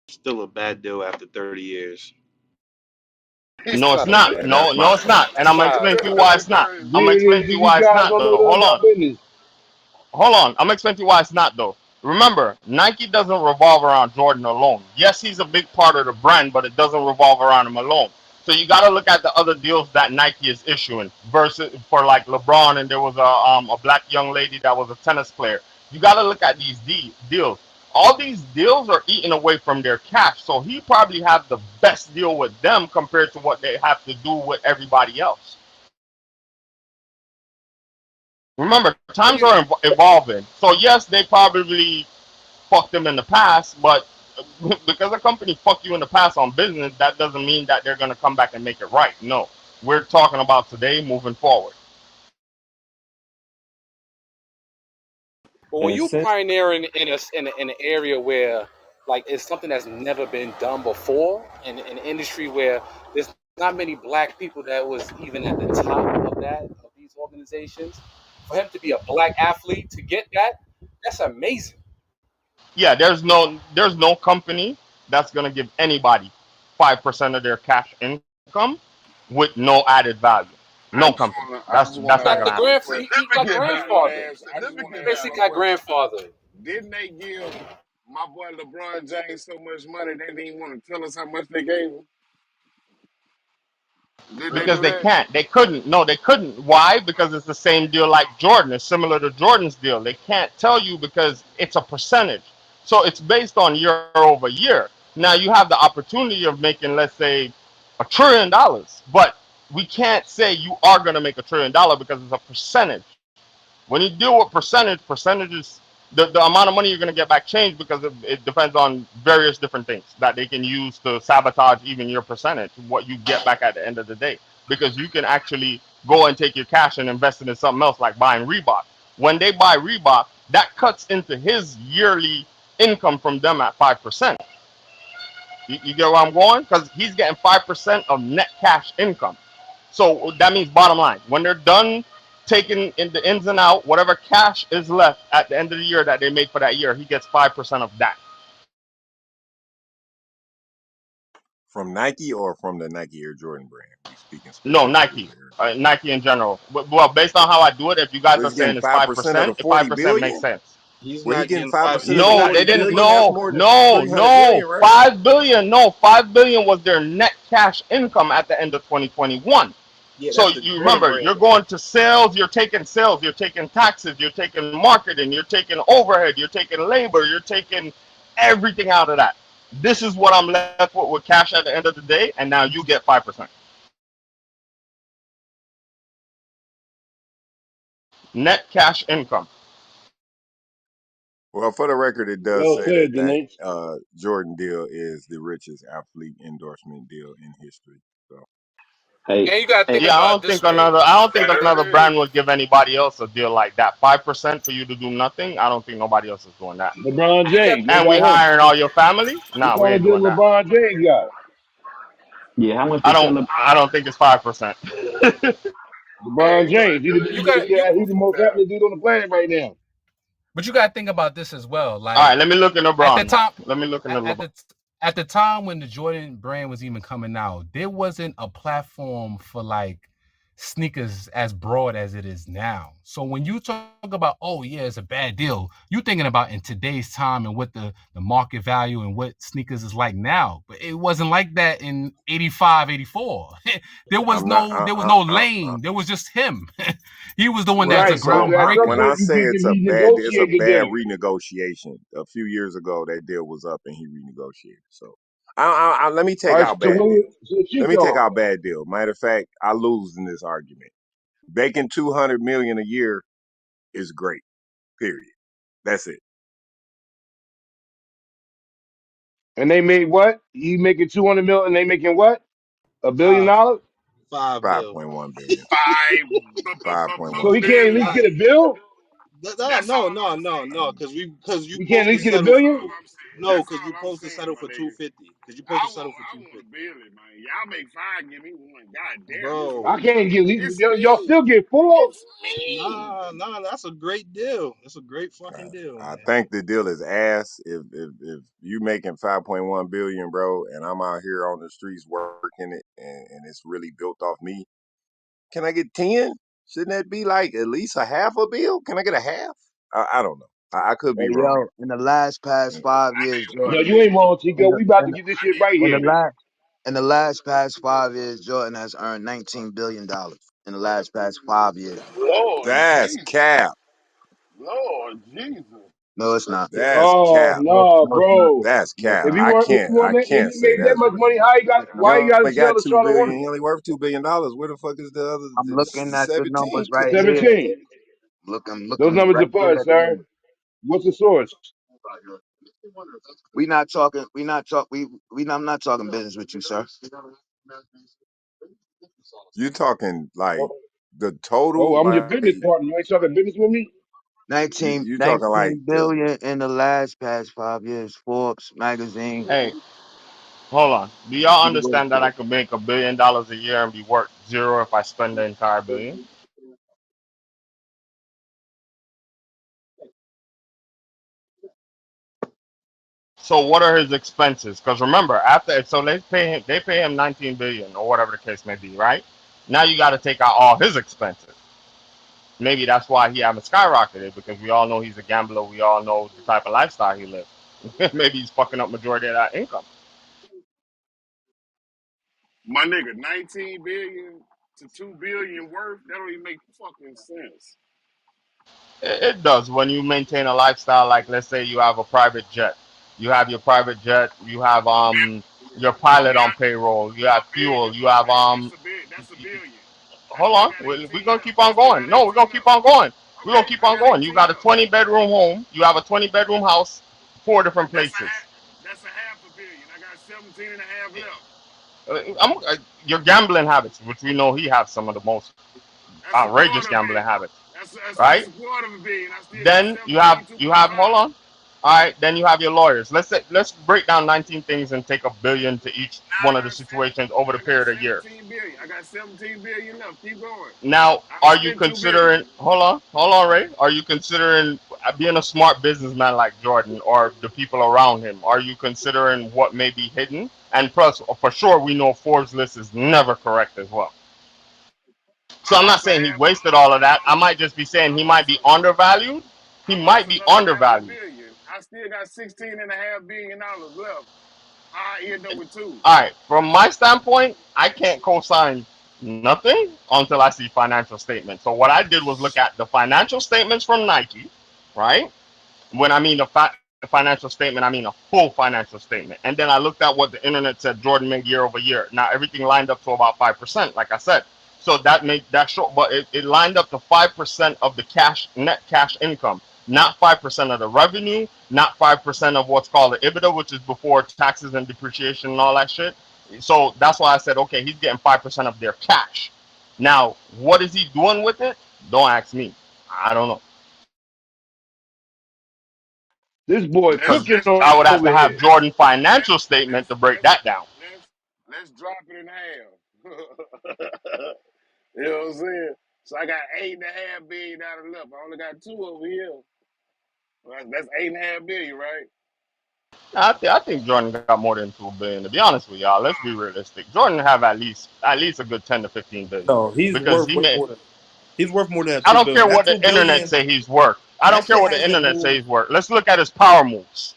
Speaker 2: Still a bad deal after 30 years.
Speaker 15: No, it's
Speaker 13: Stop,
Speaker 15: not.
Speaker 13: man.
Speaker 15: No, no, it's not. And I'm gonna
Speaker 13: Stop,
Speaker 15: explain to you
Speaker 13: man.
Speaker 15: why
Speaker 6: That's
Speaker 15: it's not.
Speaker 6: crazy.
Speaker 15: I'm gonna explain to you
Speaker 3: These
Speaker 15: why it's
Speaker 3: guys
Speaker 15: not
Speaker 3: don't know
Speaker 15: though.
Speaker 3: none of
Speaker 15: Hold
Speaker 3: y'all
Speaker 15: on.
Speaker 3: business.
Speaker 15: Hold on. I'm explaining to you why it's not though. Remember, Nike doesn't revolve around Jordan alone. Yes, he's a big part of the brand, but it doesn't revolve around him alone. So you got to look at the other deals that Nike is issuing versus for like LeBron, and there was a black young lady that was a tennis player. You got to look at these deals. All these deals are eating away from their cash, so he probably have the best deal with them compared to what they have to do with everybody else. Remember,
Speaker 13: Are
Speaker 15: times
Speaker 13: you?
Speaker 15: are evolving. So yes, they probably fucked them in the past, but because a company fucked you in the past on business, that doesn't mean that they're gonna come back and make it right. No, we're talking about today, moving forward.
Speaker 10: But when
Speaker 4: And
Speaker 10: you
Speaker 4: since
Speaker 10: pioneering in an area where like it's something that's never been done before, in an industry where there's not many black people that was even at the top of these organizations, for him to be a black athlete to get that, that's amazing.
Speaker 15: Yeah, there's no company that's gonna give anybody 5% of their cash income with no added value. No company.
Speaker 14: I
Speaker 15: That's
Speaker 14: just
Speaker 15: not
Speaker 14: wanna
Speaker 15: gonna
Speaker 10: Got the
Speaker 15: happen.
Speaker 14: ask a
Speaker 10: he got
Speaker 6: Significant
Speaker 14: I just wanna
Speaker 6: value.
Speaker 10: grandfather.
Speaker 14: ask I just wanna
Speaker 10: He
Speaker 6: Significant
Speaker 14: ask
Speaker 10: basically
Speaker 14: a
Speaker 6: value.
Speaker 10: got
Speaker 14: question.
Speaker 10: grandfather.
Speaker 14: Didn't they give my boy LeBron James so much money they didn't even want to tell us how much they gave him? Did they
Speaker 15: Because
Speaker 14: do
Speaker 15: they
Speaker 14: that?
Speaker 15: can't. They couldn't. No, they couldn't. Why? Because it's the same deal like Jordan. It's similar to Jordan's deal. They can't tell you because it's a percentage. So it's based on year over year. Now you have the opportunity of making, let's say, $1 trillion, but we can't say you are going to make $1 trillion because it's a percentage. When you deal with percentages, the amount of money you're going to get back change because it depends on various different things that they can use to sabotage even your percentage, what you get back at the end of the day. Because you can actually go and take your cash and invest it in something else like buying Reebok. When they buy Reebok, that cuts into his yearly income from them at 5%. You get where I'm going? Because he's getting 5% of net cash income. So that means bottom line, when they're done taking in the ins and out, whatever cash is left at the end of the year that they made for that year, he gets 5% of that.
Speaker 12: From Nike or from the Nike Air Jordan brand? We speaking
Speaker 15: No,
Speaker 12: specifically
Speaker 15: Nike,
Speaker 12: for Air Jordan.
Speaker 15: Nike in general. Well, based on how I do it, if you
Speaker 12: So
Speaker 15: guys are
Speaker 12: he's getting
Speaker 15: saying it's
Speaker 12: 5% of the
Speaker 15: 5%, if
Speaker 12: 40
Speaker 15: 5% makes
Speaker 12: billion.
Speaker 15: sense.
Speaker 2: He's
Speaker 12: Well, he
Speaker 2: not
Speaker 12: getting
Speaker 2: getting
Speaker 12: five
Speaker 2: five.
Speaker 12: percent of
Speaker 2: He's
Speaker 12: the
Speaker 15: No,
Speaker 2: not
Speaker 15: they
Speaker 12: 40
Speaker 15: didn't.
Speaker 2: getting.
Speaker 12: billion. That's
Speaker 15: No,
Speaker 12: more than
Speaker 15: no,
Speaker 12: 300 billion,
Speaker 15: no.
Speaker 12: right?
Speaker 15: 5 billion. No, 5 billion was their net cash income at the end of 2021.
Speaker 2: Yeah,
Speaker 15: So
Speaker 2: that's the
Speaker 15: you
Speaker 2: Jordan
Speaker 15: remember,
Speaker 2: brand
Speaker 15: you're
Speaker 2: though.
Speaker 15: going to sales, you're taking taxes, you're taking marketing, you're taking overhead, you're taking labor, you're taking everything out of that. This is what I'm left with cash at the end of the day, and now you get 5%. Net cash income.
Speaker 12: Well, for the record, it does
Speaker 3: Well
Speaker 12: say that
Speaker 3: said, Janae.
Speaker 12: Jordan deal is the richest athlete endorsement deal in history. So
Speaker 4: hey,
Speaker 10: And you got to
Speaker 4: hey,
Speaker 10: think
Speaker 15: Yeah,
Speaker 10: about it this way.
Speaker 15: I don't think
Speaker 6: There
Speaker 15: another
Speaker 6: it
Speaker 15: brand
Speaker 6: is.
Speaker 15: would give anybody else a deal like that. 5% for you to do nothing. I don't think nobody else is doing that.
Speaker 3: LeBron
Speaker 10: You got
Speaker 3: James. What
Speaker 15: And we
Speaker 3: about him?
Speaker 15: hiring all your family?
Speaker 3: What
Speaker 15: Nah, we
Speaker 3: kind
Speaker 15: ain't
Speaker 3: of deal
Speaker 15: doing that.
Speaker 3: LeBron James got?
Speaker 4: yeah, how much they tell them?
Speaker 15: I don't think it's 5%.
Speaker 3: LeBron
Speaker 6: Hey, but
Speaker 3: James.
Speaker 10: you got you,
Speaker 3: He the most
Speaker 6: now,
Speaker 3: athletic dude on the planet right now.
Speaker 10: but you got to think about this as well.
Speaker 15: All
Speaker 10: Like
Speaker 15: right, let me look in
Speaker 10: at the
Speaker 15: LeBron.
Speaker 10: time,
Speaker 15: Let me look in the
Speaker 10: at
Speaker 15: LeBron.
Speaker 10: at the time when the Jordan brand was even coming out, there wasn't a platform for like sneakers as broad as it is now. So when you talk about, oh yeah, it's a bad deal, you thinking about in today's time and what the market value and what sneakers is like now. But it wasn't like that in 85, 84.
Speaker 12: I'm not.
Speaker 10: There was no lane. There was just him. He was the one that's
Speaker 12: Right.
Speaker 10: the
Speaker 3: Right. So
Speaker 12: So
Speaker 3: at some
Speaker 12: when
Speaker 10: groundbreaker.
Speaker 12: I
Speaker 3: point you
Speaker 12: say
Speaker 3: can
Speaker 12: it's a
Speaker 3: renegotiate the
Speaker 12: bad
Speaker 3: deal.
Speaker 12: renegotiation. A few years ago, that deal was up and he renegotiated. So let me
Speaker 3: All
Speaker 12: take
Speaker 3: right.
Speaker 12: out
Speaker 3: So
Speaker 12: bad deal.
Speaker 3: so
Speaker 12: Let
Speaker 3: shoot
Speaker 12: me take
Speaker 3: y'all.
Speaker 12: out bad deal. Matter of fact, I lose in this argument. Making 200 million a year is great. Period. That's it.
Speaker 3: And they made what? He making 200 million. And they making what? $1 billion.
Speaker 12: 5.1 billion.
Speaker 6: five
Speaker 3: So he can't at least
Speaker 6: billion.
Speaker 3: get a bill.
Speaker 6: That's all I'm
Speaker 2: No.
Speaker 6: saying.
Speaker 2: Because you
Speaker 3: He can't
Speaker 2: supposed
Speaker 3: at
Speaker 2: to
Speaker 3: least get a
Speaker 2: settle.
Speaker 6: That's
Speaker 3: billion.
Speaker 6: all I'm saying.
Speaker 2: No,
Speaker 6: That's
Speaker 2: because you're
Speaker 6: all I'm
Speaker 2: supposed to
Speaker 6: saying,
Speaker 2: settle
Speaker 6: my
Speaker 2: for
Speaker 6: nigga.
Speaker 2: 250. Because you're supposed to settle for
Speaker 6: I want a
Speaker 2: 250.
Speaker 6: billion, man. Y'all make five, give me one. God damn, it's
Speaker 3: I
Speaker 2: Bro,
Speaker 6: me.
Speaker 3: can't get at least.
Speaker 6: It's
Speaker 3: Y'all
Speaker 6: me.
Speaker 3: still get four.
Speaker 6: It's me.
Speaker 2: nah, that's a great deal. That's a great fucking deal,
Speaker 12: I
Speaker 2: man.
Speaker 12: think the deal is ass. If you making 5.1 billion, bro, and I'm out here on the streets working it, and it's really built off me. Can I get 10? Shouldn't that be like at least a half a bill? Can I get a half? I don't know. I could be
Speaker 20: Hey
Speaker 12: wrong.
Speaker 20: yo, in the last past
Speaker 12: Mm.
Speaker 20: 5 years,
Speaker 3: No,
Speaker 20: Jordan.
Speaker 3: you ain't wrong, Tico.
Speaker 20: In the
Speaker 3: We about
Speaker 20: in
Speaker 3: to
Speaker 20: the,
Speaker 3: get this shit right
Speaker 20: in the
Speaker 3: here.
Speaker 20: last in the last past 5 years, Jordan has earned $19 billion in the last past 5 years.
Speaker 14: Lord
Speaker 12: That's
Speaker 14: Jesus.
Speaker 12: cap.
Speaker 14: Lord Jesus.
Speaker 20: No, it's not.
Speaker 12: That's
Speaker 3: Oh
Speaker 12: cap.
Speaker 20: No,
Speaker 3: no,
Speaker 20: no, it's not.
Speaker 3: bro.
Speaker 12: That's
Speaker 20: No, it's
Speaker 12: cap.
Speaker 3: If he
Speaker 20: not.
Speaker 3: weren't, if he weren't, if
Speaker 12: Can't
Speaker 3: he
Speaker 12: say
Speaker 3: made that
Speaker 12: that's
Speaker 3: much money,
Speaker 12: real.
Speaker 3: how he
Speaker 20: No,
Speaker 3: got?
Speaker 20: it's
Speaker 12: He
Speaker 20: not.
Speaker 3: Why he got to
Speaker 12: only
Speaker 3: sell
Speaker 12: got
Speaker 3: the
Speaker 12: 2 billion.
Speaker 3: Charlotte
Speaker 12: He only worth $2 billion. Where the fuck is the other
Speaker 20: I'm looking
Speaker 12: the
Speaker 20: at the
Speaker 12: 17?
Speaker 20: numbers right here.
Speaker 3: 17?
Speaker 20: I'm
Speaker 3: Those
Speaker 20: looking
Speaker 3: numbers
Speaker 20: right
Speaker 3: are
Speaker 20: there
Speaker 3: fudge,
Speaker 20: at the
Speaker 3: sir.
Speaker 20: numbers.
Speaker 3: What's the source?
Speaker 20: We not talking. We not talk. We. I'm not talking business with you, sir.
Speaker 12: You talking like
Speaker 3: Oh,
Speaker 12: the
Speaker 3: oh,
Speaker 12: total?
Speaker 3: I'm your
Speaker 12: Like
Speaker 3: business partner. You ain't talking business with me?
Speaker 20: 19,
Speaker 12: you talking like
Speaker 20: 19 billion in the last past 5 years. Forbes magazine.
Speaker 15: Hey, hold on. Do y'all
Speaker 20: We will
Speaker 15: understand that
Speaker 20: say.
Speaker 15: I could make $1 billion a year and be worth zero if I spend the entire billion? So what are his expenses? Because remember, after so they pay him 19 billion or whatever the case may be, right? Now you got to take out all his expenses. Maybe that's why he haven't skyrocketed because we all know he's a gambler. We all know the type of lifestyle he lives. Maybe he's fucking up majority of that income.
Speaker 14: My nigga, 19 billion to 2 billion worth, that don't even make fucking sense.
Speaker 15: It does when you maintain a lifestyle like let's say you have a private jet. You have your private jet. You have your pilot
Speaker 14: Okay,
Speaker 15: on payroll. You
Speaker 14: a
Speaker 15: have fuel.
Speaker 14: billion.
Speaker 15: You have
Speaker 14: Okay, that's a billion. I
Speaker 15: hold
Speaker 14: still
Speaker 15: on.
Speaker 14: got
Speaker 15: We're
Speaker 14: 18
Speaker 15: gonna
Speaker 14: left.
Speaker 15: keep
Speaker 14: I
Speaker 15: on
Speaker 14: still
Speaker 15: going.
Speaker 14: got
Speaker 15: No, we're gonna
Speaker 14: 18
Speaker 15: keep
Speaker 14: left.
Speaker 15: on going. We're
Speaker 14: Okay,
Speaker 15: gonna keep
Speaker 14: I
Speaker 15: on
Speaker 14: got
Speaker 15: going. You
Speaker 14: 18
Speaker 15: got a
Speaker 14: left.
Speaker 15: 20-bedroom home. You have a 20-bedroom house, 4 different
Speaker 14: That's a
Speaker 15: places.
Speaker 14: half. That's a half a billion. I got 17 and a half left.
Speaker 15: Your gambling habits, which we know he has some of the most
Speaker 14: That's a
Speaker 15: outrageous
Speaker 14: quarter of a
Speaker 15: gambling
Speaker 14: billion.
Speaker 15: habits,
Speaker 14: That's
Speaker 15: right?
Speaker 14: a quarter of a billion. I still got
Speaker 15: Then
Speaker 14: 17,
Speaker 15: you have
Speaker 14: 2.5.
Speaker 15: hold on. All right, then you have your lawyers. Let's break down 19 things and take a billion to each
Speaker 14: Now
Speaker 15: one of the situations over the
Speaker 14: I got
Speaker 15: period of years.
Speaker 14: 17 billion. I got 17 billion left. Keep going.
Speaker 15: Now,
Speaker 14: I done
Speaker 15: are you
Speaker 14: spent 2 billion.
Speaker 15: considering? Hold on, Ray. Are you considering being a smart businessman like Jordan or the people around him? Are you considering what may be hidden? And plus, for sure, we know Forbes' list is never correct as well. So
Speaker 14: I
Speaker 15: I'm not
Speaker 14: lost a
Speaker 15: saying he
Speaker 14: half.
Speaker 15: wasted all of that. I might just be saying he might be undervalued. He
Speaker 14: I lost
Speaker 15: might be
Speaker 14: another half a
Speaker 15: undervalued.
Speaker 14: billion. I still got 16.5 billion dollars left. I end up with two.
Speaker 15: All right, from my standpoint, I can't co-sign nothing until I see financial statements. So what I did was look at the financial statements from Nike, right? When I mean financial statement, I mean a full financial statement. And then I looked at what the internet said Jordan made year over year. Now everything lined up to about 5%, like I said. So that made that short, but it lined up to 5% of the net cash income, not 5% of the revenue, not 5% of what's called the EBITDA, which is before taxes and depreciation and all that shit. So that's why I said, okay, he's getting 5% of their cash. Now, what is he doing with it? Don't ask me. I don't know.
Speaker 3: This boy
Speaker 14: Let's
Speaker 15: Because
Speaker 3: cooking
Speaker 14: let's
Speaker 15: I would
Speaker 14: let's
Speaker 15: have
Speaker 3: over
Speaker 15: to have
Speaker 3: here.
Speaker 14: let's
Speaker 15: Jordan financial statement
Speaker 14: let's
Speaker 15: to break
Speaker 14: let's
Speaker 15: that down.
Speaker 14: let's let's drop it in half. You know what I'm saying? So I got 8.5 billion dollars left. I only got two over here. That's 8.5 billion, right?
Speaker 15: I think Jordan got more than 2 billion. To be honest with y'all, let's be realistic. Jordan have at least a good 10 to 15 billion
Speaker 16: No, he's
Speaker 15: because
Speaker 16: worth
Speaker 15: he
Speaker 16: way
Speaker 15: made.
Speaker 16: more than he's worth more than that
Speaker 15: I
Speaker 16: two
Speaker 15: don't
Speaker 16: billion.
Speaker 15: care
Speaker 16: That
Speaker 15: what the
Speaker 16: two
Speaker 15: internet
Speaker 16: billion,
Speaker 15: say he's worth. I
Speaker 16: that
Speaker 15: don't care
Speaker 16: shit
Speaker 15: what the
Speaker 16: hasn't
Speaker 15: internet say
Speaker 16: moved.
Speaker 15: he's worth. Let's look at his power moves.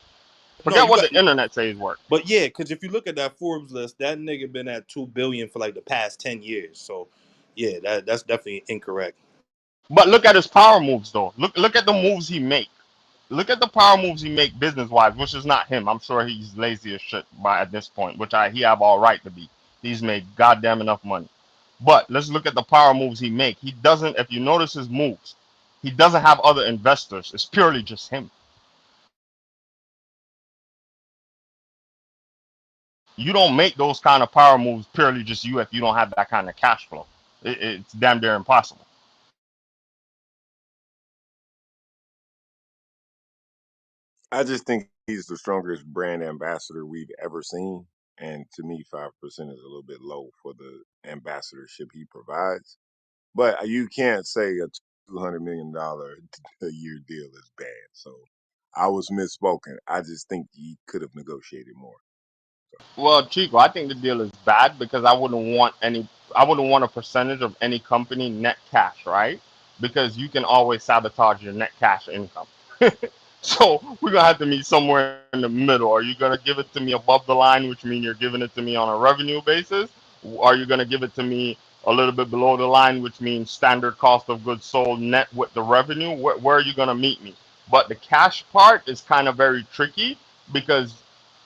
Speaker 16: No,
Speaker 15: Forget
Speaker 16: you
Speaker 15: what
Speaker 16: got,
Speaker 15: the internet say he's worth.
Speaker 16: but yeah, because if you look at that Forbes list, that nigga been at 2 billion for like the past 10 years. So, yeah, that's definitely incorrect.
Speaker 15: But look at his power moves though. Look at the moves he make. Look at the power moves he make business wise, which is not him. I'm sure he's lazy as shit by at this point, which he have all right to be. He's made goddamn enough money. But let's look at the power moves he make. He doesn't. If you notice his moves, he doesn't have other investors. It's purely just him. You don't make those kind of power moves purely just you if you don't have that kind of cash flow. It's damn near impossible.
Speaker 12: I just think he's the strongest brand ambassador we've ever seen. And to me, 5% is a little bit low for the ambassadorship he provides. But you can't say a $200 million a year deal is bad. So I was misspoken. I just think he could have negotiated more.
Speaker 15: Well, Chico, I think the deal is bad because I wouldn't want a percentage of any company net cash, right? Because you can always sabotage your net cash income. So we're gonna have to meet somewhere in the middle. Are you gonna give it to me above the line, which means you're giving it to me on a revenue basis? Are you gonna give it to me a little bit below the line, which means standard cost of goods sold net with the revenue? Where are you gonna meet me? But the cash part is kind of very tricky because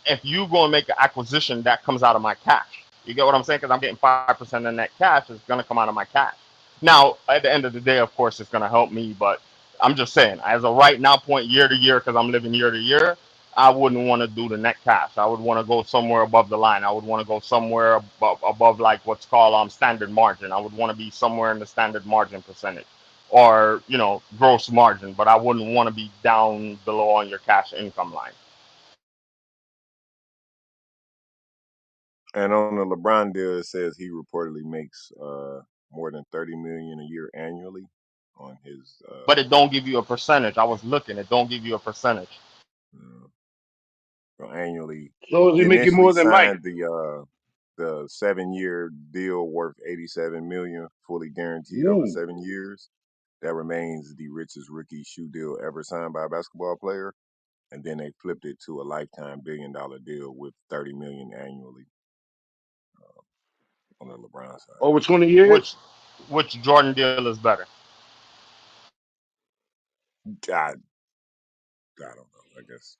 Speaker 15: if you go and make an acquisition, that comes out of my cash. You get what I'm saying? Because I'm getting 5% of net cash. It's gonna come out of my cash. Now, at the end of the day, of course, it's gonna help me, but I'm just saying, as a right now point, year to year, because I'm living year to year, I wouldn't want to do the net cash. I would want to go somewhere above the line. I would want to go somewhere above like what's called standard margin. I would want to be somewhere in the standard margin percentage, or gross margin. But I wouldn't want to be down below on your cash income line.
Speaker 12: And on the LeBron deal, it says he reportedly makes more than 30 million a year annually on his
Speaker 15: But it don't give you a percentage. I was looking. It don't give you a percentage.
Speaker 12: uh, so annually.
Speaker 3: So is he
Speaker 12: He
Speaker 3: making
Speaker 12: initially
Speaker 3: more than Mike?
Speaker 12: signed the 7 year deal worth 87 million, fully guaranteed over
Speaker 3: Ooh.
Speaker 12: 7 years. That remains the richest rookie shoe deal ever signed by a basketball player. And then they flipped it to a lifetime $1 billion deal with 30 million annually on the LeBron side.
Speaker 3: Over 20 years?
Speaker 15: Which Jordan deal is better?
Speaker 12: God, I don't know. I guess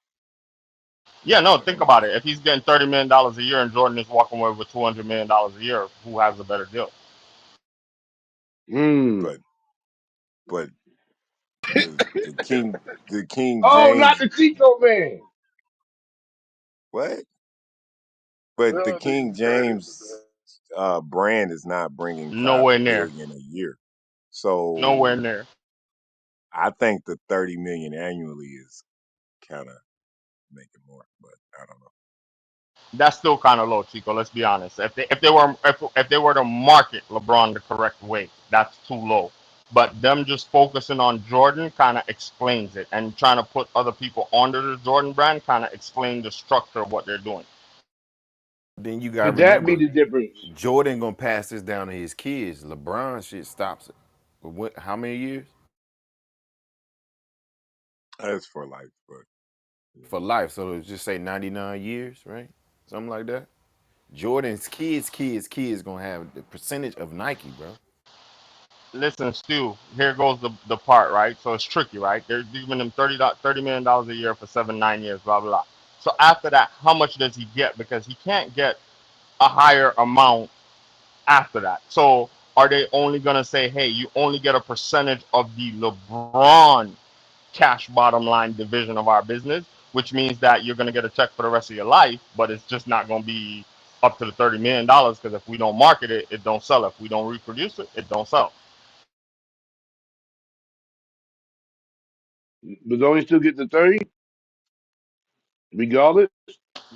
Speaker 15: Yeah, no.
Speaker 12: I
Speaker 15: Think
Speaker 12: don't know.
Speaker 15: about it. If he's getting $30 million a year and Jordan is walking away with $200 million a year, who has a better deal?
Speaker 3: Hmm.
Speaker 12: But but the King
Speaker 3: Oh, not
Speaker 12: James
Speaker 3: the Chico man.
Speaker 12: what? But the
Speaker 6: That nigga
Speaker 12: King
Speaker 6: crazy,
Speaker 12: James
Speaker 6: man.
Speaker 12: brand is not bringing five
Speaker 15: Nowhere near.
Speaker 12: billion a year.
Speaker 15: Nowhere
Speaker 12: So
Speaker 15: near.
Speaker 12: I think the 30 million annually is kind of making more, but I don't know.
Speaker 15: That's still kind of low, Chico. Let's be honest. If they were to market LeBron the correct way, that's too low. But them just focusing on Jordan kind of explains it, and trying to put other people under the Jordan brand kind of explain the structure of what they're doing.
Speaker 1: Then you gotta
Speaker 3: Could that be
Speaker 1: remember,
Speaker 3: the difference?
Speaker 1: Jordan gonna pass this down to his kids. LeBron shit stops it. But what? How many years?
Speaker 12: That's for life, but yeah.
Speaker 1: For life. So just say 99 years, right? Something like that. Jordan's kids gonna have the percentage of Nike, bro.
Speaker 15: Listen, Stu, here goes the part, right? So it's tricky, right? They're giving him $30 million a year for 7 9 years, blah blah blah. So after that, how much does he get? Because he can't get a higher amount after that. So are they only gonna say, hey, you only get a percentage of the LeBron cash bottom line division of our business, which means that you're gonna get a check for the rest of your life, but it's just not gonna be up to the $30 million because if we don't market it, it don't sell. If we don't reproduce it, it don't sell.
Speaker 3: But don't he still get the 30 regardless?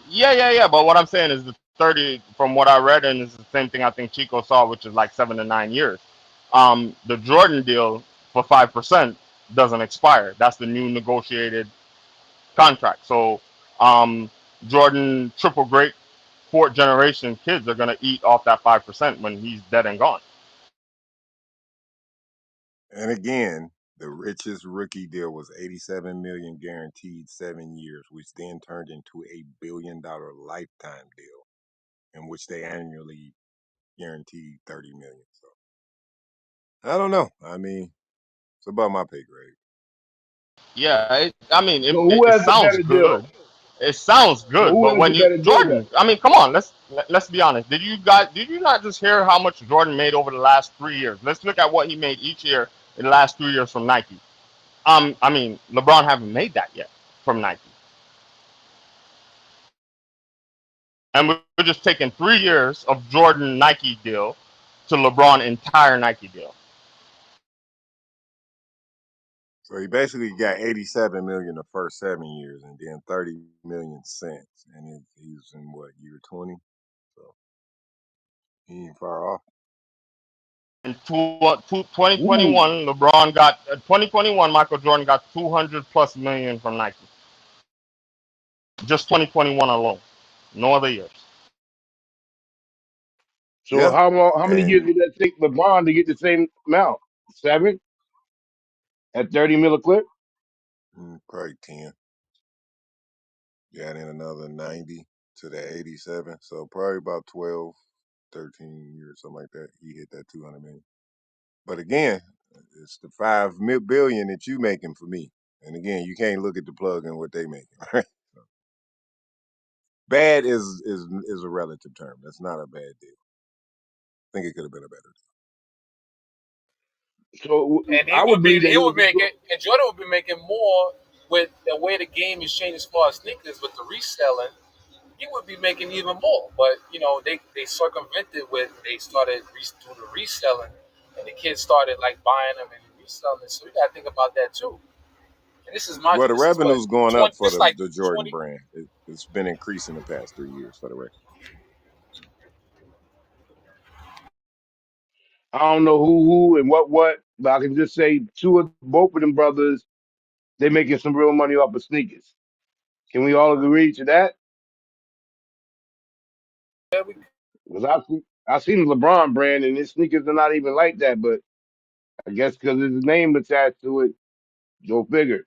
Speaker 15: Yeah. But what I'm saying is the 30, from what I read, and it's the same thing I think Chico saw, which is like 7 to 9 years. The Jordan deal for 5% doesn't expire. That's the new negotiated contract. So um, Jordan triple great fourth generation kids are gonna eat off that 5% when he's dead and gone.
Speaker 12: And again, the richest rookie deal was 87 million guaranteed 7 years, which then turned into a $1 billion lifetime deal, in which they annually guaranteed 30 million. So I don't know. I mean, it's above my pay grade.
Speaker 15: Yeah, I mean,
Speaker 3: So
Speaker 15: it
Speaker 3: who has the
Speaker 15: sounds
Speaker 3: better
Speaker 15: good.
Speaker 3: deal?
Speaker 15: It sounds
Speaker 3: So
Speaker 15: good,
Speaker 3: who
Speaker 15: but
Speaker 3: has the
Speaker 15: when you
Speaker 3: better deal then?
Speaker 15: Jordan, I mean, come on, let's be honest. Did you not just hear how much Jordan made over the last 3 years? Let's look at what he made each year in the last 3 years from Nike. I mean, LeBron haven't made that yet from Nike, and we're just taking 3 years of Jordan Nike deal to LeBron entire Nike deal.
Speaker 12: So he basically got 87 million the first 7 years, and then 30 million since, and he's in what, year 20? So he ain't far off.
Speaker 15: In
Speaker 3: Ooh.
Speaker 15: 2021, LeBron got 2021. Michael Jordan got 200 plus million from Nike. Just 2021 alone. No other years.
Speaker 3: So
Speaker 1: Yeah,
Speaker 3: how long? How many years
Speaker 1: and
Speaker 3: did that take LeBron to get the same amount? 7 at 30 mil a clip.
Speaker 12: probably 10. Yeah, and then another 90 to the 87. So probably about 12, 13 years, something like that. He hit that 200 million. But again, it's the billion that you making for me. And again, you can't look at the plug and what they making. Right? Bad is a relative term. That's not a bad deal. I think it could have been a better
Speaker 3: So
Speaker 11: And
Speaker 3: I
Speaker 11: he
Speaker 3: would
Speaker 11: would be
Speaker 3: believe that
Speaker 11: he
Speaker 3: he would
Speaker 11: would
Speaker 3: be
Speaker 11: make
Speaker 3: close.
Speaker 11: it, and Jordan would be making more with the way the game is changed as far as sneakers with the reselling. He would be making even more. But they circumvented with they started doing the reselling, and the kids started like buying them and reselling. So you got to think about that too. And this is mind
Speaker 12: deal.
Speaker 11: you,
Speaker 12: Well, the
Speaker 11: this is what
Speaker 12: revenue's going up
Speaker 11: 20.
Speaker 12: for
Speaker 11: This is like
Speaker 12: the Jordan
Speaker 11: 20.
Speaker 12: brand. It's been increasing the past 3 years for the record.
Speaker 3: I don't know who and what, but I can just say both of them brothers, they making some real money off of sneakers. Can we all agree to that?
Speaker 11: Yeah,
Speaker 3: Because I've seen the LeBron brand and his sneakers are not even like that, but I guess because his name attached to it, go figure.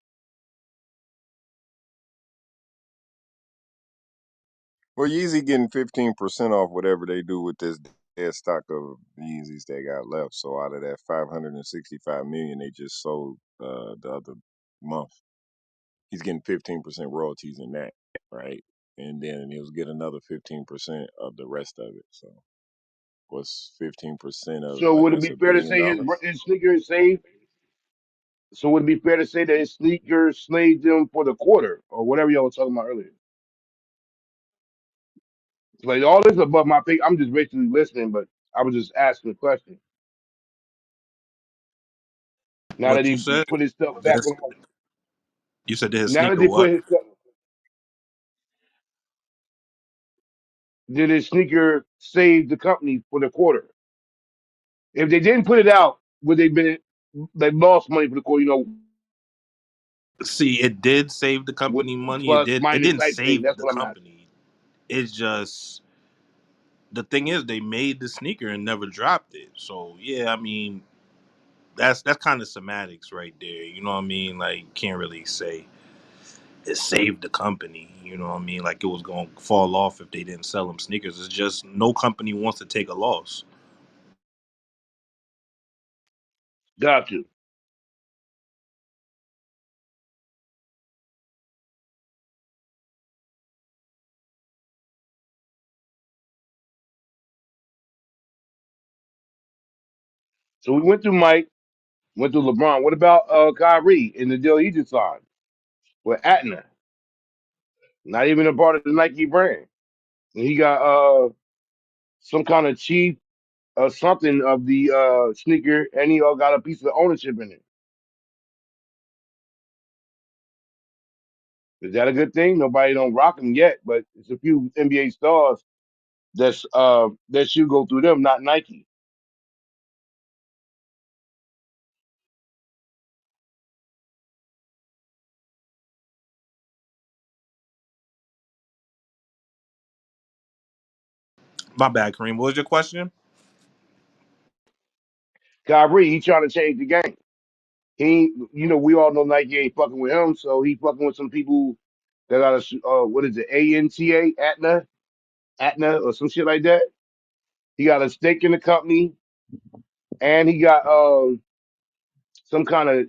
Speaker 12: Well, Yeezy getting 15% off whatever they do with this dead stock of Yeezys they got left. So out of that 565 million they just sold the other month, he's getting 15% royalties in that, right? And then he'll get another 15% of the rest of it. So what's 15% of,
Speaker 3: So
Speaker 12: I
Speaker 3: would it
Speaker 12: guess,
Speaker 3: be
Speaker 12: $1
Speaker 3: fair to
Speaker 12: billion?
Speaker 3: say his sneakers saved? So would it be fair to say that his sneakers slaved him for the quarter or whatever y'all was talking about earlier? Like all this above my pay. I'm just basically listening, but I was just asking a question. Now that
Speaker 16: What you
Speaker 3: he
Speaker 16: said?
Speaker 3: put his stuff back
Speaker 16: This,
Speaker 3: on,
Speaker 16: you said his
Speaker 3: now that
Speaker 16: sneaker
Speaker 3: they
Speaker 16: what?
Speaker 3: put his stuff, did his sneaker save the company for the quarter? If they didn't put it out, would they lost money for the quarter?
Speaker 16: See, it did save the
Speaker 3: With
Speaker 16: company money. It
Speaker 3: plus
Speaker 16: did. It
Speaker 3: minus
Speaker 16: didn't
Speaker 3: type thing.
Speaker 16: save
Speaker 3: That's
Speaker 16: the
Speaker 3: what I'm asking.
Speaker 16: company. It's just the thing is they made the sneaker and never dropped it. So yeah, I mean that's kind of semantics right there. You know what I mean? Like can't really say it saved the company. You know what I mean? Like it was going to fall off if they didn't sell them sneakers. It's just no company wants to take a loss.
Speaker 3: Got you. So we went through Mike, went through LeBron. What about Kyrie in the deal he just signed with Atna? Not even a part of the Nike brand. And he got some kind of chief something of the sneaker, and he all got a piece of ownership in it. Is that a good thing? Nobody don't rock him yet, but it's a few NBA stars that should go through them, not Nike.
Speaker 16: My bad, Kareem. What was your question?
Speaker 3: Kyrie, he trying to change the game. We all know Nike ain't fucking with him, so he fucking with some people that got a what is it, ANTA, Atna, or some shit like that. He got a stake in the company, and he got some kind of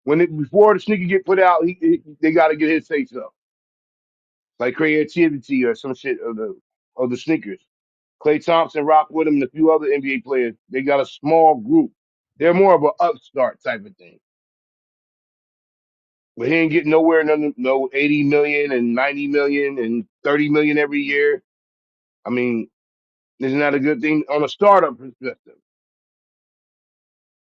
Speaker 3: before the sneaker get put out, they got to get his say so, like creativity or some shit of the sneakers. Clay Thompson rock with him and a few other NBA players. They got a small group. They're more of an upstart type of thing. But he ain't getting nowhere, no 80 million and 90 million and 30 million every year. I mean, isn't that a good thing on a startup perspective?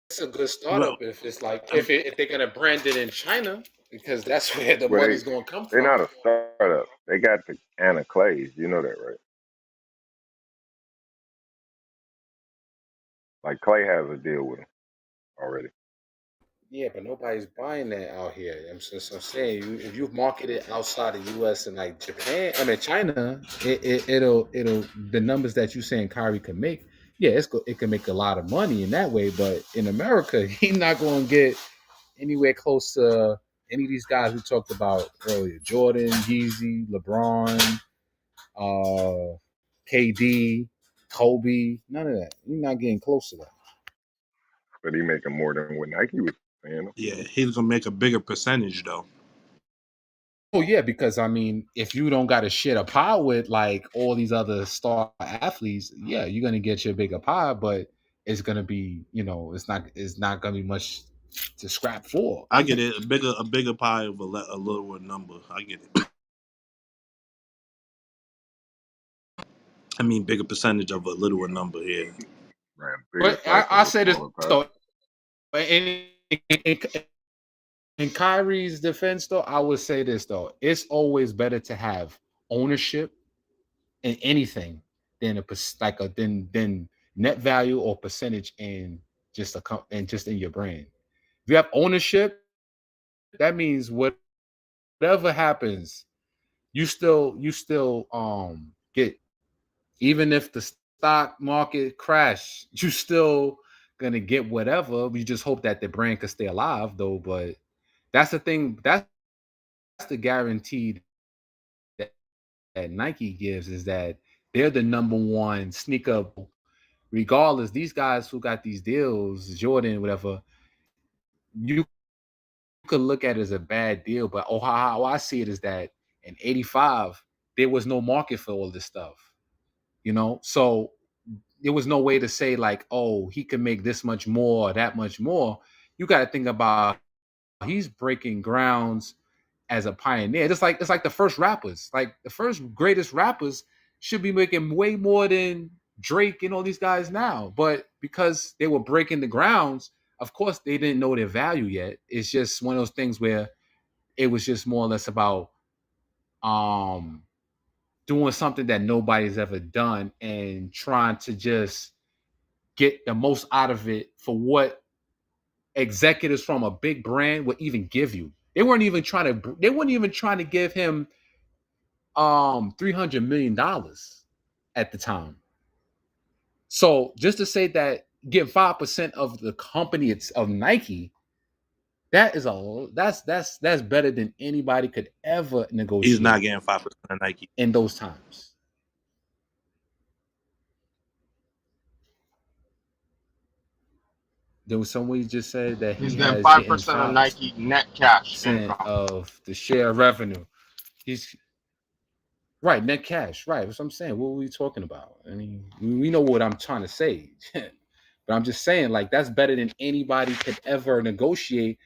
Speaker 11: It's a good
Speaker 16: Well,
Speaker 11: startup if it's like if they're gonna brand it in China because that's where the
Speaker 12: Well,
Speaker 11: money's gonna come
Speaker 12: they're
Speaker 11: from.
Speaker 12: not a startup. They got the Anna Clays. You know that, right? Like Clay has a deal with them already.
Speaker 2: Yeah, but nobody's buying that out here. I'm saying if you market it outside the U.S. and like Japan, I mean China, it'll the numbers that you saying Kyrie can make. Yeah, it can make a lot of money in that way, but in America, he's not going to get anywhere close to any of these guys we talked about earlier: Jordan, Yeezy, LeBron, uh, KD, Kobe. None of that. You're not getting close to that.
Speaker 12: but he making more than what Nike was paying him.
Speaker 16: Yeah, he's gonna make a bigger percentage though.
Speaker 2: Oh yeah, because I mean, if you don't got to share a pie with like all these other star athletes, yeah, you're gonna get your bigger pie, but it's gonna be, it's not gonna be much to scrap for.
Speaker 16: I get it. A bigger pie of a lower number. I get it. I mean, bigger percentage of a littler number here.
Speaker 12: Right, bigger
Speaker 2: But I,
Speaker 12: slice of
Speaker 2: I
Speaker 12: a
Speaker 2: say this
Speaker 12: smaller pie.
Speaker 2: though, in, in Kyrie's defense though, I would say this though, it's always better to have ownership in anything than than net value or percentage in and just in your brand. If you have ownership, that means whatever happens, you still get, even if the stock market crash, you still gonna get whatever. We just hope that the brand can stay alive though. But that's the thing. That's the guarantee that Nike gives, is that they're the number one sneaker. Regardless, these guys who got these deals, Jordan, whatever, you could look at it as a bad deal, but how I see it is that in '85 there was no market for all this stuff, so there was no way to say like, oh, he can make this much more or that much more. You got to think about, he's breaking grounds as a pioneer. It's like the first rappers, like the first greatest rappers should be making way more than Drake and all these guys now. But because they were breaking the grounds, of course they didn't know their value yet. It's just one of those things where it was just more or less about um doing something that nobody's ever done and trying to just get the most out of it for what executives from a big brand would even give you. They weren't even trying to give him $300 million at the time. So just to say that get 5% of the company, it's of Nike, that's better than anybody could ever
Speaker 16: He's not
Speaker 2: negotiate
Speaker 16: getting 5% of Nike.
Speaker 2: in those times. There was someone who just said that
Speaker 15: He's
Speaker 2: he
Speaker 15: getting
Speaker 2: has
Speaker 15: five
Speaker 2: getting
Speaker 15: percent of
Speaker 2: 5%
Speaker 15: Nike net cash income.
Speaker 2: of the share revenue. He's right, net cash. Right. That's what I'm saying. What were we talking about? I mean, we know what I'm trying to say. But I'm just saying, like, that's better than anybody could ever negotiate.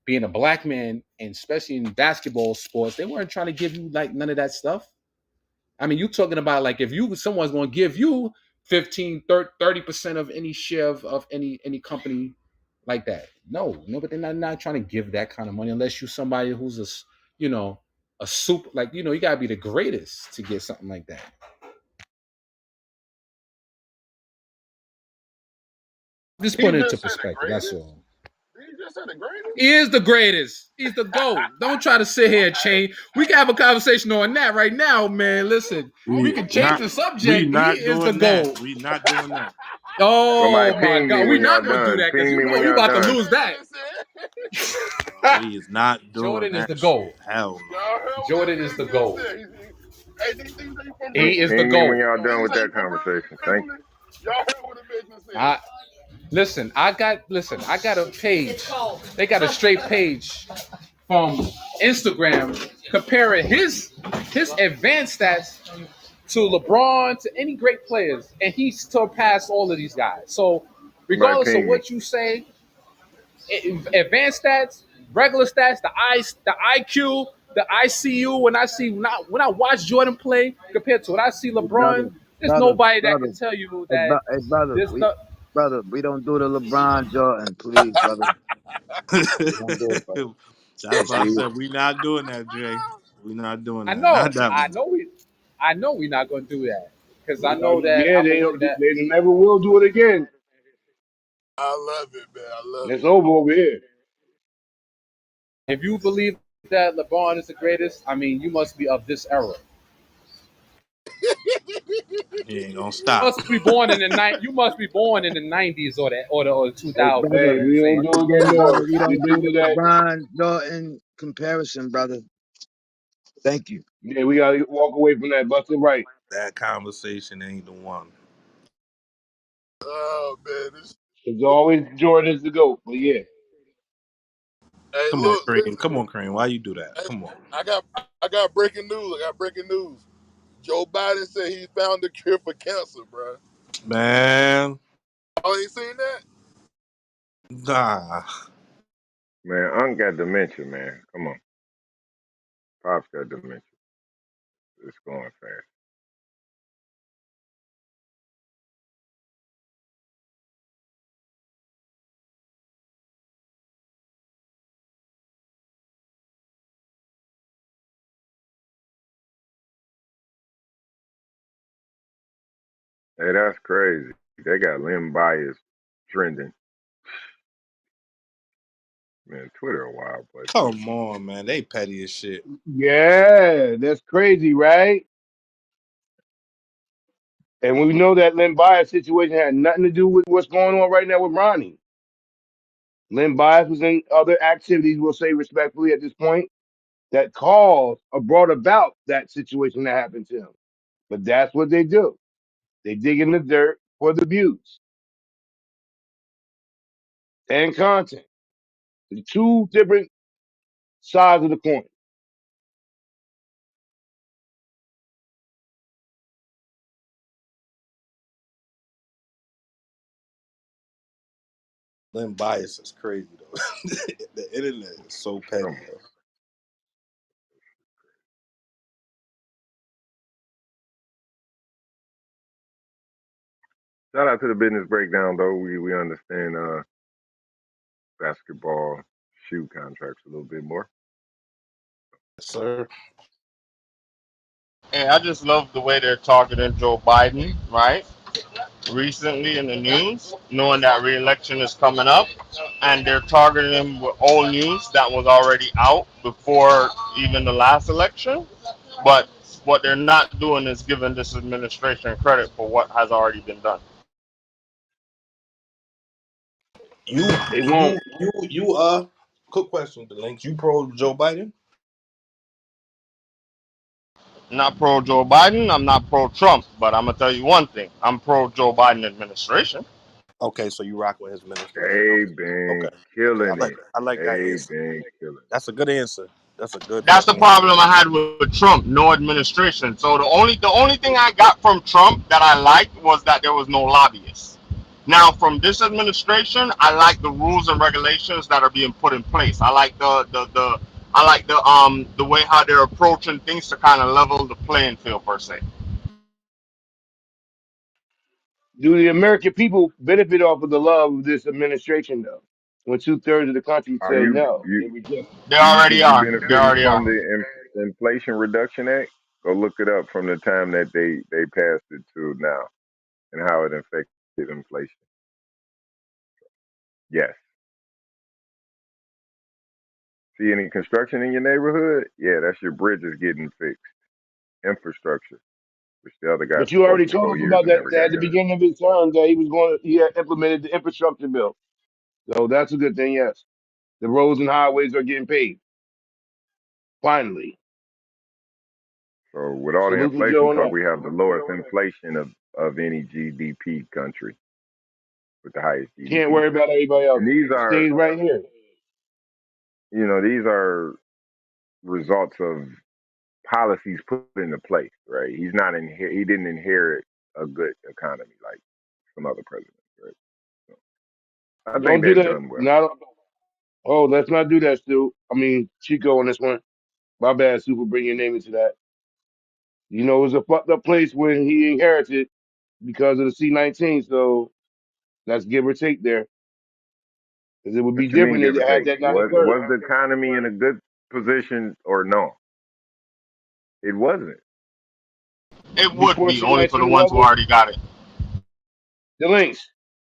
Speaker 2: Being a black man, and especially in basketball sports, they weren't trying to give you like none of that stuff. I mean, you talking about like if you someone's going to give you 15, 30% of any share of any company like that. No, but they're not trying to give that kind of money unless you somebody who's you know, a super, like, you got to be the greatest to get something like that. Just
Speaker 14: He
Speaker 2: put it into
Speaker 14: just said the
Speaker 2: perspective. That's
Speaker 14: greatest.
Speaker 2: all.
Speaker 14: He just said the greatest.
Speaker 2: He is the greatest. He's the GOAT. Don't try to sit here and
Speaker 14: Hey,
Speaker 2: change. We can have a conversation on that right now, man. Listen, we
Speaker 16: We
Speaker 2: can
Speaker 14: okay.
Speaker 2: change
Speaker 16: not
Speaker 2: the
Speaker 16: we
Speaker 2: subject. He
Speaker 16: not
Speaker 2: is the
Speaker 16: doing that.
Speaker 2: GOAT.
Speaker 16: We not doing that.
Speaker 2: Oh
Speaker 12: Somebody
Speaker 2: my
Speaker 12: ping me
Speaker 2: God. We're
Speaker 12: when
Speaker 2: not
Speaker 12: y'all
Speaker 2: going to do
Speaker 12: done.
Speaker 2: that because
Speaker 12: Ping
Speaker 2: you
Speaker 12: me
Speaker 2: know
Speaker 12: when
Speaker 2: you
Speaker 12: y'all
Speaker 2: about to
Speaker 12: done.
Speaker 2: lose
Speaker 14: What
Speaker 2: that.
Speaker 14: that nigga said?
Speaker 16: We is not doing
Speaker 2: Jordan is
Speaker 16: that
Speaker 2: the
Speaker 16: shit.
Speaker 2: GOAT.
Speaker 16: Hell no.
Speaker 14: Y'all heard what that
Speaker 2: Jordan is the
Speaker 14: nigga just
Speaker 2: GOAT.
Speaker 14: said? Hey, these ain't from
Speaker 12: Ping,
Speaker 2: He is the
Speaker 14: Brooklyn.
Speaker 12: ping me when
Speaker 2: GOAT.
Speaker 12: y'all done
Speaker 14: These
Speaker 12: with that
Speaker 14: ain't from
Speaker 12: conversation. Thank
Speaker 14: Brooklyn. Y'all heard what the bitch just said.
Speaker 2: I listen, I got a page. They got a straight page from Instagram comparing his advanced stats to LeBron, to any great players, and he surpassed all of these guys. So,
Speaker 12: somebody
Speaker 2: regardless of
Speaker 12: ping me.
Speaker 2: what you say, advanced stats, regular stats, the IQ, the ICU. When I watch Jordan play compared to what I see
Speaker 20: Hey, brother,
Speaker 2: LeBron, there's
Speaker 20: brother,
Speaker 2: nobody that
Speaker 20: brother,
Speaker 2: can tell you
Speaker 20: hey,
Speaker 2: that
Speaker 20: hey, brother,
Speaker 2: this stuff.
Speaker 20: we don't do the LeBron Jordan, please, brother. We don't do it, brother.
Speaker 16: That's why I
Speaker 20: Please.
Speaker 16: said we not doing that, Jay. We not doing
Speaker 2: I
Speaker 16: that. Not
Speaker 2: know,
Speaker 16: that
Speaker 2: I
Speaker 16: one.
Speaker 2: know I know we're not going to do that because I know that
Speaker 3: Yeah,
Speaker 2: I'm gonna look at.
Speaker 3: they never will do it again.
Speaker 6: I love it, man. I love
Speaker 3: It's
Speaker 6: it.
Speaker 3: over here.
Speaker 2: If you believe that LeBron is the greatest, I mean, you must be of this era.
Speaker 16: He ain't gonna
Speaker 2: You
Speaker 16: stop.
Speaker 2: must be born in the night. You must be born in the '90s or the
Speaker 20: Hey,
Speaker 2: 2000s.
Speaker 20: brother,
Speaker 3: Hey, we don't
Speaker 2: Say
Speaker 3: do that.
Speaker 20: brother,
Speaker 3: No,
Speaker 20: we
Speaker 3: we
Speaker 20: don't do
Speaker 3: do
Speaker 20: the
Speaker 3: that.
Speaker 20: LeBron Jordan comparison, brother. Thank you.
Speaker 3: Yeah, we gotta walk away from that. Bust it right.
Speaker 16: That conversation ain't the one.
Speaker 6: Oh man, this.
Speaker 3: It's always Jordan is the goat. But yeah,
Speaker 6: Hey,
Speaker 16: Come on,
Speaker 6: look,
Speaker 16: Cream.
Speaker 6: listen.
Speaker 16: Come on, Cream. Why you do that?
Speaker 6: Hey,
Speaker 16: Come on,
Speaker 6: I got breaking news. I got breaking news. Joe Biden said he found the cure for cancer, bro.
Speaker 16: man.
Speaker 6: Oh, ain't seen that?
Speaker 16: Nah.
Speaker 12: Man, Unc got dementia, man. Come on. Pop's got dementia. It's going fast. Hey, that's crazy. They got limb bias trending. Man, Twitter a wild place, man.
Speaker 16: Come on, man. They petty as shit.
Speaker 3: yeah, that's crazy, right? And we know that Len Bias situation had nothing to do with what's going on right now with Ronnie. Len Bias was in other activities, we'll say respectfully at this point, that caused or brought about that situation that happened to him. But that's what they do. They dig in the dirt for the views and content. The two different sides of the coin.
Speaker 16: Them bias is crazy though. The internet is so petty,
Speaker 12: Come on.
Speaker 16: yo.
Speaker 12: Shout out to the business breakdown, though. We understand basketball shoe contracts a little bit more.
Speaker 16: Yes, sir.
Speaker 15: Hey, I just love the way they're targeting Joe Biden, right? Recently in the news, knowing that re-election is coming up, and they're targeting him with old news that was already out before even the last election. But what they're not doing is giving this administration credit for what has already been done.
Speaker 16: You
Speaker 3: They won't.
Speaker 16: you quick question, the links. You pro Joe Biden?
Speaker 15: Not pro Joe Biden, I'm not pro Trump, but I'm gonna tell you one thing: I'm pro Joe Biden administration.
Speaker 16: Okay, so you rock with his administration.
Speaker 12: They
Speaker 16: Okay.
Speaker 12: been
Speaker 16: Okay. Okay.
Speaker 12: killing it.
Speaker 16: I like that
Speaker 12: They
Speaker 16: answer.
Speaker 12: been killing
Speaker 16: That's a good answer. That's a good
Speaker 15: That's the
Speaker 16: answer.
Speaker 15: problem I had with Trump, no administration. So the only thing I got from Trump that I liked was that there was no lobbyists. Now from this administration, I like the rules and regulations that are being put in place. I like the way how they're approaching things to kind of level the playing field per se.
Speaker 3: Do the American people benefit off of the love of this administration, though? When 2/3 of the country
Speaker 12: Are
Speaker 3: say
Speaker 12: you
Speaker 3: no,
Speaker 12: you
Speaker 3: they reject it.
Speaker 15: They
Speaker 12: you
Speaker 15: already
Speaker 12: think you
Speaker 15: are. They
Speaker 12: benefiting
Speaker 15: already
Speaker 12: from
Speaker 15: are.
Speaker 12: the Inflation Reduction Act? Go look it up from the time that they passed it to now and how it affected inflation. Yes. See any construction in your neighborhood? Yeah, that's your bridges getting fixed. Infrastructure, which the other guy
Speaker 3: But you
Speaker 12: spoke
Speaker 3: already
Speaker 12: for
Speaker 3: told
Speaker 12: four
Speaker 3: us
Speaker 12: years
Speaker 3: about
Speaker 12: and
Speaker 3: that
Speaker 12: never got
Speaker 3: at the
Speaker 12: done.
Speaker 3: beginning of his term that he had implemented the infrastructure bill. So that's a good thing, yes. The roads and highways are getting paid. Finally.
Speaker 12: So with all the
Speaker 3: Salute to
Speaker 12: inflation
Speaker 3: Joe and
Speaker 12: talk,
Speaker 3: that.
Speaker 12: we have the lowest inflation of any GDP country with the highest
Speaker 3: Can't
Speaker 12: GDP
Speaker 3: worry
Speaker 12: growth.
Speaker 3: about everybody else.
Speaker 12: And these
Speaker 3: It
Speaker 12: are,
Speaker 3: stays right here.
Speaker 12: these are results of policies put into place, right? He didn't inherit a good economy like some other presidents, right? So I think
Speaker 3: Don't do
Speaker 12: they've
Speaker 3: that.
Speaker 12: done well.
Speaker 3: Not oh, let's not do that, Stu. I mean Chico on this one. My bad, Super, bring your name into that. You know, it was a fucked up place when he inherited because of the C-19. So that's give or take there. Because it would be
Speaker 12: What you mean,
Speaker 3: different if
Speaker 12: give or
Speaker 3: it had
Speaker 12: take?
Speaker 3: that not occurred.
Speaker 12: Was the economy in a good position or no? It wasn't.
Speaker 15: It would
Speaker 3: Before
Speaker 15: be only for the
Speaker 3: C-19
Speaker 15: ones who
Speaker 3: wasn't.
Speaker 15: already got it.
Speaker 3: The links.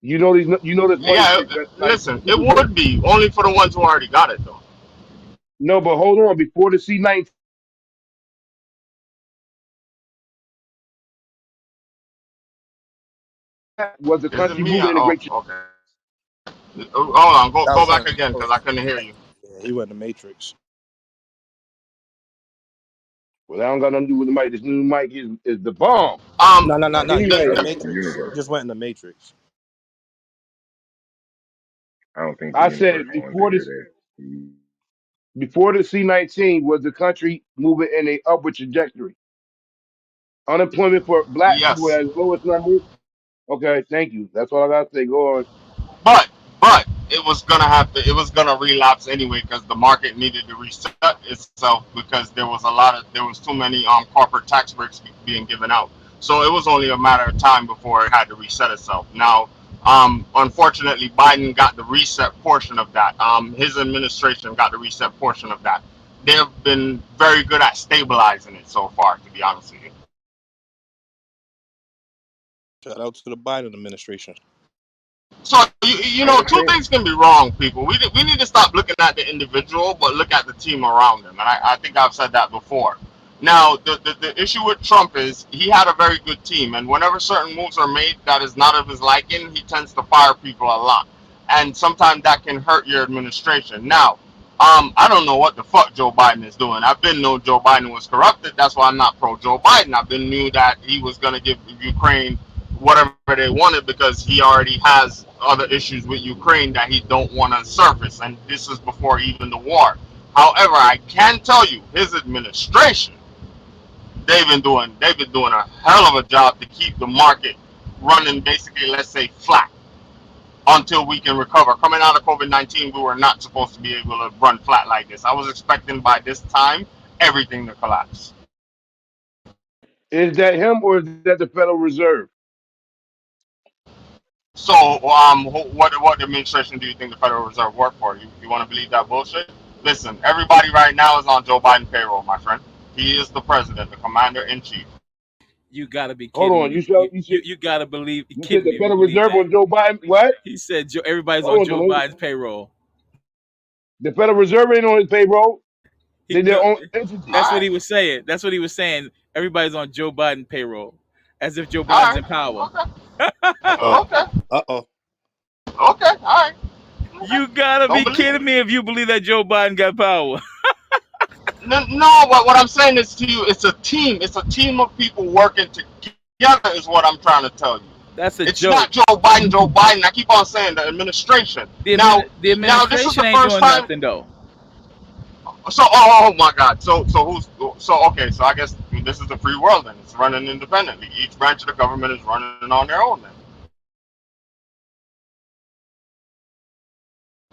Speaker 3: You know these. You know this funny
Speaker 15: Yeah,
Speaker 3: shit that like
Speaker 15: listen, it
Speaker 3: people.
Speaker 15: would be only for the ones who already got it though.
Speaker 3: No, but hold on. Before the C-19 was the
Speaker 15: Is it
Speaker 3: country
Speaker 15: me?
Speaker 3: moving in a
Speaker 15: Oh,
Speaker 3: great.
Speaker 15: okay. Hold on.
Speaker 16: That
Speaker 15: Go
Speaker 16: was
Speaker 15: back
Speaker 16: him.
Speaker 15: again
Speaker 16: That
Speaker 15: because
Speaker 16: was
Speaker 15: I
Speaker 16: him.
Speaker 15: couldn't hear you.
Speaker 16: Yeah, he went in the Matrix.
Speaker 3: Well, that don't got nothing to do with the mic. This new mic is the bomb.
Speaker 15: Um,
Speaker 16: No, no, no,
Speaker 12: No,
Speaker 16: no.
Speaker 12: he
Speaker 16: You was in
Speaker 15: the,
Speaker 16: the
Speaker 12: said
Speaker 3: Anyway,
Speaker 12: it's the
Speaker 16: Matrix. You
Speaker 12: universe.
Speaker 16: just went in the Matrix.
Speaker 12: I don't think the
Speaker 3: I said
Speaker 12: universe wanted to hear that. He,
Speaker 3: before the C-19 was the country moving in a upward trajectory. Unemployment for black people
Speaker 15: yes.
Speaker 3: at its lowest numbers. Okay, thank you. That's all I got to say. Go on.
Speaker 15: But it was gonna have to. It was gonna relapse anyway because the market needed to reset itself because there was too many corporate tax breaks being given out. So it was only a matter of time before it had to reset itself. Now, unfortunately, Biden got the reset portion of that. His administration got the reset portion of that. They've been very good at stabilizing it so far, to be honest with you.
Speaker 16: Shout out to the Biden administration.
Speaker 15: So you
Speaker 12: I
Speaker 15: know,
Speaker 12: would
Speaker 15: two
Speaker 12: think
Speaker 15: things can be wrong, people. We need to stop looking at the individual, but look at the team around him. And I think I've said that before. Now, the issue with Trump is he had a very good team, and whenever certain moves are made that is not of his liking, he tends to fire people a lot, and sometimes that can hurt your administration. Now, I don't know what the fuck Joe Biden is doing. I've been know Joe Biden was corrupted. That's why I'm not pro Joe Biden. I've been knew that he was gonna give Ukraine whatever they wanted because he already has other issues with Ukraine that he don't want to surface, and this is before even the war. However, I can tell you, his administration, they've been doing a hell of a job to keep the market running basically, let's say, flat until we can recover. Coming out of COVID-19, we were not supposed to be able to run flat like this. I was expecting by this time everything to collapse.
Speaker 3: Is that him or is that the Federal Reserve?
Speaker 15: So, what administration do you think the Federal Reserve work for? You want to believe that bullshit? Listen, everybody right now is on Joe Biden payroll, my friend. He is the president, the commander in chief.
Speaker 2: You gotta be
Speaker 3: Hold
Speaker 2: kidding
Speaker 3: on.
Speaker 2: me.
Speaker 3: You said
Speaker 2: You,
Speaker 3: you said
Speaker 2: you, you gotta believe
Speaker 3: you said
Speaker 2: kidding
Speaker 3: the
Speaker 2: me if you
Speaker 3: Federal
Speaker 2: believe
Speaker 3: Reserve
Speaker 2: that.
Speaker 3: on Joe Biden. What?
Speaker 2: He said everybody's on
Speaker 3: Hold on,
Speaker 2: Joe
Speaker 3: Delaney.
Speaker 2: Biden's payroll.
Speaker 3: The Federal Reserve ain't on his payroll.
Speaker 2: He,
Speaker 3: They're their
Speaker 2: no,
Speaker 3: own entity.
Speaker 2: that's
Speaker 15: All
Speaker 2: what
Speaker 15: right,
Speaker 2: he was saying. That's what he was saying. Everybody's on Joe Biden payroll, as if Joe
Speaker 15: all
Speaker 2: Biden's
Speaker 15: right,
Speaker 2: in power.
Speaker 15: okay,
Speaker 16: Uh oh.
Speaker 15: okay,
Speaker 16: Uh oh.
Speaker 15: okay, all right, okay.
Speaker 2: You gotta
Speaker 15: Don't
Speaker 2: be
Speaker 15: believe
Speaker 2: kidding
Speaker 15: it.
Speaker 2: me if you believe that Joe Biden got power.
Speaker 15: No, no. What I'm saying is to you, it's a team. It's a team of people working together. Is what I'm trying to tell you.
Speaker 2: That's a
Speaker 15: It's not
Speaker 2: joke.
Speaker 15: Joe Biden. Joe Biden. I keep on saying the administration.
Speaker 2: The
Speaker 15: Now this is
Speaker 2: administration
Speaker 15: the
Speaker 2: ain't
Speaker 15: first
Speaker 2: doing
Speaker 15: time.
Speaker 2: nothing though.
Speaker 15: So, oh my God. So okay. So I guess this is the free world, and it's running independently. Each branch of the government is running on their own. Then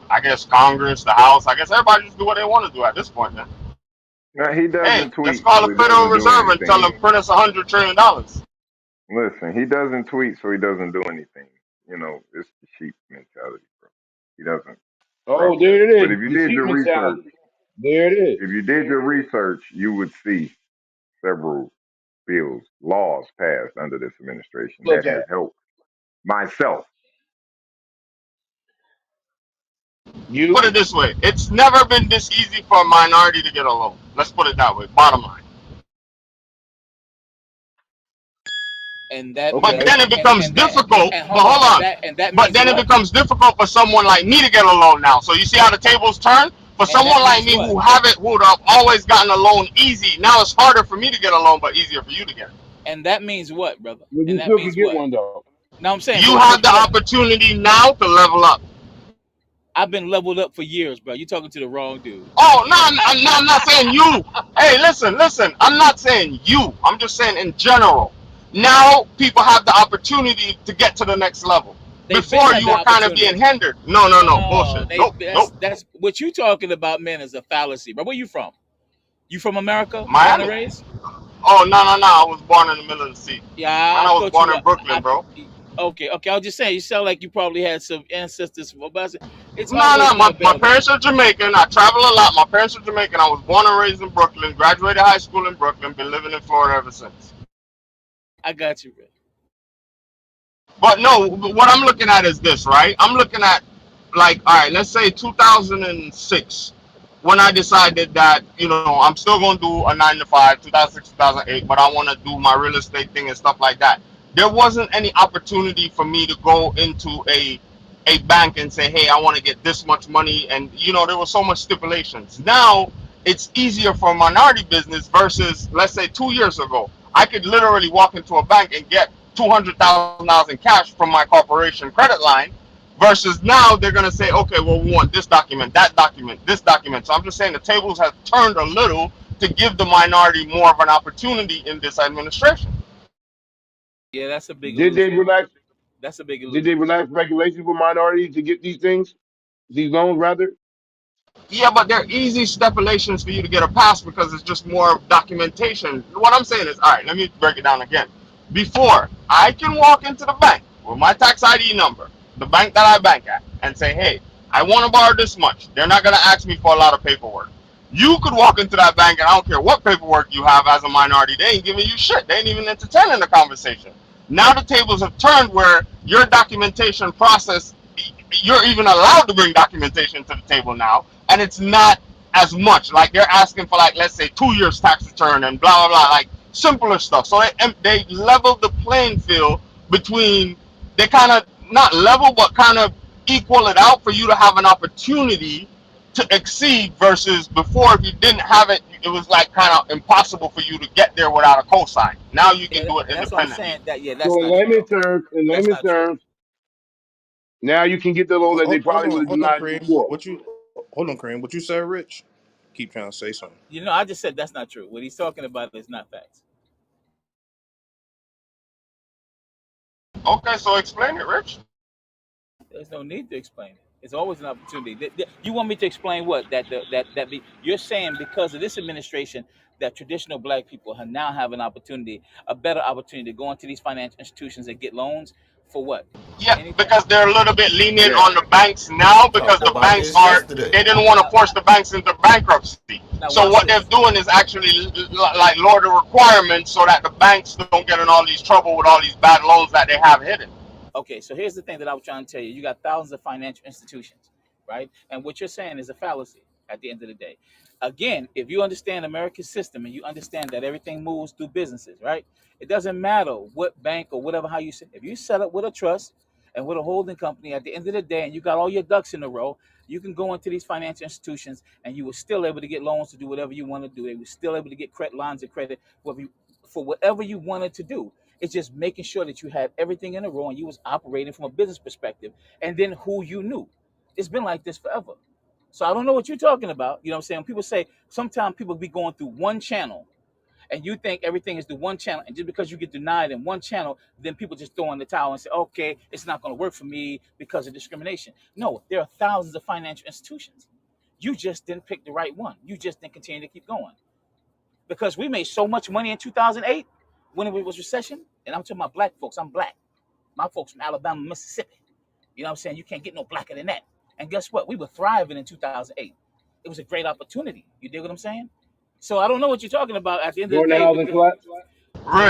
Speaker 15: I guess Congress, the House. I guess everybody just do what they want to do at this point. Then
Speaker 12: no, he
Speaker 15: hey,
Speaker 12: doesn't
Speaker 15: let's
Speaker 12: tweet,
Speaker 15: call
Speaker 12: so
Speaker 15: the
Speaker 12: he
Speaker 15: Federal
Speaker 12: doesn't do
Speaker 15: Reserve and tell
Speaker 12: anything.
Speaker 15: them print us $100 trillion.
Speaker 12: Listen, he doesn't tweet, so he doesn't do anything. It's the sheep mentality, bro. He doesn't rock
Speaker 3: Oh,
Speaker 12: that
Speaker 3: there
Speaker 12: way.
Speaker 3: it
Speaker 12: But
Speaker 3: is.
Speaker 12: if you
Speaker 3: The
Speaker 12: did
Speaker 3: sheep
Speaker 12: your research,
Speaker 3: mentality. There it is.
Speaker 12: if you did your research, you would see several bills, laws passed under this administration
Speaker 3: Look
Speaker 12: that has
Speaker 3: at
Speaker 12: helped myself.
Speaker 15: Put
Speaker 3: you.
Speaker 15: it this way: it's never been this easy for a minority to get a loan. Let's put it that way. Bottom line.
Speaker 2: And that
Speaker 15: But
Speaker 3: Okay.
Speaker 2: means
Speaker 15: then it becomes
Speaker 2: and that
Speaker 15: difficult.
Speaker 2: and
Speaker 15: But
Speaker 2: hold on,
Speaker 15: hold on.
Speaker 2: and that
Speaker 15: But
Speaker 2: means
Speaker 15: then it
Speaker 2: what?
Speaker 15: becomes difficult for someone like me to get a loan now. So you see how the tables turn? For
Speaker 2: And that
Speaker 15: someone like
Speaker 2: means
Speaker 15: me
Speaker 2: what?
Speaker 15: who'd have always gotten a loan easy, now it's harder for me to get a loan, but easier for you to get it.
Speaker 2: And that means what, brother?
Speaker 3: But
Speaker 2: And
Speaker 3: you
Speaker 2: that
Speaker 3: still can
Speaker 2: means
Speaker 3: get
Speaker 2: what?
Speaker 3: one though.
Speaker 2: Now I'm saying,
Speaker 15: You
Speaker 2: but
Speaker 15: have the opportunity now to level up.
Speaker 2: I've been leveled up for years, bro. You talking to the wrong dude.
Speaker 15: Oh no, I'm not saying you. Hey, listen. I'm not saying you. I'm just saying in general. Now people have the opportunity to get to the next level.
Speaker 2: They've been
Speaker 15: Before
Speaker 2: had
Speaker 15: you
Speaker 2: the
Speaker 15: were kind of being
Speaker 2: opportunity.
Speaker 15: hindered. No,
Speaker 2: No,
Speaker 15: bullshit. Nope, nope.
Speaker 2: that's what you talking about, man, is a fallacy, bro. Where you from? You from America? Born and
Speaker 15: Miami.
Speaker 2: raised?
Speaker 15: Oh no. I was born in the middle of the sea.
Speaker 2: Yeah,
Speaker 15: Man,
Speaker 2: I
Speaker 15: I was
Speaker 2: thought you
Speaker 15: born
Speaker 2: were.
Speaker 15: in Brooklyn, bro.
Speaker 2: Okay. I was just saying, you sound like you probably had some ancestors from above. It's
Speaker 15: No.
Speaker 2: always more
Speaker 15: My
Speaker 2: better.
Speaker 15: parents are Jamaican. I travel a lot. My parents are Jamaican. I was born and raised in Brooklyn. Graduated high school in Brooklyn. Been living in Florida ever since.
Speaker 2: I got you, bro.
Speaker 15: But no, what I'm looking at is this, right? I'm looking at, like, all right, let's say 2006. when I decided that, I'm still going to do a 9 to 5, 2006, 2008, but I want to do my real estate thing and stuff like that. There wasn't any opportunity for me to go into a bank and say, hey, I want to get this much money. And, there were so much stipulations. Now it's easier for a minority business versus, let's say, 2 years ago. I could literally walk into a bank and get $200,000 in cash from my corporation credit line. Versus now, they're going to say, okay, well, we want this document, that document, this document. So I'm just saying the tables have turned a little to give the minority more of an opportunity in this administration.
Speaker 2: Yeah, that's a big
Speaker 3: Did they
Speaker 2: illusion.
Speaker 3: relax?
Speaker 2: That's a big
Speaker 3: Did they
Speaker 2: illusion.
Speaker 3: relax regulations for minorities to get these things, these loans rather?
Speaker 15: Yeah, but they're easy stipulations for you to get a pass because it's just more documentation. What I'm saying is, all right, let me break it down again. Before, I can walk into the bank with my tax ID number, the bank that I bank at, and say, hey, I want to borrow this much. They're not going to ask me for a lot of paperwork. You could walk into that bank and I don't care what paperwork you have as a minority, they ain't giving you shit. They ain't even entertaining the conversation. Now the tables have turned where your documentation process, you're even allowed to bring documentation to the table now, and it's not as much. Like they're asking for, like, let's say 2 years tax return and blah blah blah, like simpler stuff. So they level the playing field between, they kind of not level but kind of equal it out for you to have an opportunity to exceed, versus before if you didn't have it, it was like kind of impossible for you to get there without a cosign. Now you can
Speaker 2: Yeah,
Speaker 15: do it
Speaker 2: that's what I'm
Speaker 15: independently.
Speaker 2: saying. That yeah,
Speaker 3: So
Speaker 2: that's not true though.
Speaker 3: in
Speaker 2: That's
Speaker 3: layman's
Speaker 2: not true.
Speaker 3: terms, now you can get the loan that they probably would have
Speaker 2: Yeah. Yeah. Yeah.
Speaker 3: denied you before.
Speaker 2: Yeah. Yeah. Yeah. Yeah. What you said, Rich? Keep trying to say something. I just said that's not true. What he's talking about is not facts.
Speaker 15: Okay, so explain it, Rich.
Speaker 2: There's no need to explain it. It's always an opportunity. You want me to explain what? You're saying because of this administration that traditional black people now have an opportunity, a better opportunity to go into these financial institutions and get loans for what? For
Speaker 15: Yeah,
Speaker 2: anything.
Speaker 15: because they're a little bit lenient
Speaker 14: Yeah.
Speaker 15: on the banks now, because
Speaker 11: Talked
Speaker 2: Now,
Speaker 15: the
Speaker 11: about
Speaker 15: banks
Speaker 11: this
Speaker 15: are,
Speaker 11: yesterday.
Speaker 15: they didn't want to
Speaker 2: now,
Speaker 15: force the banks into bankruptcy.
Speaker 2: now
Speaker 15: So
Speaker 2: watch
Speaker 15: what they're
Speaker 2: this.
Speaker 15: doing is actually like lower the requirements so that the banks don't get in all these trouble with all these bad loans that they have hidden.
Speaker 2: Okay, so here's the thing that I was trying to tell you. You got thousands of financial institutions, right? And what you're saying is a fallacy at the end of the day. Again, if you understand America's system and you understand that everything moves through businesses, right? It doesn't matter what bank or whatever how you say. If you set up with a trust and with a holding company, at the end of the day, and you got all your ducks in a row, you can go into these financial institutions and you were still able to get loans to do whatever you want to do. They were still able to get credit lines of credit for whatever you wanted to do. It's just making sure that you had everything in a row and you was operating from a business perspective, and then who you knew. It's been like this forever. So I don't know what you're talking about. You know what I'm saying? People say sometimes people be going through one channel and you think everything is the one channel, and just because you get denied in one channel, then people just throw in the towel and say, okay, it's not going to work for me because of discrimination. No, there are thousands of financial institutions. You just didn't pick the right one. You just didn't continue to keep going because we made so much money in 2008 when it was recession. And I'm talking about black folks. I'm black. My folks from Alabama, Mississippi. You know what I'm saying? You can't get no blacker than that. And guess what? We were thriving in 2008. It was a great opportunity. You dig what I'm saying? So I don't know what you're talking about at the end of the
Speaker 3: During the
Speaker 2: day.
Speaker 3: housing collapse?
Speaker 2: Say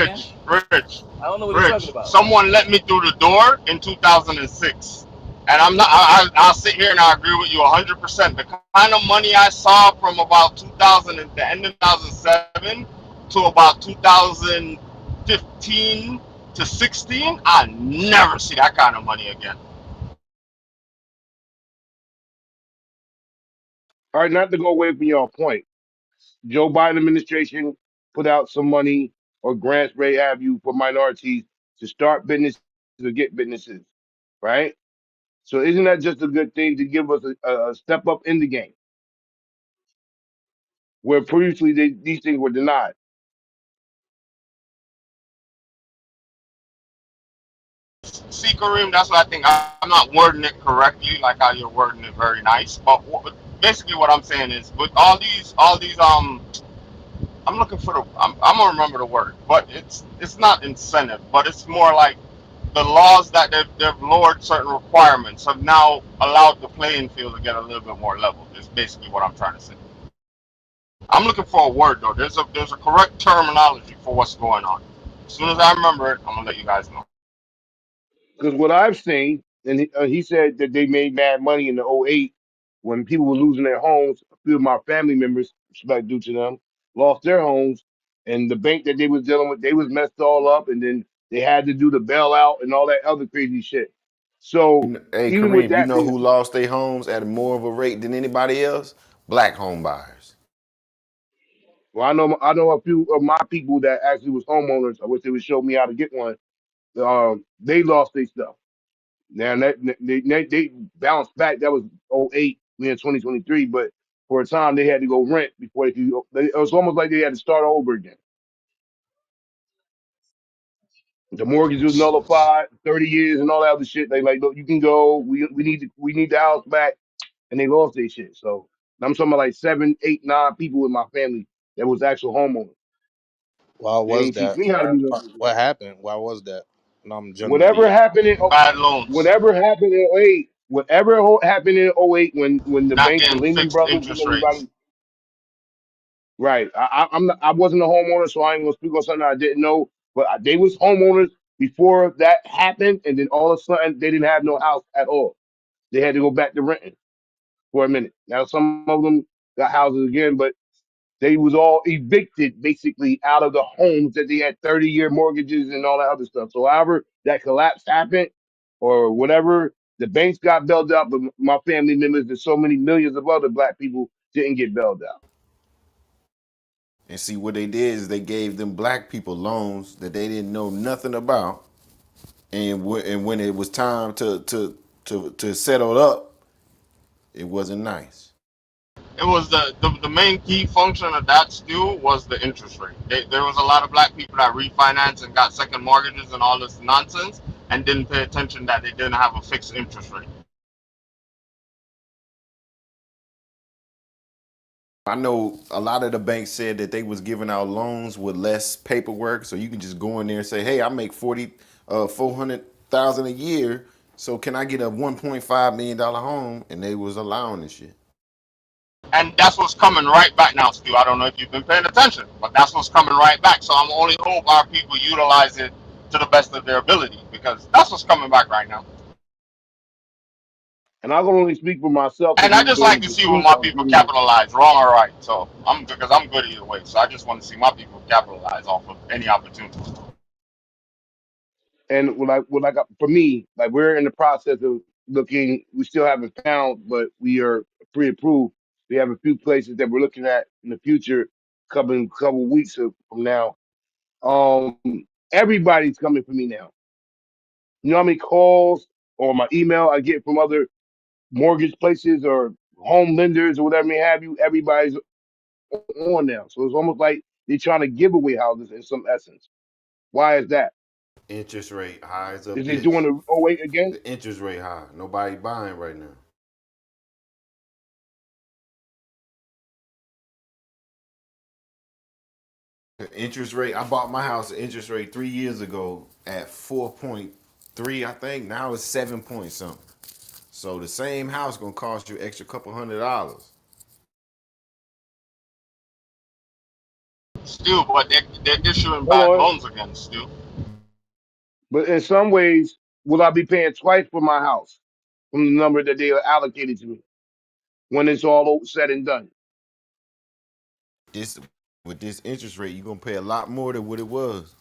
Speaker 2: again?
Speaker 15: Rich,
Speaker 2: I don't know what he's talking
Speaker 15: Rich.
Speaker 2: about.
Speaker 15: Someone let me through the door in 2006, and I'm not. I'll sit here and I agree with you 100%. The kind of money I saw from about 2000 and the end of 2007 to about 2015 to 16, I never see that kind of money again.
Speaker 3: All right, not to go away from your point. Joe Biden administration put out some money or grants, may have you, for minorities to start businesses or get businesses, right? So isn't that just a good thing to give us a step up in the game where previously these things were denied?
Speaker 15: See, Kareem, that's what I think. I'm not wording it correctly, like how you're wording it, very nice. But basically, what I'm saying is, with all these I'm looking for the. I'm gonna remember the word, but it's not incentive, but it's more like the laws that they've lowered certain requirements have now allowed the playing field to get a little bit more level. Is basically what I'm trying to say. I'm looking for a word though. There's a correct terminology for what's going on. As soon as I remember it, I'm gonna let you guys know.
Speaker 3: Because what I've seen, and he said that they made mad money in the '08. when people were losing their homes, a few of my family members, respect due to them, lost their homes, and the bank that they was dealing with, they was messed all up, and then they had to do the bailout and all that other crazy shit. So
Speaker 1: Hey
Speaker 3: even with
Speaker 1: Kareem, you
Speaker 3: that
Speaker 1: know
Speaker 3: being,
Speaker 1: who lost their homes at more of a rate than anybody else? Black home buyers.
Speaker 3: well, I know a few of my people that actually was homeowners. I wish they would show me how to get one. They lost their stuff. Now they bounced back. That was '08. We in 2023, but for a time they had to go rent before they could. It was almost like they had to start over again. The mortgage was nullified, 30 years and all that other shit. They like, look, you can go. We need the house back, and they lost their shit. So I'm talking about like 7, 8, 9 people in my family that was actual homeowners.
Speaker 16: Why
Speaker 3: They
Speaker 16: was
Speaker 3: ain't teach
Speaker 16: that?
Speaker 3: me how to do
Speaker 16: What happened? Why was that? No, I'm
Speaker 3: whatever
Speaker 16: generally.
Speaker 3: happened in
Speaker 15: Bad loans,
Speaker 3: happened in '08 when the
Speaker 15: not
Speaker 3: banks, the
Speaker 15: getting
Speaker 3: Lehman
Speaker 15: fixed
Speaker 3: Brothers and
Speaker 15: interest rates.
Speaker 3: everybody. Right. I wasn't a homeowner, so I ain't gonna speak on something I didn't know. But they was homeowners before that happened, and then all of a sudden they didn't have no house at all. They had to go back to renting for a minute. Now some of them got houses again, but they was all evicted basically out of the homes that they had 30-year mortgages and all that other stuff. So however that collapse happened or whatever, the banks got bailed out, but my family members and so many millions of other black people didn't get bailed out.
Speaker 1: And see what they did is they gave them black people loans that they didn't know nothing about, and when it was time to settle up, it wasn't nice.
Speaker 15: It was the main key function of that still was the interest rate. There was a lot of black people that refinanced and got second mortgages and all this nonsense and didn't pay attention that they didn't have a fixed interest rate.
Speaker 1: I know a lot of the banks said that they was giving out loans with less paperwork, so you can just go in there and say, "Hey, I make 400,000 a year, so can I get a $1.5 million home?" And they was allowing this shit.
Speaker 15: And that's what's coming right back now, Stu. I don't know if you've been paying attention, but that's what's coming right back. So I'm only hope our people utilize it to the best of their ability because that's what's coming back right now.
Speaker 3: And I can only speak for myself
Speaker 15: And
Speaker 3: because
Speaker 15: I
Speaker 3: it was
Speaker 15: just like
Speaker 3: during
Speaker 15: to
Speaker 3: the
Speaker 15: see when
Speaker 3: school
Speaker 15: my
Speaker 3: I was
Speaker 15: people
Speaker 3: dealing with.
Speaker 15: capitalize, wrong or right. So I'm good because I'm good either way. So I just want to see my people capitalize off of any opportunity.
Speaker 3: And for me, like we're in the process of looking. We still haven't found, but we are pre-approved. We have a few places that we're looking at in the future, coming couple weeks from now. Everybody's coming for me now. You know how many calls or my email I get from other mortgage places or home lenders or whatever may have you. Everybody's on now, so it's almost like they're trying to give away houses in some essence. Why is that?
Speaker 1: Interest rate high as a
Speaker 3: Is they doing
Speaker 1: bitch.
Speaker 3: the '08 again?
Speaker 1: The interest rate high. Nobody buying right now. The interest rate. I bought my house at interest rate 3 years ago at 4.3, I think. Now it's 7 point something. So the same house gonna cost you extra couple $100.
Speaker 15: Still, but they're issuing
Speaker 3: Hold
Speaker 15: bad
Speaker 3: on.
Speaker 15: loans again, still.
Speaker 3: But in some ways, will I be paying twice for my house from the number that they allocated to me when it's all said and done?
Speaker 1: This with this interest rate, you're gonna pay a lot more than what it was.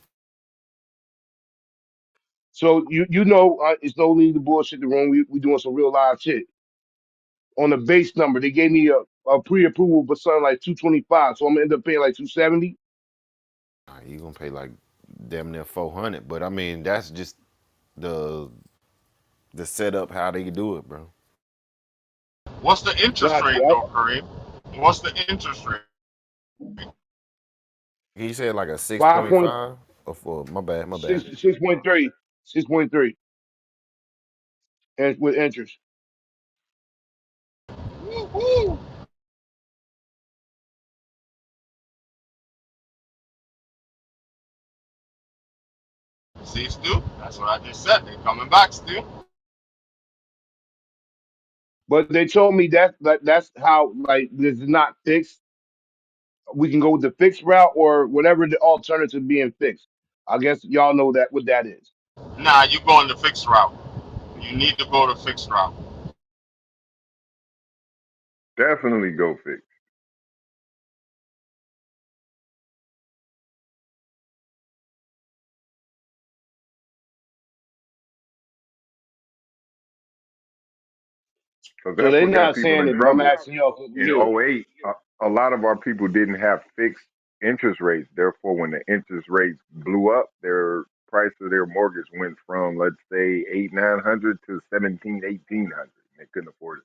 Speaker 3: So it's no need to bullshit the room. We doing some real live shit on the base number. They gave me a pre-approval for something like 225, so I'm gonna end up paying like 270.
Speaker 1: You're gonna pay like damn near 400. But I mean, that's just the the setup how they do it, bro.
Speaker 15: What's the interest
Speaker 3: Got
Speaker 15: rate
Speaker 3: you.
Speaker 15: though, Kareem? What's the interest rate?
Speaker 1: He said like a
Speaker 3: 5.6,
Speaker 1: 6.5 or for my bad, my bad.
Speaker 3: 6.3, 6.3, and with interest.
Speaker 15: Woo-hoo. See, Stu? That's what I just said. They're coming back, Stu.
Speaker 3: But they told me that's how like this is not fixed. We can go with the fixed route or whatever the alternative being fixed. I guess y'all know that what that is.
Speaker 15: Nah, you going the fixed route. You need to go the fixed route.
Speaker 12: Definitely go fix. Because
Speaker 3: So
Speaker 12: that's
Speaker 3: they're
Speaker 12: what got
Speaker 3: not
Speaker 12: people
Speaker 3: saying
Speaker 12: in
Speaker 3: it, but I'm
Speaker 12: trouble.
Speaker 3: asking y'all because we
Speaker 12: In
Speaker 3: hear it.
Speaker 12: '08, a lot of our people didn't have fixed interest rates. Therefore, when the interest rates blew up, their price of their mortgage went from, let's say, 800, 900 to 17, 1800. They couldn't afford it.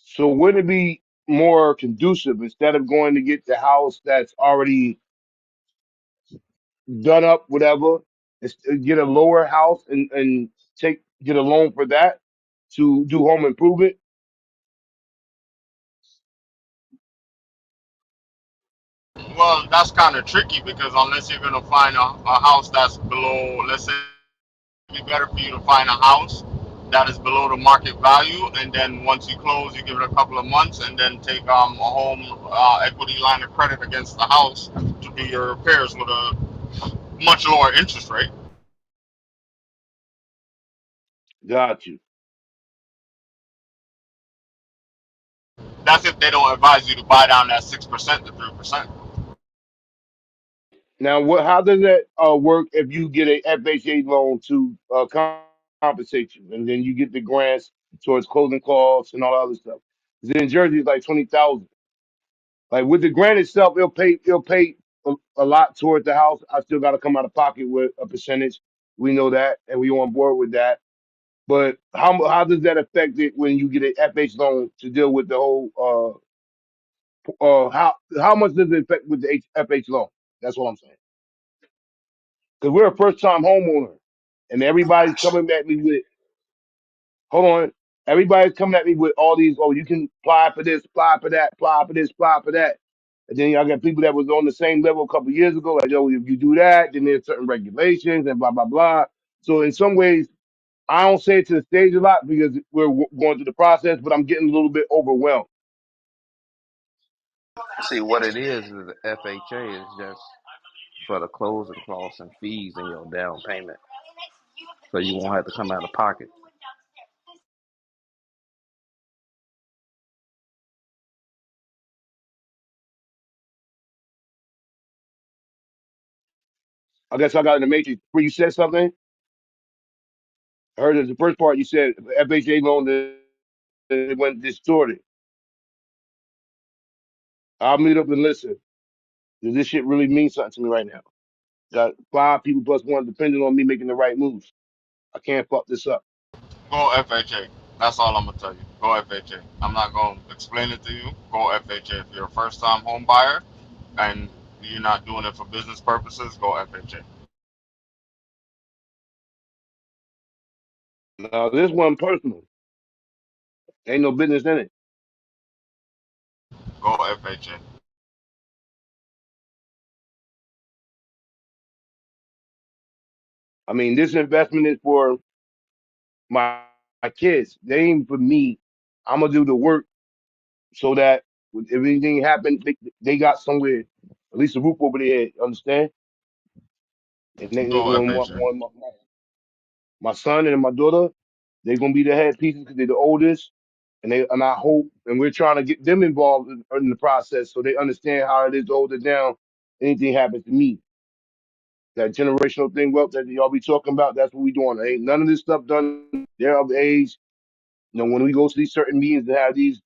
Speaker 3: So wouldn't it be more conducive instead of going to get the house that's already done up, whatever, get a lower house and get a loan for that to do home improvement?
Speaker 15: Well, that's kind of tricky because unless you're gonna find a house that's below, let's say, it'd be better for you to find a house that is below the market value, and then once you close, you give it a couple of months, and then take a home equity line of credit against the house to do your repairs with a much lower interest rate.
Speaker 3: Got you.
Speaker 15: That's if they don't advise you to buy down that 6% to 3%.
Speaker 3: Now, what? How does that work if you get a FHA loan to compensate you, and then you get the grants towards closing costs and all that other stuff? 'Cause in Jersey, it's like 20,000. Like with the grant itself, it'll pay a lot towards the house. I still got to come out of pocket with a percentage. We know that, and we on board with that. But how does that affect it when you get an FH loan to deal with the whole how much does it affect with the FH loan? That's what I'm saying. Because we're a first time homeowner, and everybody's coming at me with hold on. Everybody's coming at me with all these. Oh, you can apply for this, apply for that, apply for this, apply for that. And then y'all got people that was on the same level a couple years ago. Like, yo, if you do that, then there's certain regulations and blah blah blah. So in some ways, I don't say it to the stage a lot because we're going through the process, but I'm getting a little bit overwhelmed.
Speaker 4: See what it is the FHA is just for the closing costs and fees and your down payment, so you won't have to come out of pocket.
Speaker 3: I guess I got in the matrix where you said something. I heard the first part you said FHA loan that it went distorted. I'll meet up and listen. Does this shit really mean something to me right now? Got five people plus one depending on me making the right moves. I can't fuck this up.
Speaker 15: Go FHA. That's all I'm gonna tell you. Go FHA. I'm not gonna explain it to you. Go FHA. If you're a first time home buyer and you're not doing it for business purposes, go FHA.
Speaker 3: Now this one personal. Ain't no business in it.
Speaker 15: Go FHA.
Speaker 3: I mean, this investment is for my kids. They ain't for me. I'm gonna do the work so that if anything happens, they got somewhere, at least a roof over their head. Understand? And they,
Speaker 15: Go
Speaker 3: when
Speaker 15: FHA.
Speaker 3: my son and my daughter, they're gonna be the head pieces because they're the oldest, and I hope and we're trying to get them involved in the process so they understand how it is to hold it down. Anything happens to me, that generational thing, wealth that y'all be talking about, that's what we doing. Ain't none of this stuff done. They're of age. When we go to these certain meetings and have these,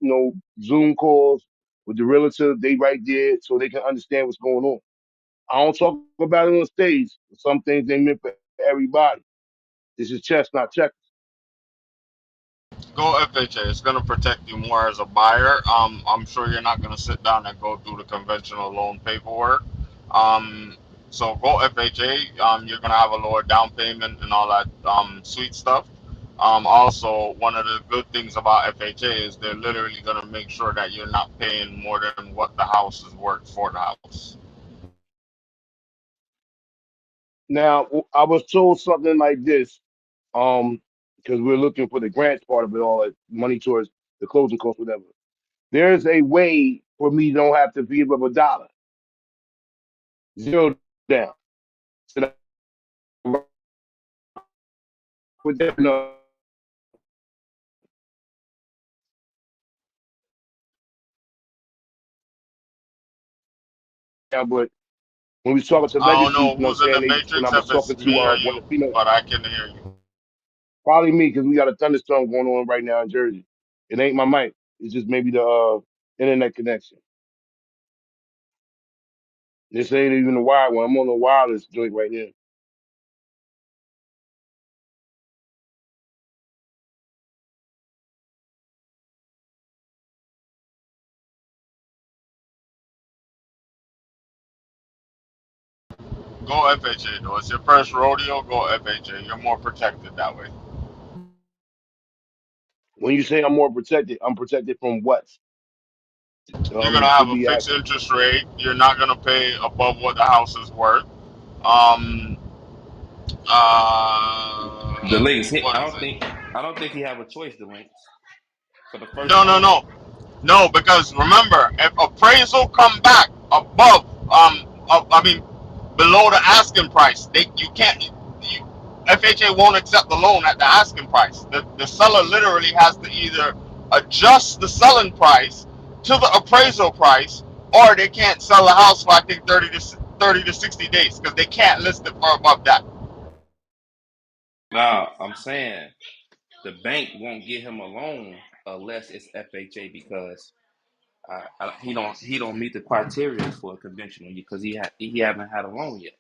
Speaker 3: Zoom calls with the realtor, they right there so they can understand what's going on. I don't talk about it on stage. Some things ain't meant for everybody. This is chess, not checkers.
Speaker 15: Go FHA. It's gonna protect you more as a buyer. I'm sure you're not gonna sit down and go through the conventional loan paperwork. Um, so go FHA. You're gonna have a lower down payment and all that sweet stuff. Also, one of the good things about FHA is they're literally gonna make sure that you're not paying more than what the house is worth for the house.
Speaker 3: Now, I was told something like this, um, because we're looking for the grants part of it all, like money towards the closing costs, whatever. There's a way for me to don't have to give up a dollar. Zero down. So that with that now, but when we was talking to
Speaker 15: I don't
Speaker 3: legacy,
Speaker 15: know
Speaker 3: you know what I'm
Speaker 15: who's in the
Speaker 3: saying? When I
Speaker 15: matrix,
Speaker 3: was
Speaker 15: if
Speaker 3: talking
Speaker 15: it's
Speaker 3: to
Speaker 15: me or
Speaker 3: one
Speaker 15: you,
Speaker 3: of the female,
Speaker 15: but I can hear you.
Speaker 3: probably me, because we got a thunderstorm going on right now in Jersey. It ain't my mic. It's just maybe the internet connection. This ain't even the wired one. I'm on the wireless joint right now.
Speaker 15: Go FHA though. It's your first rodeo. Go FHA. You're more protected that way.
Speaker 3: When you say I'm more protected, I'm protected from what?
Speaker 15: You're gonna
Speaker 3: To
Speaker 15: have a
Speaker 3: be
Speaker 15: fixed
Speaker 3: accurate.
Speaker 15: interest rate. You're not gonna pay above what the house is worth. Um.
Speaker 2: The links.
Speaker 15: What is it?
Speaker 2: I don't think he have a choice. The links for the first
Speaker 15: No, no,
Speaker 2: home.
Speaker 15: no. No, because remember, if appraisal come back above, I mean, below the asking price, you can't, FHA won't accept the loan at the asking price. The seller literally has to either adjust the selling price to the appraisal price, or they can't sell the house for I think 30 to 60 days because they can't list it for above that.
Speaker 2: Now I'm saying the bank won't give him a loan unless it's FHA because he don't meet the criteria for a conventional because he haven't had a loan yet.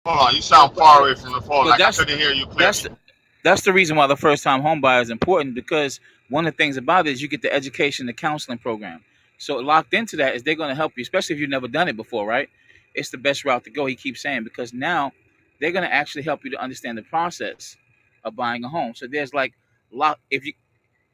Speaker 15: Hold on, you
Speaker 1: Well,
Speaker 15: sound far away from the phone,
Speaker 1: well,
Speaker 15: like I couldn't hear you
Speaker 1: that's
Speaker 15: clearly.
Speaker 1: that's the reason why the first time home buyer is important because one of the things about it is you get the education, the counseling program. So locked into that is they're going to help you, especially if you've never done it before, right? It's the best route to go. He keeps saying because now they're going to actually help you to understand the process of buying a home. So there's like lock if you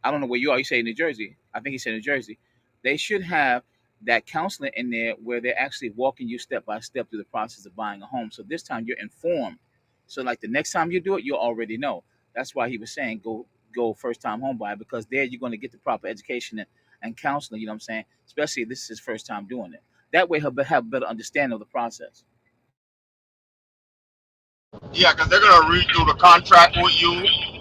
Speaker 1: I don't know where you are. You say New Jersey. I think he said New Jersey. They should have that counseling in there where they're actually walking you step by step through the process of buying a home. So this time you're informed. So like the next time you do it, you'll already know. That's why he was saying go first time home buyer because there you're going to get the proper education and counseling. You know what I'm saying? Especially if this is his first time doing it. That way he'll have a better understanding of the process.
Speaker 15: Yeah, because they're gonna read through the contract with you.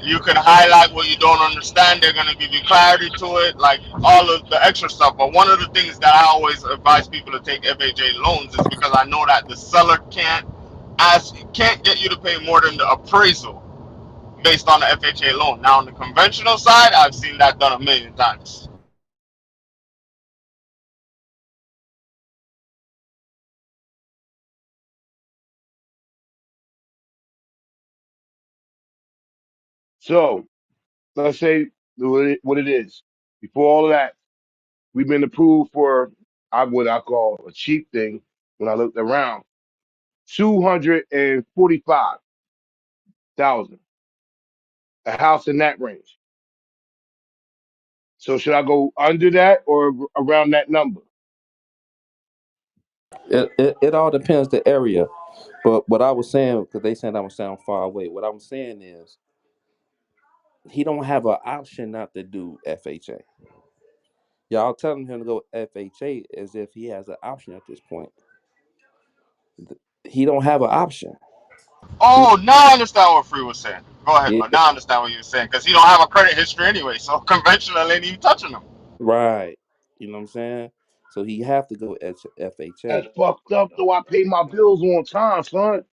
Speaker 15: You can highlight what you don't understand. They're gonna give you clarity to it, like all of the extra stuff. But one of the things that I always advise people to take FHA loans is because I know that the seller can't get you to pay more than the appraisal based on the FHA loan. Now on the conventional side, I've seen that done a million times.
Speaker 3: So let's say what it is. Before all of that, we've been approved for what I call a cheap thing. When I looked around, 245,000, a house in that range. So should I go under that or around that number?
Speaker 4: It all depends the area. But what I was saying, because they saying I was sound far away. What I'm saying is he don't have an option not to do FHA. Y'all telling him to go FHA as if he has an option at this point. He don't have an option. He
Speaker 15: Oh, now I understand what Free was saying. Go ahead,
Speaker 4: yeah,
Speaker 15: but now I understand what you were saying because he don't have a credit history anyway, so conventional ain't even touching him.
Speaker 4: right. You know what I'm saying? So he have to go
Speaker 3: That's
Speaker 4: FHA.
Speaker 3: fucked up. Though I pay my bills on time, son.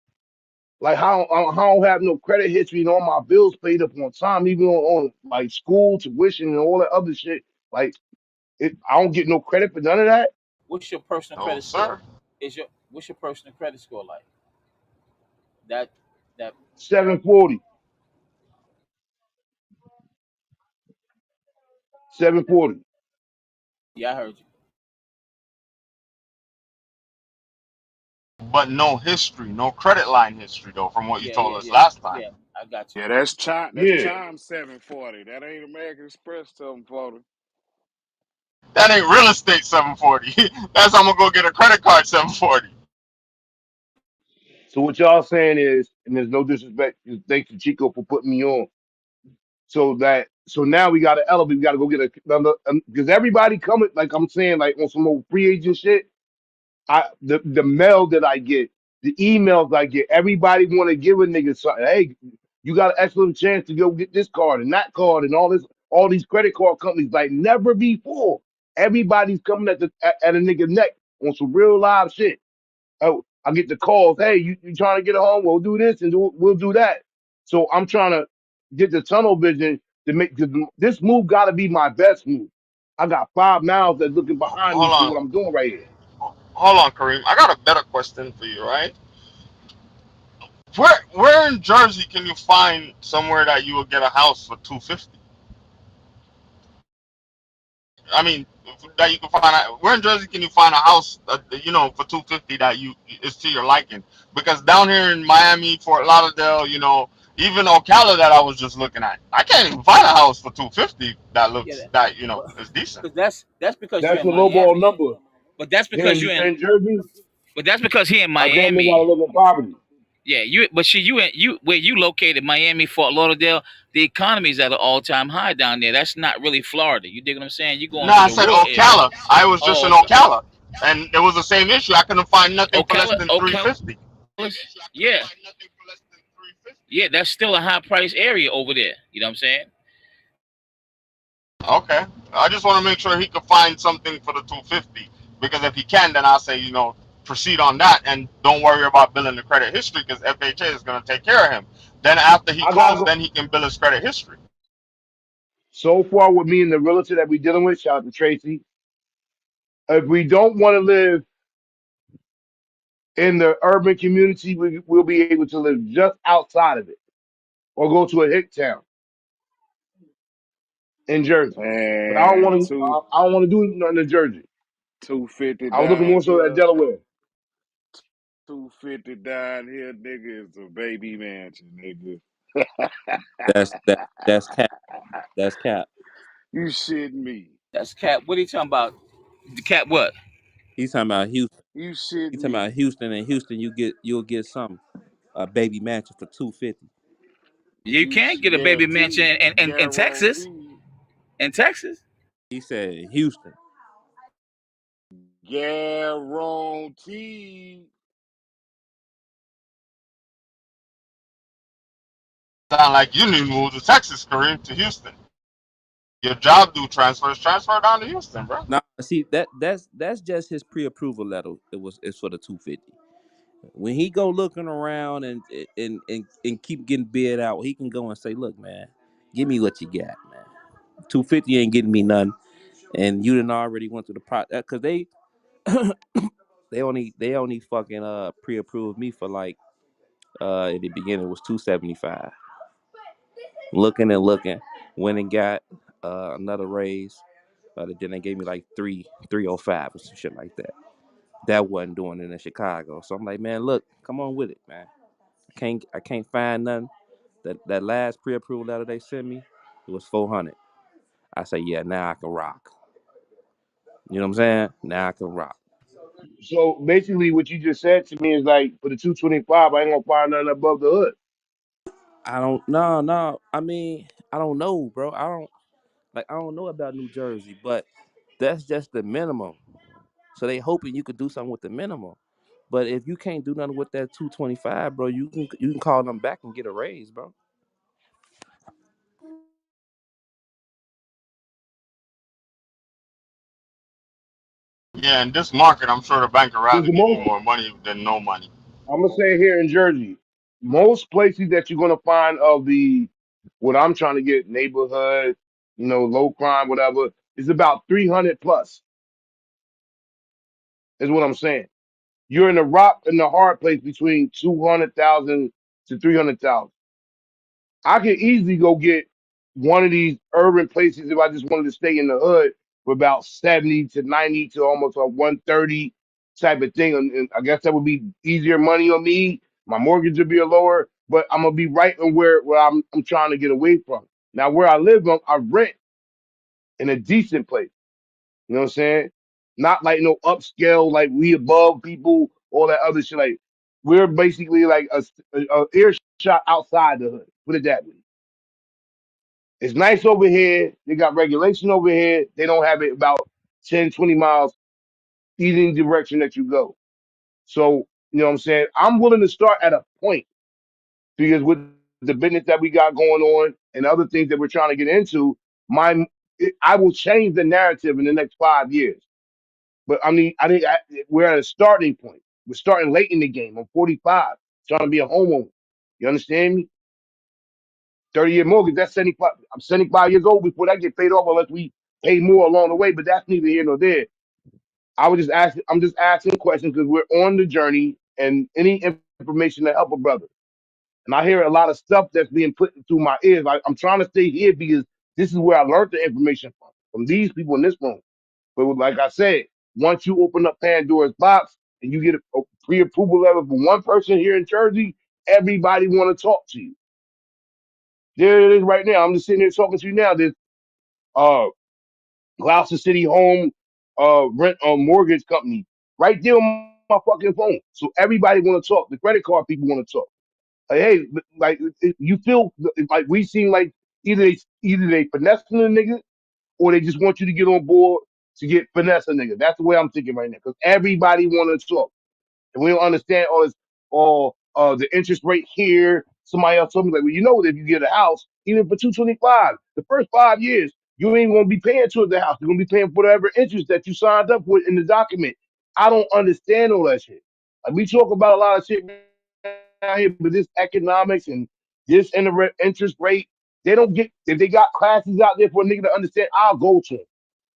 Speaker 3: Like how I don't have no credit history and all my bills paid up on time, even on like school tuition and all that other shit. Like I don't get no credit for none of that.
Speaker 1: What's your personal
Speaker 15: No,
Speaker 1: credit score?
Speaker 15: sir.
Speaker 1: Is your what's your personal credit score like? That that
Speaker 3: 740, 740.
Speaker 1: yeah, I heard you.
Speaker 15: But no history, no credit line history though, from what you
Speaker 1: Yeah,
Speaker 15: told
Speaker 1: yeah,
Speaker 15: us
Speaker 1: yeah,
Speaker 15: last time.
Speaker 1: yeah. I got you.
Speaker 14: Yeah, that's Chime. That's
Speaker 3: Yeah.
Speaker 14: Chime 740. That ain't American Express 740.
Speaker 15: That ain't real estate 740. That's I'm gonna go get a credit card 740.
Speaker 3: So what y'all saying is, and there's no disrespect, thanks to Chico for putting me on. So now we got to elevate. We got to go get another because everybody coming like I'm saying like on some old free agent shit. The mail that I get, the emails I get, everybody want to give a nigga something. Hey, you got an excellent chance to go get this card and that card and all these credit card companies like never before. Everybody's coming at a nigga neck on some real live shit. Oh, I get the calls. Hey, you trying to get a home? We'll do this and we'll do that. So I'm trying to get the tunnel vision to make 'cause this move. Got to be my best move. I got 5 miles that's looking behind me
Speaker 15: Hold
Speaker 3: for what
Speaker 15: on,
Speaker 3: I'm doing right here.
Speaker 15: hold on, Kareem. I got a better question for you, right? Where in Jersey can you find somewhere that you will get a house for 250? I mean, that you can find. Where in Jersey can you find a house, for 250 that you is to your liking? Because down here in Miami, Fort Lauderdale, even Ocala that I was just looking at, I can't even find a house for 250 that
Speaker 2: Yeah,
Speaker 15: looks
Speaker 2: that,
Speaker 15: that
Speaker 2: but
Speaker 15: is decent.
Speaker 2: because that's because you're
Speaker 3: That's
Speaker 2: in
Speaker 3: the lowball
Speaker 2: Miami.
Speaker 3: number.
Speaker 2: But that's
Speaker 3: Here
Speaker 2: because
Speaker 3: in Jersey,
Speaker 2: you're in
Speaker 3: I damn near gotta
Speaker 2: Miami.
Speaker 3: live in poverty.
Speaker 2: Yeah, you but see you where you located, Miami, Fort Lauderdale, the economy is at an all time high down there. That's not really Florida. You dig what I'm saying? You
Speaker 15: No,
Speaker 2: going to
Speaker 15: I
Speaker 2: the
Speaker 15: said
Speaker 2: rural area.
Speaker 15: Ocala. I was just in
Speaker 2: Oh,
Speaker 15: Ocala, and it was the same issue. I couldn't find nothing for less
Speaker 2: Ocala,
Speaker 15: than
Speaker 2: Ocala,
Speaker 15: 350.
Speaker 2: yeah, yeah, that's still a high price area over there. You know what I'm saying?
Speaker 15: Okay. I just want to make sure he could find something for the 250 because if he can, then I'll say, proceed on that and don't worry about billing the credit history because FHA is going to take care of him. Then after he
Speaker 3: I gotta
Speaker 15: closed,
Speaker 3: go.
Speaker 15: then he can bill his credit history.
Speaker 3: So far with me and the realtor that we dealing with, shout out to Tracy. If we don't want to live in the urban community, we'll be able to live just outside of it or go to a hick town in Jersey. But I don't
Speaker 14: And
Speaker 3: want to. I don't want to do nothing in Jersey.
Speaker 14: 250
Speaker 3: I was looking
Speaker 14: down
Speaker 3: more so at
Speaker 14: here,
Speaker 3: Delaware.
Speaker 14: 250 down here, nigga, is a baby mansion, nigga.
Speaker 16: That's cap. That's cap.
Speaker 14: You shitting me.
Speaker 2: That's Cap. What are you talking about? The Cap what?
Speaker 16: He's talking about Houston.
Speaker 14: You
Speaker 16: He's
Speaker 14: shitting
Speaker 16: talking
Speaker 14: me.
Speaker 16: about Houston. And Houston, you'll get some a baby mansion for 250.
Speaker 2: You can get a baby mansion
Speaker 14: Guaranteed.
Speaker 2: in Texas.
Speaker 14: Guaranteed.
Speaker 2: In Texas.
Speaker 16: He said Houston.
Speaker 14: Guaranteed.
Speaker 15: Sound like you need to move to Texas, Kareem, to Houston. Your job do transfer down to Houston, bro.
Speaker 16: Now, see that's just his pre-approval letter. It's for the 250. When he go looking around and keep getting bid out, he can go and say, "Look, man, give me what you got, man. 250 ain't getting me none." And you done already went through the process because they only fucking pre-approved me for like in the beginning it was 275. Looking and looking, went and got another raise. Then they gave me like 305 or some shit like that. That wasn't doing it in Chicago. So I'm like, man, look, come on with it, man. I can't find nothing. That last pre-approval letter they sent me, it was 400. I say, yeah, now I can rock. You know what I'm saying? Now I can rock.
Speaker 3: So basically, what you just said to me is like for the 225, I ain't gonna find nothing above the hood.
Speaker 16: I don't no. I mean, I don't know, bro. I don't know about New Jersey, but that's just the minimum. So they hoping you could do something with the minimum. But if you can't do nothing with that 225, bro, you can call them back and get a raise, bro.
Speaker 15: Yeah, in this market, I'm sure the bank would
Speaker 3: Because
Speaker 15: rather
Speaker 3: the
Speaker 15: give you
Speaker 3: most,
Speaker 15: more money than no money.
Speaker 3: I'm gonna say here in Jersey, most places that you're gonna find of the what I'm trying to get neighborhood, low crime, whatever, is about 300 plus. Is what I'm saying. You're in the rock and the hard place between 200,000 to 300,000. I could easily go get one of these urban places if I just wanted to stay in the hood for about 70 to 90 to almost a 130 type of thing. And I guess that would be easier money on me. My mortgage would be a lower, but I'm gonna be right in where I'm trying to get away from. Now where I live, I rent in a decent place. You know what I'm saying? Not like no upscale, like we above people, all that other shit. Like we're basically like a earshot outside the hood. Put it that way. It's nice over here. They got regulation over here. They don't have it about 10, 20 miles either direction that you go. So, you know what I'm saying? I'm willing to start at a point because with the business that we got going on and other things that we're trying to get into, I will change the narrative in the next 5 years. But I mean, we're at a starting point. We're starting late in the game. I'm 45, trying to be a homeowner. You understand me? 30-year mortgage, that's 75. I'm 75 years old before that get paid off unless we pay more along the way, but that's neither here nor there. I'm just asking questions because we're on the journey and any information to help a brother. And I hear a lot of stuff that's being put through my ears. I'm trying to stay here because this is where I learned the information from these people in this room. But like I said, once you open up Pandora's box and you get a pre-approval level from one person here in Jersey, everybody want to talk to you. There it is right now. I'm just sitting here talking to you now. There's uh Gloucester City Home rent mortgage company right there on my fucking phone. So everybody want to talk. The credit card people want to talk. Like, hey, like you feel like we seem like either they finessing a nigga or they just want you to get on board to get finesse a nigga. That's the way I'm thinking right now. Because everybody want to talk. And we don't understand all the interest rate here. Somebody else told me like, well, you know, if you get a house, even for 225, the first 5 years, you ain't gonna be paying towards the house. You're gonna be paying for whatever interest that you signed up with in the document. I don't understand all that shit. Like we talk about a lot of shit down here, but this economics and this interest rate, they don't get if they got classes out there for a nigga to understand, I'll go to them.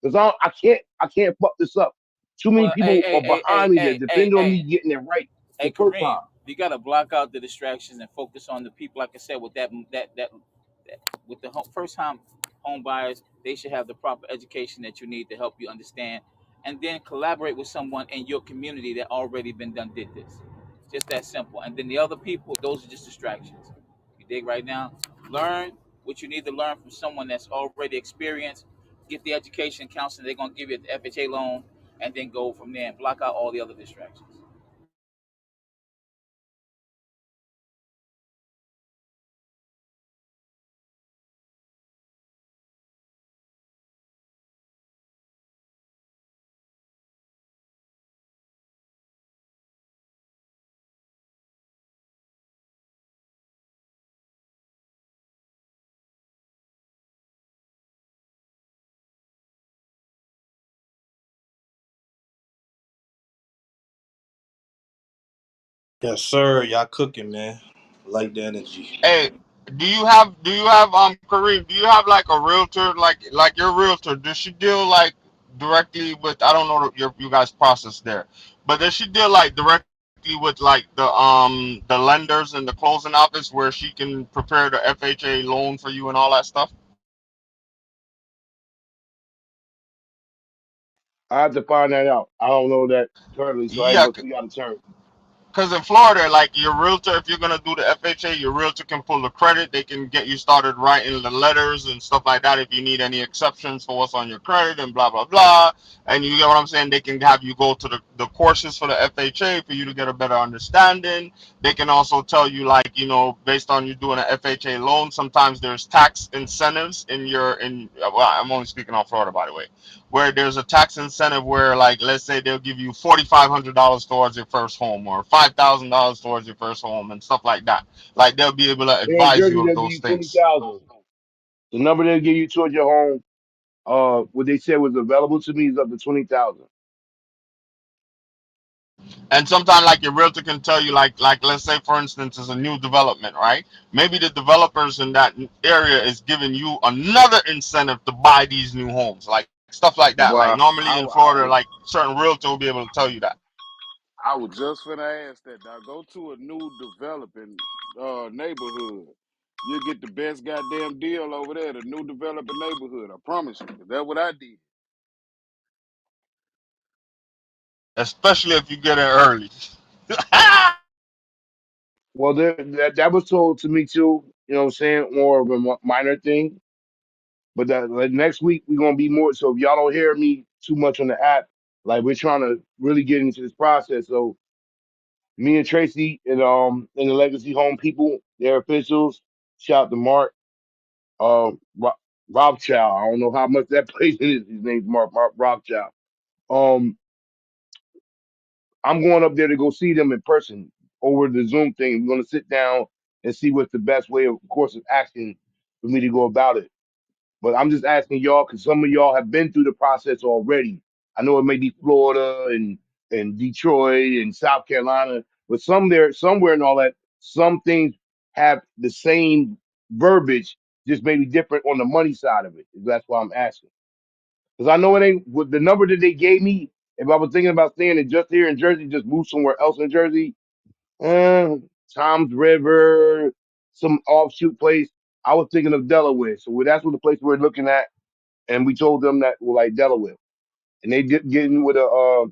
Speaker 3: Because I can't fuck this up. Too many
Speaker 2: Well,
Speaker 3: people are behind me that depend on me
Speaker 2: hey,
Speaker 3: getting it right
Speaker 2: hey,
Speaker 3: the first time.
Speaker 2: Kareem, you got to block out the distractions and focus on the people. Like I said, with that with the first time home buyers, they should have the proper education that you need to help you understand, and then collaborate with someone in your community that already been done did this. Just that simple. And then the other people, those are just distractions. You dig right now? Learn what you need to learn from someone that's already experienced. Get the education, counseling. They're gonna give you the FHA loan, and then go from there and block out all the other distractions.
Speaker 16: Yes, sir. Y'all cooking, man. Like the energy.
Speaker 15: Hey, do you have Kareem? Do you have like a realtor, like your realtor? Does she deal like directly with? I don't know your you guys process there, but does she deal like directly with like the lenders and the closing office where she can prepare the FHA loan for you and all that stuff?
Speaker 3: I have to find that out. I don't know that currently, so I ain't
Speaker 15: Yeah,
Speaker 3: gonna speak out of turn.
Speaker 15: because in Florida, like your realtor, if you're gonna do the FHA, your realtor can pull the credit. They can get you started writing the letters and stuff like that. If you need any exceptions for what's on your credit and blah blah blah, and you get what I'm saying, they can have you go to the courses for the FHA for you to get a better understanding. They can also tell you like based on you doing an FHA loan, sometimes there's tax incentives in your in. Well, I'm only speaking on Florida, by the way, where there's a tax incentive where like let's say they'll give you $4,500 towards your first home or $5,000 towards your first home and stuff like that. Like they'll be able to
Speaker 3: Here in
Speaker 15: advise
Speaker 3: Jersey,
Speaker 15: you of
Speaker 3: they'll give
Speaker 15: those
Speaker 3: you
Speaker 15: things.
Speaker 3: 20,000. The number they'll give you towards your home, what they said was available to me is up to 20,000.
Speaker 15: And sometimes like your realtor can tell you like let's say for instance it's a new development, right? Maybe the developers in that area is giving you another incentive to buy these new homes, like stuff like that. Like
Speaker 14: Boy,
Speaker 15: normally in Florida,
Speaker 14: I
Speaker 15: like
Speaker 14: was
Speaker 15: certain realtor will be able to tell you that.
Speaker 14: I was just finna ask that. Now go to a new developing neighborhood. You get the best goddamn deal over there, the new developing neighborhood. I promise you. 'Cause that's what I did.
Speaker 15: Especially if you get in early.
Speaker 3: Well, that was told to me too. You know what I'm saying? More of a minor thing. But that like, next week we're gonna be more. So if y'all don't hear me too much on the app, like we're trying to really get into this process. So me and Tracy and the Legacy Home people, their officials, shout out to Mark. Ro- Rothschild. I don't know how much that plays in his name's Mark Rothschild. Um, I'm going up there to go see them in person over the Zoom thing. We're going to sit down and see what's the best way, of course, of action for me to go about it. But I'm just asking y'all because some of y'all have been through the process already. I know it may be Florida and Detroit and South Carolina, but somewhere in all that, some things have the same verbiage, just maybe different on the money side of it. That's why I'm asking. Because I know it ain't with the number that they gave me. If I was thinking about staying in just here in Jersey, just move somewhere else in Jersey, uh, Tom's River, some offshoot place. I was thinking of Delaware. So that's what the place we're looking at. And we told them that we're like Delaware. And they did get in with a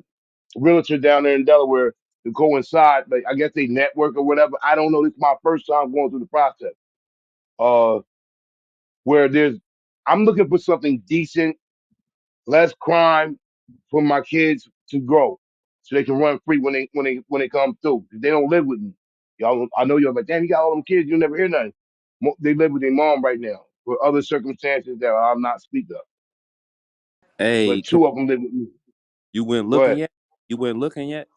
Speaker 3: realtor down there in Delaware to coincide. Like I guess they network or whatever. I don't know. This is my first time going through the process. Uh, where I'm looking for something decent, less crime for my kids to grow, so they can run free when they come through. 'Cause they don't live with me. Y'all, I know you're like, damn, you got all them kids. You never hear nothing. They live with their mom right now for other circumstances that I'm not speak of.
Speaker 4: Hey,
Speaker 3: But two of them live with me.
Speaker 4: you went
Speaker 3: Go
Speaker 4: looking
Speaker 3: ahead.
Speaker 4: yet? You went looking yet?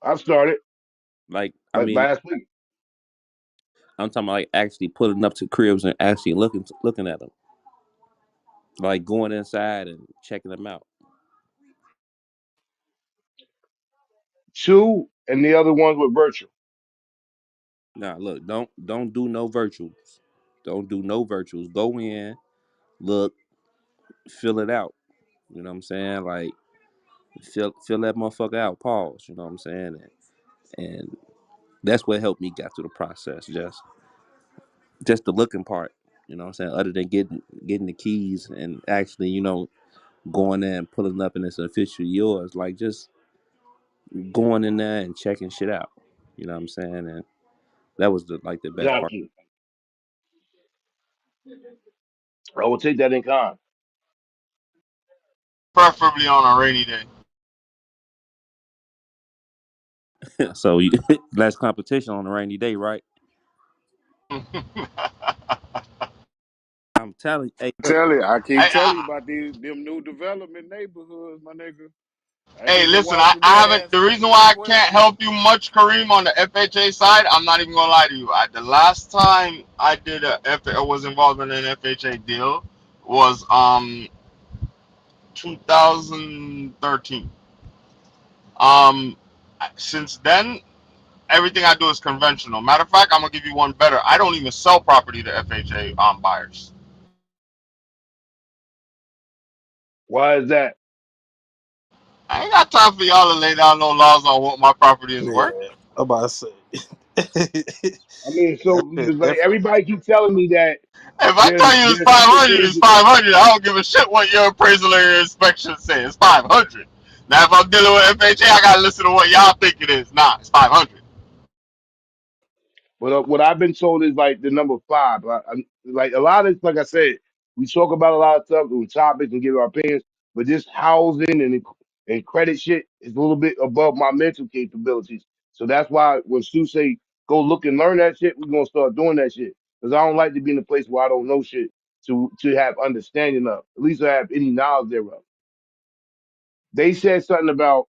Speaker 3: I've started
Speaker 4: Like, I
Speaker 3: like
Speaker 4: mean,
Speaker 3: last week.
Speaker 4: I'm talking about like actually pulling up to cribs and actually looking at them, like going inside and checking them out.
Speaker 3: Two, and the other ones were virtual.
Speaker 4: Nah, look, don't do no virtuals. Don't do no virtuals. Go in, look, fill it out. You know what I'm saying? Like fill that motherfucker out. Pause. You know what I'm saying? And that's what helped me get through the process. Just the looking part. You know what I'm saying? Other than getting the keys and actually, going there and pulling up and it's officially yours. Like just going in there and checking shit out. You know what I'm saying? And that was the best part.
Speaker 3: Gotcha. I will take that in kind.
Speaker 15: preferably on a rainy day.
Speaker 4: So less competition on a rainy day, right? I'm telling you, hey,
Speaker 14: I keep
Speaker 15: I,
Speaker 14: telling you
Speaker 15: I,
Speaker 14: about them new development neighborhoods, my nigga. Ain't
Speaker 15: hey,
Speaker 14: they been
Speaker 15: listen,
Speaker 14: walking
Speaker 15: I
Speaker 14: their
Speaker 15: haven't.
Speaker 14: ass
Speaker 15: The
Speaker 14: off
Speaker 15: reason
Speaker 14: in that
Speaker 15: why I
Speaker 14: way?
Speaker 15: can't help you much, Kareem, on the FHA side, I'm not even gonna lie to you. The last time I did I was involved in an FHA deal was 2013. Um, since then, everything I do is conventional. Matter of fact, I'm gonna give you one better. I don't even sell property to FHA buyers.
Speaker 3: Why is that?
Speaker 15: I ain't got time for y'all to lay down no laws on what my property is
Speaker 16: Yeah,
Speaker 15: worth.
Speaker 16: I'm about to say.
Speaker 3: I mean, so
Speaker 16: That's
Speaker 3: it's like
Speaker 16: different.
Speaker 3: everybody keep telling me that
Speaker 15: If I
Speaker 3: there's
Speaker 15: tell you it's
Speaker 3: there's other
Speaker 15: 500,
Speaker 3: ways.
Speaker 15: it's 500. I don't give a shit what your appraisal or your inspection say. It's 500. Now, if I'm dealing with FHA, I gotta listen to what y'all think it is. Nah, it's 500.
Speaker 3: But what I've been told is like the number five. Like a lot of, like I said, we talk about a lot of stuff on topics and give our opinions, but this housing and credit shit is a little bit above my mental capabilities. So that's why when Stu say go look and learn that shit, we're gonna start doing that shit. Because I don't like to be in a place where I don't know shit to have understanding of. At least I have any knowledge thereof. They said something about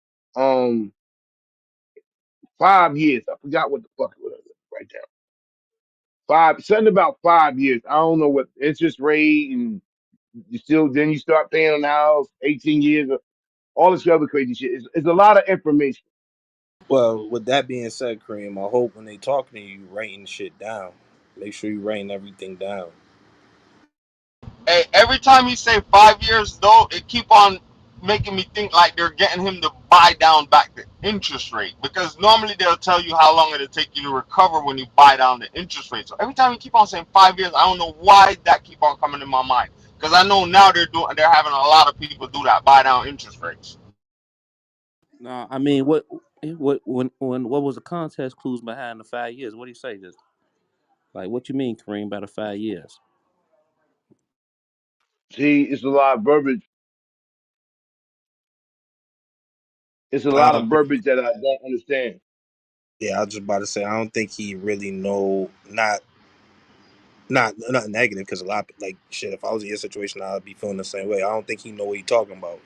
Speaker 3: 5 years. I forgot what the fuck it was right there. Something about 5 years. I don't know what interest rate, and you start paying on the house, 18 years, all this other crazy shit. It's a lot of information.
Speaker 16: Well, with that being said, Kareem, I hope when they talking to you, writing shit down. Make sure you writing everything down.
Speaker 15: Hey, every time you say 5 years, though, it keep on making me think like they're getting him to buy down back the interest rate. Because normally they'll tell you how long it'll take you to recover when you buy down the interest rate. So every time you keep on saying 5 years, I don't know why that keep on coming in my mind. Because I know now they're having a lot of people do that, buy down interest rates.
Speaker 4: No, I mean, what was the context clues behind the 5 years? What do you say? Just like what you mean, Kareem, by the 5 years?
Speaker 3: See, it's a lot of verbiage. It's a
Speaker 16: I
Speaker 3: lot of
Speaker 16: don't think.
Speaker 3: verbiage that I don't understand.
Speaker 16: Yeah, I was just about to say. I don't think he really know. Not. not negative, because a lot like shit. If I was in your situation, I'd be feeling the same way. I don't think he know what he talking about.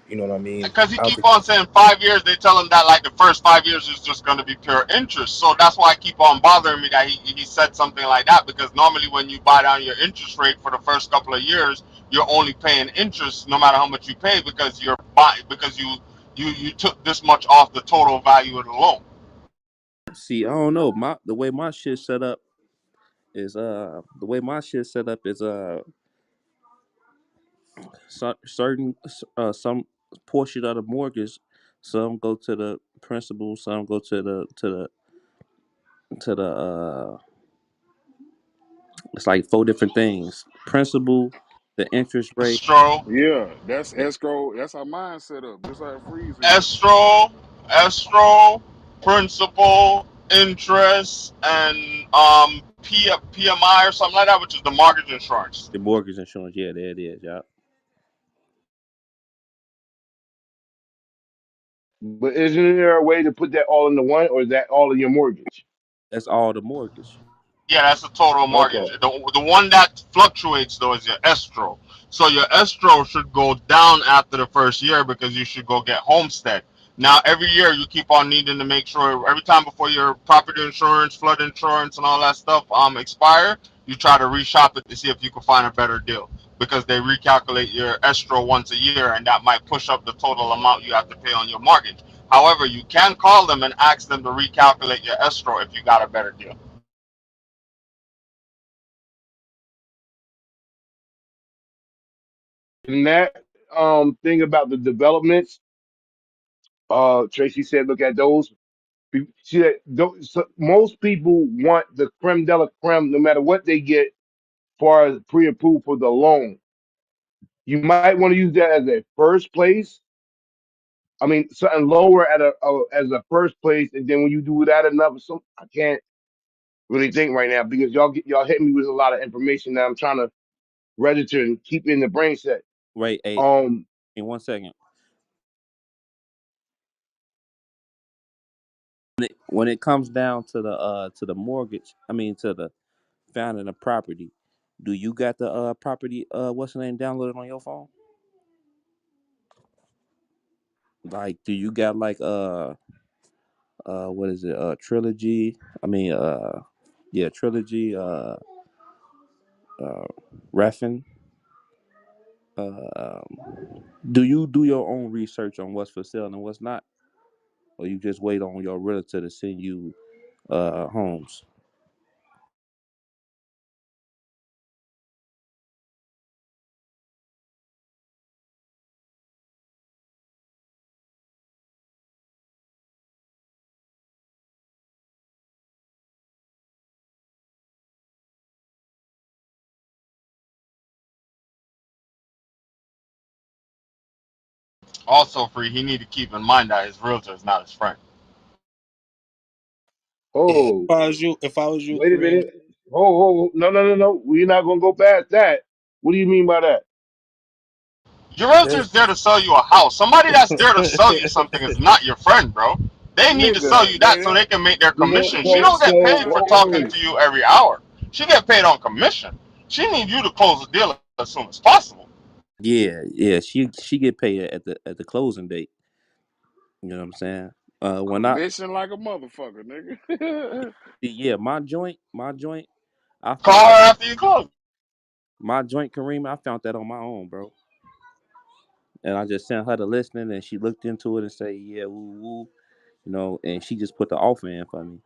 Speaker 16: You know what I mean?
Speaker 15: Because he
Speaker 16: I don't
Speaker 15: keep
Speaker 16: think.
Speaker 15: on saying 5 years. They tell him that like the first 5 years is just going to be pure interest. So that's why I keep on bothering me that he said something like that. Because normally when you buy down your interest rate for the first couple of years, you're only paying interest no matter how much you pay because you're buying because you took this much off the total value of the loan.
Speaker 4: See, I don't know. The way my shit set up is certain some portion of the mortgage, some go to the principal, some go to the it's like four different things. Principal, the interest rate.
Speaker 15: Escrow,
Speaker 14: Yeah, that's escrow. That's our mind set up, just like Freeze is.
Speaker 15: escrow, escrow, principal, interest, and PMI or something like that, which is the mortgage insurance.
Speaker 4: The mortgage insurance, yeah, there it is, yeah.
Speaker 3: But isn't there a way to put that all into one, or is that all of your mortgage?
Speaker 4: That's all the mortgage.
Speaker 15: Yeah, that's the total
Speaker 3: Okay.
Speaker 15: mortgage. The one that fluctuates though is your escrow. So your escrow should go down after the first year because you should go get homestead. Now every year you keep on needing to make sure every time before your property insurance, flood insurance, and all that stuff expire, you try to reshop it to see if you can find a better deal because they recalculate your escrow once a year and that might push up the total amount you have to pay on your mortgage. However, you can call them and ask them to recalculate your escrow if you got a better deal.
Speaker 3: And that thing about the developments, Tracy said, look at those. See that so most people want the creme de la creme, no matter what they get, far as pre-approved for the loan. You might want to use that as a first place. I mean, something lower at as a first place, and then when you do that enough, some I can't really think right now because y'all hit me with a lot of information that I'm trying to register and keep in the brain set.
Speaker 4: Wait, hey,
Speaker 3: Um,
Speaker 4: in 1 second. When it comes down to the mortgage, I mean to the founding the property, do you got the property what's the name downloaded on your phone? Like, do you got like what is it, trilogy? I mean yeah, trilogy, uh Refin. Do you do your own research on what's for sale and what's not, or you just wait on your realtor to send you homes?
Speaker 15: Also, free. He need to keep in mind that his realtor is not his friend.
Speaker 16: Yeah, if
Speaker 3: oh,
Speaker 16: I was you, if I was you,
Speaker 3: wait a
Speaker 16: Kareem,
Speaker 3: minute. No, no, no, no. We're not gonna go past that. What do you mean by that?
Speaker 15: Your realtor is
Speaker 16: there's
Speaker 15: there to sell you a house. Somebody that's there to sell you something is not your friend, bro. They need to sell
Speaker 14: Nigga,
Speaker 15: you that so they can make their commission. She don't get paid for talking
Speaker 3: So,
Speaker 15: to you every hour. She get paid on commission. She needs you to close the deal as soon as possible.
Speaker 4: Yeah, yeah, she get paid at the closing date. You know what I'm saying? When I
Speaker 14: commission like a motherfucker, nigga.
Speaker 4: yeah, my joint, I found
Speaker 15: Call her after you close.
Speaker 4: my joint Kareem. I found that on my own, bro. And I just sent her the listing, and she looked into it and say, yeah, woo woo, and she just put the offer in for me.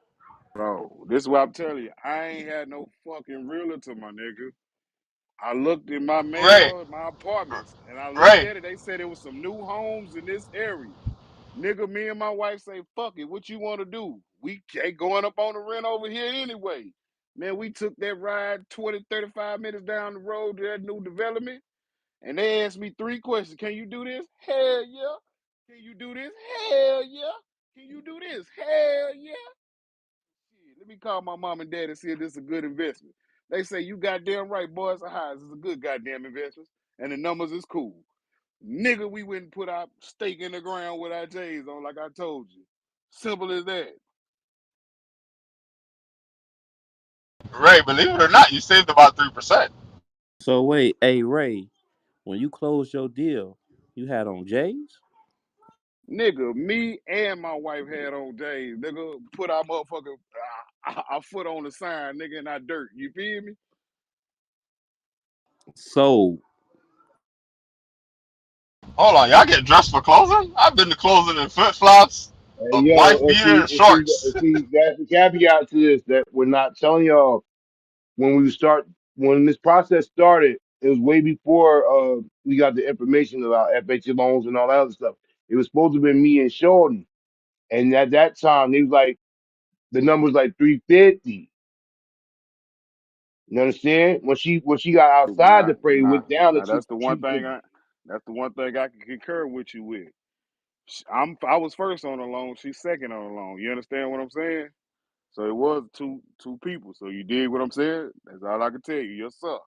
Speaker 14: Bro, this is what I'm telling you. I ain't had no fucking realtor, my nigga. I looked in my
Speaker 15: Ray,
Speaker 14: mail, my apartments, and I looked
Speaker 15: Ray,
Speaker 14: at it. They said there was some new homes in this area. Nigga, me and my wife say, fuck it, what you want to do? We ain't going up on the rent over here anyway. Man, we took that ride 20, 35 minutes down the road to that new development, and they asked me three questions. Can you do this? Hell yeah. Can you do this? Hell yeah. Can you do this? Hell yeah. Shit, let me call my mom and dad and see if this is a good investment. They say, you goddamn right, boys. This is a good goddamn investment, and the numbers is cool. Nigga, we went and put our stake in the ground with our J's on, like I told you. Simple as that.
Speaker 15: Ray, believe it or not, you saved about 3%.
Speaker 4: So wait, hey Ray, when you closed your deal, you had on J's?
Speaker 14: Nigga, me and my wife had on days. Nigga, put our motherfucking our foot on the sign, nigga, in our dirt. You feel me?
Speaker 4: So
Speaker 15: Hold on, y'all get dressed for closing? I've been to closing in flip flops,
Speaker 3: Hey,
Speaker 15: a
Speaker 3: yo,
Speaker 15: wife beater, and shorts.
Speaker 3: that's the caveat to this that we're not telling y'all when this process started. It was way before we got the information about FHA loans and all that other stuff. It was supposed to be me and Shorty, and at that time, it was like the number was like 350. You understand? When she got outside
Speaker 14: Nah,
Speaker 3: the fray, it
Speaker 14: nah,
Speaker 3: went down to
Speaker 14: nah.
Speaker 3: two
Speaker 14: That's the one
Speaker 3: two
Speaker 14: thing
Speaker 3: fifty.
Speaker 14: I can concur with you with. I was first on the loan. She's second on the loan. You understand what I'm saying? So it was two people. So you did what I'm saying. That's all I can tell you. Yes, sir.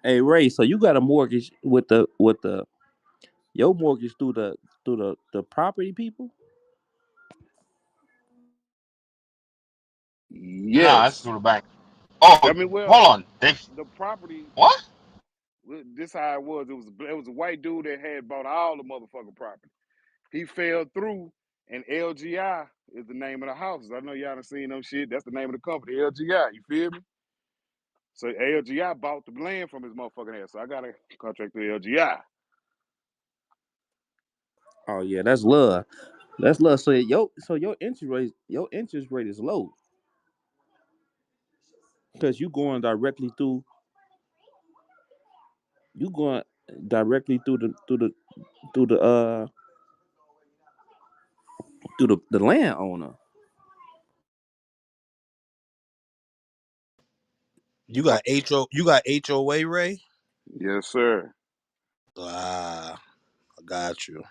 Speaker 4: hey Ray, so you got a mortgage with the your mortgage through the property people?
Speaker 15: Nah, it's
Speaker 14: Yes.
Speaker 15: through the bank. Oh,
Speaker 14: I mean, well,
Speaker 15: hold on. They
Speaker 14: the property.
Speaker 15: what?
Speaker 14: This how it was. It was a white dude that had bought all the motherfucking property. He fell through, and LGI is the name of the houses. I know y'all done seen them shit. That's the name of the company, LGI. You feel me? So LGI bought the land from his motherfucking ass. So I got a contract with LGI.
Speaker 4: Oh yeah, that's love. That's love. So your interest rate is low because you going directly through the landowner.
Speaker 16: You got HOA, Ray?
Speaker 14: Yes, sir.
Speaker 16: Ah, I got you.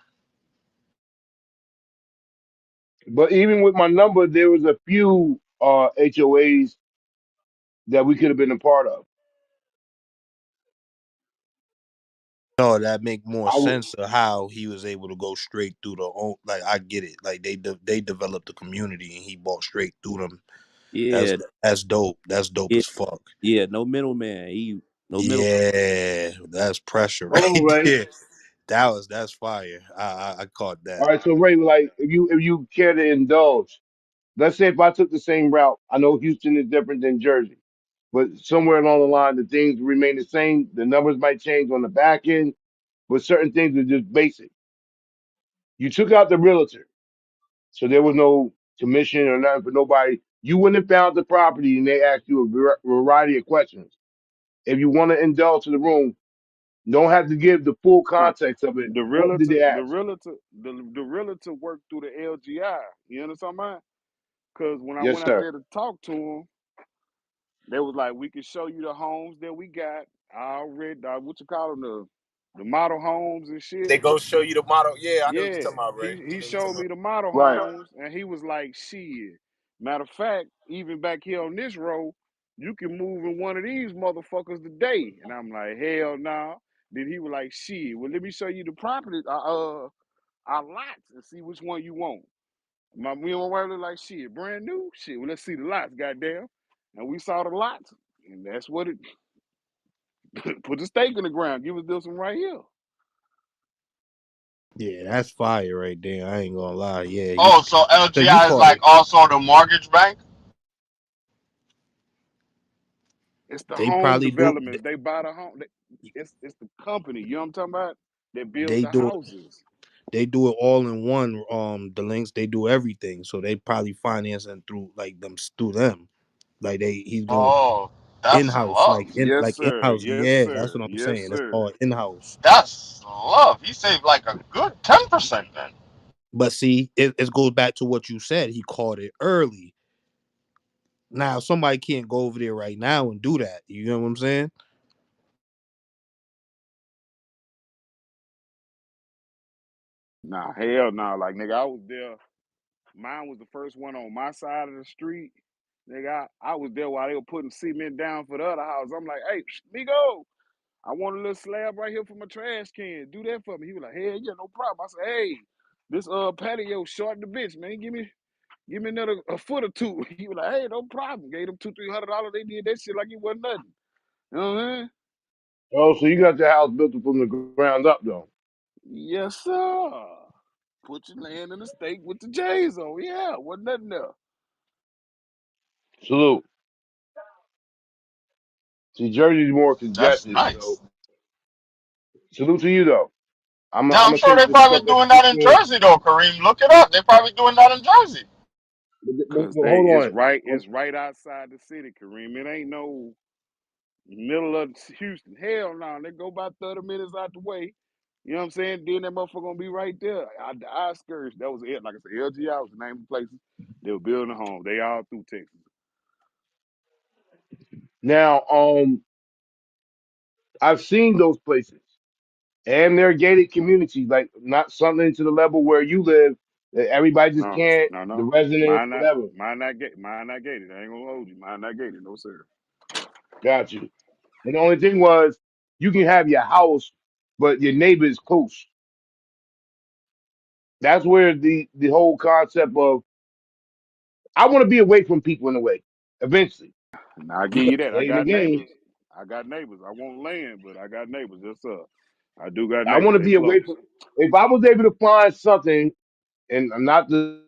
Speaker 3: But even with my number, there was a few HOAs that we could have been a part of.
Speaker 16: No, that make more
Speaker 3: I w-
Speaker 16: sense of how he was able to go straight through the own. Like I get it. Like they developed a community and he bought straight through them. That's
Speaker 4: Yeah,
Speaker 16: that's dope. That's dope
Speaker 4: yeah,
Speaker 16: as fuck.
Speaker 4: yeah. No middleman. No middle.
Speaker 16: Yeah, that's pressure
Speaker 3: Hold on,
Speaker 16: right
Speaker 3: Ray.
Speaker 16: there. That's fire. I caught
Speaker 3: All
Speaker 16: that.
Speaker 3: right, so Ray, like if you care to indulge, let's say if I took the same route, I know Houston is different than Jersey, but somewhere along the line, the things remain the same. The numbers might change on the back end, but certain things are just basic. You took out the realtor, so there was no commission or nothing for nobody. You wouldn't have found the property, and they asked you a variety of questions. If you want to indulge to the room, don't have to give the full
Speaker 14: No,
Speaker 3: context of it.
Speaker 14: the
Speaker 3: What did
Speaker 14: realtor,
Speaker 3: they
Speaker 14: the
Speaker 3: ask?
Speaker 14: realtor, the realtor worked through the LGI. You understand what I'm saying? Because when I
Speaker 3: Yes,
Speaker 14: went out
Speaker 3: sir.
Speaker 14: there to talk to him, they was like, "We can show you the homes that we got. I already, what you call them, the model homes and shit."
Speaker 1: They go show you the model. Yeah, I know what you're
Speaker 14: Yeah,
Speaker 1: talking about, Ray.
Speaker 14: he
Speaker 1: I know what you're
Speaker 14: showed
Speaker 1: talking
Speaker 14: me
Speaker 1: about.
Speaker 14: the model
Speaker 3: Right.
Speaker 14: homes, and he was like, "Shit." Matter of fact, even back here on this road, you can move in one of these motherfuckers today. And I'm like, hell no. Nah. Then he was like, "Shit, well, let me show you the property, our lots, and see which one you want." Me and my wife look like, "Shit, brand new. Shit, well, let's see the lots, goddamn." And we saw the lots, and that's what it put the stake in the ground. Give us this one right here.
Speaker 16: Yeah, that's fire right there. I ain't gonna lie. Yeah, you.
Speaker 15: Oh, so
Speaker 16: So you
Speaker 15: LGI is
Speaker 16: caught
Speaker 15: like
Speaker 16: it.
Speaker 15: also the mortgage bank.
Speaker 14: It's the
Speaker 16: They
Speaker 14: home
Speaker 16: probably do.
Speaker 14: development. They buy the home. It's the company. You know what I'm talking about? That builds
Speaker 16: They
Speaker 14: the
Speaker 16: do it.
Speaker 14: houses.
Speaker 16: They do it all in one. The links. They do everything. So they probably financing through like them through them. Like he's going
Speaker 15: Oh,
Speaker 16: in
Speaker 15: that's
Speaker 16: house.
Speaker 15: love.
Speaker 14: Yes,
Speaker 16: In
Speaker 14: sir.
Speaker 16: house.
Speaker 14: Yes,
Speaker 16: Yeah, that's
Speaker 14: sir.
Speaker 16: what I'm
Speaker 14: Yes,
Speaker 16: saying. It's
Speaker 14: sir.
Speaker 16: all in house.
Speaker 15: That's love. He saved like a good 10% then.
Speaker 16: But see, it goes back to what you said. He caught it early. Now somebody can't go over there right now and do that. You know what I'm saying?
Speaker 14: Nah, hell no. Like, nigga, I was there. Mine was the first one on my side of the street. Nigga, I was there while they were putting cement down for the other house. I'm like, "Hey, Migo, I want a little slab right here for my trash can. Do that for me." He was like, "Hell yeah, no problem." I said, "Hey, this patio short the bitch, man. Give me." Give me another a foot or two. He was like, hey, no problem. Gave them $200, $300. They did that shit like it wasn't nothing. You know what I mean?
Speaker 3: Oh, so you got the house built from the ground up, though.
Speaker 14: Yes, sir. Put your land in the state with the J's on. Yeah, wasn't nothing there.
Speaker 3: Salute. See, Jersey's more
Speaker 15: That's
Speaker 3: congested, so
Speaker 15: nice.
Speaker 3: salute to you, though. I'm
Speaker 15: Yeah, I'm
Speaker 3: gonna
Speaker 15: sure
Speaker 3: say
Speaker 15: they're
Speaker 3: this
Speaker 15: probably
Speaker 3: stuff
Speaker 15: doing
Speaker 3: that
Speaker 15: that in Jersey though, Kareem. Look it up. They're probably doing that in Jersey.
Speaker 14: Cause
Speaker 3: hold on.
Speaker 14: it's right outside the city, Kareem. It ain't no middle of Houston. Hell no, they go about 30 minutes out the way. You know what I'm saying? Then that motherfucker gonna be right there. The outskirts. That was it. Like I said, LGI was the name of the places. They were building a home. They all through Texas.
Speaker 3: Now, I've seen those places, and they're gated communities, like not something to the level where you live that everybody just
Speaker 14: No,
Speaker 3: can't.
Speaker 14: no,
Speaker 3: The
Speaker 14: no.
Speaker 3: residents, whatever.
Speaker 14: Mine not gated. I ain't gonna hold you. Mine not gated. No sir.
Speaker 3: Got you. And the only thing was, you can have your house, but your neighbor is close. That's where the whole concept of I want to be away from people in a way, eventually,
Speaker 14: Now I give
Speaker 3: because
Speaker 14: you that. I
Speaker 3: playing the
Speaker 14: got
Speaker 3: game.
Speaker 14: neighbors. I got neighbors. I won't land, but I got neighbors. Yes, sir. I do got
Speaker 3: I want
Speaker 14: neighbors.
Speaker 3: to
Speaker 14: They
Speaker 3: be away
Speaker 14: close.
Speaker 3: from. If I was able to find something, and I'm not the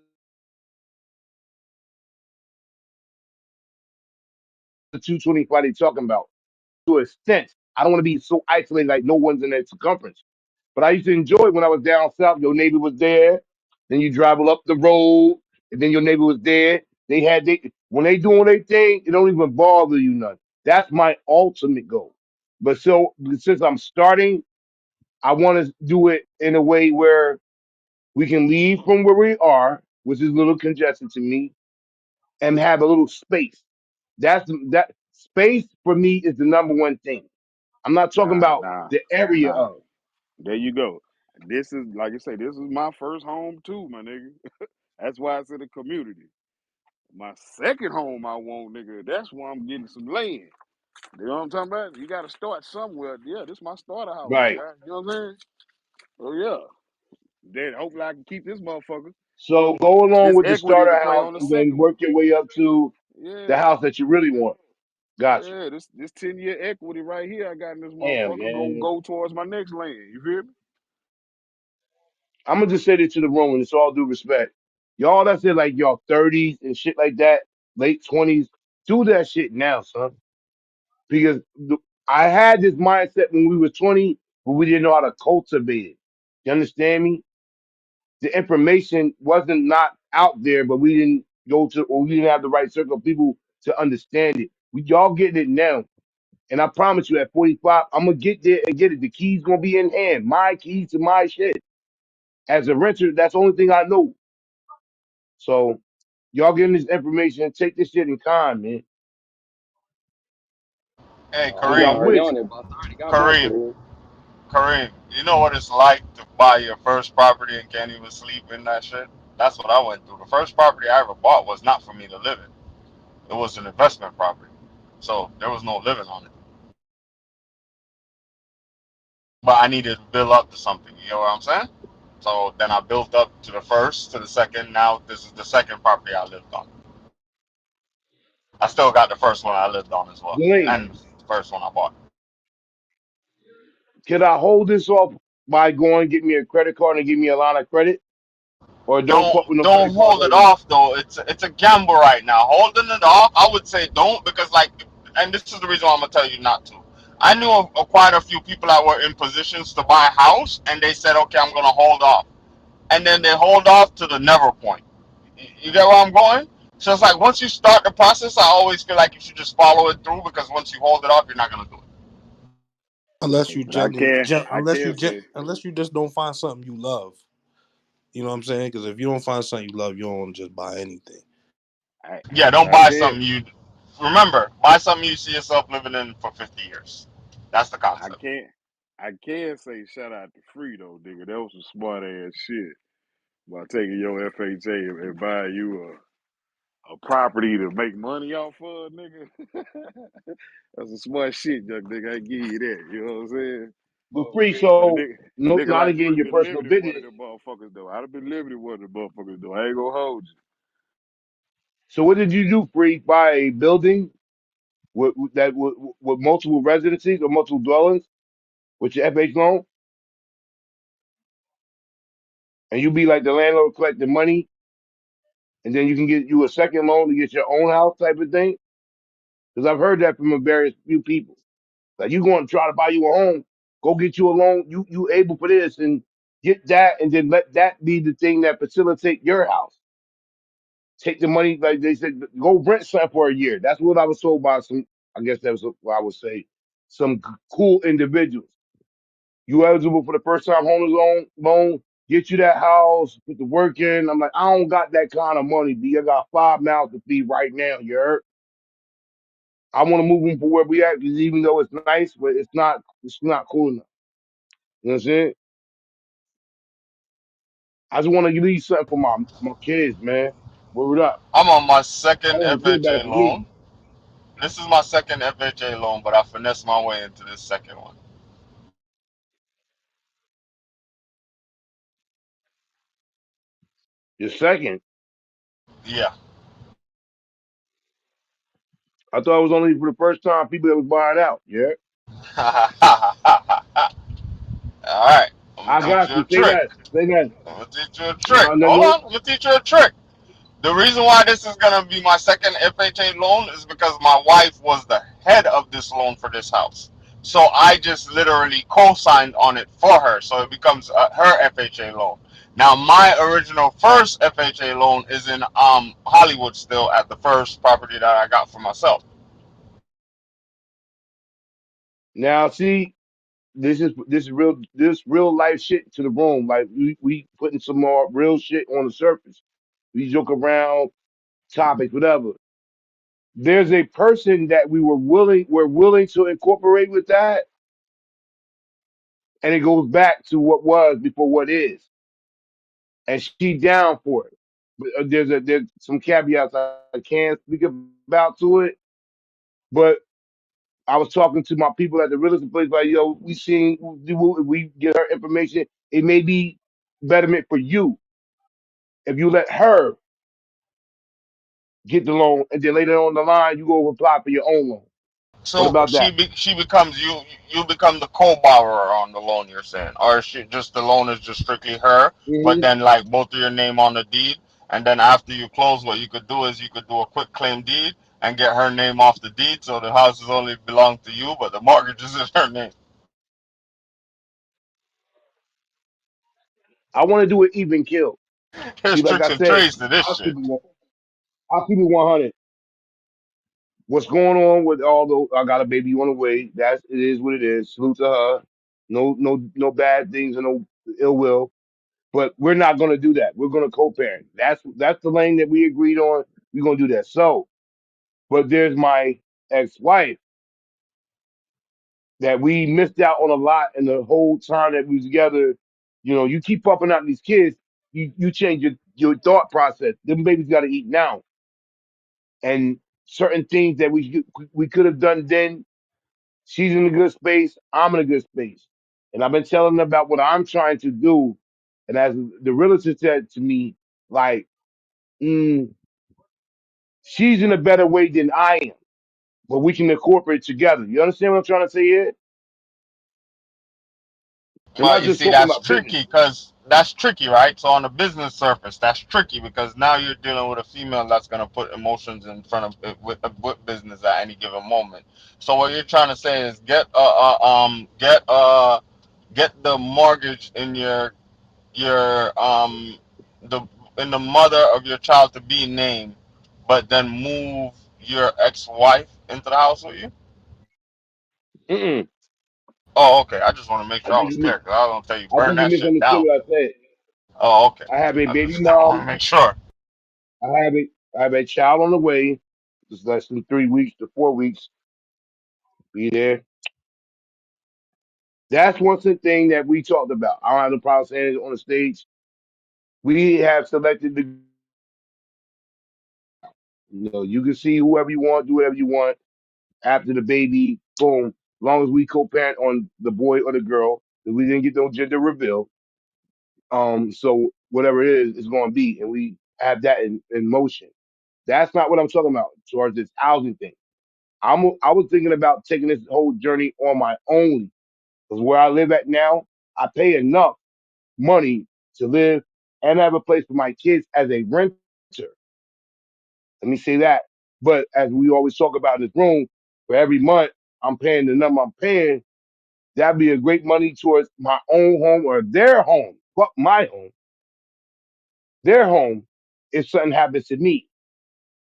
Speaker 3: 225 they talking about, to a extent, I don't want to be so isolated like no one's in that circumference. But I used to enjoy it when I was down south. Your neighbor was there. Then you travel up the road, and then your neighbor was there. They when they doing their thing, it don't even bother you none. That's my ultimate goal. But so since I'm starting, I want to do it in a way where we can leave from where we are, which is a little congested to me, and have a little space. That space for me is the number one thing. I'm not talking
Speaker 14: Nah,
Speaker 3: about
Speaker 14: nah,
Speaker 3: the area
Speaker 14: nah.
Speaker 3: of
Speaker 14: There you go. This is like I say. This is my first home too, my nigga. That's why it's in the community. My second home, I want, nigga. That's why I'm getting some land. You know what I'm talking about? You got to start somewhere. Yeah, this is my starter house, my
Speaker 3: right.
Speaker 14: guy. You know what I'm saying? Oh yeah. Then hopefully I can keep this motherfucker.
Speaker 3: So go along
Speaker 14: This
Speaker 3: with the
Speaker 14: equity to
Speaker 3: starter
Speaker 14: play
Speaker 3: house
Speaker 14: on the
Speaker 3: and then
Speaker 14: second one.
Speaker 3: work your way up to the
Speaker 14: Yeah.
Speaker 3: house that you really want. Got you.
Speaker 14: Yeah, this 10-year equity right here I got in this
Speaker 3: Damn,
Speaker 14: motherfucker gonna
Speaker 3: man.
Speaker 14: go towards my next land. You feel me?
Speaker 3: I'm gonna just say this to the room, and it's all due respect. Y'all that's in like y'all 30s and shit like that, late 20s, do that shit now, son. Because I had this mindset when we were 20, but we didn't know how to cultivate it. You understand me? The information wasn't not out there, but we didn't go to, or we didn't have the right circle of people to understand it. We y'all getting it now. And I promise you, at 45, I'm gonna get there and get it. The keys gonna be in hand. My keys to my shit. As a renter, that's the only thing I know. So y'all getting this information, take this shit in kind, man.
Speaker 13: Oh,
Speaker 15: Hey,
Speaker 3: Cause
Speaker 13: I'm
Speaker 3: I
Speaker 15: Kareem,
Speaker 13: already
Speaker 3: wish
Speaker 13: on it, boss. I already got my
Speaker 15: Kareem,
Speaker 13: crib.
Speaker 15: Kareem. You know what it's like to buy your first property and can't even sleep in that shit? That's what I went through. The first property I ever bought was not for me to live in. It was an investment property. So there was no living on it. But I needed to build up to something. You know what I'm saying? So then I built up to the first, to the second. Now this is the second property I lived on. I still got the first one I lived on as well,
Speaker 3: Dwayne,
Speaker 15: and the first one I bought.
Speaker 3: can I hold this off by going get me a credit card and give me a line of credit? Or don't fuck with no
Speaker 15: Don't
Speaker 3: credit cards
Speaker 15: hold
Speaker 3: right
Speaker 15: it
Speaker 3: now?
Speaker 15: off though. It's a gamble right now. Holding it off, I would say don't because like, and this is the reason why I'm gonna tell you not to. I knew quite a few people that were in positions to buy a house, and they said, okay, I'm gonna hold off, and then they hold off to the never point. You get where I'm going? So it's like once you start the process, I always feel like you should just follow it through because once you hold it off, you're not gonna do it.
Speaker 16: Unless you
Speaker 14: But I can I can say
Speaker 16: unless you just don't find something you love. You know what I'm saying? Because if you don't find something you love, you don't just buy anything.
Speaker 14: I
Speaker 15: Yeah,
Speaker 14: but
Speaker 15: don't
Speaker 14: I
Speaker 15: buy
Speaker 14: can
Speaker 15: something you remember. Buy something you see yourself living in for 50 years. That's the
Speaker 14: I
Speaker 15: concept.
Speaker 14: can't I can say shout out to Free though, nigga. That was some smart ass shit. By taking your FHA and buying you a property to make money off of, nigga. That's some smart shit, young nigga. I give you that. You know what I'm saying?
Speaker 3: But free,
Speaker 14: But
Speaker 3: so
Speaker 14: a
Speaker 3: no,
Speaker 14: nigga
Speaker 3: not
Speaker 14: like you
Speaker 3: again
Speaker 14: would have
Speaker 3: your
Speaker 14: been
Speaker 3: personal
Speaker 14: living in one of
Speaker 3: business.
Speaker 14: them motherfuckers though. I'd have been living in one of them motherfuckers though. I ain't gonna hold you.
Speaker 3: So what did you do, Free? Buy a building with multiple residencies or multiple dwellings with your FH loan, and you be like the landlord collecting money, and then you can get you a second loan to get your own house type of thing. Because I've heard that from a various few people. Like you going to try to buy you a home, go get you a loan. You able for this and get that, and then let that be the thing that facilitate your house. Take the money, like they said, go rent something for a year. That's what I was told by some. I guess that was what I would say. Some cool individuals. You eligible for the first time homeowners loan? Get you that house, put the work in. I'm like, I don't got that kind of money, B. I got 5 mouths to feed right now. You heard? I want to move them for where we at, because even though it's nice, but it's not cool enough. You know what I'm saying? I just want to leave something for my kids, man. Word up.
Speaker 15: I'm on my
Speaker 3: I
Speaker 15: second
Speaker 3: want to feel better
Speaker 15: FHA
Speaker 3: for me.
Speaker 15: loan. This is my second FHA loan, but I finessed my way into this second one.
Speaker 3: The second,
Speaker 15: Yeah.
Speaker 3: I thought it was only for the first time people that was buying out. Yeah,
Speaker 15: All right. I'm gonna
Speaker 3: I
Speaker 15: teach
Speaker 3: got
Speaker 15: you a
Speaker 3: you. Say
Speaker 15: trick.
Speaker 3: that. Say that.
Speaker 15: I'm gonna teach you a trick.
Speaker 3: No, no,
Speaker 15: Hold
Speaker 3: no.
Speaker 15: on. I'm gonna teach you a trick. The reason why this is gonna be my second FHA loan is because my wife was the head of this loan for this house. So I just literally co-signed on it for her, so it becomes her FHA loan. Now my original first FHA loan is in Hollywood still at the first property that I got for myself.
Speaker 3: Now see, this real life shit to the room. Like we putting some more real shit on the surface. We joke around topics, whatever. There's a person that we're willing to incorporate with that, and it goes back to what was before what is, and she down for it. But there's some caveats I can't speak about to it, but I was talking to my people at the real estate place, like, yo, we get her information. It may be betterment for you if you let her get the loan, and then later on the line you go apply for your own loan. What
Speaker 15: So
Speaker 3: about that?
Speaker 15: she becomes you become the co-borrower on the loan, you're saying, or she just the loan is just strictly her, but
Speaker 3: Hmm.
Speaker 15: then like both of your name on the deed, and then after you close, what you could do is you could do a quick claim deed and get her name off the deed, so the house is only belong to you, but the mortgage is in her name.
Speaker 3: I want to do it even kill.
Speaker 15: There's
Speaker 3: See, like I
Speaker 15: tricks and
Speaker 3: said,
Speaker 15: trades to this
Speaker 3: I'll keep
Speaker 15: shit.
Speaker 3: it, one- I'll keep it 100. What's going on with all the? I got a baby on the way. It is what it is. Salute to her. No bad things and no ill will. But we're not going to do that. We're going to co-parent. That's the lane that we agreed on. We're going to do that. So, but there's my ex-wife that we missed out on a lot, and the whole time that we was together, you keep popping out these kids, you change your thought process. Them babies got to eat now, and certain things that we could have done then. She's in a good space. I'm in a good space, and I've been telling her about what I'm trying to do. And as the realtor said to me, like, mm, she's in a better way than I am, but we can incorporate together. You understand what I'm trying to say here? I'm
Speaker 15: Well,
Speaker 3: not
Speaker 15: you
Speaker 3: just
Speaker 15: see,
Speaker 3: talking
Speaker 15: that's
Speaker 3: about business.
Speaker 15: tricky because that's tricky, right? So on the business surface, that's tricky because now you're dealing with a female that's gonna put emotions in front of with business at any given moment. So what you're trying to say is get the mortgage in your the in the mother of your child to be name, but then move your ex-wife into the house with you.
Speaker 3: Mm-mm.
Speaker 15: Oh, okay. I just want to make
Speaker 3: I
Speaker 15: sure I
Speaker 3: think
Speaker 15: was clear because I was gonna tell you
Speaker 3: I
Speaker 15: burn
Speaker 3: think you
Speaker 15: that shit
Speaker 3: misunderstood
Speaker 15: down.
Speaker 3: what I said.
Speaker 15: Oh, okay.
Speaker 3: I have a
Speaker 15: I
Speaker 3: baby
Speaker 15: just I want
Speaker 3: mom.
Speaker 15: to make sure.
Speaker 3: I have a child on the way. It's less than 3 weeks to 4 weeks. Be there. That's one thing that we talked about. I don't have no problem saying it on the stage. We have selected the. You can see whoever you want, do whatever you want after the baby. Boom. As long as we co-parent on the boy or the girl, 'cause we didn't get no gender reveal. So whatever it is, it's going to be, and we have that in motion. That's not what I'm talking about towards this housing thing. I was thinking about taking this whole journey on my own because where I live at now, I pay enough money to live and have a place for my kids as a renter. Let me say that. But as we always talk about in this room, for every month I'm paying the number I'm paying, that'd be a great money towards my own home or their home. Fuck my home, their home, if something happens to me.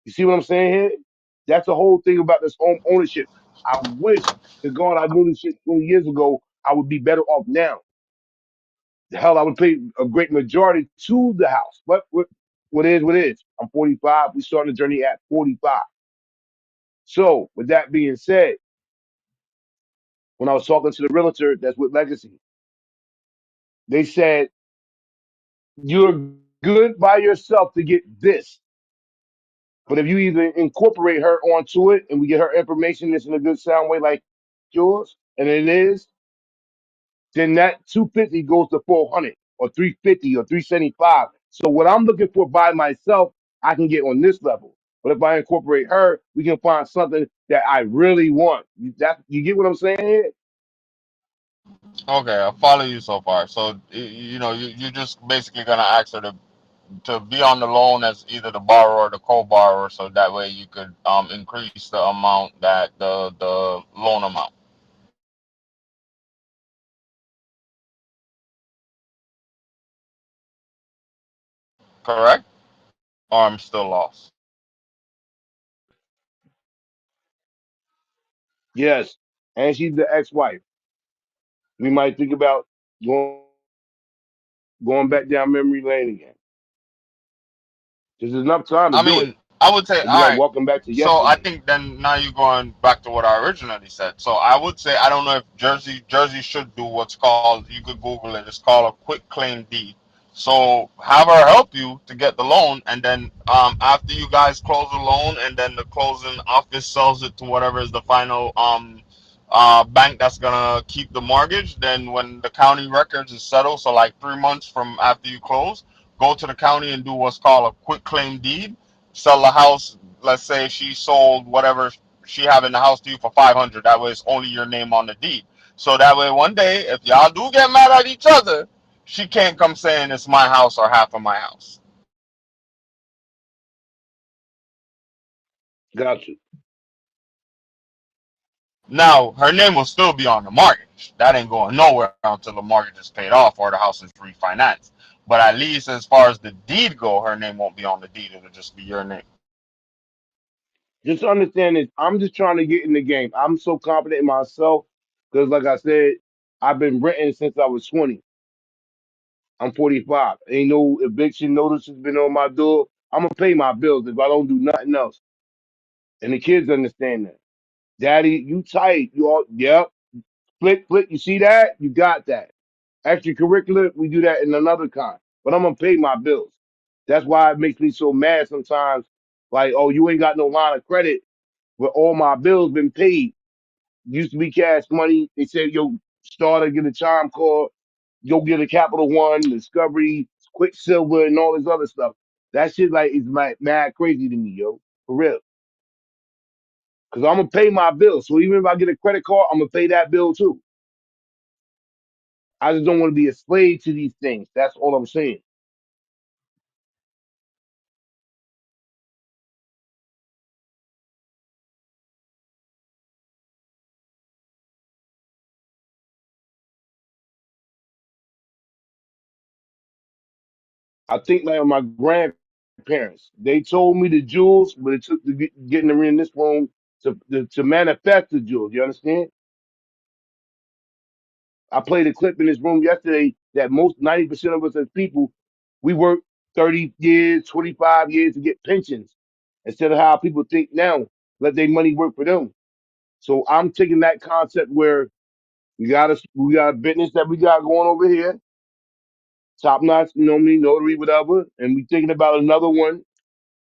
Speaker 3: You see what I'm saying here? That's the whole thing about this home ownership. I wish to God I knew this shit 20 years ago, I would be better off now. The hell, I would pay a great majority to the house. But what is, what is. I'm 45. We started the journey at 45. So, with that being said, when I was talking to the realtor that's with Legacy, they said, you're good by yourself to get this. But if you either incorporate her onto it and we get her information that's in a good sound way like yours, and it is, then that 250 goes to 400 or 350 or 375. So what I'm looking for by myself, I can get on this level. But if I incorporate her, we can find something that I really want. You get what I'm saying here?
Speaker 15: Okay, I follow you so far. So you're just basically gonna ask her to be on the loan as either the borrower or the co-borrower, so that way you could increase the amount that the loan amount. Correct? Or I'm still lost.
Speaker 3: Yes. And she's the ex-wife. We might think about going going back down memory lane again. There's enough time to
Speaker 15: I
Speaker 3: do it.
Speaker 15: mean, I would say,
Speaker 3: It'd be
Speaker 15: all
Speaker 3: like
Speaker 15: right.
Speaker 3: walking back to
Speaker 15: So I
Speaker 3: yesterday.
Speaker 15: think then now you're going back to what I originally said. So I would say I don't know if Jersey should do what's called, you could Google it. It's called a quick claim deed. So have her help you to get the loan, and then after you guys close the loan, and then the closing office sells it to whatever is the final bank that's gonna keep the mortgage. Then when the county records is settled, so like 3 months from after you close, go to the county and do what's called a quick claim deed, sell the house. Let's say she sold whatever she have in the house to you for 500. That way it's only your name on the deed. So that way one day if y'all do get mad at each other, she can't come saying it's my house or half of my house.
Speaker 3: Got you.
Speaker 15: Now her name will still be on the mortgage. That ain't going nowhere until the mortgage is paid off or the house is refinanced. But at least as far as the deed go, her name won't be on the deed. It'll just be your name.
Speaker 3: Just understand this. I'm just trying to get in the game. I'm so confident in myself because, like I said, I've been renting since I was 20. I'm 45. Ain't no eviction notice has been on my door. I'm gonna pay my bills if I don't do nothing else. And the kids understand that. Daddy, you tight. You all, yep. Flick, flick. You see that? You got that. Extracurricular, we do that in another kind. But I'm gonna pay my bills. That's why it makes me so mad sometimes. Like, oh, you ain't got no line of credit, but all my bills been paid. Used to be cash money. They said, yo, starter, get a chime card, go get a Capital One, Discovery, Quicksilver, and all this other stuff. That shit like is mad crazy to me, yo. For real. Cause I'm gonna pay my bill. So even if I get a credit card, I'm gonna pay that bill too. I just don't want to be a slave to these things. That's all I'm saying. I think like my grandparents, they told me the jewels, but it took getting them in this room to manifest the jewels. You understand? I played a clip in this room yesterday that most 90% of us as people, we work 30 years, 25 years to get pensions instead of how people think now, let their money work for them. So I'm taking that concept where we got a business that we got going over here, top notch, you know me, notary, whatever, and we thinking about another one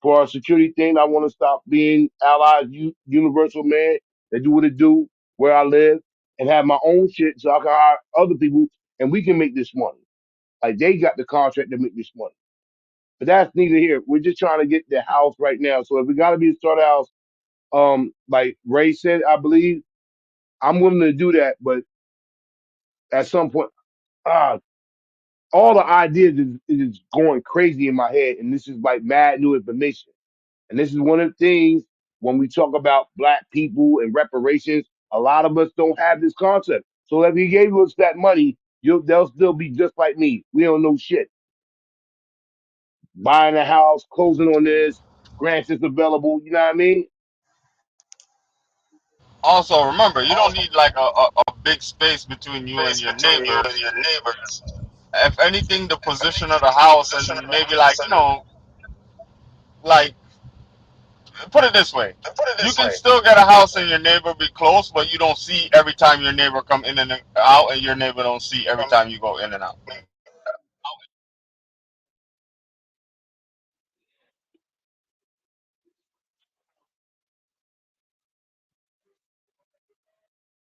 Speaker 3: for our security thing. I want to stop being allied universal man that do what it do where I live and have my own shit so I can hire other people and we can make this money. Like they got the contract to make this money. But that's neither here. We're just trying to get the house right now. So if we got to be a start house, like Ray said, I believe I'm willing to do that. But at some point, ah, all the ideas is going crazy in my head, and this is like mad new information. And this is one of the things when we talk about black people and reparations, a lot of us don't have this concept. So if he gave us that money, they'll still be just like me. We don't know shit. Buying a house, closing on this, grants is available. You know what I mean?
Speaker 15: Also, remember, you don't need like a big space between you and
Speaker 12: Space
Speaker 15: your
Speaker 12: between you and
Speaker 15: neighbors.
Speaker 12: your neighbors.
Speaker 15: If anything, the
Speaker 12: If
Speaker 15: position of
Speaker 12: anything,
Speaker 15: the
Speaker 12: the
Speaker 15: house
Speaker 12: position of
Speaker 15: and
Speaker 12: the
Speaker 15: maybe
Speaker 12: house
Speaker 15: like,
Speaker 12: and
Speaker 15: like put it this way.
Speaker 12: to put it
Speaker 15: You
Speaker 12: this
Speaker 15: can
Speaker 12: way,
Speaker 15: still get a house and your neighbor be close, but you don't see every time your neighbor come in and out, and your neighbor don't see every
Speaker 12: from
Speaker 15: time you go in and out.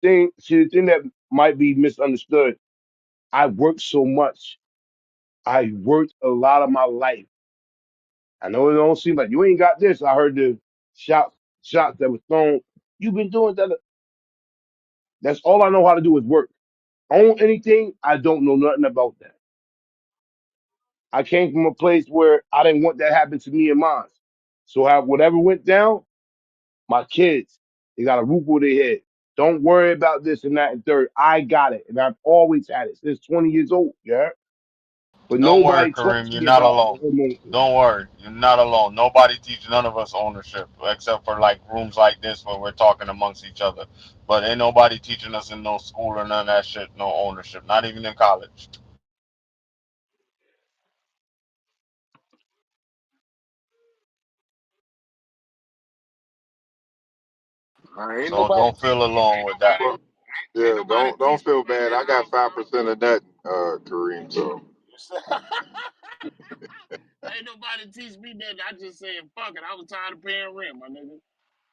Speaker 3: The thing that might be misunderstood. I worked so much. I worked a lot of my life. I know it don't seem like you ain't got this. I heard the shots shots that was thrown. You've been doing that. That's all I know how to do is work. Own anything, I don't know nothing about that. I came from a place where I didn't want that happen to me and mine. So whatever went down, my kids, they got a roof over their head. Don't worry about this and that and third. I got it. And I've always had it since 20 years old. Yeah. But
Speaker 15: Don't worry,
Speaker 3: nobody talked
Speaker 15: Kareem,
Speaker 3: to
Speaker 15: you're
Speaker 3: me
Speaker 15: not
Speaker 3: about
Speaker 15: alone.
Speaker 3: homeownership.
Speaker 15: Don't worry, you're not alone. Nobody teach none of us ownership except for like rooms like this where we're talking amongst each other. But ain't nobody teaching us in no school or none of that shit, no ownership, not even in college.
Speaker 14: Ain't
Speaker 15: So
Speaker 14: nobody
Speaker 15: don't
Speaker 14: teach
Speaker 15: feel
Speaker 14: me.
Speaker 15: alone with that.
Speaker 6: Well,
Speaker 14: Ain't
Speaker 6: yeah,
Speaker 14: nobody
Speaker 6: don't
Speaker 14: teach me
Speaker 6: feel
Speaker 14: nothing
Speaker 6: bad.
Speaker 14: at
Speaker 6: I got
Speaker 14: home.
Speaker 6: 5% of that, Kareem. So
Speaker 14: Ain't nobody teach me nothing. I just said fuck it. I was tired of paying rent, my nigga.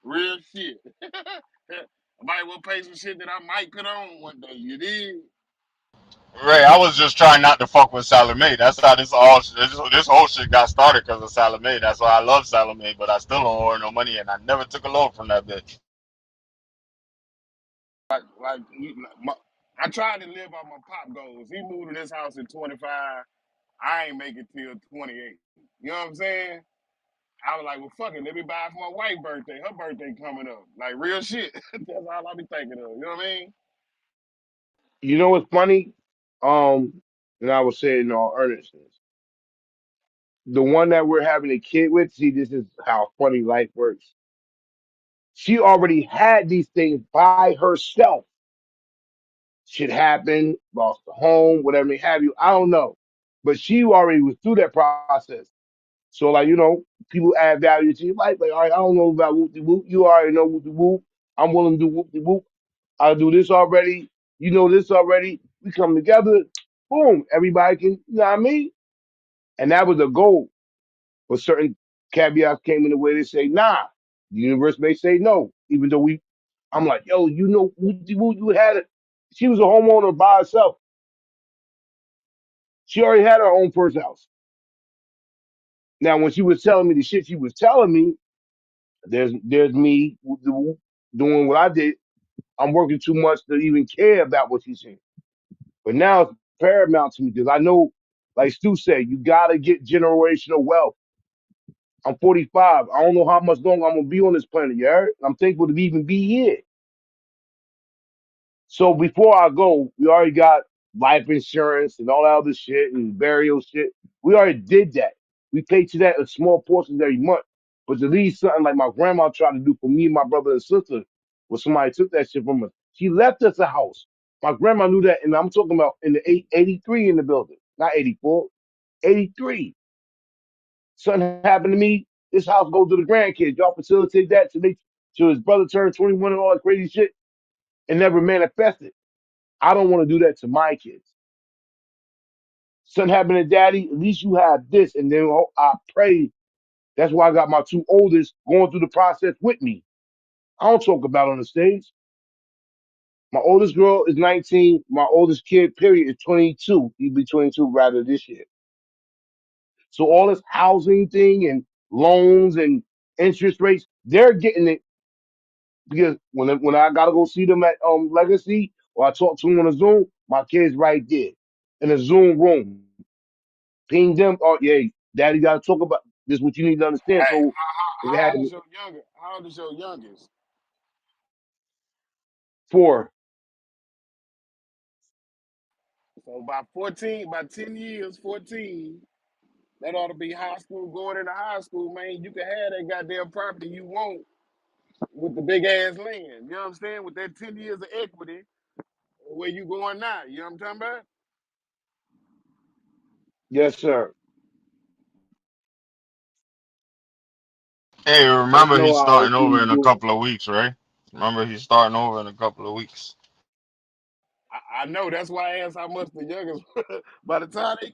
Speaker 14: Real shit. I might well pay some shit that I might put on one day. You did.
Speaker 15: Ray, I was just trying not to fuck with Salome. That's how this whole shit got started because of Salome. That's why I love Salome, but I still don't owe her no money, and I never took a loan from that bitch.
Speaker 14: Like I tried to live on my pop goals. He moved to this house at 25. I ain't make it till 28. You know what I'm saying? I was like, well, fuck it. Let me buy it for my wife's birthday. Her birthday coming up. Like, real shit. That's all I be thinking of. You know what I mean?
Speaker 3: You know what's funny? And I was saying in all earnestness, the one that we're having a kid with, see, this is how funny life works. She already had these things by herself. Shit happened, lost the home, whatever may have you. I don't know. But she already was through that process. So, like, people add value to your life. Like, all right, I don't know about whoop de whoop. You already know whoop de whoop. I'm willing to do whoop de whoop. I do this already. You know this already. We come together. Boom. Everybody can, you know what I mean? And that was the goal. But certain caveats came in the way they say, nah. The universe may say no. Even though I'm like, yo, whoop de whoop, you had it. She was a homeowner by herself. She already had her own first house. Now, when she was telling me the shit she was telling me, there's me doing what I did. I'm working too much to even care about what she's saying. But now it's paramount to me because I know, like Stu said, you gotta get generational wealth. I'm 45. I don't know how much longer I'm gonna be on this planet. You heard? I'm thankful to even be here. So before I go, we already got life insurance and all that other shit and burial shit. We already did that. We pay to that a small portion every month. But to leave something like my grandma tried to do for me and my brother and sister, when somebody took that shit from us, she left us a house. My grandma knew that, and I'm talking about in the 83 in the building, not 84, 83. Something happened to me. This house goes to the grandkids. Y'all facilitate that till his brother turned 21 and all that crazy shit and never manifested. I don't want to do that to my kids. Something happened to daddy, at least you have this. And then I pray. That's why I got my two oldest going through the process with me. I don't talk about it on the stage. My oldest girl is 19. My oldest kid, period, is 22. He'll be 22 rather this year. So all this housing thing and loans and interest rates, they're getting it because when I gotta go see them at Legacy or I talk to them on a Zoom, my kids right there in a Zoom room. Ping them. Oh yeah, Daddy gotta talk about this. What you need to understand.
Speaker 14: Hey,
Speaker 3: So if it
Speaker 14: how
Speaker 3: had
Speaker 14: old
Speaker 3: to
Speaker 14: is
Speaker 3: be
Speaker 14: your younger? How old is your youngest?
Speaker 3: four,
Speaker 14: So by 14, by 10 years, 14, that ought to be high school, going into high school, man. You can have that goddamn property you want with the big ass land. You know what I'm saying? With that 10 years of equity, where you going now? You know what I'm talking about?
Speaker 3: yes sir.
Speaker 15: Hey,
Speaker 3: And I
Speaker 15: remember
Speaker 3: know
Speaker 15: he's
Speaker 3: how
Speaker 15: starting
Speaker 3: things
Speaker 15: over in a
Speaker 3: do.
Speaker 15: couple of weeks, right? Remember he's starting over in a couple of weeks.
Speaker 14: I know. That's why I asked how much the youngest. By the time that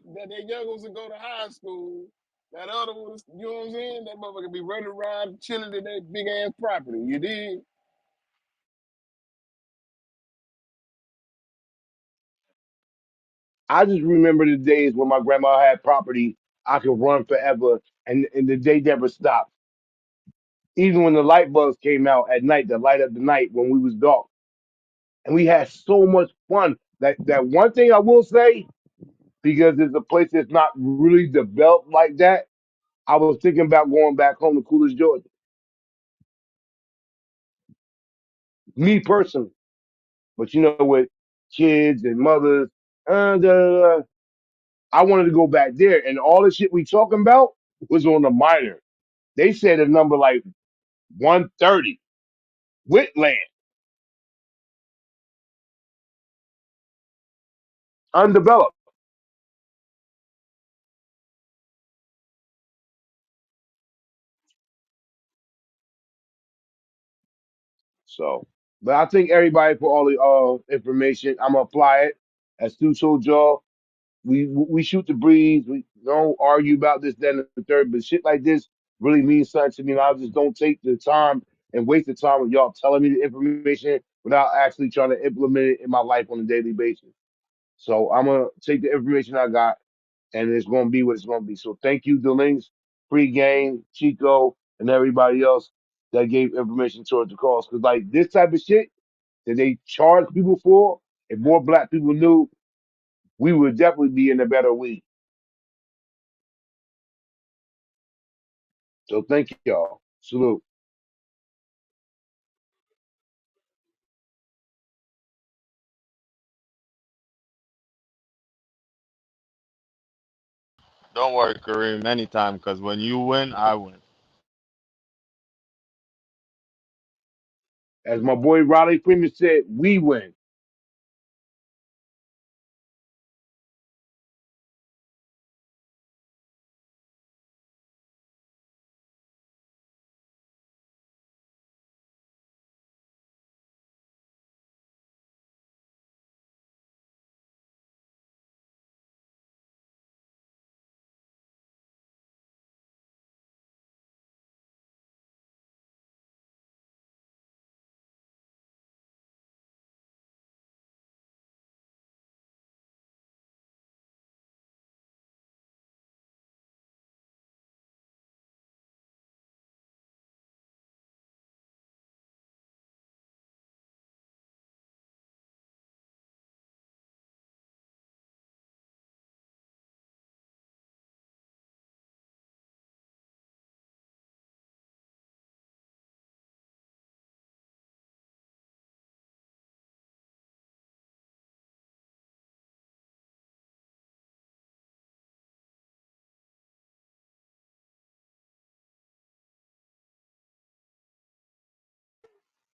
Speaker 14: youngest will go to high school, that other one, you know what I'm saying? That motherfucker be running around chilling in that big ass property. You did.
Speaker 3: I just remember the days when my grandma had property. I could run forever, and the day never stopped. Even when the light bulbs came out at night, the light of the night when we was dark, and we had so much fun. That one thing I will say, because it's a place that's not really developed like that. I was thinking about going back home to Coolidge, Georgia. Me personally, but you know, with kids and mothers, da, da, da, I wanted to go back there, and all the shit we talking about was on the minor. They said a number like 130 with land, undeveloped. So, but I think everybody for all the information. I'm gonna apply it. As Stu told y'all, we shoot the breeze. We don't argue about this, then and the third. But shit like this really means something to me. And I just don't take the time and waste the time with y'all telling me the information without actually trying to implement it in my life on a daily basis. So I'm gonna take the information I got, and it's gonna be what it's gonna be. So thank you, Delinks, Pre-Game, Chico, and everybody else that gave information towards the cause. Because like this type of shit that they charge people for, if more black people knew, we would definitely be in a better week. So thank y'all. Salute.
Speaker 15: Don't worry, Kareem, anytime, because when you win, I win.
Speaker 3: As my boy Riley Freeman said, we win.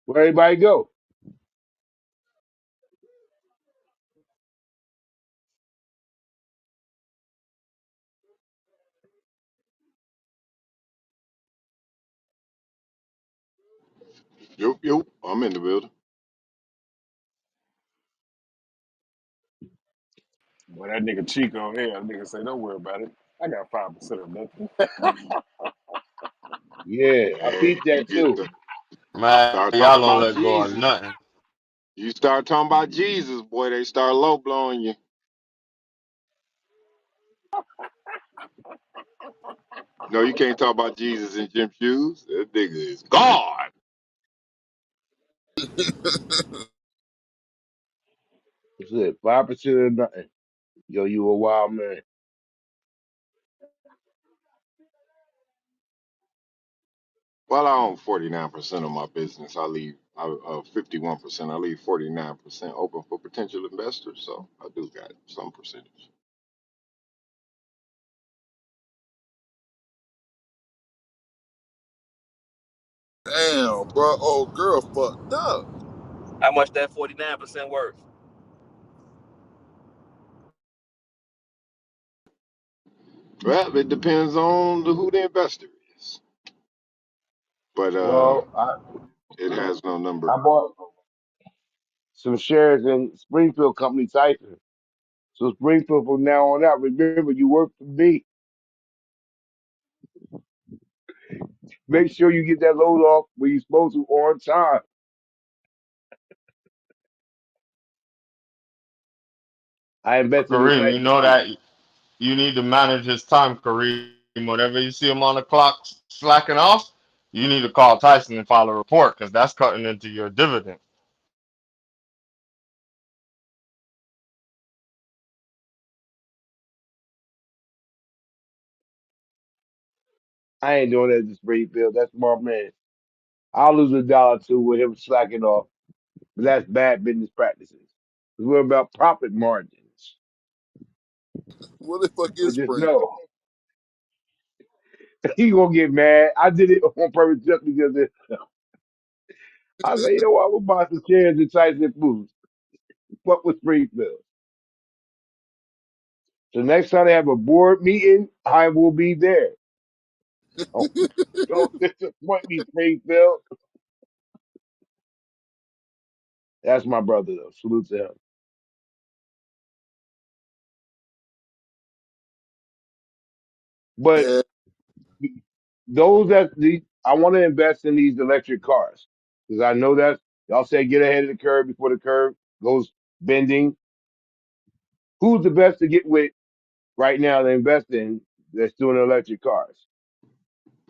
Speaker 3: Where everybody go?
Speaker 6: Yo, I'm in the building.
Speaker 14: Boy, that nigga Chico here, that nigga say, don't worry about it. I got 5% of nothing.
Speaker 3: Yeah, I
Speaker 6: Man,
Speaker 3: peeped
Speaker 6: you
Speaker 3: that
Speaker 6: get
Speaker 3: too.
Speaker 6: to
Speaker 15: Man,
Speaker 6: start talking
Speaker 15: y'all don't
Speaker 6: about
Speaker 15: let go of
Speaker 6: Jesus.
Speaker 15: nothing.
Speaker 6: You start talking about Jesus, boy, they start low blowing you.
Speaker 12: No, you can't talk about Jesus in gym shoes. That nigga is God.
Speaker 3: That's it. 5% of nothing. Yo, you a wild man.
Speaker 12: Well, I own 49% of my business. I leave 51%. I leave 49% open for potential investors. So I do got some percentage.
Speaker 6: Damn, bro. Old girl fucked up.
Speaker 4: How much that 49% worth?
Speaker 12: Well, it depends on who the investor is, but
Speaker 3: Well,
Speaker 12: it has no number.
Speaker 3: I bought some shares in Springfield Company Tyson. So Springfield from now on out, remember you work for me. Make sure you get that load off when you're supposed to on time. I invested in
Speaker 15: Kareem, you
Speaker 3: Tyson
Speaker 15: know
Speaker 3: too.
Speaker 15: that you need to manage his time, Kareem. Whenever you see him on the clock slacking off, you need to call Tyson and file a report because that's cutting into your dividend.
Speaker 3: I ain't doing that to Springfield. That's my man. I'll lose a dollar or two with him slacking off. But that's bad business practices. 'Cause we're about profit margins.
Speaker 6: What the fuck
Speaker 3: But
Speaker 6: is
Speaker 3: just
Speaker 6: Springfield?
Speaker 3: know he gonna get mad. I did it on purpose just because I said, you know what, I'm gonna buy some shares in Tyson Foods. What with Springfield? So next time they have a board meeting, I will be there. Don't disappoint me, Springfield. That's my brother though. Salute to him. But
Speaker 6: Yeah,
Speaker 3: those that I want to invest in these electric cars because I know that y'all say get ahead of the curve before the curve goes bending. Who's the best to get with right now to invest in that's doing electric cars?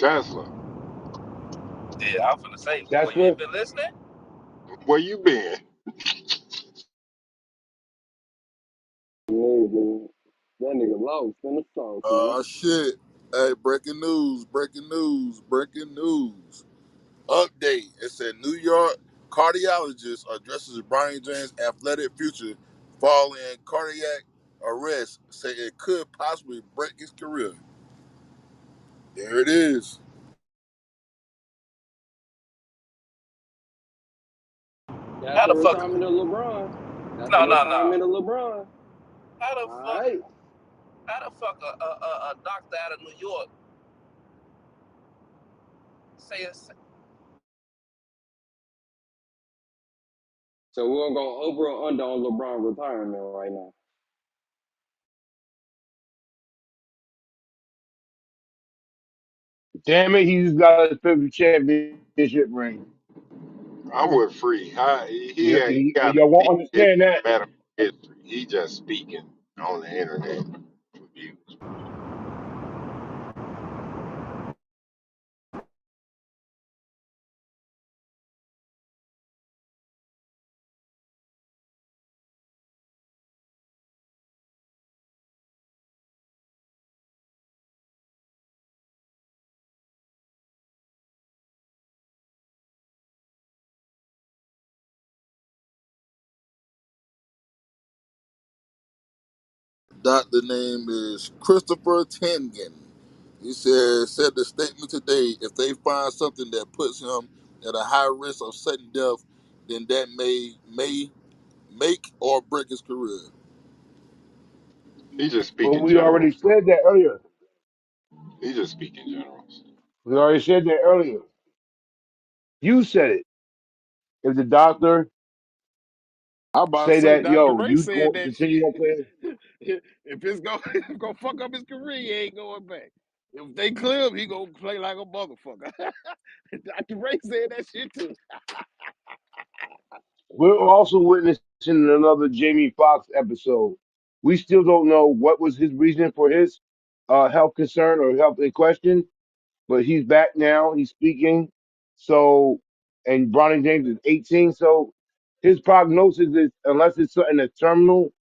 Speaker 12: Tesla,
Speaker 4: Yeah, I was gonna say, boy, you
Speaker 3: Tesla.
Speaker 4: ain't been listening.
Speaker 12: where you been?
Speaker 13: Nigga, that nigga lost in the sauce, man.
Speaker 6: shit. Hey, breaking news, breaking news, breaking news. Update. It said New York cardiologist addresses Bronny James' athletic future following cardiac arrest. Say it could possibly break his career. There it is.
Speaker 13: That's
Speaker 4: How
Speaker 13: the
Speaker 4: the fuck?
Speaker 13: retirement of LeBron. That's the
Speaker 4: No, no, no.
Speaker 13: retirement of LeBron.
Speaker 4: How the
Speaker 13: All
Speaker 4: fuck?
Speaker 13: right.
Speaker 4: How the fuck a doctor out of New York say it's
Speaker 13: So we're gonna go over or under on LeBron retirement right now.
Speaker 3: Damn it, he just got his fifth championship ring.
Speaker 12: I'm with Free. He got
Speaker 3: Y'all
Speaker 12: he,
Speaker 3: won't
Speaker 12: it
Speaker 3: understand that.
Speaker 12: don't matter history. He just speaking on the internet for views.
Speaker 6: Doctor name is Christopher Tengen. He said the statement today, if they find something that puts him at a high risk of sudden death, then that may make or break his career.
Speaker 12: He just
Speaker 3: But
Speaker 12: speaking
Speaker 3: we
Speaker 12: general.
Speaker 3: already said that earlier.
Speaker 12: He just speaking general.
Speaker 3: We already said that earlier. You said it. If the doctor
Speaker 14: I about to
Speaker 3: say
Speaker 14: say
Speaker 3: that,
Speaker 14: Dr.
Speaker 3: yo,
Speaker 14: Ray
Speaker 3: you
Speaker 14: said
Speaker 3: go
Speaker 14: that
Speaker 3: continue
Speaker 14: shit.
Speaker 3: on playing.
Speaker 14: If it's gonna, if it's gonna fuck up his career, he ain't going back. If they clear him, he gonna play like a motherfucker. Dr. Ray said that shit too.
Speaker 3: We're also witnessing another Jamie Foxx episode. We still don't know what was his reason for his. health concern or health in question, but he's back now. He's speaking. So, and Bronny James is 18. So his prognosis is, unless it's something that's terminal,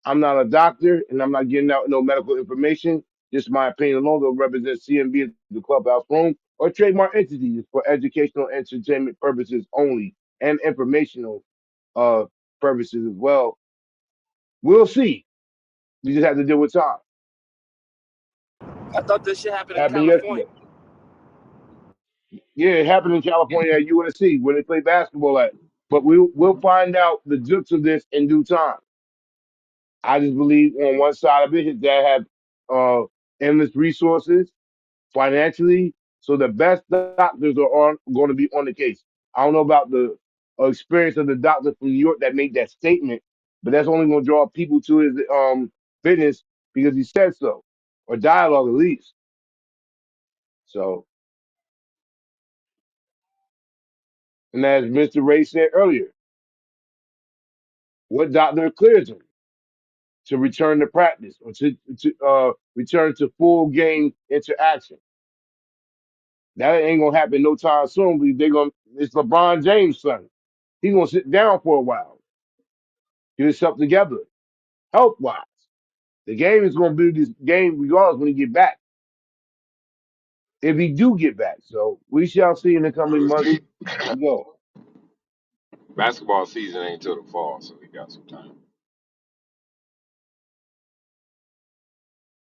Speaker 3: I'm not a doctor and I'm not getting out no medical information. Just my opinion alone. They'll represent CMB as the clubhouse room or trademark entities for educational entertainment purposes only and informational uh purposes as well. We'll see. We just have to deal with time.
Speaker 20: I thought this shit happened in
Speaker 3: Happened
Speaker 20: California.
Speaker 3: yesterday. Yeah, it happened in California at USC where they play basketball at. But we'll find out the depths of this in due time. I just believe on one side of it, his dad had endless resources financially, so the best doctors are on going to be on the case. I don't know about the experience of the doctor from New York that made that statement, but that's only going to draw people to his business because he said so, or dialogue at least. So, and as Mr. Ray said earlier, what doctor clears him to return to practice or to return to full game interaction? That ain't gonna happen no time soon. Because they're gonna. It's LeBron James' son. He's gonna sit down for a while, get himself together, health wise. The game is gonna be this game regardless when he get back. If he do get back, so we shall see in the coming
Speaker 12: We'll
Speaker 3: months.
Speaker 12: see.
Speaker 3: You know,
Speaker 12: Basketball season ain't till the fall, so we got some time.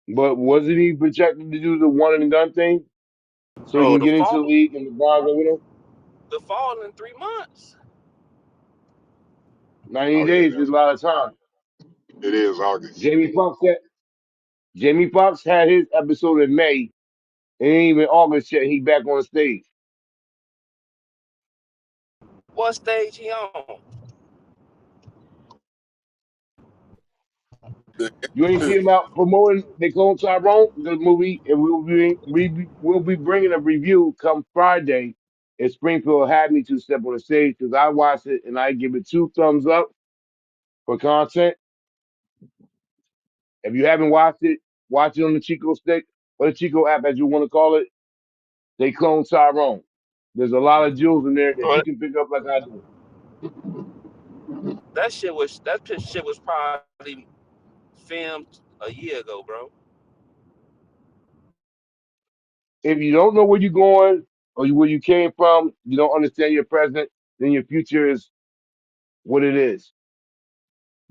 Speaker 3: but wasn't he projected to do the one and done thing so he
Speaker 20: Bro,
Speaker 3: can get into the league and LeBron go with him?
Speaker 20: the fall in 3 months.
Speaker 3: 90
Speaker 12: Oh yeah,
Speaker 3: days is a lot of time.
Speaker 12: it is August.
Speaker 3: Jamie Foxx said Jamie Foxx had his episode in May, and ain't even August yet. He back on the stage.
Speaker 20: What stage he on?
Speaker 3: You ain't see him out promoting They Clone Tyrone, the movie, and we'll be bringing a review come Friday. And Springfield had me to step on the stage because I watched it and I give it 2 thumbs up for content. If you haven't watched it, watch it on the Chico stick or the Chico app, as you want to call it. They Clone Tyrone. There's a lot of jewels in there that
Speaker 20: Bro,
Speaker 3: you can pick up like I do.
Speaker 20: shit was probably filmed a year ago, bro.
Speaker 3: If you don't know where you're going or where you came from, you don't understand your present, then your future is what it is.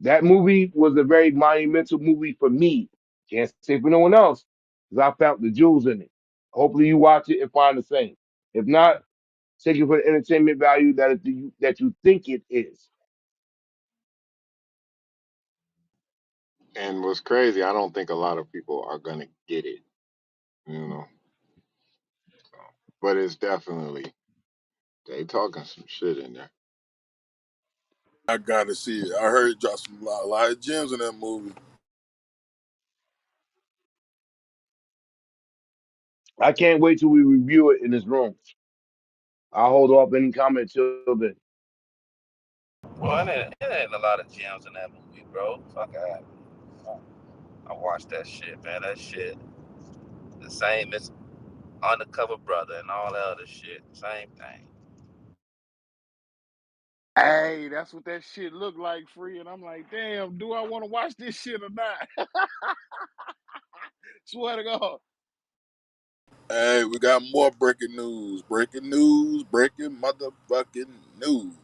Speaker 3: That movie was a very monumental movie for me. Can't say for no one else because I found the jewels in it. Hopefully, you watch it and find the same. If not, take it for the entertainment value that you think it is.
Speaker 12: And what's crazy, I don't think a lot of people are gonna get it. You know, but it's definitely they talking some shit in there.
Speaker 6: I gotta see it. I heard it drop a lot of gems in that movie.
Speaker 3: I can't wait till we review it in this room. I'll hold off any comment till then.
Speaker 20: Well, it ain't a lot of gems in that movie, bro. Fuck out. I watched that shit, man. That shit, the same as Undercover Brother and all that other shit. Same thing.
Speaker 14: Hey, that's what that shit looked like, free. And I'm like, damn, do I want to watch this shit or not? Swear to God.
Speaker 6: Hey, we got more breaking news. Breaking news. Breaking motherfucking news.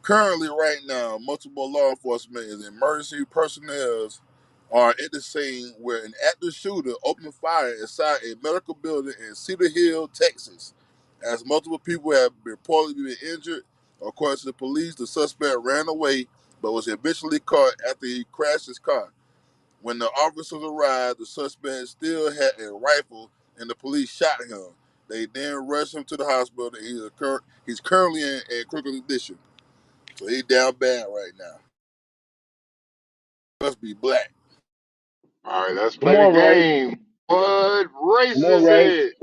Speaker 6: Currently, right now, multiple law enforcement and emergency personnel are at the scene where an active shooter opened fire inside a medical building in Cedar Hill, Texas. As multiple people have reportedly been injured, according to the police, the suspect ran away but was eventually caught after he crashed his car. When the officers arrived, the suspect still had a rifle and the police shot him. They then rushed him to the hospital. He's currently in critical condition. So he down bad right now. Must be black.
Speaker 12: All right, let's
Speaker 3: Come
Speaker 12: play the
Speaker 3: on, Ray.
Speaker 12: game. What
Speaker 3: Come
Speaker 12: race
Speaker 3: on,
Speaker 12: is
Speaker 3: Ray.
Speaker 12: it?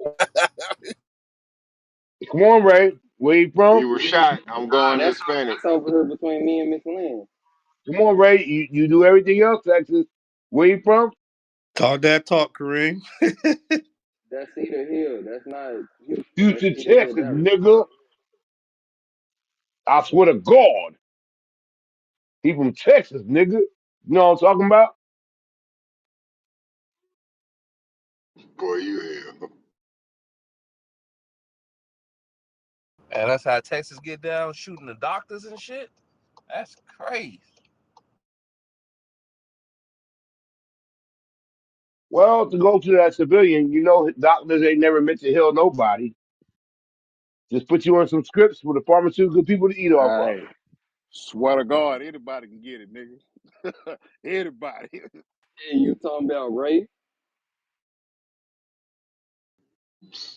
Speaker 3: Come on, Ray. Where you from?
Speaker 12: You were shot. I'm
Speaker 13: Nah,
Speaker 12: going
Speaker 13: that's
Speaker 12: Hispanic.
Speaker 13: that's over here between me and Miss Lynn.
Speaker 3: Come on, Ray. You do everything else, Texas. Where you from?
Speaker 16: Talk that talk, Kareem.
Speaker 13: That's Cedar Hill. That's not Houston. That's
Speaker 3: Houston,
Speaker 13: Cedar Hill,
Speaker 3: Texas,
Speaker 13: Maryland.
Speaker 3: nigga. I swear to God. He from Texas, nigga. You know what I'm talking about?
Speaker 12: Boy, you here.
Speaker 4: And that's how Texas get down shooting the doctors and shit. That's crazy.
Speaker 3: Well, to go to that civilian, you know, doctors ain't never meant to heal nobody. Just put you on some scripts for the pharmaceutical people to eat off of.
Speaker 14: Hey, swear to God, anybody can get it, nigga. Anybody.
Speaker 13: And you talking about Ray?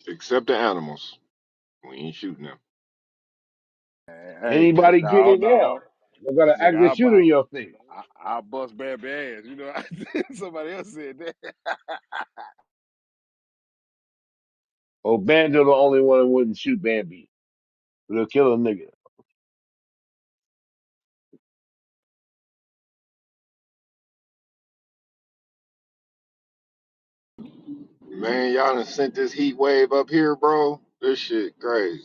Speaker 12: Except the animals. We ain't shooting them.
Speaker 14: Hey, nigga,
Speaker 3: Anybody get
Speaker 14: no,
Speaker 3: it now?
Speaker 14: no.
Speaker 3: You got an
Speaker 14: Nigga,
Speaker 3: active shooter in your face.
Speaker 14: I bust baby ass. You know, somebody else said that.
Speaker 3: Oh, Bando the only one who wouldn't shoot Bambi. But he'll kill a nigga.
Speaker 12: Man, y'all done sent this heat wave up here, bro. This shit crazy.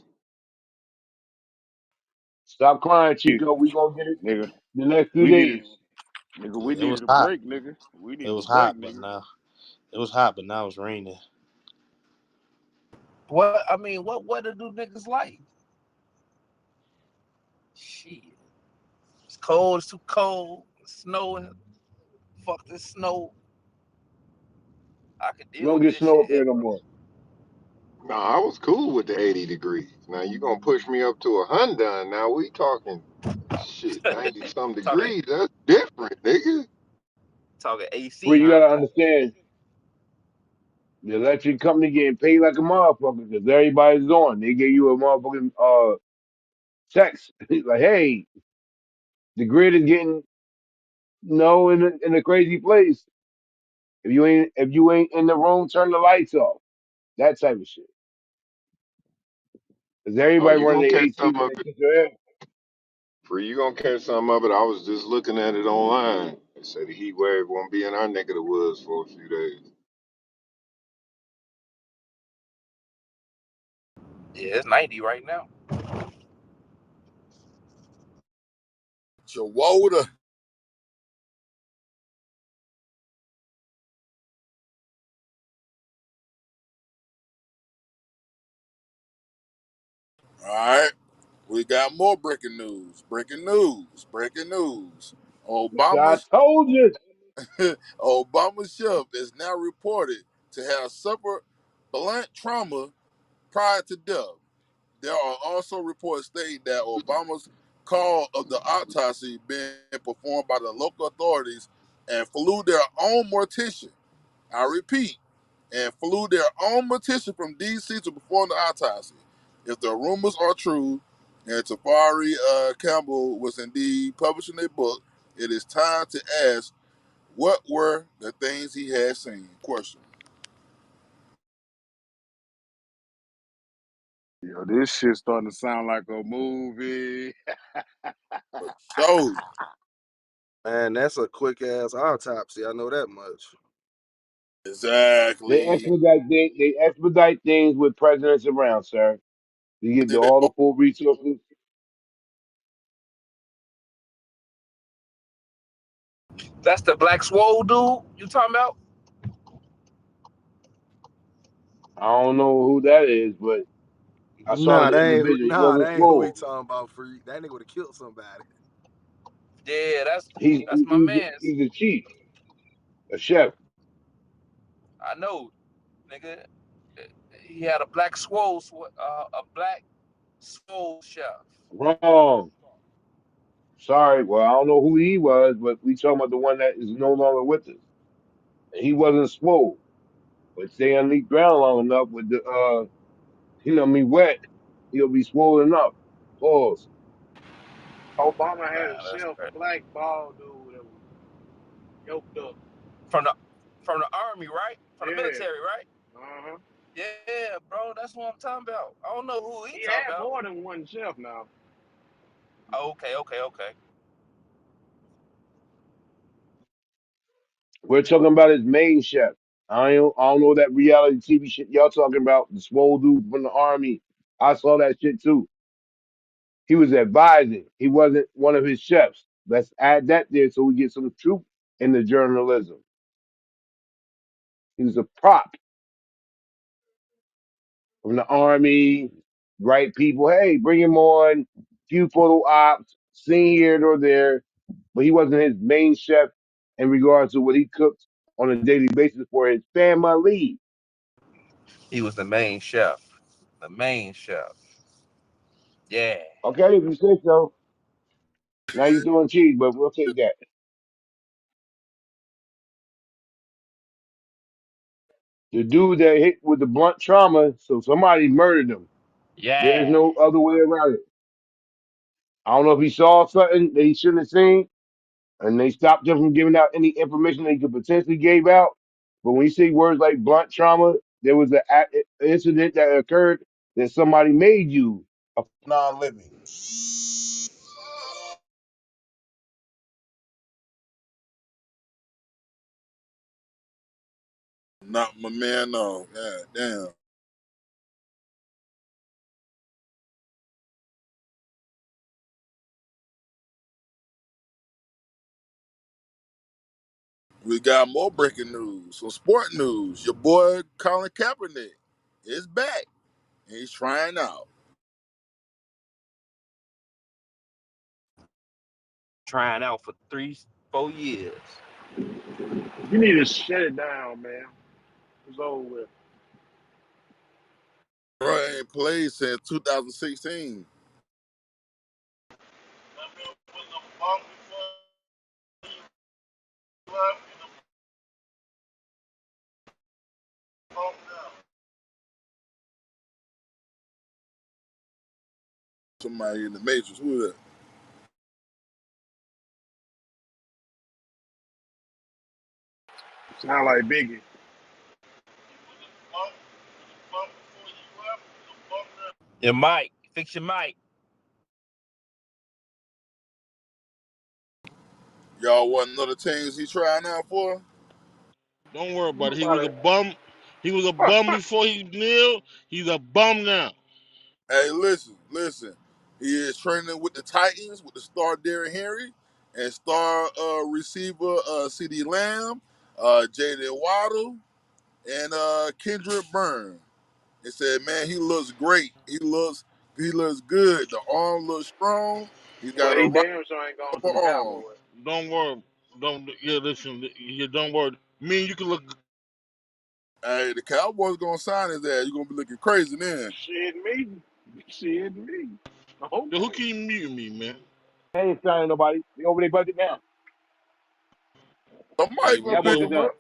Speaker 3: Stop crying, Chico. We gonna get it
Speaker 14: Nigga,
Speaker 3: the next few
Speaker 14: we needed,
Speaker 3: days.
Speaker 14: nigga, we
Speaker 16: Yeah, it was
Speaker 14: needed a
Speaker 16: hot.
Speaker 14: break, nigga. We
Speaker 16: It
Speaker 14: needed a
Speaker 16: was
Speaker 14: break,
Speaker 16: hot, but
Speaker 14: nigga.
Speaker 16: now it was hot, but now it's raining.
Speaker 4: What I mean, what weather do niggas like? Shit. It's cold, it's too cold. It's snowing. Fuck this snow. I can
Speaker 3: We
Speaker 4: deal
Speaker 3: don't
Speaker 4: with
Speaker 3: get
Speaker 4: this
Speaker 3: snow
Speaker 4: shit
Speaker 3: up here
Speaker 4: here.
Speaker 3: no more.
Speaker 12: Nah, I was cool with the 80 degrees. Now you gonna push me up to 100. Now we talking shit, 90 some
Speaker 4: talking
Speaker 12: degrees. That's different, nigga.
Speaker 4: talking
Speaker 3: Well,
Speaker 4: AC,
Speaker 3: you
Speaker 4: huh?
Speaker 3: gotta understand the electric company getting paid like a motherfucker because everybody's on. They give you a motherfucking text like, hey, the grid is getting in a crazy place. If you ain't in the room, turn the lights off. That type of shit. Because
Speaker 12: Oh,
Speaker 3: everybody
Speaker 12: you
Speaker 3: running
Speaker 12: gonna
Speaker 3: their
Speaker 12: catch
Speaker 3: AC
Speaker 12: some
Speaker 3: when
Speaker 12: of
Speaker 3: they
Speaker 12: it.
Speaker 3: kiss your ass.
Speaker 12: Free, you gonna catch some of it. I was just looking at it online. They say the heat wave won't be in our neck of the woods for a few days.
Speaker 4: Yeah, it's 90 right now.
Speaker 6: Your water. All right. We got more breaking news. Breaking news. Breaking news.
Speaker 3: So I
Speaker 6: Obama's
Speaker 3: told you.
Speaker 6: Obama chef is now reported to have suffered blunt trauma prior to death. There are also reports stating that Obama's call of the autopsy being performed by the local authorities and flew their own mortician. I repeat, and flew their own mortician from D.C. to perform the autopsy. If the rumors are true, and Tafari Campbell was indeed publishing a book, it is time to ask what were the things he had seen? Question.
Speaker 14: Yo, this shit starting to sound like a movie.
Speaker 6: For sure.
Speaker 4: Man, that's a quick ass autopsy. I know that much.
Speaker 3: They
Speaker 6: Exactly.
Speaker 3: expedite things with presidents around, sir. You get all the full resources.
Speaker 4: That's the black swole dude you talking about?
Speaker 3: I don't know who that is, but I saw
Speaker 4: Nah,
Speaker 3: the
Speaker 4: that ain't
Speaker 3: individual. He
Speaker 4: nah,
Speaker 3: wasn't
Speaker 4: that ain't who he
Speaker 3: swole.
Speaker 4: talking about. Free. That nigga would have killed somebody. Yeah, that's
Speaker 3: He's
Speaker 4: that's my man's.
Speaker 3: he's a chief, a chef.
Speaker 4: I know, nigga. He had a black swole, a black swole chef.
Speaker 3: Wrong. Sorry. Well, I don't know who he was, but we talking about the one that is no longer with us. And he wasn't swole, but stay underneath ground long enough with the wet, he'll be swollen up. Pause.
Speaker 5: Obama had a
Speaker 4: Man, that's
Speaker 5: chef,
Speaker 4: crazy.
Speaker 5: black bald dude that was yoked up.
Speaker 4: From the from the army, right? From the
Speaker 5: Yeah.
Speaker 4: military, right?
Speaker 5: Uh-huh.
Speaker 4: Yeah, bro. That's what I'm talking about. I don't know who he
Speaker 5: He
Speaker 4: talking
Speaker 5: had
Speaker 4: about.
Speaker 5: more than one chef now.
Speaker 4: Oh, okay.
Speaker 3: We're talking about his main chef. I don't know that reality TV shit y'all talking about. The swole dude from the army. I saw that shit too. He was advising. He wasn't one of his chefs. Let's add that there so we get some truth in the journalism. He was a prop from the army, right people. Hey, bring him on. Few photo ops, seen here or there, but he wasn't his main chef in regards to what he cooked on a daily basis for his family.
Speaker 4: He was the main chef. The main chef. Yeah.
Speaker 3: Okay, if you say so. Now you're throwing cheese, but we'll take that. The dude that hit with the blunt trauma, so somebody murdered him. There is
Speaker 4: Yeah.
Speaker 3: no other way around it. I don't know if he saw something that he shouldn't have seen, and they stopped him from giving out any information that he could potentially give out. But when you say words like blunt trauma, there was an incident that occurred that somebody made you a non-living.
Speaker 6: Not my man, no. Yeah, damn. We got more breaking news. Some sport news. Your boy Colin Kaepernick is back. He's trying out.
Speaker 4: Trying out for 3, 4 years.
Speaker 5: You need to shut it down, man. It's over with.
Speaker 6: Bro ain't played since 2016. Somebody in the Matrix. Who is that?
Speaker 5: Sound like Biggie.
Speaker 4: Your mic. Fix your mic.
Speaker 6: Y'all wasn't know the teams he trying out for?
Speaker 9: Don't worry
Speaker 5: Who
Speaker 9: about it. He was
Speaker 5: about
Speaker 9: a
Speaker 5: it?
Speaker 9: bum. He was a bum before he kneeled. He's a bum now.
Speaker 6: Hey, listen. He is training with the Titans with the star Derrick Henry and star receiver CD Lamb, Jaden Waddle, and Kendrick Byrne. He said, man, he looks great. He looks good. The arm looks strong. He's got
Speaker 5: Well, he
Speaker 6: a right
Speaker 5: damn sure ain't going to the
Speaker 6: upper arm.
Speaker 5: Cowboys.
Speaker 9: Don't worry. Don't yeah. Listen. Yeah. Don't worry. Me and you can look.
Speaker 6: Hey, the Cowboys gonna sign his ass. You gonna be looking crazy then.
Speaker 5: Shit me. Shit me.
Speaker 9: Who
Speaker 5: Okay.
Speaker 9: keep muting me, man?
Speaker 3: They ain't signing nobody. They over their budget now.
Speaker 9: Hey,
Speaker 6: Somebody
Speaker 3: The
Speaker 6: gonna
Speaker 9: with
Speaker 3: Cowboys
Speaker 6: pick
Speaker 3: are
Speaker 9: the
Speaker 6: him
Speaker 3: done.
Speaker 6: up.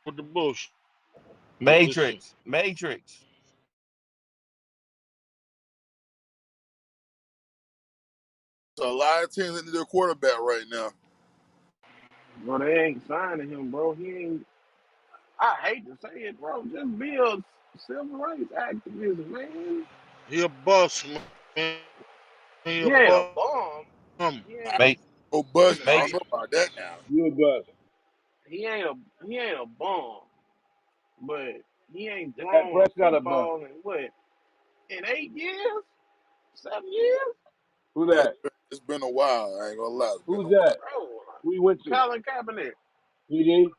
Speaker 9: with the bullshit. Listen.
Speaker 4: Matrix. Matrix.
Speaker 6: So a lot of teams need their quarterback right now.
Speaker 5: Well, they ain't signing him, bro. He ain't. I hate to say it, bro. Just be a civil rights activist, man.
Speaker 9: He a bust, man. He
Speaker 5: He
Speaker 9: a
Speaker 5: ain't a
Speaker 9: bum.
Speaker 5: bum. He ain't
Speaker 4: Mate.
Speaker 6: Oh, bust now. I don't
Speaker 4: Matrix.
Speaker 6: know about that now.
Speaker 3: You a bust.
Speaker 5: he ain't a bum. But he ain't
Speaker 3: That
Speaker 5: thrown a
Speaker 3: Prescott a bust.
Speaker 5: football in what? In 8 years? 7 years?
Speaker 3: Who
Speaker 6: Yeah,
Speaker 3: that?
Speaker 6: it's been a while. I ain't gonna lie. It's been
Speaker 3: Who's
Speaker 6: a
Speaker 3: that?
Speaker 6: while.
Speaker 5: Bro,
Speaker 3: Who he went to?
Speaker 5: Colin Kaepernick.
Speaker 3: PD? It's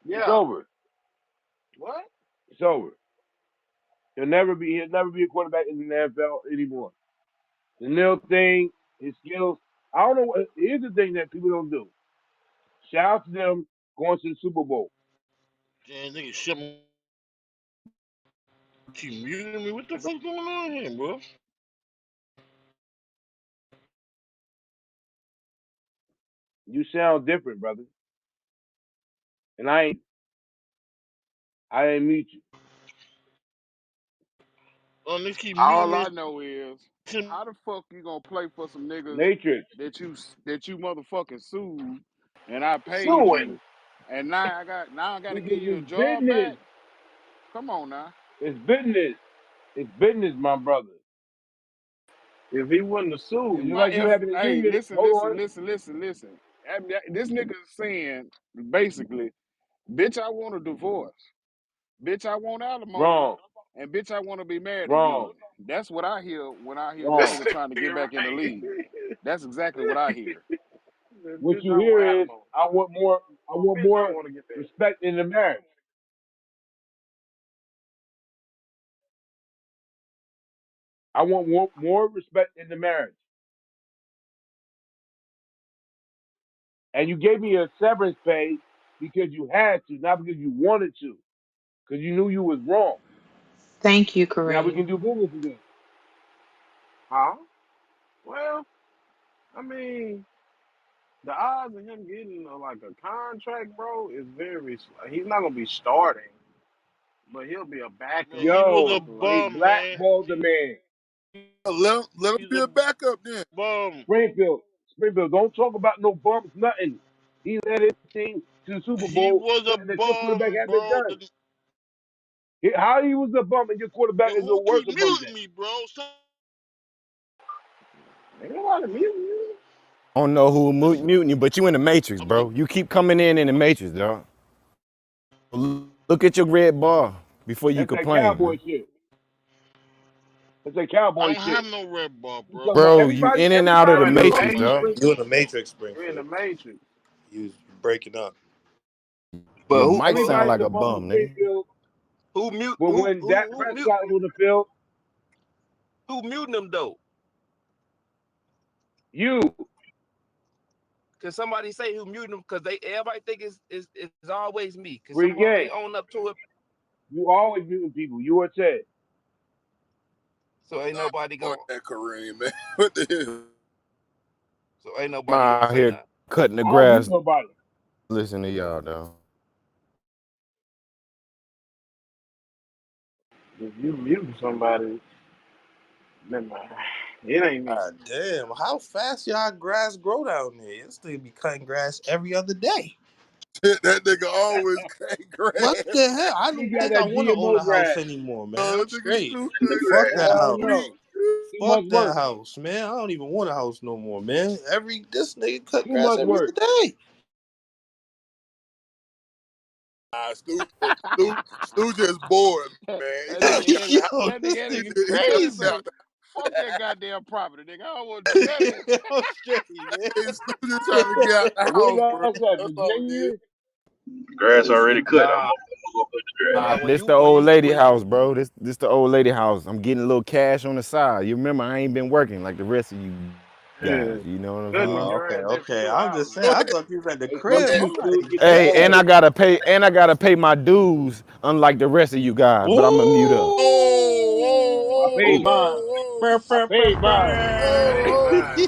Speaker 5: Yeah.
Speaker 3: over.
Speaker 5: What?
Speaker 3: It's over. He'll never be a quarterback in the NFL anymore. The nil thing, his skills. I don't know what here's the thing that people don't do. Shout out to them going to the Super Bowl.
Speaker 9: Damn, nigga, shit. Keep muting me. What the fuck's going on here, bro?
Speaker 3: You sound different, brother. And I ain't meet you.
Speaker 9: Oh, niggas keep muting
Speaker 14: All
Speaker 9: me.
Speaker 14: I know is how the fuck you gonna play for some niggas
Speaker 3: Matrix.
Speaker 14: that you motherfucking sued and I paid
Speaker 5: Suing.
Speaker 14: you, and now I gotta
Speaker 3: Because
Speaker 14: give you a
Speaker 3: it's
Speaker 14: job
Speaker 3: business.
Speaker 14: back? Come on now.
Speaker 3: It's business. It's business, my brother.
Speaker 5: If he wouldn't have
Speaker 3: It's
Speaker 5: sued,
Speaker 3: just
Speaker 14: My
Speaker 3: like you
Speaker 14: if
Speaker 3: having an
Speaker 14: hey,
Speaker 3: image.
Speaker 14: listen,
Speaker 3: Hold
Speaker 14: listen,
Speaker 3: on.
Speaker 14: listen, listen, listen. This nigga is saying basically, bitch, I want a divorce. Bitch, I want alimony.
Speaker 7: Wrong,
Speaker 14: And bitch, I want to be married again.
Speaker 7: wrong,
Speaker 14: That's what I hear when I hear this
Speaker 7: wrong.
Speaker 14: nigga trying to get
Speaker 5: You're
Speaker 14: back in the
Speaker 5: right.
Speaker 14: league. That's exactly what I hear.
Speaker 7: What
Speaker 5: Bitch,
Speaker 7: you
Speaker 5: I want
Speaker 7: hear is,
Speaker 5: alimony.
Speaker 7: I want more. I want
Speaker 5: Bitch, I
Speaker 7: more
Speaker 5: want to get that.
Speaker 7: respect in the marriage. I want more respect in the marriage. And you gave me a severance pay because you had to, not because you wanted to, because you knew you was wrong.
Speaker 2: Thank you,
Speaker 7: Now we
Speaker 2: Kareem.
Speaker 7: can do business again.
Speaker 5: Huh? Well, I mean, the odds of him getting like a contract, bro, is very. He's not gonna be starting, but he'll be a
Speaker 9: Man,
Speaker 5: backup
Speaker 9: he was
Speaker 7: Yo,
Speaker 9: a
Speaker 5: most
Speaker 7: they
Speaker 5: likely.
Speaker 9: bum, man.
Speaker 7: blackballed the man.
Speaker 6: Let him
Speaker 9: He's
Speaker 6: be
Speaker 9: a
Speaker 6: a backup then.
Speaker 9: bum.
Speaker 7: Springfield, don't talk about no bumps, nothing. He led his team to the Super
Speaker 9: He
Speaker 7: Bowl,
Speaker 9: was a
Speaker 7: something that your quarterback
Speaker 9: bum,
Speaker 7: hasn't
Speaker 9: bro.
Speaker 7: done. How he was a bum and your quarterback
Speaker 9: Yo,
Speaker 7: is a
Speaker 9: who
Speaker 7: worse
Speaker 9: keep
Speaker 7: bum
Speaker 9: muting
Speaker 7: than?
Speaker 9: me, bro?
Speaker 5: Ain't nobody muting you.
Speaker 1: I don't know who muting you, but you in the matrix,
Speaker 9: I'm a
Speaker 1: bro. You keep coming in the matrix, dog. Look at your red bar before you
Speaker 7: That's that
Speaker 1: complain,
Speaker 7: cowboy
Speaker 1: man.
Speaker 7: shit. That's that
Speaker 9: I
Speaker 7: cowboy
Speaker 9: don't have
Speaker 7: shit.
Speaker 9: no red bar,
Speaker 7: You
Speaker 9: bro.
Speaker 7: talking about
Speaker 1: Bro, you
Speaker 7: everybody?
Speaker 1: in and out of
Speaker 7: Everybody
Speaker 1: the
Speaker 5: You in
Speaker 7: in
Speaker 5: the
Speaker 7: your
Speaker 1: matrix,
Speaker 7: team,
Speaker 1: dog.
Speaker 5: matrix.
Speaker 16: You in
Speaker 7: Springfield.
Speaker 16: the Matrix,
Speaker 5: You in the
Speaker 16: Springfield.
Speaker 5: matrix.
Speaker 16: You was breaking up.
Speaker 13: But
Speaker 1: Your
Speaker 13: who
Speaker 1: mic sound
Speaker 7: Everybody's
Speaker 1: like
Speaker 7: a
Speaker 1: a
Speaker 7: bum in
Speaker 1: bum, nigga.
Speaker 7: Springfield.
Speaker 13: who mute
Speaker 7: But when Dak
Speaker 13: who mute
Speaker 7: Prescott was on the field,
Speaker 13: who muting them though?
Speaker 7: you
Speaker 13: Can somebody say who muting them? Because they everybody think it's always me. Can
Speaker 7: free
Speaker 13: somebody
Speaker 7: game.
Speaker 13: own up to it?
Speaker 7: You always muting people. You were Ted.
Speaker 13: So ain't
Speaker 6: Stop
Speaker 13: nobody
Speaker 6: doing
Speaker 13: going.
Speaker 6: that, Kareem, man. What the hell?
Speaker 13: So ain't
Speaker 1: I'm
Speaker 13: nobody gonna
Speaker 1: out
Speaker 13: say
Speaker 1: here
Speaker 13: nothing.
Speaker 1: cutting the
Speaker 7: I don't mute
Speaker 1: grass.
Speaker 7: nobody.
Speaker 1: Listen to y'all, dog.
Speaker 5: If you mute somebody, then it ain't me.
Speaker 16: God damn, how fast y'all grass grow down there? This thing be cutting grass every other day.
Speaker 6: That nigga always cut
Speaker 16: What
Speaker 6: grass.
Speaker 16: the hell? I
Speaker 7: He
Speaker 16: don't
Speaker 7: got
Speaker 16: think I
Speaker 7: that
Speaker 16: want to own
Speaker 7: GMO
Speaker 16: a house
Speaker 7: grass.
Speaker 16: anymore, man.
Speaker 6: That
Speaker 16: I'm
Speaker 6: nigga
Speaker 16: straight.
Speaker 6: stupid.
Speaker 16: Fuck that
Speaker 7: Hell
Speaker 16: house.
Speaker 7: no.
Speaker 6: Sweet.
Speaker 7: Too
Speaker 16: Fuck
Speaker 7: much
Speaker 16: that
Speaker 7: work.
Speaker 16: house, man. I don't even want a house no more, man. This nigga cut
Speaker 7: Too
Speaker 16: grass
Speaker 7: much
Speaker 16: every
Speaker 7: work.
Speaker 16: other day.
Speaker 6: Stu just bored, man. He
Speaker 14: That
Speaker 6: trying to
Speaker 14: nigga
Speaker 6: get out
Speaker 14: had
Speaker 6: the house.
Speaker 16: Yo,
Speaker 14: that
Speaker 16: this
Speaker 14: nigga
Speaker 16: nigga
Speaker 6: He trying to
Speaker 14: nigga
Speaker 6: get
Speaker 16: crazy.
Speaker 6: out
Speaker 14: say,
Speaker 6: the
Speaker 14: fuck that goddamn property, nigga. I don't want to do nothing.
Speaker 16: I'm straight,
Speaker 6: house. Stu just trying to get out the
Speaker 7: What
Speaker 6: house, bro.
Speaker 7: else that?
Speaker 6: That's all it
Speaker 7: Virginia?
Speaker 6: is.
Speaker 3: Grass already cut.
Speaker 1: Nah,
Speaker 3: I'm gonna put the grass.
Speaker 13: When
Speaker 1: this
Speaker 13: you
Speaker 1: the
Speaker 13: when
Speaker 1: old
Speaker 13: you
Speaker 1: lady
Speaker 13: when you
Speaker 1: house, bro. This the old lady house. I'm getting a little cash on the side. You remember I ain't been working like the rest of you
Speaker 5: Yeah.
Speaker 1: guys. You know what I'm
Speaker 5: Good
Speaker 1: saying?
Speaker 5: nigga
Speaker 16: Oh,
Speaker 5: your
Speaker 16: okay,
Speaker 5: ass there for
Speaker 16: okay.
Speaker 5: two
Speaker 16: I'm just
Speaker 5: houses.
Speaker 16: saying.
Speaker 6: Go
Speaker 16: I
Speaker 6: ahead.
Speaker 16: thought you was at the
Speaker 7: Hey, fuck
Speaker 16: crib.
Speaker 7: you,
Speaker 16: I'm
Speaker 7: Stu.
Speaker 16: like,
Speaker 7: Get that
Speaker 1: Hey, and
Speaker 7: money.
Speaker 1: I gotta pay my dues, unlike the rest of you guys. But I'm gonna mute up.
Speaker 6: Oh,
Speaker 7: I
Speaker 6: oh,
Speaker 7: paid
Speaker 16: ooh.
Speaker 7: mine.
Speaker 6: oh,
Speaker 16: Brr,
Speaker 7: I
Speaker 16: brr, brr,
Speaker 7: paid mine.
Speaker 5: Hey
Speaker 6: oh,
Speaker 16: brr.
Speaker 5: man.
Speaker 6: oh.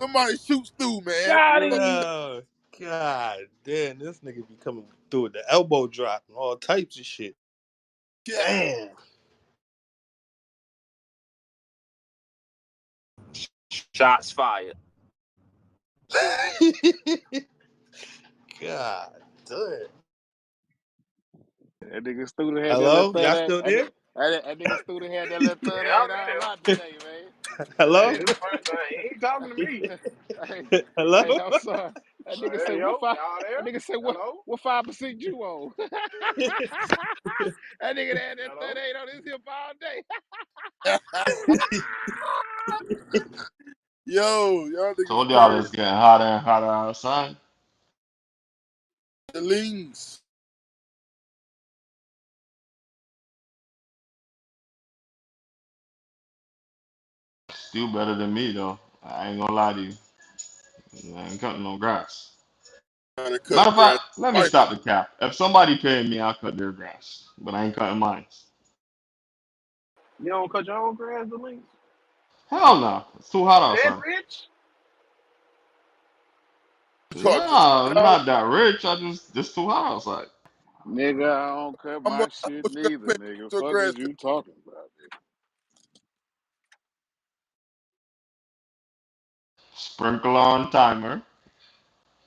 Speaker 6: Somebody shoot Stu, man.
Speaker 7: Got
Speaker 6: Fuck
Speaker 7: him.
Speaker 16: Yo, God damn, this nigga be coming through with the elbow drop and all types of shit.
Speaker 6: yeah.
Speaker 16: Damn.
Speaker 13: shots fired.
Speaker 16: God damn.
Speaker 14: That nigga student had that little
Speaker 16: Hello? Y'all still there?
Speaker 14: that nigga student had that little
Speaker 5: Yeah,
Speaker 14: third
Speaker 5: I'm
Speaker 14: aid
Speaker 5: in
Speaker 14: all
Speaker 5: there.
Speaker 14: out today, man.
Speaker 16: Hello?
Speaker 5: Hey, this first thing. He ain't talking to me.
Speaker 14: Hey,
Speaker 16: Hello?
Speaker 14: hey, I'm sorry. That nigga say
Speaker 5: Hey
Speaker 14: what
Speaker 5: yo,
Speaker 14: five?
Speaker 5: y'all
Speaker 14: That
Speaker 5: there?
Speaker 14: nigga say
Speaker 5: Hello?
Speaker 14: what 5% you owe? That nigga had that
Speaker 5: Hello?
Speaker 14: 38 on his hip all day.
Speaker 6: Yo, y'all niggas
Speaker 15: Told y'all it's
Speaker 6: crazy.
Speaker 15: getting hotter and hotter outside.
Speaker 6: The links.
Speaker 15: Still better than me though. I ain't gonna lie to you. I ain't cutting no grass.
Speaker 6: Trying to
Speaker 15: Matter
Speaker 6: cut
Speaker 15: of
Speaker 6: grass.
Speaker 15: fact, let me
Speaker 6: Wife.
Speaker 15: stop the cap. If somebody paying me, I'll cut their grass. But I ain't cutting mine.
Speaker 5: You don't cut your own grass, the links?
Speaker 15: Hell no. It's too hot
Speaker 5: You that
Speaker 15: outside.
Speaker 5: rich?
Speaker 6: Talking
Speaker 15: No, I'm
Speaker 6: $20.
Speaker 15: not that rich. I just too hot outside.
Speaker 14: Nigga, I don't cut my
Speaker 6: How
Speaker 14: shit
Speaker 6: much you gotta
Speaker 14: neither,
Speaker 6: pay
Speaker 14: nigga.
Speaker 6: for your
Speaker 14: Fuck
Speaker 6: grass
Speaker 14: is
Speaker 6: cut?
Speaker 14: you talking about, nigga?
Speaker 15: Sprinkle on timer.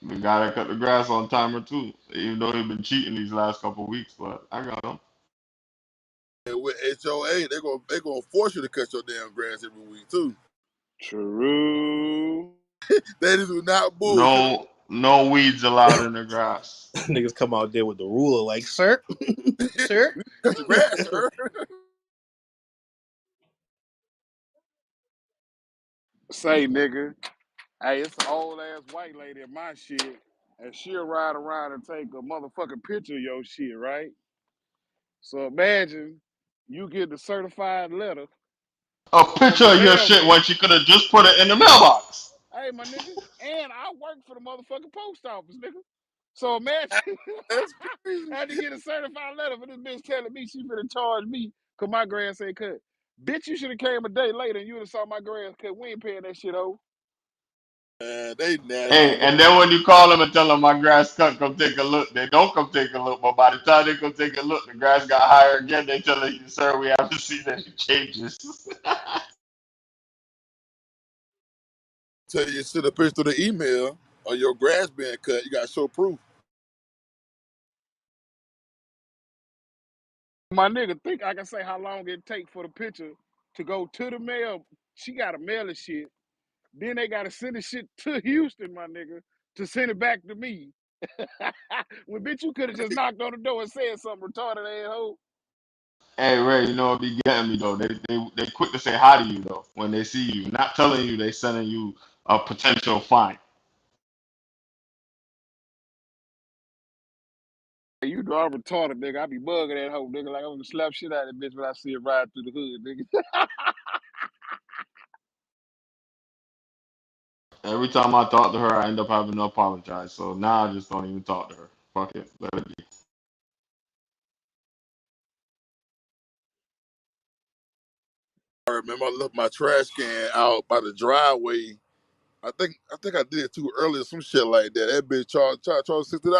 Speaker 15: We gotta cut the grass on timer too. Even though they've been cheating these last couple of weeks, but I got them.
Speaker 6: And with HOA, they gonna force you to cut your damn grass every week too.
Speaker 14: True.
Speaker 6: That is not bullshit.
Speaker 15: No weeds allowed in the grass.
Speaker 16: Niggas come out there with the ruler, like, sir, sir.
Speaker 6: Cut your grass, sir.
Speaker 14: Say, nigga, hey, it's an old ass white lady in my shit, and she'll ride around and take a motherfucking picture of your shit, right? So imagine you get the certified letter
Speaker 15: A
Speaker 14: from
Speaker 15: picture
Speaker 14: the
Speaker 15: of your shit
Speaker 14: mailman.
Speaker 15: when she could have just put it in the mailbox.
Speaker 14: Hey, my nigga, and I work for the motherfucking post office, nigga. So imagine
Speaker 6: That's
Speaker 14: I
Speaker 6: crazy.
Speaker 14: had to get a certified letter for this bitch telling me she finna charge me because my grass ain't cut. Bitch, you should have came a day later and you would have saw my grass cut. We ain't paying that shit over.
Speaker 6: Man, they nasty,
Speaker 15: Hey,
Speaker 6: man.
Speaker 15: and then when you call them and tell them my grass cut, come take a look. They don't come take a look, but by the time they come take a look, the grass got higher again. They telling you, sir, we haven't seen any changes.
Speaker 6: Tell you send a picture to the email on your grass being cut. You got to show proof.
Speaker 14: My nigga think I can say how long it take for the picture to go to the mail. She got to mail the shit. Then they got to send the shit to Houston, my nigga, to send it back to me. Well, bitch, you could have just knocked on the door and said something retarded asshole.
Speaker 15: Hey Ray, you know what be getting me though? They quick to say hi to you though when they see you, not telling you they sending you a potential fine.
Speaker 14: Hey, you know I'm retarded, nigga. I be bugging that hoe, nigga. Like I'm gonna slap shit out of that bitch when I see it ride through the hood, nigga.
Speaker 15: Every time I talk to her, I end up having to apologize. So now I just don't even talk to her. Fuck it, let it be.
Speaker 6: I remember I left my trash can out by the driveway. I think I did it too early or some shit like that. That bitch charged $60.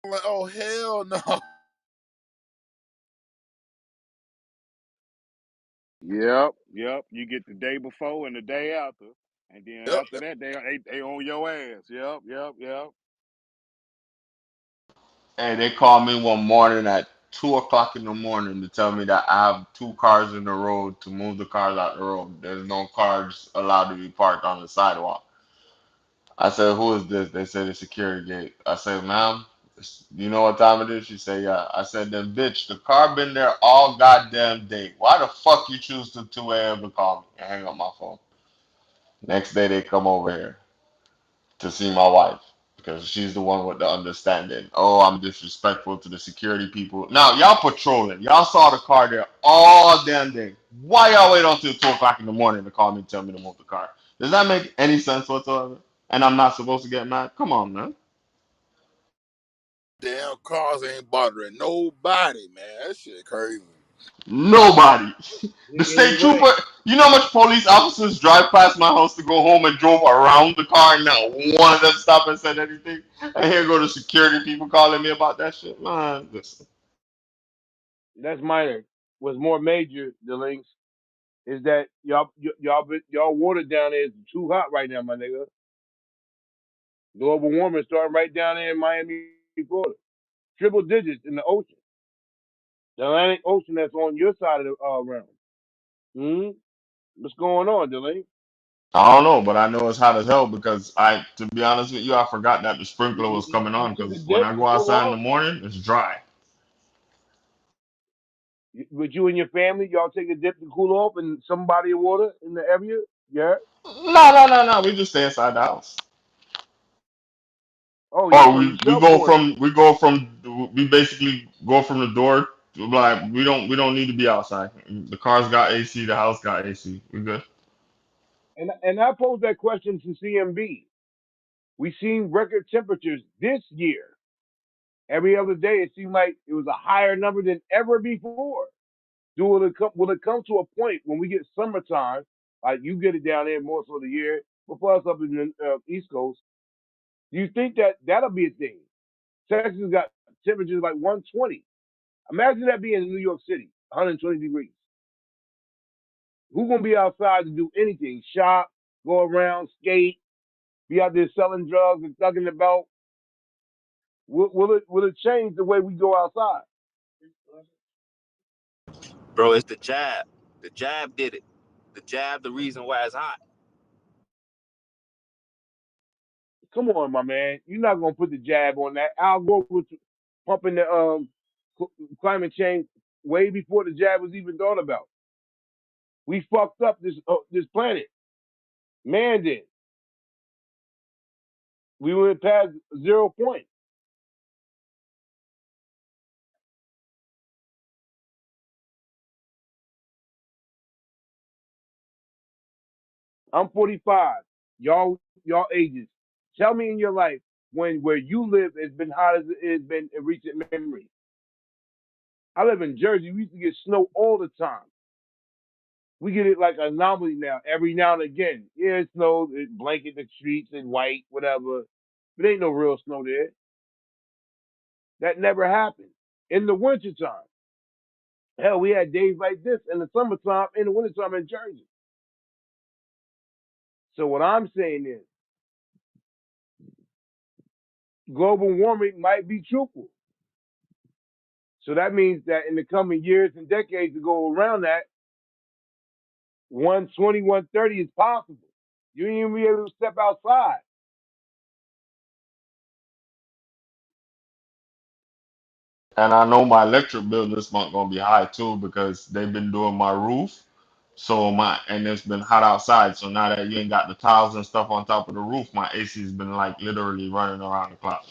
Speaker 6: I'm like, oh hell no.
Speaker 14: Yep. You get the day before and the day after, and then
Speaker 6: Yep.
Speaker 14: after that they on your ass. Yep.
Speaker 15: Hey, they called me one morning at 2 o'clock in the morning to tell me that I have two cars in the road to move the cars out the road. There's no cars allowed to be parked on the sidewalk. I said, who is this? They said the security gate. I said, ma'am, you know what time it is? She said, yeah. I said, then bitch, the car been there all goddamn day. Why the fuck you choose to 2 a.m. to call me and hang up my phone? Next day they come over here to see my wife because she's the one with the understanding. Oh, I'm disrespectful to the security people. Now y'all patrolling. Y'all saw the car there all damn day. Why y'all wait until 2 o'clock in the morning to call me and tell me to move the car? Does that make any sense whatsoever? And I'm not supposed to get mad? Come on, man.
Speaker 6: Damn cars ain't bothering nobody, man. That shit crazy.
Speaker 15: Nobody. The
Speaker 3: Hey,
Speaker 15: state trooper,
Speaker 3: Ray.
Speaker 15: you know how much police officers drive past my house to go home and drove around the car and not one of them stopped and said anything? And here go the security people calling me about that shit. Man, listen.
Speaker 3: That's minor. What's more major, the links, is that y'all water down there is too hot right now, my nigga. Global warming starting right down there in Miami, Florida. Triple digits in the ocean. The Atlantic Ocean that's on your side of the realm. Hmm. What's going on, Delaney?
Speaker 15: I don't know, but I know it's hot as hell because to be honest with you, I forgot that the
Speaker 3: You,
Speaker 15: sprinkler
Speaker 3: you,
Speaker 15: was
Speaker 3: you
Speaker 15: coming
Speaker 3: you
Speaker 15: on
Speaker 3: took a
Speaker 15: because when
Speaker 3: dip
Speaker 15: I
Speaker 3: to
Speaker 15: go
Speaker 3: cool
Speaker 15: outside in
Speaker 3: off.
Speaker 15: the morning, it's dry.
Speaker 3: With you and your family, y'all take a dip to cool off in some body of water in the area. Yeah.
Speaker 15: No. We just stay inside the house.
Speaker 3: Oh,
Speaker 15: Or
Speaker 3: so you
Speaker 15: we
Speaker 3: self
Speaker 15: go
Speaker 3: water.
Speaker 15: from we basically go from the door to like we don't need to be outside. The car's got AC, the house got AC. We good.
Speaker 3: And I posed that question to CMB. We seen record temperatures this year. Every other day, it seemed like it was a higher number than ever before. Will it come to a point when we get summertime, like you get it down there most of the year, before us up in the East Coast? Do you think that that'll be a thing? Texas got temperatures like 120. Imagine that being in New York City, 120 degrees. Who's gonna be outside to do anything? Shop, go around, skate, be out there selling drugs and thugging about. Will it change the way we go outside?
Speaker 2: Bro, it's the jab. The jab did it. The jab, the reason why it's hot.
Speaker 3: Come on, my man. You're not gonna put the jab on that. Al Gore was pumping the climate change way before the jab was even thought about. We fucked up this planet. Man did. We went past 0 point. I'm 45. Y'all ages. Tell me in your life when where you live has been hot as it has been in recent memory. I live in Jersey. We used to get snow all the time. We get it like an anomaly now, every now and again. Yeah, it snows, it blanket the streets in white, whatever. But ain't no real snow there. That never happened. In the wintertime. Hell, we had days like this in the summertime, in the wintertime in Jersey. So what I'm saying is global warming might be truthful. So that means that in the coming years and decades to go around that, 120, 130 is possible. You ain't even be able to step outside.
Speaker 15: And I know my electric bill this month gonna be high too because they've been doing my roof. So and it's been hot outside. So now that you ain't got the tiles and stuff on top of the roof, my AC's been like literally running around the clock.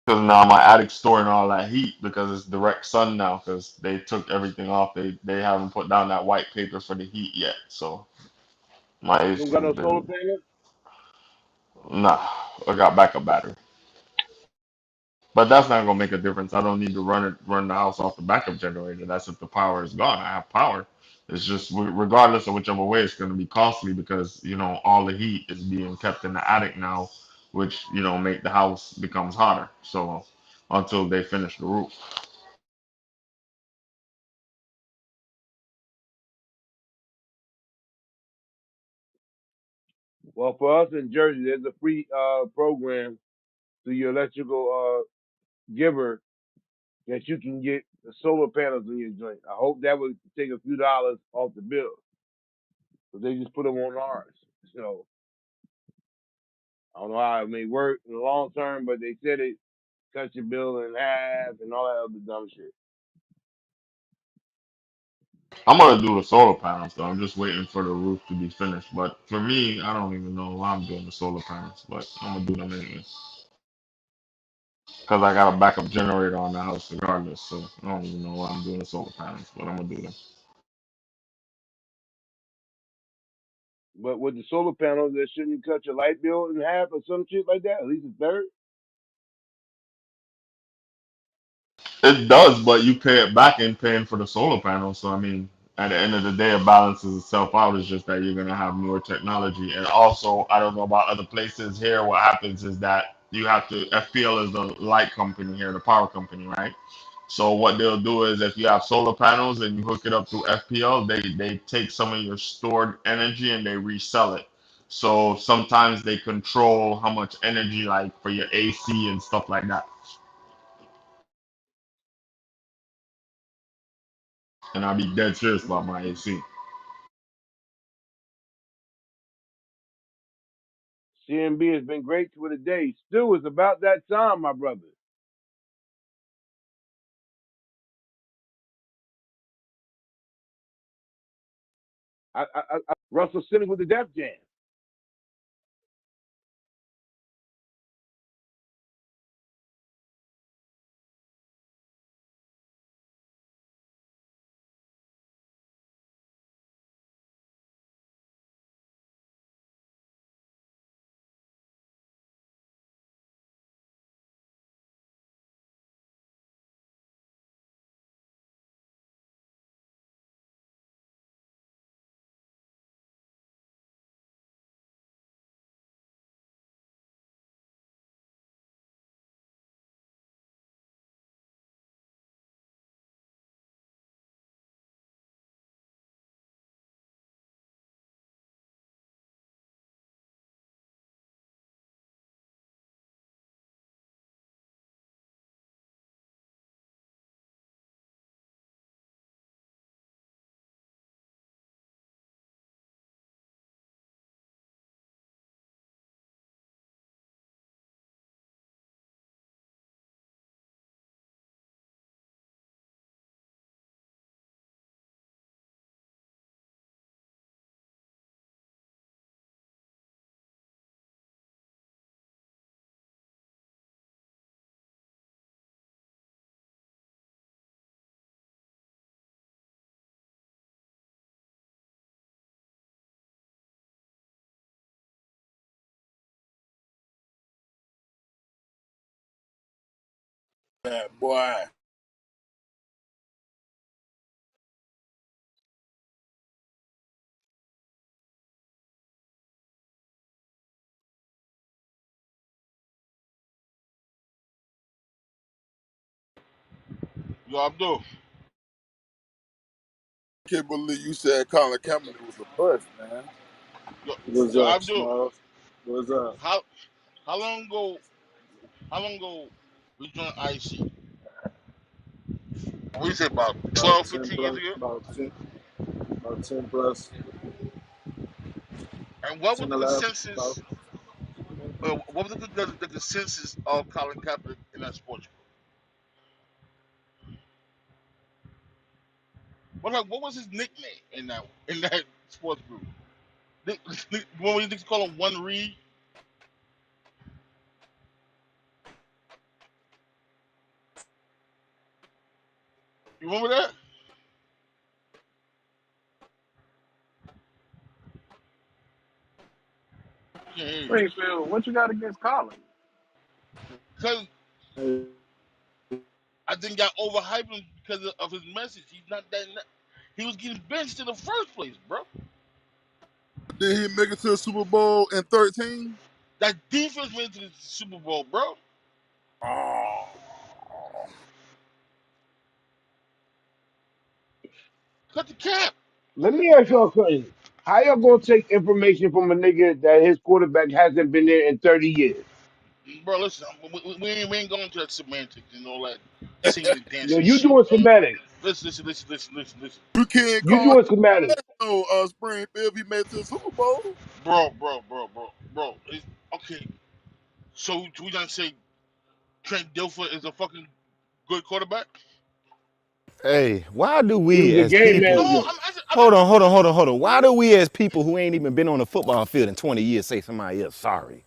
Speaker 15: Because now my attic's storing all that heat because it's direct sun now because they took everything off. They haven't put down that white paper for the heat yet. So my
Speaker 3: You don't got
Speaker 15: AC's
Speaker 3: no solar
Speaker 15: been
Speaker 3: panels?
Speaker 15: nah. I got backup battery. But that's not gonna make a difference. I don't need to run the house off the backup generator. That's if the power is gone. I have power. It's just regardless of whichever way, it's gonna be costly because all the heat is being kept in the attic now, which make the house becomes hotter. So until they finish the roof.
Speaker 3: Well, for us in Jersey, there's a free program through your electrical giver that you can get the solar panels in your joint. I hope that would take a few dollars off the bill. But they just put them on ours. So I don't know how it may work in the long term, but they said it cut your bill in half and all that other dumb shit.
Speaker 15: I'm gonna do the solar panels though. I'm just waiting for the roof to be finished. But for me, I don't even know why I'm doing the solar panels, but I'm gonna do them anyway. Because I got a backup generator on the house regardless, so I don't even know why I'm doing the solar panels, but I'm gonna do them.
Speaker 3: But with the solar panels, that shouldn't cut your light bill in half or some shit like that, at least a third.
Speaker 15: It does, but you pay it back in paying for the solar panels. So I mean, at the end of the day, it balances itself out. It's just that you're gonna have newer technology, and also I don't know about other places here. What happens is that you have to FPL is the light company here, the power company, right? So what they'll do is if you have solar panels and you hook it up through FPL, they take some of your stored energy and they resell it. So sometimes they control how much energy, like for your AC and stuff like that. And I'll be dead serious about my AC.
Speaker 3: CMB has been great for the day. Stu, it's about that time, my brother. Russell Simmons with the Def Jam.
Speaker 6: Bad boy.
Speaker 15: Yo, Abdul.
Speaker 6: Can't believe you said Colin Kaepernick was a bust, man.
Speaker 15: Yo,
Speaker 7: What's
Speaker 15: yo,
Speaker 7: up,
Speaker 15: Abdul.
Speaker 7: Smalls? What's up?
Speaker 15: How how long ago? How long ago we joined IC? We say about
Speaker 7: About
Speaker 15: 12,
Speaker 7: 10
Speaker 15: 15 years
Speaker 7: plus,
Speaker 15: ago.
Speaker 7: about 10 plus,
Speaker 15: And what was
Speaker 7: 10,
Speaker 15: the
Speaker 7: 11, about.
Speaker 15: consensus? What was the consensus of Colin Kaepernick in that sports group? What was his nickname in that sports group? What we used to call him One Reed. You remember that? Yeah,
Speaker 5: Springfield, what you got against Colin?
Speaker 15: because
Speaker 7: Hey,
Speaker 15: I think got overhyped him because of his message. He's not that. He was getting benched in the first place, bro.
Speaker 6: Did he make it to the Super Bowl in 13?
Speaker 15: That defense went to the Super Bowl, bro.
Speaker 6: Oh.
Speaker 15: Cut the cap,
Speaker 3: Let me ask y'all something. How y'all gonna take information from a nigga that his quarterback hasn't been there in 30 years?
Speaker 15: bro. Listen, we ain't going to that semantics and all that singing and
Speaker 3: Yo,
Speaker 15: dancing
Speaker 3: you
Speaker 15: shit.
Speaker 3: doing semantics.
Speaker 15: Listen,
Speaker 6: You can't
Speaker 3: You
Speaker 6: call him
Speaker 3: doing semantics.
Speaker 6: no Springfield if he made it to the Super Bowl.
Speaker 15: bro. Okay, so we gonna say Trent Dilfer is a fucking good quarterback?
Speaker 2: Hey, why do
Speaker 3: He was
Speaker 2: we
Speaker 3: a
Speaker 2: as
Speaker 3: game
Speaker 15: No,
Speaker 2: people
Speaker 3: manager.
Speaker 15: I'm
Speaker 2: hold on,
Speaker 15: asking.
Speaker 2: hold on, hold on, hold on. Why do we as people who ain't even been on the football field in 20 years say somebody else sorry?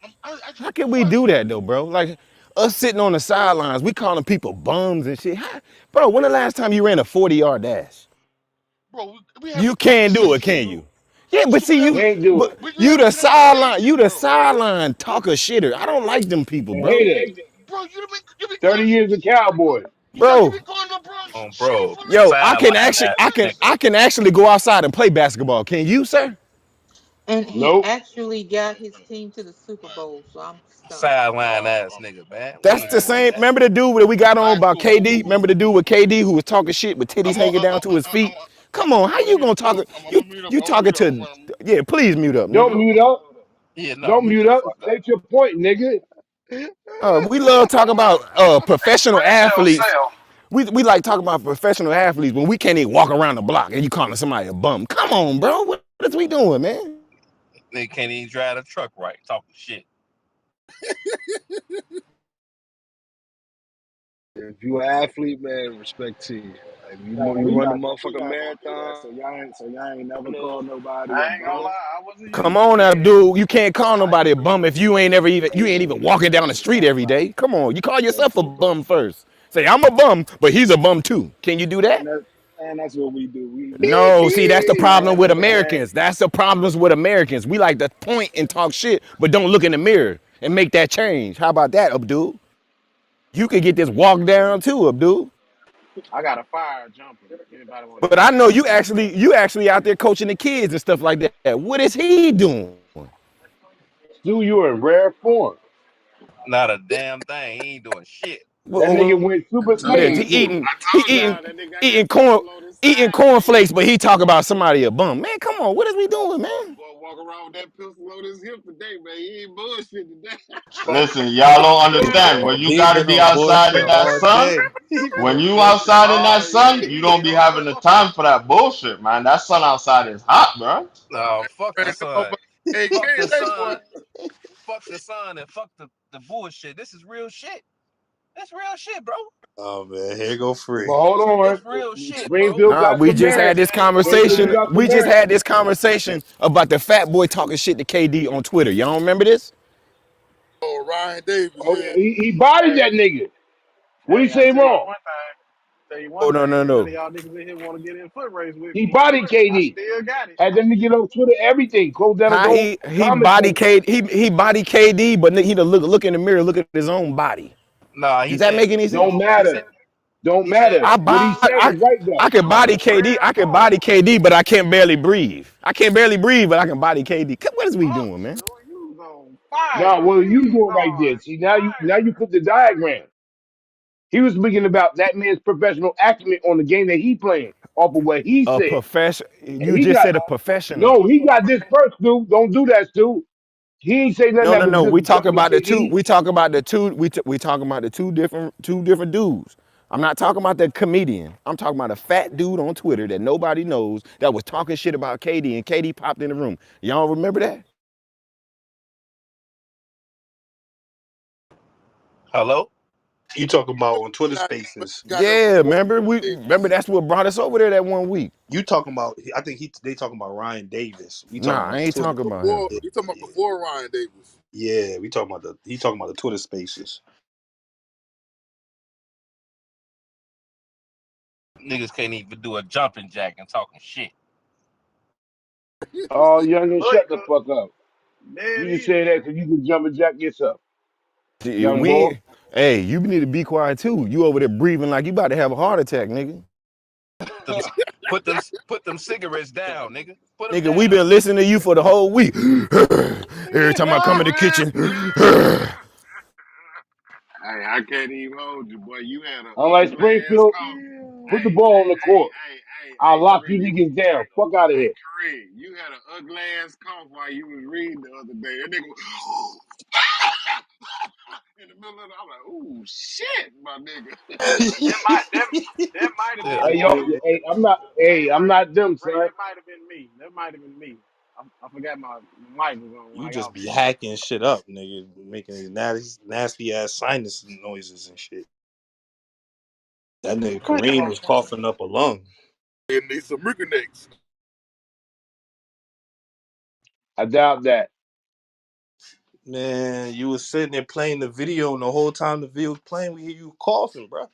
Speaker 15: I'm asking
Speaker 2: How
Speaker 15: a
Speaker 2: can we do
Speaker 15: question,
Speaker 2: that though, bro? Like us sitting on the sidelines, we calling people bums and shit. Bro, when the last time you ran a 40-yard dash?
Speaker 15: bro. We have a
Speaker 2: You can't do it,
Speaker 15: conversation,
Speaker 2: can
Speaker 15: bro.
Speaker 2: you? Yeah, but
Speaker 15: So we
Speaker 2: see
Speaker 15: have a
Speaker 2: you
Speaker 3: Can't do
Speaker 2: but
Speaker 3: it.
Speaker 15: we have a
Speaker 2: you
Speaker 15: conversation,
Speaker 2: the
Speaker 15: bro.
Speaker 2: sideline talker shitter. I don't like them people,
Speaker 3: And
Speaker 2: bro.
Speaker 3: hater.
Speaker 15: Bro, you been
Speaker 3: 30
Speaker 15: calling
Speaker 3: years of Cowboy.
Speaker 15: you
Speaker 2: Bro,
Speaker 15: been calling LeBron shitty
Speaker 11: bro.
Speaker 15: for a
Speaker 2: yo,
Speaker 15: minute.
Speaker 11: Sideline ass nigga.
Speaker 2: I can actually go outside and play basketball. Can you, sir?
Speaker 1: And he
Speaker 3: Nope.
Speaker 1: actually got his team to the Super Bowl, so I'm stunned.
Speaker 11: Sideline ass nigga, man. We
Speaker 2: That's
Speaker 11: ain't
Speaker 2: the
Speaker 11: doing
Speaker 2: same.
Speaker 11: that.
Speaker 2: Remember the dude that we got
Speaker 15: All
Speaker 2: on
Speaker 15: right,
Speaker 2: about
Speaker 15: cool.
Speaker 2: KD? Remember the dude with KD who was talking shit with titties hanging down to his feet? Come on, how
Speaker 15: I'm gonna
Speaker 2: you
Speaker 15: mute
Speaker 2: gonna
Speaker 15: up.
Speaker 2: talk?
Speaker 15: I'm
Speaker 2: You
Speaker 15: gonna mute up.
Speaker 2: you
Speaker 15: I'm gonna
Speaker 2: talking
Speaker 15: mute up.
Speaker 2: to? Yeah, please mute up,
Speaker 3: Don't
Speaker 2: nigga.
Speaker 3: mute up.
Speaker 11: Yeah, no,
Speaker 3: Don't
Speaker 11: mute
Speaker 3: mute
Speaker 11: the
Speaker 3: up.
Speaker 11: fuck up.
Speaker 3: State your point, nigga.
Speaker 2: We love talking about professional
Speaker 11: Brace
Speaker 2: athletes.
Speaker 11: yourself.
Speaker 2: We like talking about professional athletes when we can't even walk around the block and you calling somebody a bum. Come on, bro. What is we doing, man?
Speaker 11: They can't even drive the truck right. Talking shit.
Speaker 21: If you an athlete, man, respect to you. Like, you
Speaker 7: we
Speaker 21: run the
Speaker 7: not gonna
Speaker 21: motherfucking
Speaker 7: do that.
Speaker 21: marathon.
Speaker 7: So y'all ain't never
Speaker 21: Uh,
Speaker 7: called nobody a
Speaker 5: I ain't gonna
Speaker 7: bum.
Speaker 5: lie, I wasn't
Speaker 2: Come
Speaker 5: used to
Speaker 2: on,
Speaker 5: that.
Speaker 2: Abdul. You can't call
Speaker 5: I
Speaker 2: nobody a
Speaker 5: used to
Speaker 2: bum if you ain't even walking down the street every day. Come on, you call yourself a bum first. Say I'm a bum, but he's a bum too. Can you do
Speaker 7: And
Speaker 2: that?
Speaker 7: that's what we do.
Speaker 2: No, see, that's the problem with
Speaker 7: And
Speaker 2: Americans. That's the problems with Americans. We like to point and talk shit, but don't look in the mirror and make that change. How about that, Abdul? You could get this walk down too, Abdul.
Speaker 5: I got a fire jumping. Anybody want to
Speaker 2: But
Speaker 5: hit
Speaker 2: I
Speaker 5: me?
Speaker 2: know you actually out there coaching the kids and stuff like that. What is he doing?
Speaker 3: Stu, you in rare form.
Speaker 11: Not a damn thing. He ain't doing shit.
Speaker 3: That nigga went
Speaker 6: I
Speaker 3: Super
Speaker 2: What
Speaker 6: told
Speaker 2: is he
Speaker 3: Saiyan
Speaker 6: you.
Speaker 3: too.
Speaker 2: eating?
Speaker 5: I
Speaker 2: He
Speaker 5: told
Speaker 2: eating
Speaker 5: y'all that nigga got
Speaker 2: eating
Speaker 5: that
Speaker 2: corn
Speaker 5: pistol on his
Speaker 2: eating
Speaker 5: side, man.
Speaker 2: cornflakes, but he talk about somebody a bum. Man, come on, what is we doing, man?
Speaker 5: Boy, walk around with that pistol on his hip today, man. He ain't bullshit today.
Speaker 15: Fuck. Listen, y'all don't understand.
Speaker 18: Oh,
Speaker 15: When you
Speaker 18: he
Speaker 15: got to
Speaker 18: been
Speaker 15: be
Speaker 18: on
Speaker 15: outside
Speaker 18: bullshit
Speaker 15: in that
Speaker 18: all
Speaker 15: sun,
Speaker 18: day. He been
Speaker 15: when
Speaker 18: on
Speaker 15: you
Speaker 18: bullshit
Speaker 15: outside in that
Speaker 18: all
Speaker 15: sun,
Speaker 18: day.
Speaker 15: you don't be having the time for that bullshit, man. That sun outside is hot, bro.
Speaker 11: No, fuck
Speaker 6: Man,
Speaker 11: the
Speaker 6: that
Speaker 11: sun.
Speaker 6: motherfucker AK
Speaker 11: Fuck the
Speaker 6: today, boy.
Speaker 11: sun. Fuck the sun and fuck the bullshit. This is real shit. That's real shit, bro.
Speaker 18: Oh man, here go free.
Speaker 3: But hold on.
Speaker 11: It's real shit, bro.
Speaker 3: Springfield
Speaker 2: Nah,
Speaker 3: got
Speaker 2: we
Speaker 3: some
Speaker 2: just
Speaker 3: merit.
Speaker 2: had this
Speaker 3: Springfield
Speaker 2: conversation.
Speaker 3: got some
Speaker 2: We just
Speaker 3: merit.
Speaker 2: had this conversation about the fat boy talking shit to KD on Twitter. Y'all don't remember this?
Speaker 6: Oh, Ryan Davis,
Speaker 3: Oh
Speaker 6: yeah.
Speaker 3: yeah, he bodied
Speaker 5: Hey,
Speaker 3: that nigga. What he
Speaker 5: hey, I
Speaker 3: say
Speaker 5: tell you
Speaker 3: wrong?
Speaker 5: one thing. Tell you
Speaker 2: Oh
Speaker 5: one
Speaker 2: no,
Speaker 5: thing.
Speaker 2: no,
Speaker 5: If none
Speaker 2: no.
Speaker 5: of y'all niggas in here want to get in a foot race with
Speaker 3: He
Speaker 5: me,
Speaker 3: bodied
Speaker 5: I
Speaker 3: KD.
Speaker 5: still got it.
Speaker 3: Had them to get on Twitter, everything. Closed down his
Speaker 2: How
Speaker 3: own
Speaker 2: he
Speaker 3: comment
Speaker 2: body
Speaker 3: center.
Speaker 2: K he body KD, but he to look in the mirror, look at his own body.
Speaker 11: Nah,
Speaker 8: Does that make any sense?
Speaker 3: Don't
Speaker 11: he said
Speaker 3: matter. Don't
Speaker 11: he said
Speaker 3: matter.
Speaker 8: I
Speaker 3: What he
Speaker 8: body,
Speaker 3: said is right though.
Speaker 8: I can body KD. I can body KD, but I can't barely breathe. I can't barely breathe, but I can body KD. What is we
Speaker 5: Fuck,
Speaker 8: doing, man?
Speaker 5: boy, you was on fire.
Speaker 3: Now, what are you
Speaker 5: He's
Speaker 3: doing right there?
Speaker 5: on
Speaker 3: See, now you
Speaker 5: fire.
Speaker 3: put the diagram. He was speaking about that man's professional acumen on the game that he playing off of what he
Speaker 8: A
Speaker 3: said.
Speaker 8: profession.
Speaker 3: And
Speaker 8: You
Speaker 3: he
Speaker 8: just
Speaker 3: got
Speaker 8: said a professional.
Speaker 3: no, he got this first, dude. Don't do that, Stu. He ain't say nothing
Speaker 8: No,
Speaker 3: that
Speaker 8: no,
Speaker 3: was
Speaker 8: no. We talking
Speaker 3: disrespectful to
Speaker 8: about the two.
Speaker 3: KD.
Speaker 8: We talking about the two. We talking about the two different dudes. I'm not talking about the comedian. I'm talking about a fat dude on Twitter that nobody knows that was talking shit about KD, and KD popped in the room. Y'all remember that?
Speaker 2: Hello? You talking about on Twitter
Speaker 6: Got
Speaker 2: Spaces?
Speaker 6: got them
Speaker 8: Yeah, remember
Speaker 6: Davis.
Speaker 8: that's what brought us over there that one week.
Speaker 2: You talking about? I think they talking about Ryan Davis. We talking
Speaker 8: Nah,
Speaker 2: about
Speaker 8: I
Speaker 2: the
Speaker 8: ain't
Speaker 2: Twitter.
Speaker 8: talking about him.
Speaker 6: Before
Speaker 2: Yeah,
Speaker 6: you talking about
Speaker 2: yeah,
Speaker 6: before Ryan Davis?
Speaker 2: yeah. We talking about the. He talking about the Twitter Spaces.
Speaker 11: niggas can't even do a jumping jack and talking shit.
Speaker 3: Oh, youngin, shut the
Speaker 5: Look,
Speaker 3: fuck up.
Speaker 5: dead
Speaker 3: You just
Speaker 5: easy.
Speaker 3: say that because you can jump and jack yourself,
Speaker 8: See,
Speaker 3: young boy.
Speaker 8: hey, you need to be quiet too. You over there breathing like you about to have a heart attack, nigga.
Speaker 11: Them, put them cigarettes down, nigga. Put them
Speaker 8: Nigga, we
Speaker 11: down.
Speaker 8: been listening to you for the whole week. Every time I come in the kitchen,
Speaker 14: Hey, I can't even hold you, boy. You had an
Speaker 3: Unlike
Speaker 14: ugly ass
Speaker 3: Springfield,
Speaker 14: cough.
Speaker 3: put
Speaker 14: Hey,
Speaker 3: the ball on
Speaker 14: hey,
Speaker 3: the
Speaker 14: hey,
Speaker 3: court.
Speaker 14: hey, hey,
Speaker 3: I'll
Speaker 14: hey,
Speaker 3: lock
Speaker 14: Kareem,
Speaker 3: you
Speaker 14: you,
Speaker 3: niggas down. Fuck out of
Speaker 14: hey,
Speaker 3: here.
Speaker 14: Kareem, you had an ugly ass cough while you was reading the other day. That nigga was in the middle of the, I'm like, ooh, shit, my nigga.
Speaker 5: That might have
Speaker 11: Yeah,
Speaker 5: been
Speaker 3: Hey,
Speaker 5: me,
Speaker 3: yo,
Speaker 5: Ray.
Speaker 3: hey, I'm not them,
Speaker 5: Ray,
Speaker 3: son.
Speaker 5: that might have been me. That might have been me. I forgot my mic was on when
Speaker 2: You
Speaker 5: I got
Speaker 2: just
Speaker 5: off
Speaker 2: be
Speaker 5: the phone.
Speaker 2: hacking shit up, nigga, making nasty ass sinus noises and shit. That nigga Kareem was coughing up a lung.
Speaker 6: They need some Mucinex.
Speaker 3: I doubt that.
Speaker 2: Man, you was sitting there playing the video, and the whole time the video was playing, we hear you coughing, bro.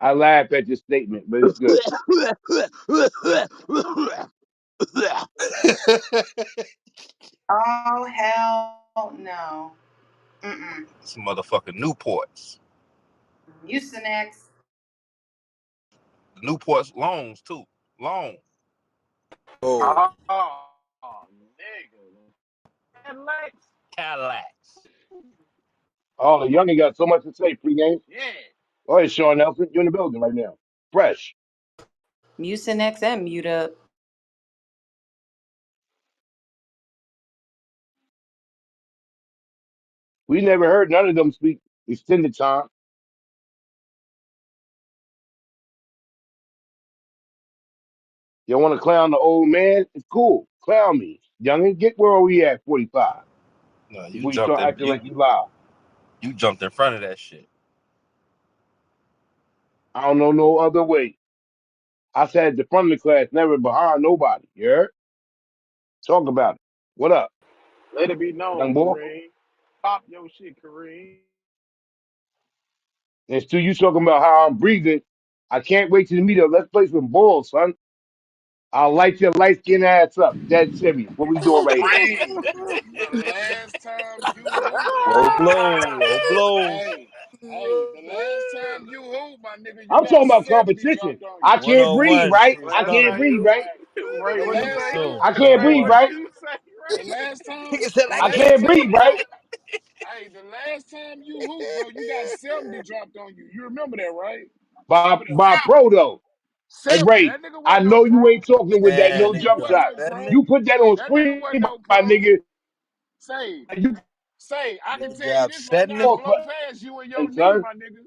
Speaker 3: I laugh at your statement, but it's good.
Speaker 22: Oh hell no. Mm-mm.
Speaker 11: some motherfucking Newports.
Speaker 22: Mucinex.
Speaker 11: The Newports longs too. Long.
Speaker 1: Oh,
Speaker 5: Oh, nigga. That Lex?
Speaker 11: Cadillacs.
Speaker 3: Oh, the youngin got so much to say pregame.
Speaker 5: Yeah.
Speaker 3: Go ahead, Sean Nelson. You're in the building right now. Fresh.
Speaker 22: Mucinex and mute up.
Speaker 3: We never heard none of them speak extended time. You want to clown the old man? It's cool. Clown me. Youngin, get where we at 45
Speaker 11: No,
Speaker 3: before you start acting like you
Speaker 11: you
Speaker 3: loud.
Speaker 11: you jumped in front of that shit.
Speaker 3: I don't know no other way. I sat at the front of the class, never behind nobody. You heard? Talk about it. What up,
Speaker 5: Let it be
Speaker 3: young
Speaker 5: known,
Speaker 3: boy?
Speaker 5: Kareem. Pop your shit, Kareem.
Speaker 3: And still you talking about how I'm breathing. I can't wait to meet up. Let's play some ball, son. I'll light your light skin ass up. Dead serious. What we doing right here?
Speaker 14: Kareem, the last time you hooped,
Speaker 16: Low
Speaker 14: my
Speaker 16: blow,
Speaker 14: nigga.
Speaker 16: low blow.
Speaker 14: The last time you hooped, my nigga, you
Speaker 3: I'm
Speaker 14: got
Speaker 3: talking about
Speaker 14: 70
Speaker 3: competition.
Speaker 14: dropped on you.
Speaker 3: I can't breathe,
Speaker 16: 101.
Speaker 3: right?
Speaker 16: It's
Speaker 3: I
Speaker 5: Ray,
Speaker 3: can't
Speaker 16: done.
Speaker 3: breathe,
Speaker 5: Ray,
Speaker 3: right?
Speaker 5: Ray,
Speaker 14: The
Speaker 5: what you
Speaker 14: last
Speaker 5: say?
Speaker 16: So,
Speaker 3: I
Speaker 14: time,
Speaker 3: can't
Speaker 5: Ray,
Speaker 3: breathe,
Speaker 5: what
Speaker 16: 101.
Speaker 3: right?
Speaker 5: you say,
Speaker 14: the
Speaker 5: Ray?
Speaker 14: last time,
Speaker 16: Nigga said
Speaker 14: the
Speaker 16: I
Speaker 3: I
Speaker 16: can't
Speaker 14: last
Speaker 3: can't
Speaker 14: time,
Speaker 3: breathe,
Speaker 16: breathe.
Speaker 3: right?
Speaker 14: the last time you hooped, bro, you got 70 dropped on you. You remember that, right?
Speaker 3: By
Speaker 14: 70.
Speaker 3: pro though. Hey
Speaker 14: 70.
Speaker 3: Ray,
Speaker 14: That nigga
Speaker 3: I
Speaker 14: wasn't no
Speaker 3: know you
Speaker 14: pro.
Speaker 3: ain't talking with that
Speaker 14: That
Speaker 3: no
Speaker 16: Man,
Speaker 14: nigga
Speaker 3: jump
Speaker 14: wasn't
Speaker 16: nigga.
Speaker 3: shot.
Speaker 14: no
Speaker 16: That
Speaker 14: pro.
Speaker 16: nigga,
Speaker 3: You put that on
Speaker 14: That nigga
Speaker 3: screen,
Speaker 14: wasn't no
Speaker 3: my
Speaker 14: pro.
Speaker 3: nigga.
Speaker 14: Say,
Speaker 3: You
Speaker 14: I can tell you
Speaker 16: job
Speaker 14: this right
Speaker 16: setting
Speaker 14: now, it
Speaker 16: it.
Speaker 3: talk
Speaker 14: blow
Speaker 3: for
Speaker 14: past you and your
Speaker 3: hey,
Speaker 14: knee,
Speaker 3: son.
Speaker 14: my nigga.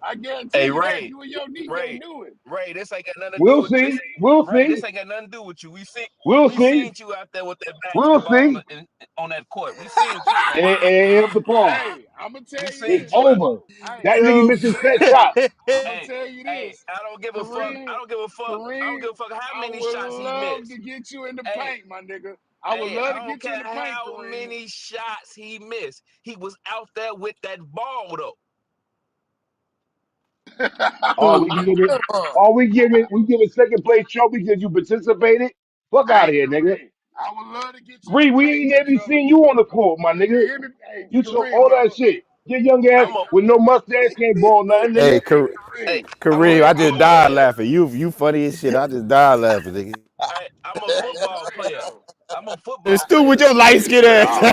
Speaker 14: I
Speaker 11: Hey
Speaker 14: guarantee you that.
Speaker 11: Ray,
Speaker 14: You and your knee can't
Speaker 11: Ray,
Speaker 14: do it.
Speaker 11: Ray, this ain't got nothing to do
Speaker 3: We'll
Speaker 11: with this.
Speaker 3: see. We'll
Speaker 11: Ray, this
Speaker 3: see.
Speaker 11: ain't got nothing to do with you.
Speaker 3: We'll
Speaker 11: We
Speaker 3: see.
Speaker 11: seen you out there with that
Speaker 3: We'll
Speaker 11: basketball
Speaker 3: see.
Speaker 11: on that court. We seen you, man.
Speaker 3: It ain't up to par.
Speaker 14: Hey, I'm gonna
Speaker 11: We
Speaker 14: tell you
Speaker 11: seen
Speaker 3: It's
Speaker 14: this.
Speaker 11: you out.
Speaker 3: over.
Speaker 14: Hey,
Speaker 3: That nigga
Speaker 16: Yo.
Speaker 3: missing set
Speaker 14: hey,
Speaker 3: shots.
Speaker 14: I'm gonna
Speaker 11: Hey,
Speaker 14: tell you
Speaker 11: hey,
Speaker 14: this.
Speaker 11: I don't give a fuck. I
Speaker 14: Kareem,
Speaker 11: don't give a fuck. I don't
Speaker 14: Kareem,
Speaker 11: give a fuck how
Speaker 14: I
Speaker 11: many shots
Speaker 14: would
Speaker 11: he
Speaker 14: love
Speaker 11: missed.
Speaker 14: to get you in the
Speaker 11: Hey,
Speaker 14: paint, my nigga. I would
Speaker 11: hey,
Speaker 14: love to
Speaker 11: I don't
Speaker 14: get you
Speaker 11: care
Speaker 14: in the paint,
Speaker 11: how
Speaker 14: Kareem.
Speaker 11: many shots he missed. He was out there with that ball though.
Speaker 3: All we give it,
Speaker 6: Come on.
Speaker 3: all we give it second place trophy because you participated. Fuck out
Speaker 14: Hey,
Speaker 3: of here, nigga.
Speaker 14: Kareem, I would love to get you the
Speaker 3: Reed, we
Speaker 14: paint,
Speaker 3: ain't
Speaker 14: good
Speaker 3: never
Speaker 14: brother.
Speaker 3: seen you on the court, my
Speaker 14: You
Speaker 3: nigga.
Speaker 14: hear me? Hey,
Speaker 3: You took
Speaker 14: Kareem,
Speaker 3: all
Speaker 14: bro.
Speaker 3: that shit. Your young ass
Speaker 14: I'm a
Speaker 3: with no mustache can't ball nothing,
Speaker 8: Hey,
Speaker 3: nigga.
Speaker 14: Kareem. I'm a
Speaker 8: Kareem, I just
Speaker 14: football
Speaker 8: died
Speaker 14: player.
Speaker 8: laughing. You funny as shit. I just died laughing, nigga.
Speaker 14: I'm a football player. I'm a
Speaker 8: And
Speaker 14: football
Speaker 8: Stu
Speaker 14: player.
Speaker 8: with your light skin ass.
Speaker 14: Oh,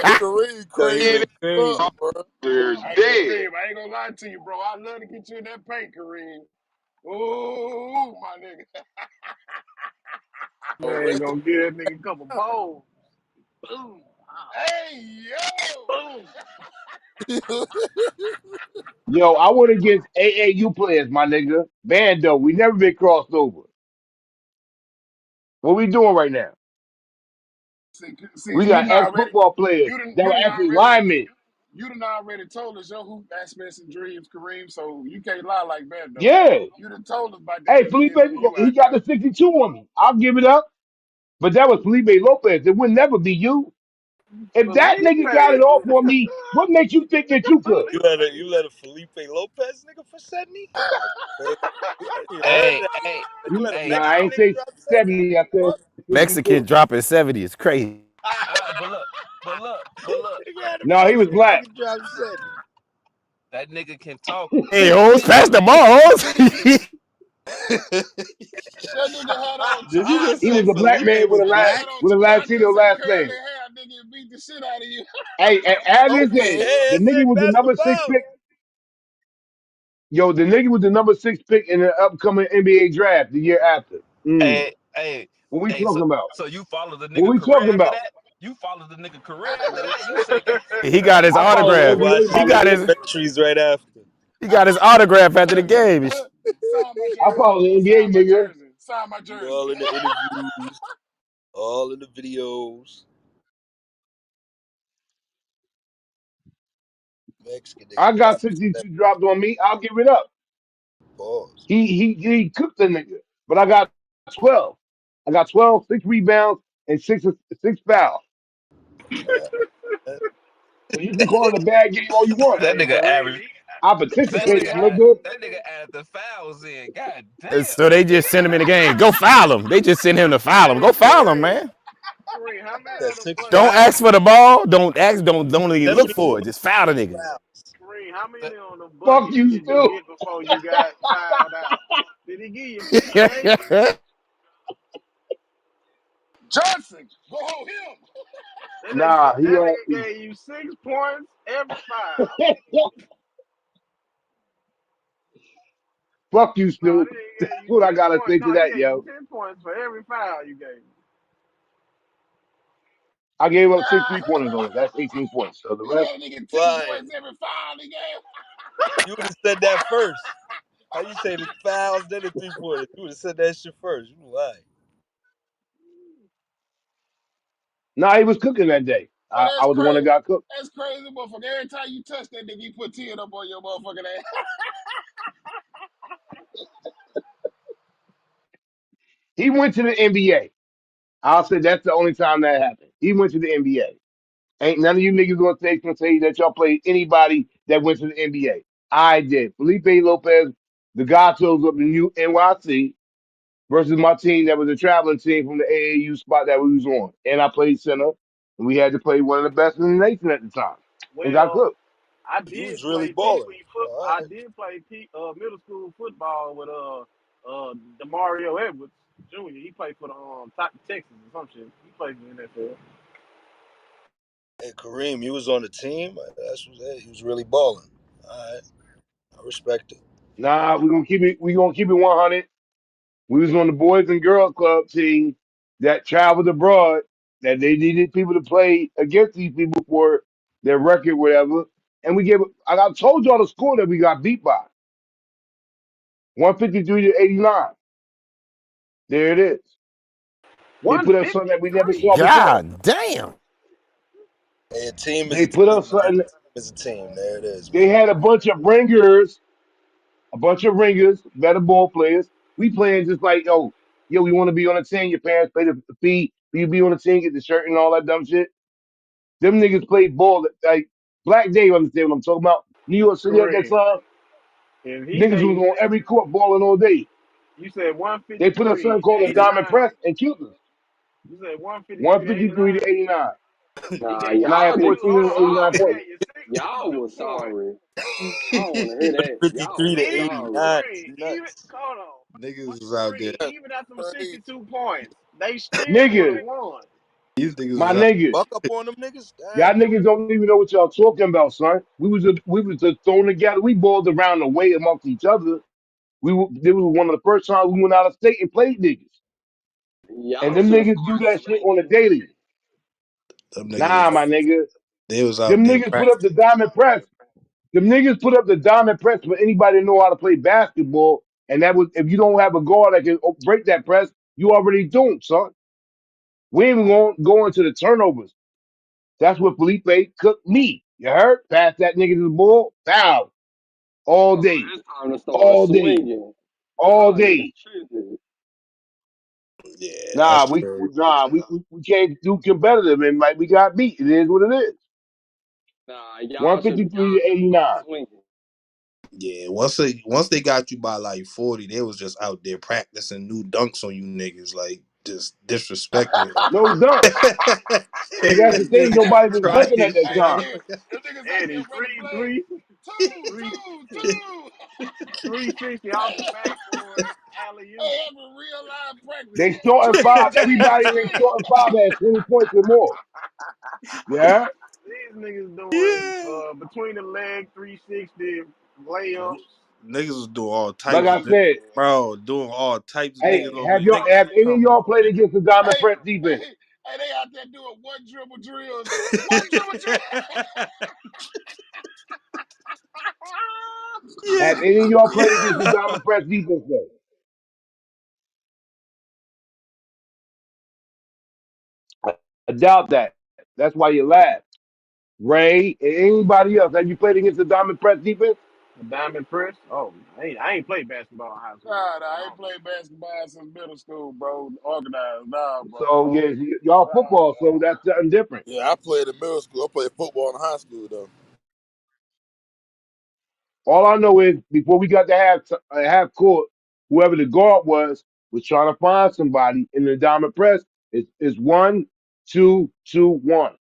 Speaker 14: hey,
Speaker 6: Kareem
Speaker 16: Yo, he
Speaker 6: crazy as
Speaker 16: went crazy.
Speaker 6: fuck, bro.
Speaker 12: There's
Speaker 14: hey,
Speaker 12: dead.
Speaker 14: Kareem, I ain't gonna lie to you, bro. I love to get you in that paint, Kareem. Ooh, my nigga.
Speaker 5: Man, gonna give that nigga a couple balls. Boom.
Speaker 14: Hey, yo.
Speaker 5: Boom.
Speaker 3: Yo, I went against AAU players, my nigga. Bando, we never been crossed over. What we doing right now?
Speaker 14: See,
Speaker 3: We got ex-football players that
Speaker 14: you
Speaker 3: were
Speaker 14: done
Speaker 3: actually
Speaker 14: already,
Speaker 3: linemen.
Speaker 14: you done already told us your hoop aspects and dreams, Kareem. So you can't lie like that, though.
Speaker 3: Yeah.
Speaker 14: You done told us about the
Speaker 3: Hey,
Speaker 14: good
Speaker 3: Felipe,
Speaker 14: feelings of you
Speaker 3: he
Speaker 14: out
Speaker 3: got
Speaker 14: there.
Speaker 3: the 62 on me. I'll give it up. But that was Felipe Lopez. It would never be you. If that
Speaker 5: Felipe.
Speaker 3: nigga got it off on me, what makes you think that you could?
Speaker 16: You let a Felipe Lopez nigga for 70? That's crazy. I ain't heard
Speaker 18: Hey,
Speaker 16: that.
Speaker 18: hey,
Speaker 16: You let a
Speaker 3: Nah,
Speaker 18: hey.
Speaker 3: I
Speaker 16: Mexican
Speaker 3: ain't
Speaker 16: nigga
Speaker 3: say
Speaker 16: drop 70?
Speaker 3: 70, I said
Speaker 16: What?
Speaker 3: 62.
Speaker 8: Mexican dropping 70 is crazy.
Speaker 18: But look.
Speaker 16: Nigga had a
Speaker 3: No, he was
Speaker 16: Mexican
Speaker 3: black.
Speaker 16: nigga drop 70.
Speaker 18: That nigga can talk.
Speaker 8: Hey, Holmes, pass the ball, Holmes.
Speaker 14: That nigga had on,
Speaker 16: Did you just
Speaker 3: He
Speaker 16: say
Speaker 3: was a black
Speaker 16: Felipe
Speaker 3: man
Speaker 16: was
Speaker 14: that nigga
Speaker 16: black?
Speaker 14: had on
Speaker 3: with a
Speaker 14: two
Speaker 3: Latino
Speaker 14: Lakers and
Speaker 3: last
Speaker 14: curly
Speaker 3: name.
Speaker 14: hair. Nigga beat the shit out of you.
Speaker 3: Hey, as it is, the
Speaker 16: Lopez
Speaker 3: nigga
Speaker 16: said
Speaker 3: was the
Speaker 16: pass the
Speaker 3: number six
Speaker 16: ball.
Speaker 3: pick. Yo, the nigga was the number six pick in the upcoming NBA draft the year after.
Speaker 18: Hey, hey,
Speaker 3: What we
Speaker 18: hey. So,
Speaker 3: talking about?
Speaker 18: so you follow the
Speaker 3: What
Speaker 18: nigga
Speaker 3: we
Speaker 18: career
Speaker 3: talking
Speaker 18: after
Speaker 3: about?
Speaker 18: that? You follow the nigga career after that? You say, God,
Speaker 8: He got his
Speaker 3: I follow the
Speaker 16: Yeah,
Speaker 8: autograph.
Speaker 16: watch
Speaker 3: NBA,
Speaker 16: his
Speaker 3: my
Speaker 8: He got
Speaker 3: nigga.
Speaker 8: his
Speaker 16: documentaries right after.
Speaker 8: he got his autograph after the game.
Speaker 14: Sign my
Speaker 3: I
Speaker 14: jersey.
Speaker 3: follow the NBA,
Speaker 14: Sign my
Speaker 3: nigga.
Speaker 14: jersey. Sign my
Speaker 16: You
Speaker 14: jersey.
Speaker 16: all in the interviews, all in the videos. Mexican nigga
Speaker 3: I got
Speaker 16: drop
Speaker 3: 62
Speaker 16: 70.
Speaker 3: dropped on me. I'll give it up.
Speaker 16: Pause.
Speaker 3: He cooked the nigga, but I got 12. I got 12, 6 rebounds, and six fouls.
Speaker 16: Uh,
Speaker 3: So you can call it a bad game all you want.
Speaker 18: that
Speaker 5: Hey,
Speaker 18: nigga
Speaker 5: Kareem,
Speaker 18: average.
Speaker 3: I
Speaker 18: That
Speaker 3: participated,
Speaker 18: nigga,
Speaker 3: nigga.
Speaker 18: that nigga added the fouls in. God damn.
Speaker 8: So they just send him in the game. Go foul him. They just send him to foul him. Go
Speaker 5: hey,
Speaker 8: foul him, man.
Speaker 5: Kareem, how many
Speaker 16: Got
Speaker 5: of them
Speaker 16: six
Speaker 8: Don't
Speaker 5: buckets?
Speaker 16: fouls.
Speaker 8: ask for the ball. Don't ask. Don't even look
Speaker 16: 74
Speaker 8: for it. Just foul the nigga.
Speaker 16: fouls.
Speaker 5: Kareem, how
Speaker 18: That,
Speaker 5: many on the
Speaker 3: Fuck
Speaker 5: buckets
Speaker 3: you,
Speaker 5: did you
Speaker 3: Stu.
Speaker 5: get before you got fouled out? Did he give you 58?
Speaker 14: Johnson, go hold him.
Speaker 3: Nah,
Speaker 5: That nigga gave you 6 points every foul.
Speaker 3: fuck you,
Speaker 5: No,
Speaker 3: Stu.
Speaker 5: that nigga
Speaker 3: That's
Speaker 5: gave you
Speaker 3: what I
Speaker 5: 10
Speaker 3: gotta
Speaker 5: points.
Speaker 3: say to
Speaker 5: No, he
Speaker 3: that,
Speaker 5: gave you
Speaker 3: yo.
Speaker 5: 10 points for every foul you gave.
Speaker 3: I gave up six 3 pointers on it. That's 18 points. So the
Speaker 14: He
Speaker 3: rest,
Speaker 14: gave nigga 10
Speaker 16: Why?
Speaker 14: points every foul he gave.
Speaker 16: You would have said that first. How you say the fouls, then the 3 pointers? You would have said that shit first. You lying.
Speaker 3: nah, he was cooking that day.
Speaker 14: But
Speaker 3: I
Speaker 14: that's
Speaker 3: was the one that
Speaker 14: crazy.
Speaker 3: got cooked.
Speaker 14: That's crazy, motherfucker. Every time you touch that nigga, he put 10 up on your motherfucking ass.
Speaker 3: He went to the NBA. I'll say that's the only time that happened. He went to the NBA. Ain't none of you niggas gonna say that y'all played anybody that went to the NBA. I did. Felipe Lopez, the Gatos of the new NYC versus my team that was a traveling team from the AAU spot that we was on. And I played center. And we had to play one of the best in the nation at the time. And got
Speaker 5: Well,
Speaker 3: cooked.
Speaker 5: I
Speaker 16: You was
Speaker 5: did
Speaker 16: really
Speaker 5: play
Speaker 16: balling.
Speaker 5: pee-wee foot.
Speaker 16: All
Speaker 5: I
Speaker 16: right.
Speaker 5: did play middle school football with Demario Edwards Jr. He played for the Texas or some shit. He played for the NFL.
Speaker 16: Hey, Kareem, you was on the team. That's what he was really balling. All right. I respect it.
Speaker 3: Nah, we gonna keep it 100. We was on the Boys and Girls Club team that traveled abroad, that they needed people to play against these people for their record, whatever. And we gave I told y'all the score that we got beat by. 153 to 89. There it is. They put up something that we never
Speaker 5: 153.
Speaker 3: saw before.
Speaker 8: God damn.
Speaker 16: Hey, a team is
Speaker 3: They
Speaker 16: a
Speaker 3: put up
Speaker 16: team, man. A
Speaker 3: something.
Speaker 16: team is a team. There it is,
Speaker 3: They
Speaker 16: man.
Speaker 3: had a bunch of ringers, better ball players. We playing just like, yo, we want to be on the team. Your parents pay the fee for you to be on the team, get the shirt and all that dumb shit. Them niggas played ball like Black Dave understand what I'm talking about. New York City at that
Speaker 5: Kareem.
Speaker 3: time,
Speaker 5: If he
Speaker 3: niggas
Speaker 5: gave
Speaker 3: was
Speaker 5: you
Speaker 3: on
Speaker 5: six,
Speaker 3: every court balling all day.
Speaker 5: You said
Speaker 3: They put up
Speaker 5: 153
Speaker 3: something
Speaker 5: to
Speaker 3: called a
Speaker 1: 80.
Speaker 3: diamond
Speaker 5: 89.
Speaker 3: press and killed us.
Speaker 5: You said 153 to
Speaker 3: 153
Speaker 5: 89.
Speaker 3: to 89.
Speaker 5: He
Speaker 13: Nah,
Speaker 5: gave
Speaker 3: And I
Speaker 5: you
Speaker 3: had
Speaker 13: y'all
Speaker 5: two.
Speaker 13: niggas
Speaker 3: 14
Speaker 5: Hold
Speaker 3: and
Speaker 5: on, hold on.
Speaker 3: 89
Speaker 13: sorry.
Speaker 5: He
Speaker 3: points.
Speaker 5: gave you
Speaker 13: Y'all
Speaker 5: 62
Speaker 13: was
Speaker 5: points.
Speaker 13: sorry. I don't want to hear that. Y'all
Speaker 16: 53
Speaker 13: was
Speaker 16: to
Speaker 5: Even
Speaker 16: 89
Speaker 13: sorry.
Speaker 16: is
Speaker 5: Kareem, even
Speaker 16: nuts.
Speaker 5: hold on,
Speaker 16: Niggas was out there.
Speaker 5: Kareem,
Speaker 6: That's
Speaker 5: even after them
Speaker 6: crazy.
Speaker 5: 62 points, they still would have
Speaker 3: Niggas,
Speaker 5: won.
Speaker 16: These niggas
Speaker 3: my
Speaker 16: was out
Speaker 3: niggas.
Speaker 16: buck up on them niggas.
Speaker 3: Y'all
Speaker 16: Damn.
Speaker 3: niggas don't even know what y'all talking about, son. We was just thrown together. We balled around the way amongst each other. This was one of the first times we went out of state and played niggas. And
Speaker 13: Y'all
Speaker 3: them
Speaker 13: should have
Speaker 3: niggas do
Speaker 13: started
Speaker 3: that shit on a
Speaker 13: swinging.
Speaker 3: daily.
Speaker 16: Them niggas
Speaker 3: Nah,
Speaker 16: was
Speaker 3: my nigga.
Speaker 16: they was out
Speaker 3: Them
Speaker 16: there
Speaker 3: niggas put up
Speaker 16: practicing.
Speaker 3: the diamond press. Them niggas put up the diamond press for anybody to know how to play basketball. And that was if you don't have a guard that can break that press, you already doomed, son. We ain't even go into the turnovers. That's what Felipe cooked me. You heard? Pass that nigga to the ball, foul all
Speaker 13: Oh,
Speaker 3: day,
Speaker 13: it's time to start
Speaker 3: all day,
Speaker 13: swinging.
Speaker 3: all
Speaker 13: Y'all niggas
Speaker 3: day.
Speaker 13: tripping.
Speaker 16: Yeah,
Speaker 3: Nah,
Speaker 16: that's
Speaker 3: we
Speaker 16: true.
Speaker 3: nah, we can't do competitive and like we got beat. It is what it is.
Speaker 13: Nah, y'all
Speaker 3: 153 to
Speaker 13: should have started
Speaker 3: 89.
Speaker 13: swinging.
Speaker 16: Yeah, once they got you by like 40, they was just out there practicing new dunks on you niggas, like just disrespecting.
Speaker 3: No dunks. See, that's the thing. Nobody was
Speaker 16: Trying
Speaker 3: dunking at that
Speaker 6: Hey,
Speaker 3: time.
Speaker 6: hey, them niggas out there
Speaker 5: Eddie,
Speaker 6: running
Speaker 5: three,
Speaker 6: play.
Speaker 5: three,
Speaker 6: Two,
Speaker 5: three,
Speaker 6: two, two.
Speaker 5: 360 off the backboard, alley oop.
Speaker 6: Hey, having real live practice.
Speaker 3: They starting
Speaker 6: Two,
Speaker 3: five.
Speaker 6: two,
Speaker 3: Everybody they
Speaker 6: two.
Speaker 3: starting five at 20 points or more. Yeah.
Speaker 5: These niggas doing
Speaker 16: Yeah.
Speaker 5: between the leg 360 layups.
Speaker 16: Niggas was doing all
Speaker 3: Like
Speaker 16: types
Speaker 3: I
Speaker 16: of
Speaker 3: said,
Speaker 16: bro, doing all types of
Speaker 3: hey,
Speaker 16: niggas on
Speaker 3: have
Speaker 16: me.
Speaker 3: y'all
Speaker 16: Niggas,
Speaker 3: have any of
Speaker 16: come
Speaker 3: y'all played against the Diamond
Speaker 6: Hey,
Speaker 3: Press defense?
Speaker 6: hey, they out there doing one dribble drills. One dribble drill.
Speaker 16: on. Yeah.
Speaker 3: Have any of y'all played against the Diamond Press defense? Though? I doubt that. That's why you laugh. Ray and anybody else, have you played against the Diamond Press defense?
Speaker 5: A diamond press. Oh, I ain't played basketball in high school.
Speaker 6: Nah,
Speaker 5: So
Speaker 6: I ain't played basketball since middle school, bro. Organized, nah, bro.
Speaker 3: So yeah, y'all football,
Speaker 6: Nah.
Speaker 3: so that's something different.
Speaker 6: Yeah, I played in middle school. I played football in high school though.
Speaker 3: All I know is before we got to half court, whoever the guard was trying to find somebody in the Diamond Press. It's 1, 2, 2, 1.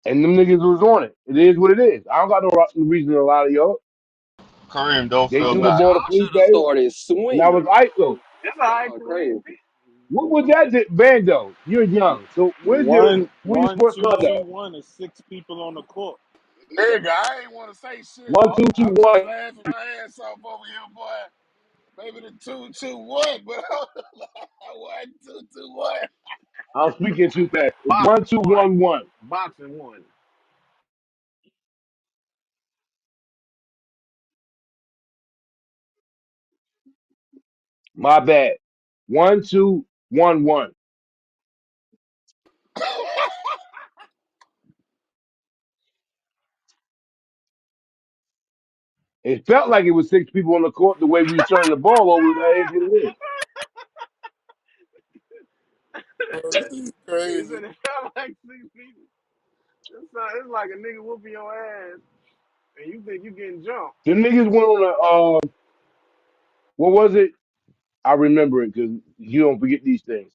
Speaker 3: And them niggas was on it. It is what it is. I don't got no reason to lie to y'all.
Speaker 15: Kareem, don't
Speaker 3: They
Speaker 15: feel
Speaker 13: Yeah,
Speaker 3: threw the
Speaker 13: but
Speaker 15: bad.
Speaker 3: ball to
Speaker 13: y'all
Speaker 3: Felipe,
Speaker 13: should have started
Speaker 3: and I was
Speaker 13: swinging.
Speaker 3: ISO.
Speaker 5: it's all right,
Speaker 13: Y'all
Speaker 5: Kareem.
Speaker 13: crazy.
Speaker 3: What was that, Bando? You're young. So where's your
Speaker 9: One,
Speaker 3: sports
Speaker 9: two,
Speaker 3: conduct?
Speaker 9: two, one is six people on the court.
Speaker 6: Nigga, I ain't want to say shit.
Speaker 3: One, two, two,
Speaker 6: I'm just
Speaker 3: one.
Speaker 6: laughing my ass off over here, boy. Maybe the 2-2-1, but 1-2-2-1.
Speaker 3: I'm speaking too fast. It's one,
Speaker 5: Boxing
Speaker 3: two,
Speaker 5: one.
Speaker 3: one, one.
Speaker 5: Boxing one.
Speaker 3: My bad. 1, 2, 1, 1. It felt like it was six people on the court the way we was turning the ball over. That is what it is.
Speaker 6: Bro, this is
Speaker 5: He
Speaker 6: crazy.
Speaker 5: said it felt like 6 people. It's like a nigga whooping your ass and you think you getting jumped.
Speaker 3: The niggas went on what was it? I remember it because you don't forget these things.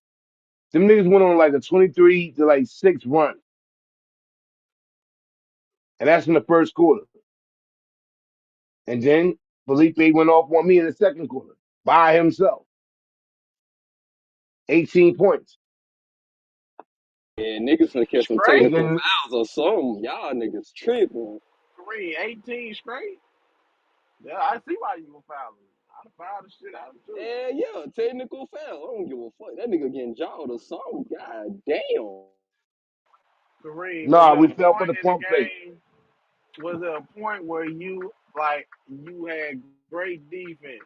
Speaker 3: Them niggas went on like a 23 to like 6 run, and that's in the first quarter. And then Felipe went off on me in the second quarter by himself, 18 points.
Speaker 13: Yeah, niggas finna catch some
Speaker 3: And
Speaker 5: Straight?
Speaker 13: technical
Speaker 3: then
Speaker 13: fouls or something. Y'all niggas tripping.
Speaker 5: Kareem, 18 straight? Yeah, I see why you gonna foul him. I'd have fouled the shit out of him too.
Speaker 13: Yeah, yeah, technical foul. I don't give a fuck. That nigga getting jawed or something. God damn.
Speaker 5: Kareem, was
Speaker 3: nah,
Speaker 5: there
Speaker 3: we
Speaker 5: a
Speaker 3: fell for
Speaker 5: point
Speaker 3: the
Speaker 5: in the
Speaker 3: pump fake.
Speaker 5: game? Was there a point where you had great defense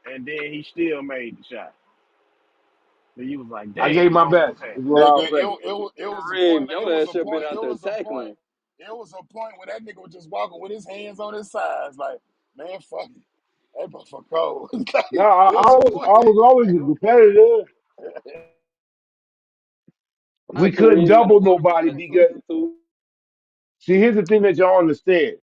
Speaker 5: and then he still made the shot? And you was like,
Speaker 3: I gave
Speaker 5: damn, it's
Speaker 3: my
Speaker 5: on one
Speaker 3: best.
Speaker 5: pass.
Speaker 3: Is what
Speaker 6: Nigga,
Speaker 3: I'll say.
Speaker 6: it was a point.
Speaker 13: Kareem, your
Speaker 6: It was
Speaker 13: ass
Speaker 6: a
Speaker 13: should have been
Speaker 6: point.
Speaker 13: out
Speaker 6: It
Speaker 13: there
Speaker 6: was a point.
Speaker 13: tackling.
Speaker 6: It was a point where that nigga was just walking with his hands on his sides, like, man, fuck it. That motherfucker cold.
Speaker 3: No,
Speaker 6: Like,
Speaker 3: I,
Speaker 6: it
Speaker 3: I
Speaker 6: was a
Speaker 3: was
Speaker 6: point.
Speaker 3: I was always a competitor.
Speaker 13: Hi,
Speaker 3: We couldn't
Speaker 13: Kareem, in the
Speaker 3: double
Speaker 13: water with
Speaker 3: nobody
Speaker 13: that
Speaker 3: because
Speaker 13: substitute.
Speaker 3: see, here's the thing that y'all understand.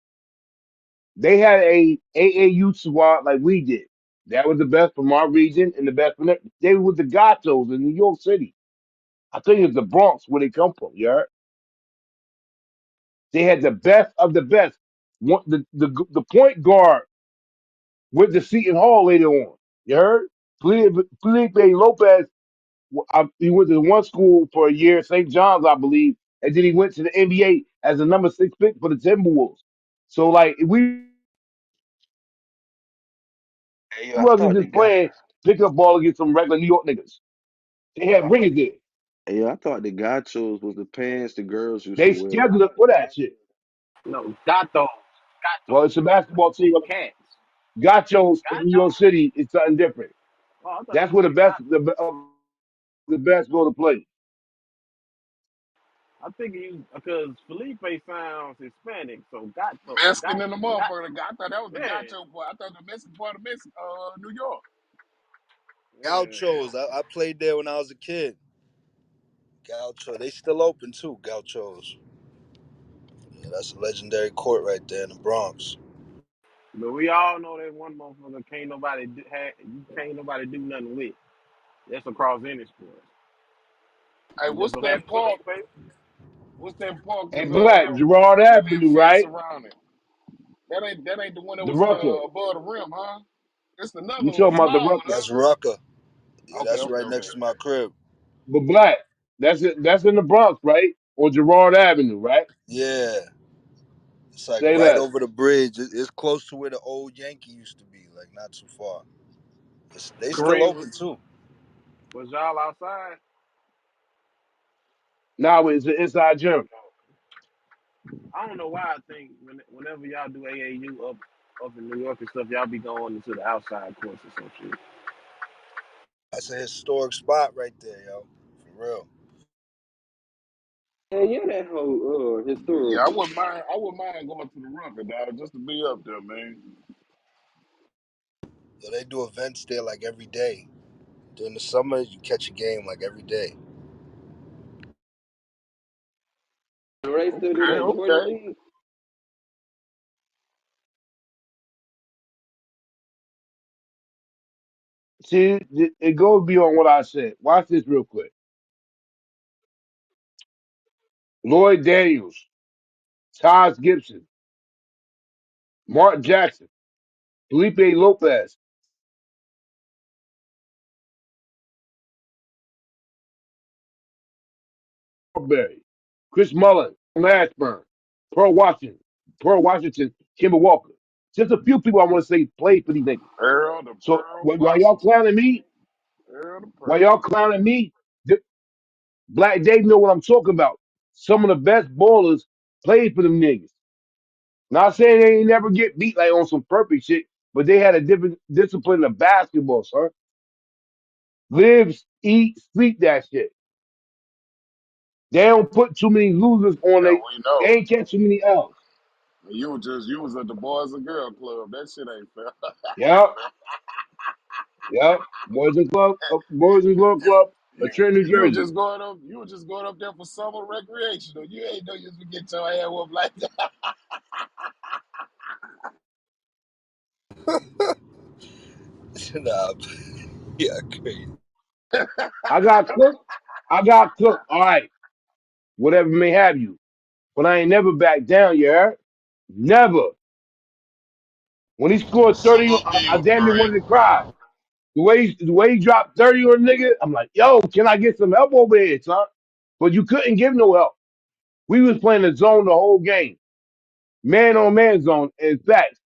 Speaker 3: They had a AAU squad like we did. That was the best from our region and the best from them. They were the Gachos in New York City. I think it's the Bronx where they come from. You heard? They had the best of the best. The point guard went to Seton Hall later on. You heard? Felipe Lopez, he went to one school for a year, St. John's, I believe, and then he went to the NBA as a number 6 pick for the Timberwolves. So like we
Speaker 7: Hey, yo, I
Speaker 3: wasn't
Speaker 7: thought the
Speaker 3: just
Speaker 7: guy.
Speaker 3: playing pickup ball against some regular New York niggas. They had rings there.
Speaker 7: Hey, yo, I thought the gachos was the pants the girls used to
Speaker 3: They
Speaker 7: wear.
Speaker 3: scheduled it for that shit.
Speaker 5: No, gatos,
Speaker 3: Well,
Speaker 5: gatos,
Speaker 3: it's a basketball team.
Speaker 5: cats.
Speaker 3: Gachos in New York
Speaker 5: Gachos?
Speaker 3: City is something different.
Speaker 5: Oh, I thought
Speaker 3: That's
Speaker 5: you
Speaker 3: where
Speaker 5: said gatos.
Speaker 3: the best go to play.
Speaker 5: I think you because Felipe sounds Hispanic, so gato,
Speaker 14: Mexican in the
Speaker 5: got,
Speaker 14: motherfucker. I thought that was the
Speaker 5: yeah,
Speaker 14: Gacho part. I thought the Mexican part of Mexico, New York.
Speaker 5: yeah.
Speaker 17: Gauchos. I played there when I was a kid. Gaucho. They still open too. Gauchos. Yeah, that's a legendary court right there in the Bronx.
Speaker 5: But we all know that one motherfucker can't nobody do nothing with. That's across any sport.
Speaker 14: Hey,
Speaker 5: And that's
Speaker 14: what's
Speaker 5: what
Speaker 14: that
Speaker 5: happened to
Speaker 14: park?
Speaker 5: Felipe.
Speaker 14: What's that park
Speaker 3: And
Speaker 14: that's
Speaker 3: Black, Gerard
Speaker 14: with that
Speaker 3: Avenue,
Speaker 14: fence
Speaker 3: right?
Speaker 14: around it? That ain't the one that
Speaker 3: The
Speaker 14: was
Speaker 3: Rucker.
Speaker 14: above the rim, huh? It's
Speaker 3: You
Speaker 14: another one,
Speaker 3: talking about the
Speaker 14: small one,
Speaker 3: Rucker.
Speaker 17: That's
Speaker 14: huh?
Speaker 17: Rucker. Yeah,
Speaker 14: Okay,
Speaker 17: that's
Speaker 14: okay,
Speaker 17: right
Speaker 14: okay.
Speaker 17: next to my crib.
Speaker 3: But Black, that's it. That's in the Bronx, right? On Gerard Avenue, right?
Speaker 17: Yeah, it's like
Speaker 3: Say
Speaker 17: right
Speaker 3: less.
Speaker 17: over the bridge. It's close to where the old Yankee used to be. Like not too far. They still
Speaker 5: Kareem
Speaker 17: open too.
Speaker 5: was y'all outside?
Speaker 3: Now it's an inside gym.
Speaker 5: I don't know why I think whenever y'all do AAU up in New York and stuff, y'all be going into the outside courts or some shit.
Speaker 17: That's a historic spot right there, yo. For real.
Speaker 13: Hell yeah, that whole
Speaker 14: Yeah, I
Speaker 13: historical.
Speaker 14: wouldn't mind. I wouldn't mind going to the Rucker, dog, just to be up there, man.
Speaker 17: Yo, they do events there like every day. During the summer, you catch a game like every day.
Speaker 13: Do they still do
Speaker 14: Okay,
Speaker 13: that Georgia
Speaker 14: okay.
Speaker 13: league?
Speaker 3: See, it goes beyond what I said. Watch this real quick. Lloyd Daniels, Taj Gibson, Mark Jackson, Felipe Lopez, Marbury, Chris Mullin, Mashburn, Pearl Washington, Kimber Walker. Just a few people I want to say played for these niggas.
Speaker 14: Earl the
Speaker 3: So
Speaker 14: Pearl
Speaker 3: while y'all
Speaker 14: Washington.
Speaker 3: clowning me,
Speaker 14: Earl the
Speaker 3: while
Speaker 14: Pearl.
Speaker 3: y'all clowning me, Black Dave know what I'm talking about. Some of the best ballers played for them niggas. Not saying they ain't never get beat like on some perfect shit, but they had a different discipline of basketball, sir. Live, eat, sleep that shit. They don't put too many losers on
Speaker 14: Yeah,
Speaker 3: they.
Speaker 14: we
Speaker 3: They
Speaker 14: know.
Speaker 3: ain't catch too many L's.
Speaker 14: You was at the Boys and Girl Club. That shit ain't fair.
Speaker 3: Yep, yep. Boys and Club Club,
Speaker 14: you
Speaker 3: Trenton, New
Speaker 14: you were
Speaker 3: Jersey.
Speaker 14: just going up. You were just going up there for summer recreational. You ain't know you was gonna get your ass whooped like that.
Speaker 17: Nah, yeah, crazy.
Speaker 3: I got cooked. I got cooked. All right, whatever may have you. But I ain't never back down, you heard? Never. When he scored 30,
Speaker 14: Salute to
Speaker 3: I
Speaker 14: you,
Speaker 3: damn near
Speaker 14: Grant.
Speaker 3: wanted to cry. The way he dropped 30 on a nigga, I'm like, yo, can I get some help over here, son? But you couldn't give no help. We was playing the zone the whole game. Man on man zone. In fact,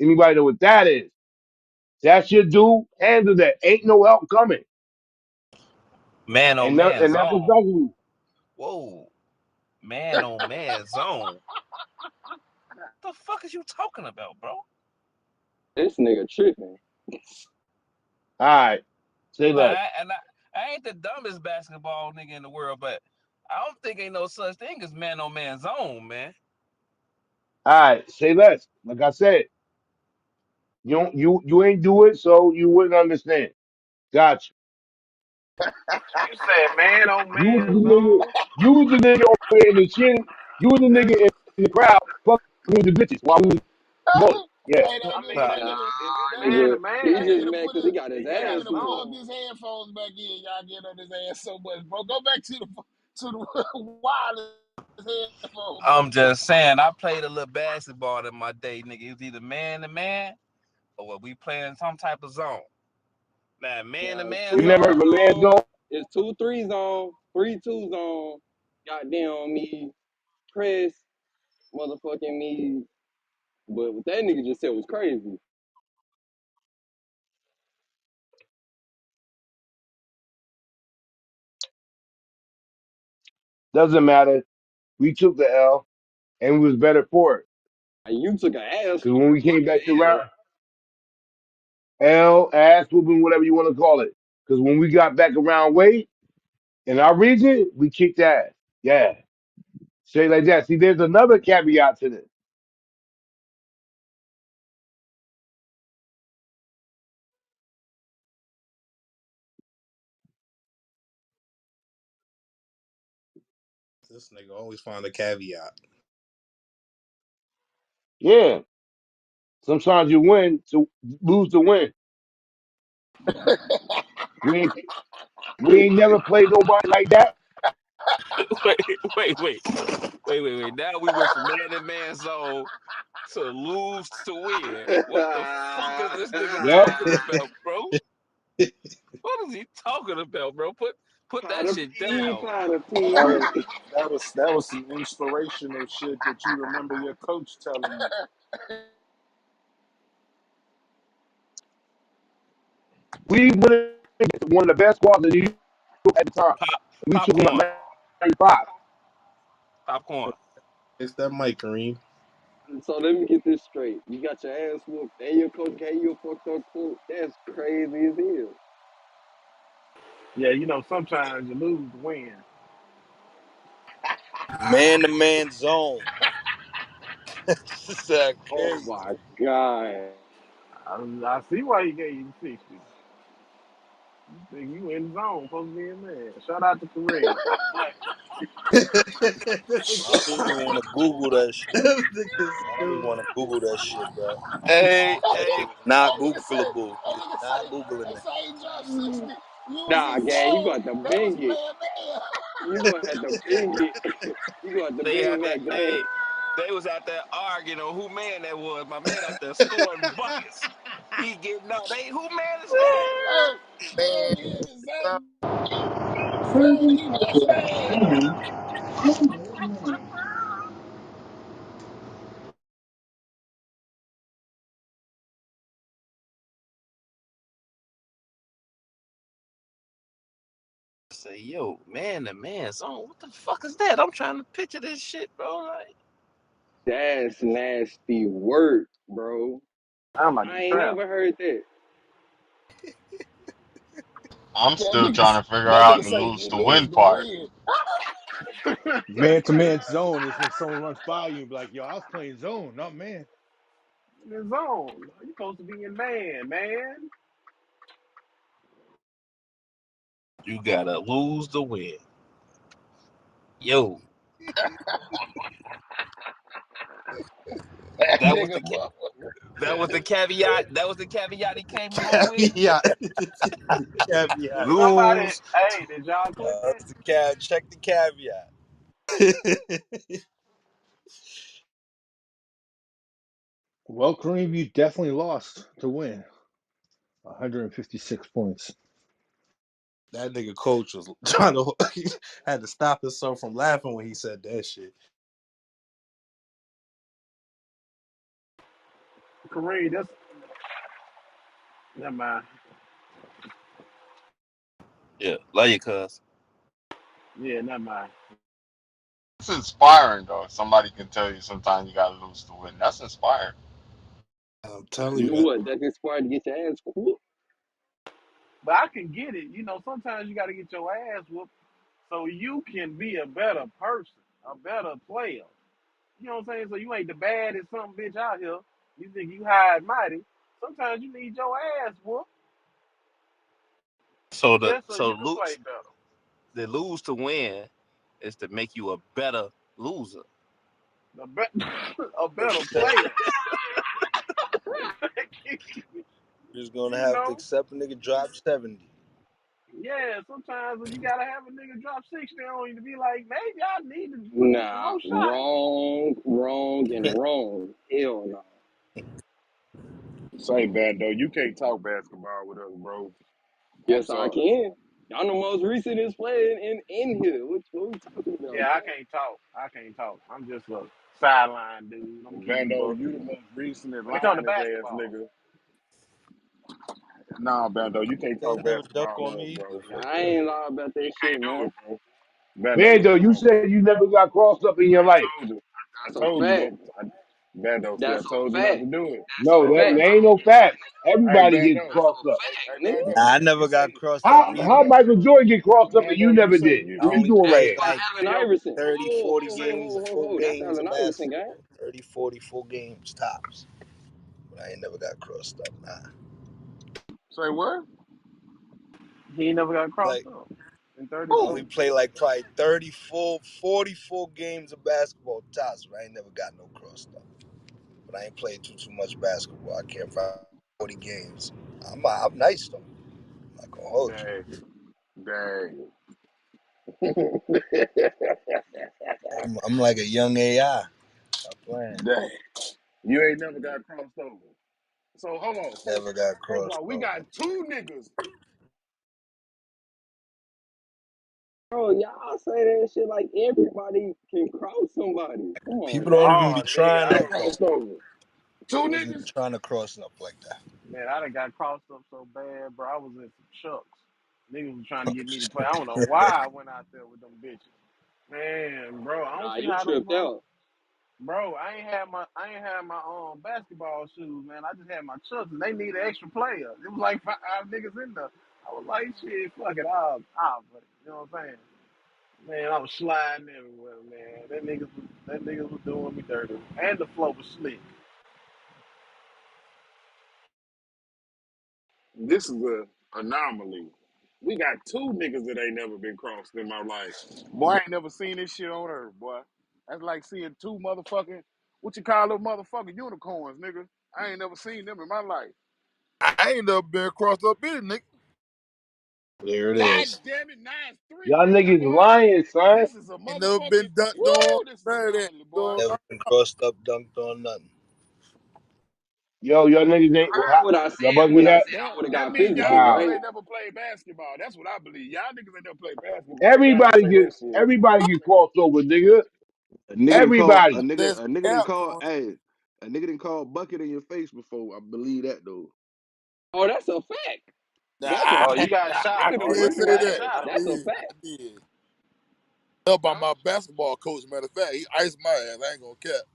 Speaker 3: anybody know what that is? That's your dude. Handle that. Ain't no help coming.
Speaker 19: Man on
Speaker 3: And that,
Speaker 19: man
Speaker 3: and that's
Speaker 19: zone.
Speaker 3: exactly
Speaker 19: Whoa. Man on man zone. What the fuck is you talking about, bro?
Speaker 13: This nigga tripping.
Speaker 3: all right. Say
Speaker 19: Now,
Speaker 3: less.
Speaker 19: I ain't the dumbest basketball nigga in the world, but I don't think ain't no such thing as man on man zone, man.
Speaker 3: All right. Say less. Like I said, you ain't do it, so you wouldn't understand. Gotcha.
Speaker 5: You said man on
Speaker 3: You was the
Speaker 5: man
Speaker 3: nigga.
Speaker 5: zone.
Speaker 3: You was the nigga over there in the shit. You was the
Speaker 5: That's
Speaker 3: nigga in the crowd fucking with the bitches while we was bowling. Yeah.
Speaker 14: Hey,
Speaker 5: I
Speaker 11: Nah,
Speaker 14: that
Speaker 18: Nah,
Speaker 14: nigga,
Speaker 5: if
Speaker 14: that
Speaker 5: man
Speaker 18: nigga,
Speaker 5: to
Speaker 14: nigga,
Speaker 18: he
Speaker 14: that
Speaker 5: man,
Speaker 18: just
Speaker 14: nigga
Speaker 18: mad
Speaker 14: put
Speaker 18: because he
Speaker 14: his,
Speaker 18: got his
Speaker 5: he
Speaker 14: that
Speaker 5: got
Speaker 18: ass
Speaker 14: nigga
Speaker 18: whooped.
Speaker 14: plug
Speaker 5: zone.
Speaker 14: his headphones back in. Y'all getting on his ass so much, bro. Go back to the wireless headphones, bro.
Speaker 19: I'm just saying, I played a little basketball in my day, nigga. It was either man to man or what we playing some type of zone. Now, man to
Speaker 18: Now,
Speaker 19: man
Speaker 3: You
Speaker 18: two
Speaker 3: never
Speaker 18: three
Speaker 19: zone,
Speaker 3: heard of a man
Speaker 18: zone
Speaker 3: zone?
Speaker 18: is 2-3 zone, 3-2 zone. Goddamn me, Chris, motherfucking me. But what that nigga just said was crazy.
Speaker 3: Doesn't matter. We took the L and we was better for it.
Speaker 18: And you took an ass
Speaker 3: Because when we
Speaker 18: whooping. What
Speaker 3: came
Speaker 18: the
Speaker 3: back to
Speaker 18: hell?
Speaker 3: round L, ass whooping, whatever you want to call it. Because when we got back around weight in our region, we kicked ass. Yeah. Straight like that. See, there's another caveat to this.
Speaker 16: This nigga always find a caveat.
Speaker 3: Yeah. Sometimes you win to lose to win. We ain't, we ain't never played nobody like that.
Speaker 19: wait, wait, wait, wait. Now we went from man to man zone to lose to win. What the fuck is this nigga
Speaker 3: Yep.
Speaker 19: talking about, bro? What is he talking about, bro? Put that
Speaker 18: Powder
Speaker 19: shit
Speaker 18: P,
Speaker 19: down.
Speaker 18: powder
Speaker 9: That
Speaker 18: P.
Speaker 9: was that was some inspirational shit that you remember your coach telling you.
Speaker 3: We went against one of the best squads in the U at the time.
Speaker 19: Pop,
Speaker 3: We took them
Speaker 19: popcorn,
Speaker 3: up 95.
Speaker 19: popcorn.
Speaker 16: It's that Mike Kareem.
Speaker 18: So let me get this straight. You got your ass whooped and your coach gave you a fucked up quote. That's crazy as hell.
Speaker 5: Yeah, sometimes you lose to win.
Speaker 17: Man to man zone. This is
Speaker 18: Oh
Speaker 17: crazy.
Speaker 18: my god.
Speaker 5: I see why he gave you the 60. You think you in the zone, supposed to be in there. Shout out to Kareem. But
Speaker 17: I don't even want to Google that shit.
Speaker 16: This nigga
Speaker 17: I don't even
Speaker 16: stupid.
Speaker 17: want to Google that shit, bro.
Speaker 19: Hey,
Speaker 17: That
Speaker 19: hey,
Speaker 17: shit is not
Speaker 14: Hey,
Speaker 17: Googleable. He is not Googling
Speaker 14: nigga
Speaker 17: that.
Speaker 14: say drop 60. You was
Speaker 18: Nah,
Speaker 14: in
Speaker 18: gang, you
Speaker 14: zone.
Speaker 18: got to
Speaker 14: That was
Speaker 18: bing it.
Speaker 14: man man.
Speaker 18: You gonna have to bing it. You gonna have to
Speaker 19: they
Speaker 18: bing
Speaker 19: had
Speaker 18: that
Speaker 19: that.
Speaker 18: game.
Speaker 19: Hey, they was out there arguing on who man that was. My man out there scoring buckets. He getting up. They who man is that?
Speaker 14: Hey, man, he in the
Speaker 6: Uh,
Speaker 14: zone. He busting their ass.
Speaker 19: Say, yo, man to man zone. What the fuck is that? I'm trying to picture this shit, bro. Like,
Speaker 18: That's nasty work, bro.
Speaker 5: I'm like
Speaker 18: I
Speaker 5: a
Speaker 18: ain't
Speaker 5: trap.
Speaker 18: never heard that.
Speaker 15: I'm
Speaker 14: That
Speaker 15: still
Speaker 14: nigga,
Speaker 15: trying to figure
Speaker 14: that
Speaker 15: out
Speaker 14: nigga
Speaker 15: the
Speaker 14: say
Speaker 15: lose
Speaker 14: you
Speaker 15: to
Speaker 14: lose
Speaker 15: win
Speaker 14: to
Speaker 15: part.
Speaker 14: win.
Speaker 10: Man to man zone is when someone runs by you and be like, yo, I was playing zone, not man.
Speaker 5: In the zone. You supposed to be in man.
Speaker 19: you gotta lose to win. Yo,
Speaker 14: That
Speaker 19: that was
Speaker 14: nigga,
Speaker 19: the
Speaker 14: motherfucker.
Speaker 19: that was the caveat. That was the caveat he came along with.
Speaker 16: Caveat. Caveat.
Speaker 5: Somebody,
Speaker 19: Lose.
Speaker 5: hey, did y'all clip
Speaker 17: That's the cat. Check the caveat.
Speaker 10: Well, Kareem, you definitely lost to win. 156 points.
Speaker 16: That nigga coach was trying to had to stop himself from laughing when he said that shit.
Speaker 5: Kareem? Never mind.
Speaker 19: Yeah, love you, cuz.
Speaker 5: Yeah, never mind.
Speaker 15: It's inspiring though. Somebody can tell you sometimes you gotta lose to win. That's inspiring.
Speaker 16: I'm telling you that.
Speaker 18: What? That's inspired to get your ass whooped?
Speaker 5: But I can get it. Sometimes you got to get your ass whooped so you can be a better person, a better player. You know what I'm saying? So you ain't the baddest some bitch out here. You think you high and mighty. Sometimes you need your ass whooped
Speaker 19: So the
Speaker 5: just so
Speaker 19: so
Speaker 5: you can play
Speaker 19: lose
Speaker 5: better.
Speaker 19: the lose to win is to make you a better loser.
Speaker 5: A better player.
Speaker 17: Just gonna
Speaker 5: You
Speaker 17: have to
Speaker 5: know?
Speaker 17: accept a nigga drop 70.
Speaker 5: Yeah, sometimes when you gotta have a nigga drop 60 on you to be like, maybe I need to put up some
Speaker 13: Nah,
Speaker 5: more shots.
Speaker 13: wrong, wrong, and wrong. Hell no.
Speaker 14: Say, Bando, you can't talk basketball with us, bro. I'm
Speaker 13: Yes, I
Speaker 14: sorry.
Speaker 13: can. I'm the most recentest player in here. What we talking about,
Speaker 5: Yeah, I
Speaker 13: man?
Speaker 5: can't talk. I can't talk. I'm just a sideline dude. I'm gonna keep it
Speaker 14: Bando,
Speaker 5: buck.
Speaker 14: you the most recent and
Speaker 5: Let me talk to
Speaker 14: lioness ass
Speaker 5: basketball.
Speaker 14: nigga. Nah, Bando, you can't
Speaker 17: They
Speaker 14: talk
Speaker 17: never dunk
Speaker 14: basketball
Speaker 17: on
Speaker 14: with us,
Speaker 17: me
Speaker 14: bro.
Speaker 17: either.
Speaker 13: Nah,
Speaker 17: Fuck
Speaker 13: I
Speaker 17: that.
Speaker 13: ain't lie about
Speaker 14: You
Speaker 13: that shit,
Speaker 14: can't do
Speaker 13: man.
Speaker 14: it, bro. Bando,
Speaker 3: Bando,
Speaker 14: come
Speaker 3: you
Speaker 14: on, bro.
Speaker 3: said you never got crossed up in your life.
Speaker 14: I told you. I
Speaker 13: That's a
Speaker 14: told you
Speaker 13: fact.
Speaker 14: that. Bando, see, I
Speaker 13: That's a
Speaker 14: told you not
Speaker 13: fact.
Speaker 14: to do it.
Speaker 13: That's
Speaker 3: No,
Speaker 13: a
Speaker 14: That's
Speaker 3: that,
Speaker 14: what I
Speaker 13: fact.
Speaker 3: that ain't
Speaker 14: told
Speaker 3: no
Speaker 14: you.
Speaker 3: facts.
Speaker 14: Hey,
Speaker 3: Everybody gets
Speaker 14: Bando.
Speaker 13: That's
Speaker 3: crossed up.
Speaker 13: a
Speaker 14: Hey,
Speaker 13: fact, nigga.
Speaker 14: Bando,
Speaker 17: Nah, I
Speaker 14: you
Speaker 17: never got
Speaker 14: say,
Speaker 17: crossed up
Speaker 3: How
Speaker 17: neither.
Speaker 3: Michael Jordan get crossed up and you
Speaker 14: Bando, you
Speaker 3: never
Speaker 14: say
Speaker 3: did?
Speaker 14: you
Speaker 3: What
Speaker 17: I
Speaker 3: we
Speaker 14: you
Speaker 17: only
Speaker 3: doing right
Speaker 13: That's
Speaker 17: played
Speaker 3: here?
Speaker 13: why
Speaker 17: like
Speaker 13: Allen Iverson.
Speaker 17: 30,
Speaker 13: Whoa,
Speaker 17: 40
Speaker 13: whoa, whoa,
Speaker 17: games
Speaker 13: whoa,
Speaker 17: of
Speaker 13: whoa,
Speaker 17: full
Speaker 13: whoa. That's
Speaker 17: games of
Speaker 13: Allen Iverson,
Speaker 17: basketball,
Speaker 13: guy.
Speaker 17: bro. 30, 40 full games tops. But I ain't never got crossed up. Nah.
Speaker 14: say what?
Speaker 5: He ain't never got crossed
Speaker 17: Like,
Speaker 5: up in 30
Speaker 17: I
Speaker 14: Who?
Speaker 17: only
Speaker 5: full.
Speaker 17: play like probably 30 full, 40 full games of basketball tops, but I ain't never got no crossed up. But I ain't played too much basketball. I can't find 40 games. I'm nice though. I'm not gonna hold you.
Speaker 14: Dang, dang,
Speaker 17: I'm like a young AI. Stop playing.
Speaker 14: dang. You ain't never got crossed over. So hold on. So
Speaker 17: Never got
Speaker 14: first of
Speaker 17: crossed
Speaker 14: all, we
Speaker 17: over.
Speaker 14: got two niggas.
Speaker 13: Bro, y'all say that shit like everybody can cross somebody. Come on,
Speaker 17: People don't
Speaker 13: man.
Speaker 17: even
Speaker 5: Oh,
Speaker 17: be
Speaker 5: nigga,
Speaker 17: trying
Speaker 5: I
Speaker 14: Got
Speaker 17: that
Speaker 5: done got
Speaker 17: though.
Speaker 14: crossed over. Two
Speaker 17: Niggas be
Speaker 14: niggas.
Speaker 17: trying to cross up like that.
Speaker 5: man, I done got crossed up so bad, bro. I was in some chucks. Niggas was trying to get me to play. I don't know why I went out there with them bitches. Man, bro, I don't
Speaker 13: Nah,
Speaker 5: see
Speaker 13: you
Speaker 5: how them
Speaker 13: tripped out.
Speaker 5: bro, I ain't had my basketball shoes, man. I just had my chucks and they needed an extra player. It was like five niggas in there. I was like, shit, fuck it, I'll play. You know what I'm saying? Man, I was sliding everywhere, man. That niggas was doing me dirty. And the flow was slick.
Speaker 14: This is a anomaly. We got two niggas that ain't never been crossed in my life. Boy, I ain't never seen this shit on earth, boy. That's like seeing two motherfucking, what you call those motherfucking unicorns, nigga. I ain't never seen them in my life.
Speaker 6: I ain't never been crossed up either, nigga.
Speaker 17: There it
Speaker 14: God
Speaker 17: is.
Speaker 14: damn it, 9-3,
Speaker 3: Y'all niggas
Speaker 14: boy.
Speaker 3: lying, son.
Speaker 14: This is a
Speaker 6: Ain't never been
Speaker 14: motherfucking,
Speaker 6: dunked on.
Speaker 14: woo, this is an
Speaker 6: None of that.
Speaker 14: anomaly, boy.
Speaker 6: Dog.
Speaker 17: Never been crossed up, dunked on, nothing.
Speaker 3: Yo, y'all niggas
Speaker 13: You
Speaker 3: ain't.
Speaker 13: heard what I said
Speaker 3: Y'all must hear
Speaker 13: when I
Speaker 3: that?
Speaker 13: said I
Speaker 14: That
Speaker 13: would have
Speaker 14: that
Speaker 13: got
Speaker 14: mean
Speaker 13: physical,
Speaker 14: y'all niggas
Speaker 3: Wow.
Speaker 13: right?
Speaker 14: ain't never played basketball. That's what I believe. Y'all niggas ain't never played basketball. If y'all
Speaker 3: Everybody
Speaker 14: say
Speaker 3: get
Speaker 14: that shit.
Speaker 3: everybody get crossed over, nigga.
Speaker 10: A nigga didn't call
Speaker 3: Everybody.
Speaker 6: That's
Speaker 10: a nigga didn't
Speaker 6: cap,
Speaker 10: call
Speaker 6: Twan.
Speaker 10: hey a nigga didn't call bucket in your face before. I believe that though.
Speaker 13: Oh, that's a fact.
Speaker 6: Nah,
Speaker 13: That's a
Speaker 5: Oh,
Speaker 6: I
Speaker 5: you
Speaker 13: fact.
Speaker 5: got shot.
Speaker 13: Nigga
Speaker 5: Oh,
Speaker 13: done
Speaker 6: did
Speaker 5: you
Speaker 13: whooped
Speaker 6: say
Speaker 5: you
Speaker 13: my
Speaker 5: got
Speaker 6: that.
Speaker 13: ass.
Speaker 5: shot.
Speaker 6: I
Speaker 13: That's a
Speaker 6: did.
Speaker 13: fact.
Speaker 6: I did. Up by
Speaker 5: Huh?
Speaker 6: my basketball coach, matter of fact. He iced my ass. I ain't gonna cap.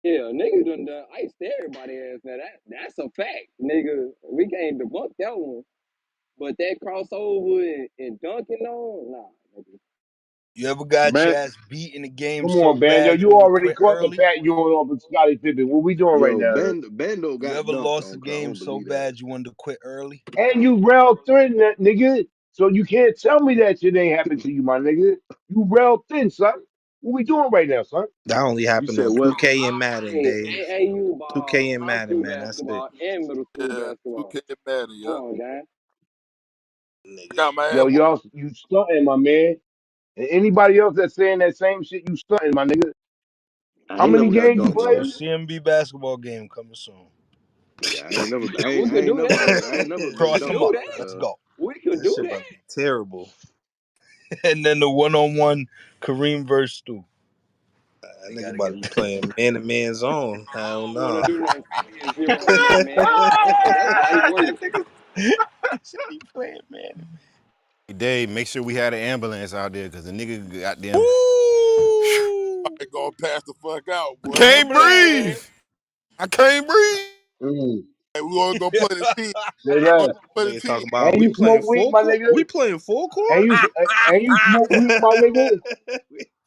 Speaker 13: Yeah, nigga done iced everybody ass. Now that's a fact, nigga. We can't debunk that one. But that crossover and dunking on, nah, nigga.
Speaker 17: You ever got your
Speaker 10: Man,
Speaker 17: ass beat in the game
Speaker 3: Come
Speaker 17: so
Speaker 3: on, Bando.
Speaker 17: bad you
Speaker 3: You
Speaker 17: want to
Speaker 3: already
Speaker 17: quit
Speaker 3: caught the
Speaker 17: early?
Speaker 3: pat you off of Scottie Pippen. What we doing right
Speaker 10: yo,
Speaker 3: now?
Speaker 10: Bando
Speaker 17: You
Speaker 10: got
Speaker 17: ever
Speaker 10: dunked
Speaker 17: lost a
Speaker 10: on. Cause I
Speaker 17: game
Speaker 10: don't
Speaker 17: so
Speaker 10: believe that.
Speaker 17: bad you wanted to quit early?
Speaker 3: And you rail thin, that nigga. So you can't tell me that shit ain't happened to you, my nigga. You rail thin, son. What we doing right now, son?
Speaker 16: That only
Speaker 10: You
Speaker 16: happened
Speaker 10: said
Speaker 16: on
Speaker 10: what?
Speaker 16: 2K and
Speaker 13: I
Speaker 16: Madden,
Speaker 13: played
Speaker 16: Dave.
Speaker 13: AAU ball,
Speaker 16: 2K and
Speaker 13: high
Speaker 16: Madden,
Speaker 13: school
Speaker 16: man. That's it.
Speaker 13: basketball, and middle school
Speaker 6: Yeah,
Speaker 13: basketball.
Speaker 6: 2K Madden,
Speaker 13: Come
Speaker 6: yeah.
Speaker 13: on, guys.
Speaker 6: I
Speaker 16: Nigga.
Speaker 6: got my ass
Speaker 3: Yo,
Speaker 6: whooped.
Speaker 3: y'all, you stunting, my man. And anybody else that's saying that same shit, you stunting, my nigga.
Speaker 10: I
Speaker 3: How
Speaker 10: ain't
Speaker 3: many
Speaker 10: never got
Speaker 3: games you
Speaker 10: dunked
Speaker 17: Yo,
Speaker 3: played?
Speaker 10: on.
Speaker 17: CMB basketball game coming soon.
Speaker 10: Yeah, I ain't never
Speaker 13: Yeah, we could do that.
Speaker 10: I ain't never
Speaker 13: We
Speaker 10: been
Speaker 17: Cross
Speaker 13: could
Speaker 17: them
Speaker 10: dunked
Speaker 13: do
Speaker 17: up.
Speaker 10: on.
Speaker 13: that.
Speaker 17: Let's go.
Speaker 13: We could
Speaker 16: That
Speaker 13: do
Speaker 16: shit about to
Speaker 13: that.
Speaker 16: be terrible.
Speaker 17: And then the one-on-one Kareem versus Stu.
Speaker 16: That
Speaker 17: We
Speaker 16: nigga
Speaker 17: gotta
Speaker 16: about
Speaker 17: get
Speaker 16: to be playing man to man zone. Hell
Speaker 13: I don't want to
Speaker 16: no.
Speaker 13: do no 50-0-1, man. That's light work.
Speaker 17: should be playing, man.
Speaker 8: Dave, make sure we had an ambulance out there because the nigga got them.
Speaker 6: I
Speaker 17: Woo!
Speaker 6: ain't gonna pass the fuck out,
Speaker 8: I
Speaker 6: boy.
Speaker 8: can't breathe. I can't breathe.
Speaker 3: Mm,
Speaker 6: Hey, we only gonna play the team.
Speaker 3: say
Speaker 6: We only
Speaker 3: less.
Speaker 6: gonna play the
Speaker 16: Nigga
Speaker 6: team.
Speaker 16: talking about
Speaker 3: And
Speaker 16: we
Speaker 3: you
Speaker 16: playing
Speaker 3: smoke weed,
Speaker 16: full
Speaker 3: my
Speaker 16: court.
Speaker 3: nigga.
Speaker 16: We playing full court.
Speaker 3: And you smoke weed, my nigga.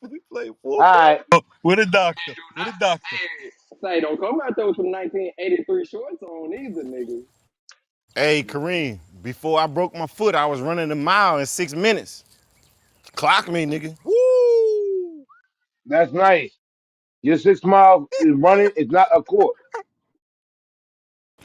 Speaker 16: we playing full
Speaker 3: All
Speaker 16: court.
Speaker 3: right.
Speaker 17: With a doctor. With a doctor.
Speaker 13: Say, don't come out there with some 1983 shorts on either, nigga.
Speaker 8: Hey, Kareem, before I broke my foot, I was running a mile in 6 minutes. Clock me, nigga.
Speaker 17: Woo!
Speaker 3: That's nice. Your 6 miles is running. It's not a court.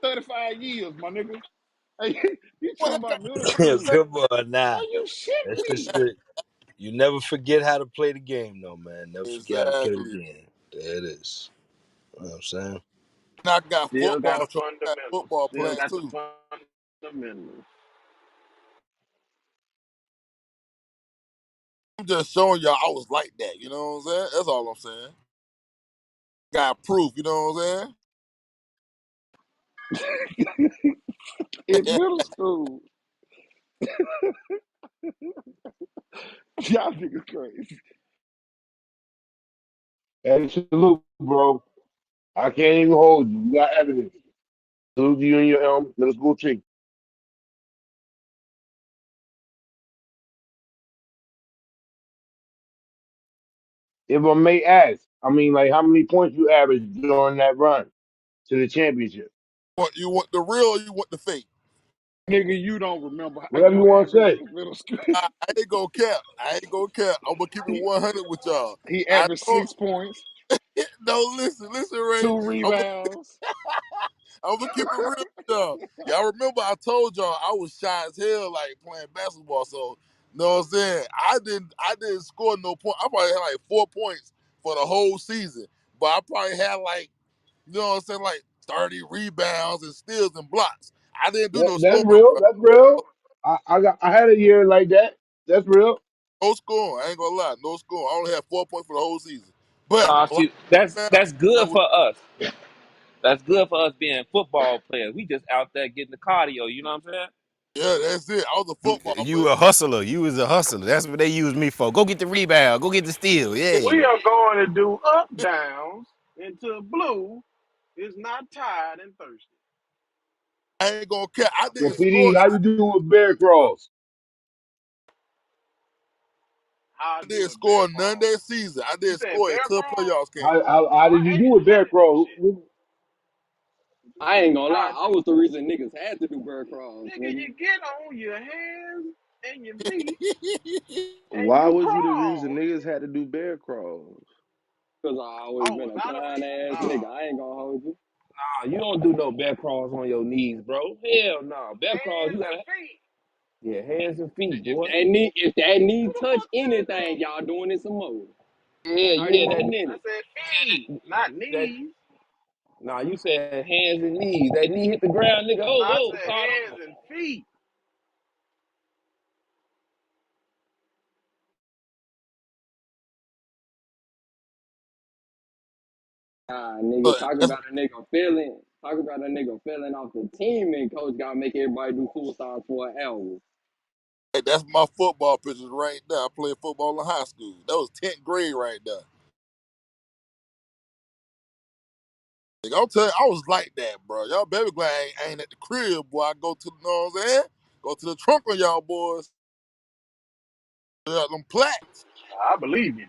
Speaker 14: for 35 years, my nigga. Hey, you
Speaker 1: Well,
Speaker 14: talking about middle
Speaker 1: that
Speaker 14: school?
Speaker 4: Come on
Speaker 14: Are
Speaker 4: now.
Speaker 14: you shitting
Speaker 4: That's the
Speaker 14: me?
Speaker 4: shit.
Speaker 17: You never forget how to play the game, though, man. Never forget how to play the
Speaker 6: Exactly.
Speaker 17: game. There it is. You know what I'm saying?
Speaker 6: And I got
Speaker 5: Still got
Speaker 6: football,
Speaker 5: the
Speaker 6: so I got
Speaker 5: fundamentals.
Speaker 6: football
Speaker 5: Still
Speaker 6: players
Speaker 5: got the
Speaker 6: too.
Speaker 5: fundamentals.
Speaker 6: I'm just showing y'all I was like that. You know what I'm saying? That's all I'm saying. Got proof. You know what
Speaker 14: In
Speaker 6: I'm
Speaker 14: middle school, y'all niggas crazy.
Speaker 3: Hey, salute, bro. I can't even hold you. You got evidence. Salute to you and your middle school chick. If I may ask, I mean, like, how many points you averaged during that run to the championship?
Speaker 6: You want the real or you want the fake?
Speaker 14: Nigga, you don't remember
Speaker 3: Whatever you
Speaker 14: your
Speaker 3: want to
Speaker 14: average
Speaker 3: say.
Speaker 14: in middle school.
Speaker 6: I ain't gonna cap. I ain't gonna cap. I'm gonna keep it
Speaker 14: he,
Speaker 6: 100 with y'all.
Speaker 14: he
Speaker 6: I
Speaker 14: averaged
Speaker 6: know.
Speaker 14: 6 points,
Speaker 6: No, listen, Ray.
Speaker 14: two
Speaker 6: I'm
Speaker 14: rebounds.
Speaker 6: I'm gonna keep it real with y'all. Y'all remember I told y'all I was shy as hell like playing basketball. So, you know what I'm saying? I didn't score no point. I probably had like 4 points for the whole season, but I probably had like, you know what I'm saying, like 30 rebounds and steals and blocks. I didn't do no
Speaker 3: That's
Speaker 6: scoring,
Speaker 3: real.
Speaker 6: bro.
Speaker 3: That's real. I had a year like that. That's real.
Speaker 6: No scoring. I ain't gonna lie, no scoring. I only had 4 points for the whole season. But block,
Speaker 19: See, that's
Speaker 6: man,
Speaker 19: that's
Speaker 6: that
Speaker 19: good
Speaker 6: was
Speaker 19: for us. That's good for us being football players. We just out there getting the cardio. You know what I'm saying?
Speaker 6: yeah, that's it. I was a football
Speaker 8: You
Speaker 6: player.
Speaker 8: a hustler. You was a hustler. That's what they use me for. Go get the rebound. Go get the steal. Yeah.
Speaker 5: We are going to do up downs until Blue is not tired and thirsty.
Speaker 6: I ain't gonna care. I
Speaker 3: So,
Speaker 6: didn't score.
Speaker 3: PD, how you do with bear crawls?
Speaker 5: How I
Speaker 6: I
Speaker 5: do
Speaker 6: didn't
Speaker 5: with Bear
Speaker 6: score none
Speaker 5: Crawl.
Speaker 6: that season. I
Speaker 5: You
Speaker 6: didn't
Speaker 5: said
Speaker 6: score
Speaker 5: Bear
Speaker 6: until
Speaker 5: Crawl?
Speaker 6: playoffs came.
Speaker 3: How did
Speaker 5: I
Speaker 3: you
Speaker 5: ain't
Speaker 3: do with
Speaker 5: I
Speaker 3: bear
Speaker 5: didn't do that
Speaker 3: crawl?
Speaker 5: shit.
Speaker 13: I ain't gonna
Speaker 5: How
Speaker 13: lie, I was the reason niggas had to do bird crawls,
Speaker 5: nigga,
Speaker 13: nigga.
Speaker 5: you get on your hands and your feet and
Speaker 7: Why
Speaker 5: you
Speaker 7: was you the reason
Speaker 5: crawl.
Speaker 7: niggas had to do bear crawls?
Speaker 13: Cause I always
Speaker 5: Oh,
Speaker 13: been
Speaker 5: was
Speaker 13: a
Speaker 5: I the
Speaker 13: kind
Speaker 5: reason?
Speaker 13: ass
Speaker 5: No.
Speaker 13: nigga. I ain't gonna hold you.
Speaker 19: Nah, you don't do no bear crawls on your knees, bro. Hell no. Bear crawls, you
Speaker 5: Hands
Speaker 19: gotta
Speaker 5: and feet.
Speaker 19: yeah, hands and feet,
Speaker 13: If
Speaker 19: boy.
Speaker 13: that need touch anything, y'all doing it some more.
Speaker 19: Yeah,
Speaker 13: 30
Speaker 19: yeah,
Speaker 13: more
Speaker 5: I
Speaker 13: minutes.
Speaker 5: said feet, not
Speaker 19: that
Speaker 5: knees.
Speaker 19: nah, you said hands and knees. That knee hit the ground, nigga. Oh,
Speaker 5: I
Speaker 19: whoa,
Speaker 5: said
Speaker 19: start
Speaker 5: hands
Speaker 19: over.
Speaker 5: and feet.
Speaker 13: Nigga,
Speaker 6: But that's
Speaker 13: talk about a nigga failing off the team, and coach gotta make everybody do suicides for an hour.
Speaker 6: that's my football pictures right there. I played football in high school. That was 10th grade right there. Like, I'm telling you, I was like that, bro. Y'all baby glad I ain't at the crib, boy. I go to the, you know what I'm saying? Go to the trunk on y'all boys. Yeah, them plaques.
Speaker 5: I believe you.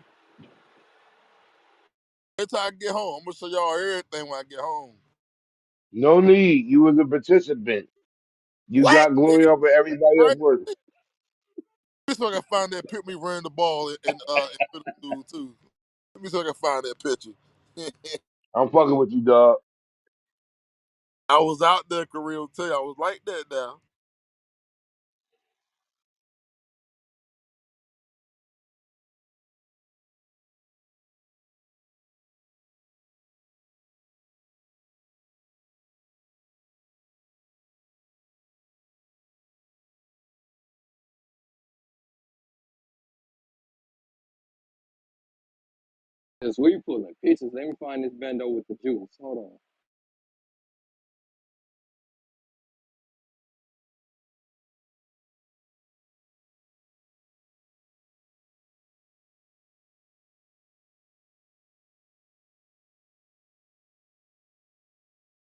Speaker 6: Every time I get home, I'm gonna show y'all everything when I get home.
Speaker 3: No need. You was a participant. You
Speaker 6: What?
Speaker 3: got glory over everybody else
Speaker 6: Right?
Speaker 3: working.
Speaker 6: Let me see if I can find that picture me running the ball in middle school too. Let me see if I can find that picture.
Speaker 3: I'm fucking with you, dog.
Speaker 6: I was out there, Korea will tell you, I was like that now.
Speaker 13: As we pulling pictures, let me find this bando with the juice. Hold on.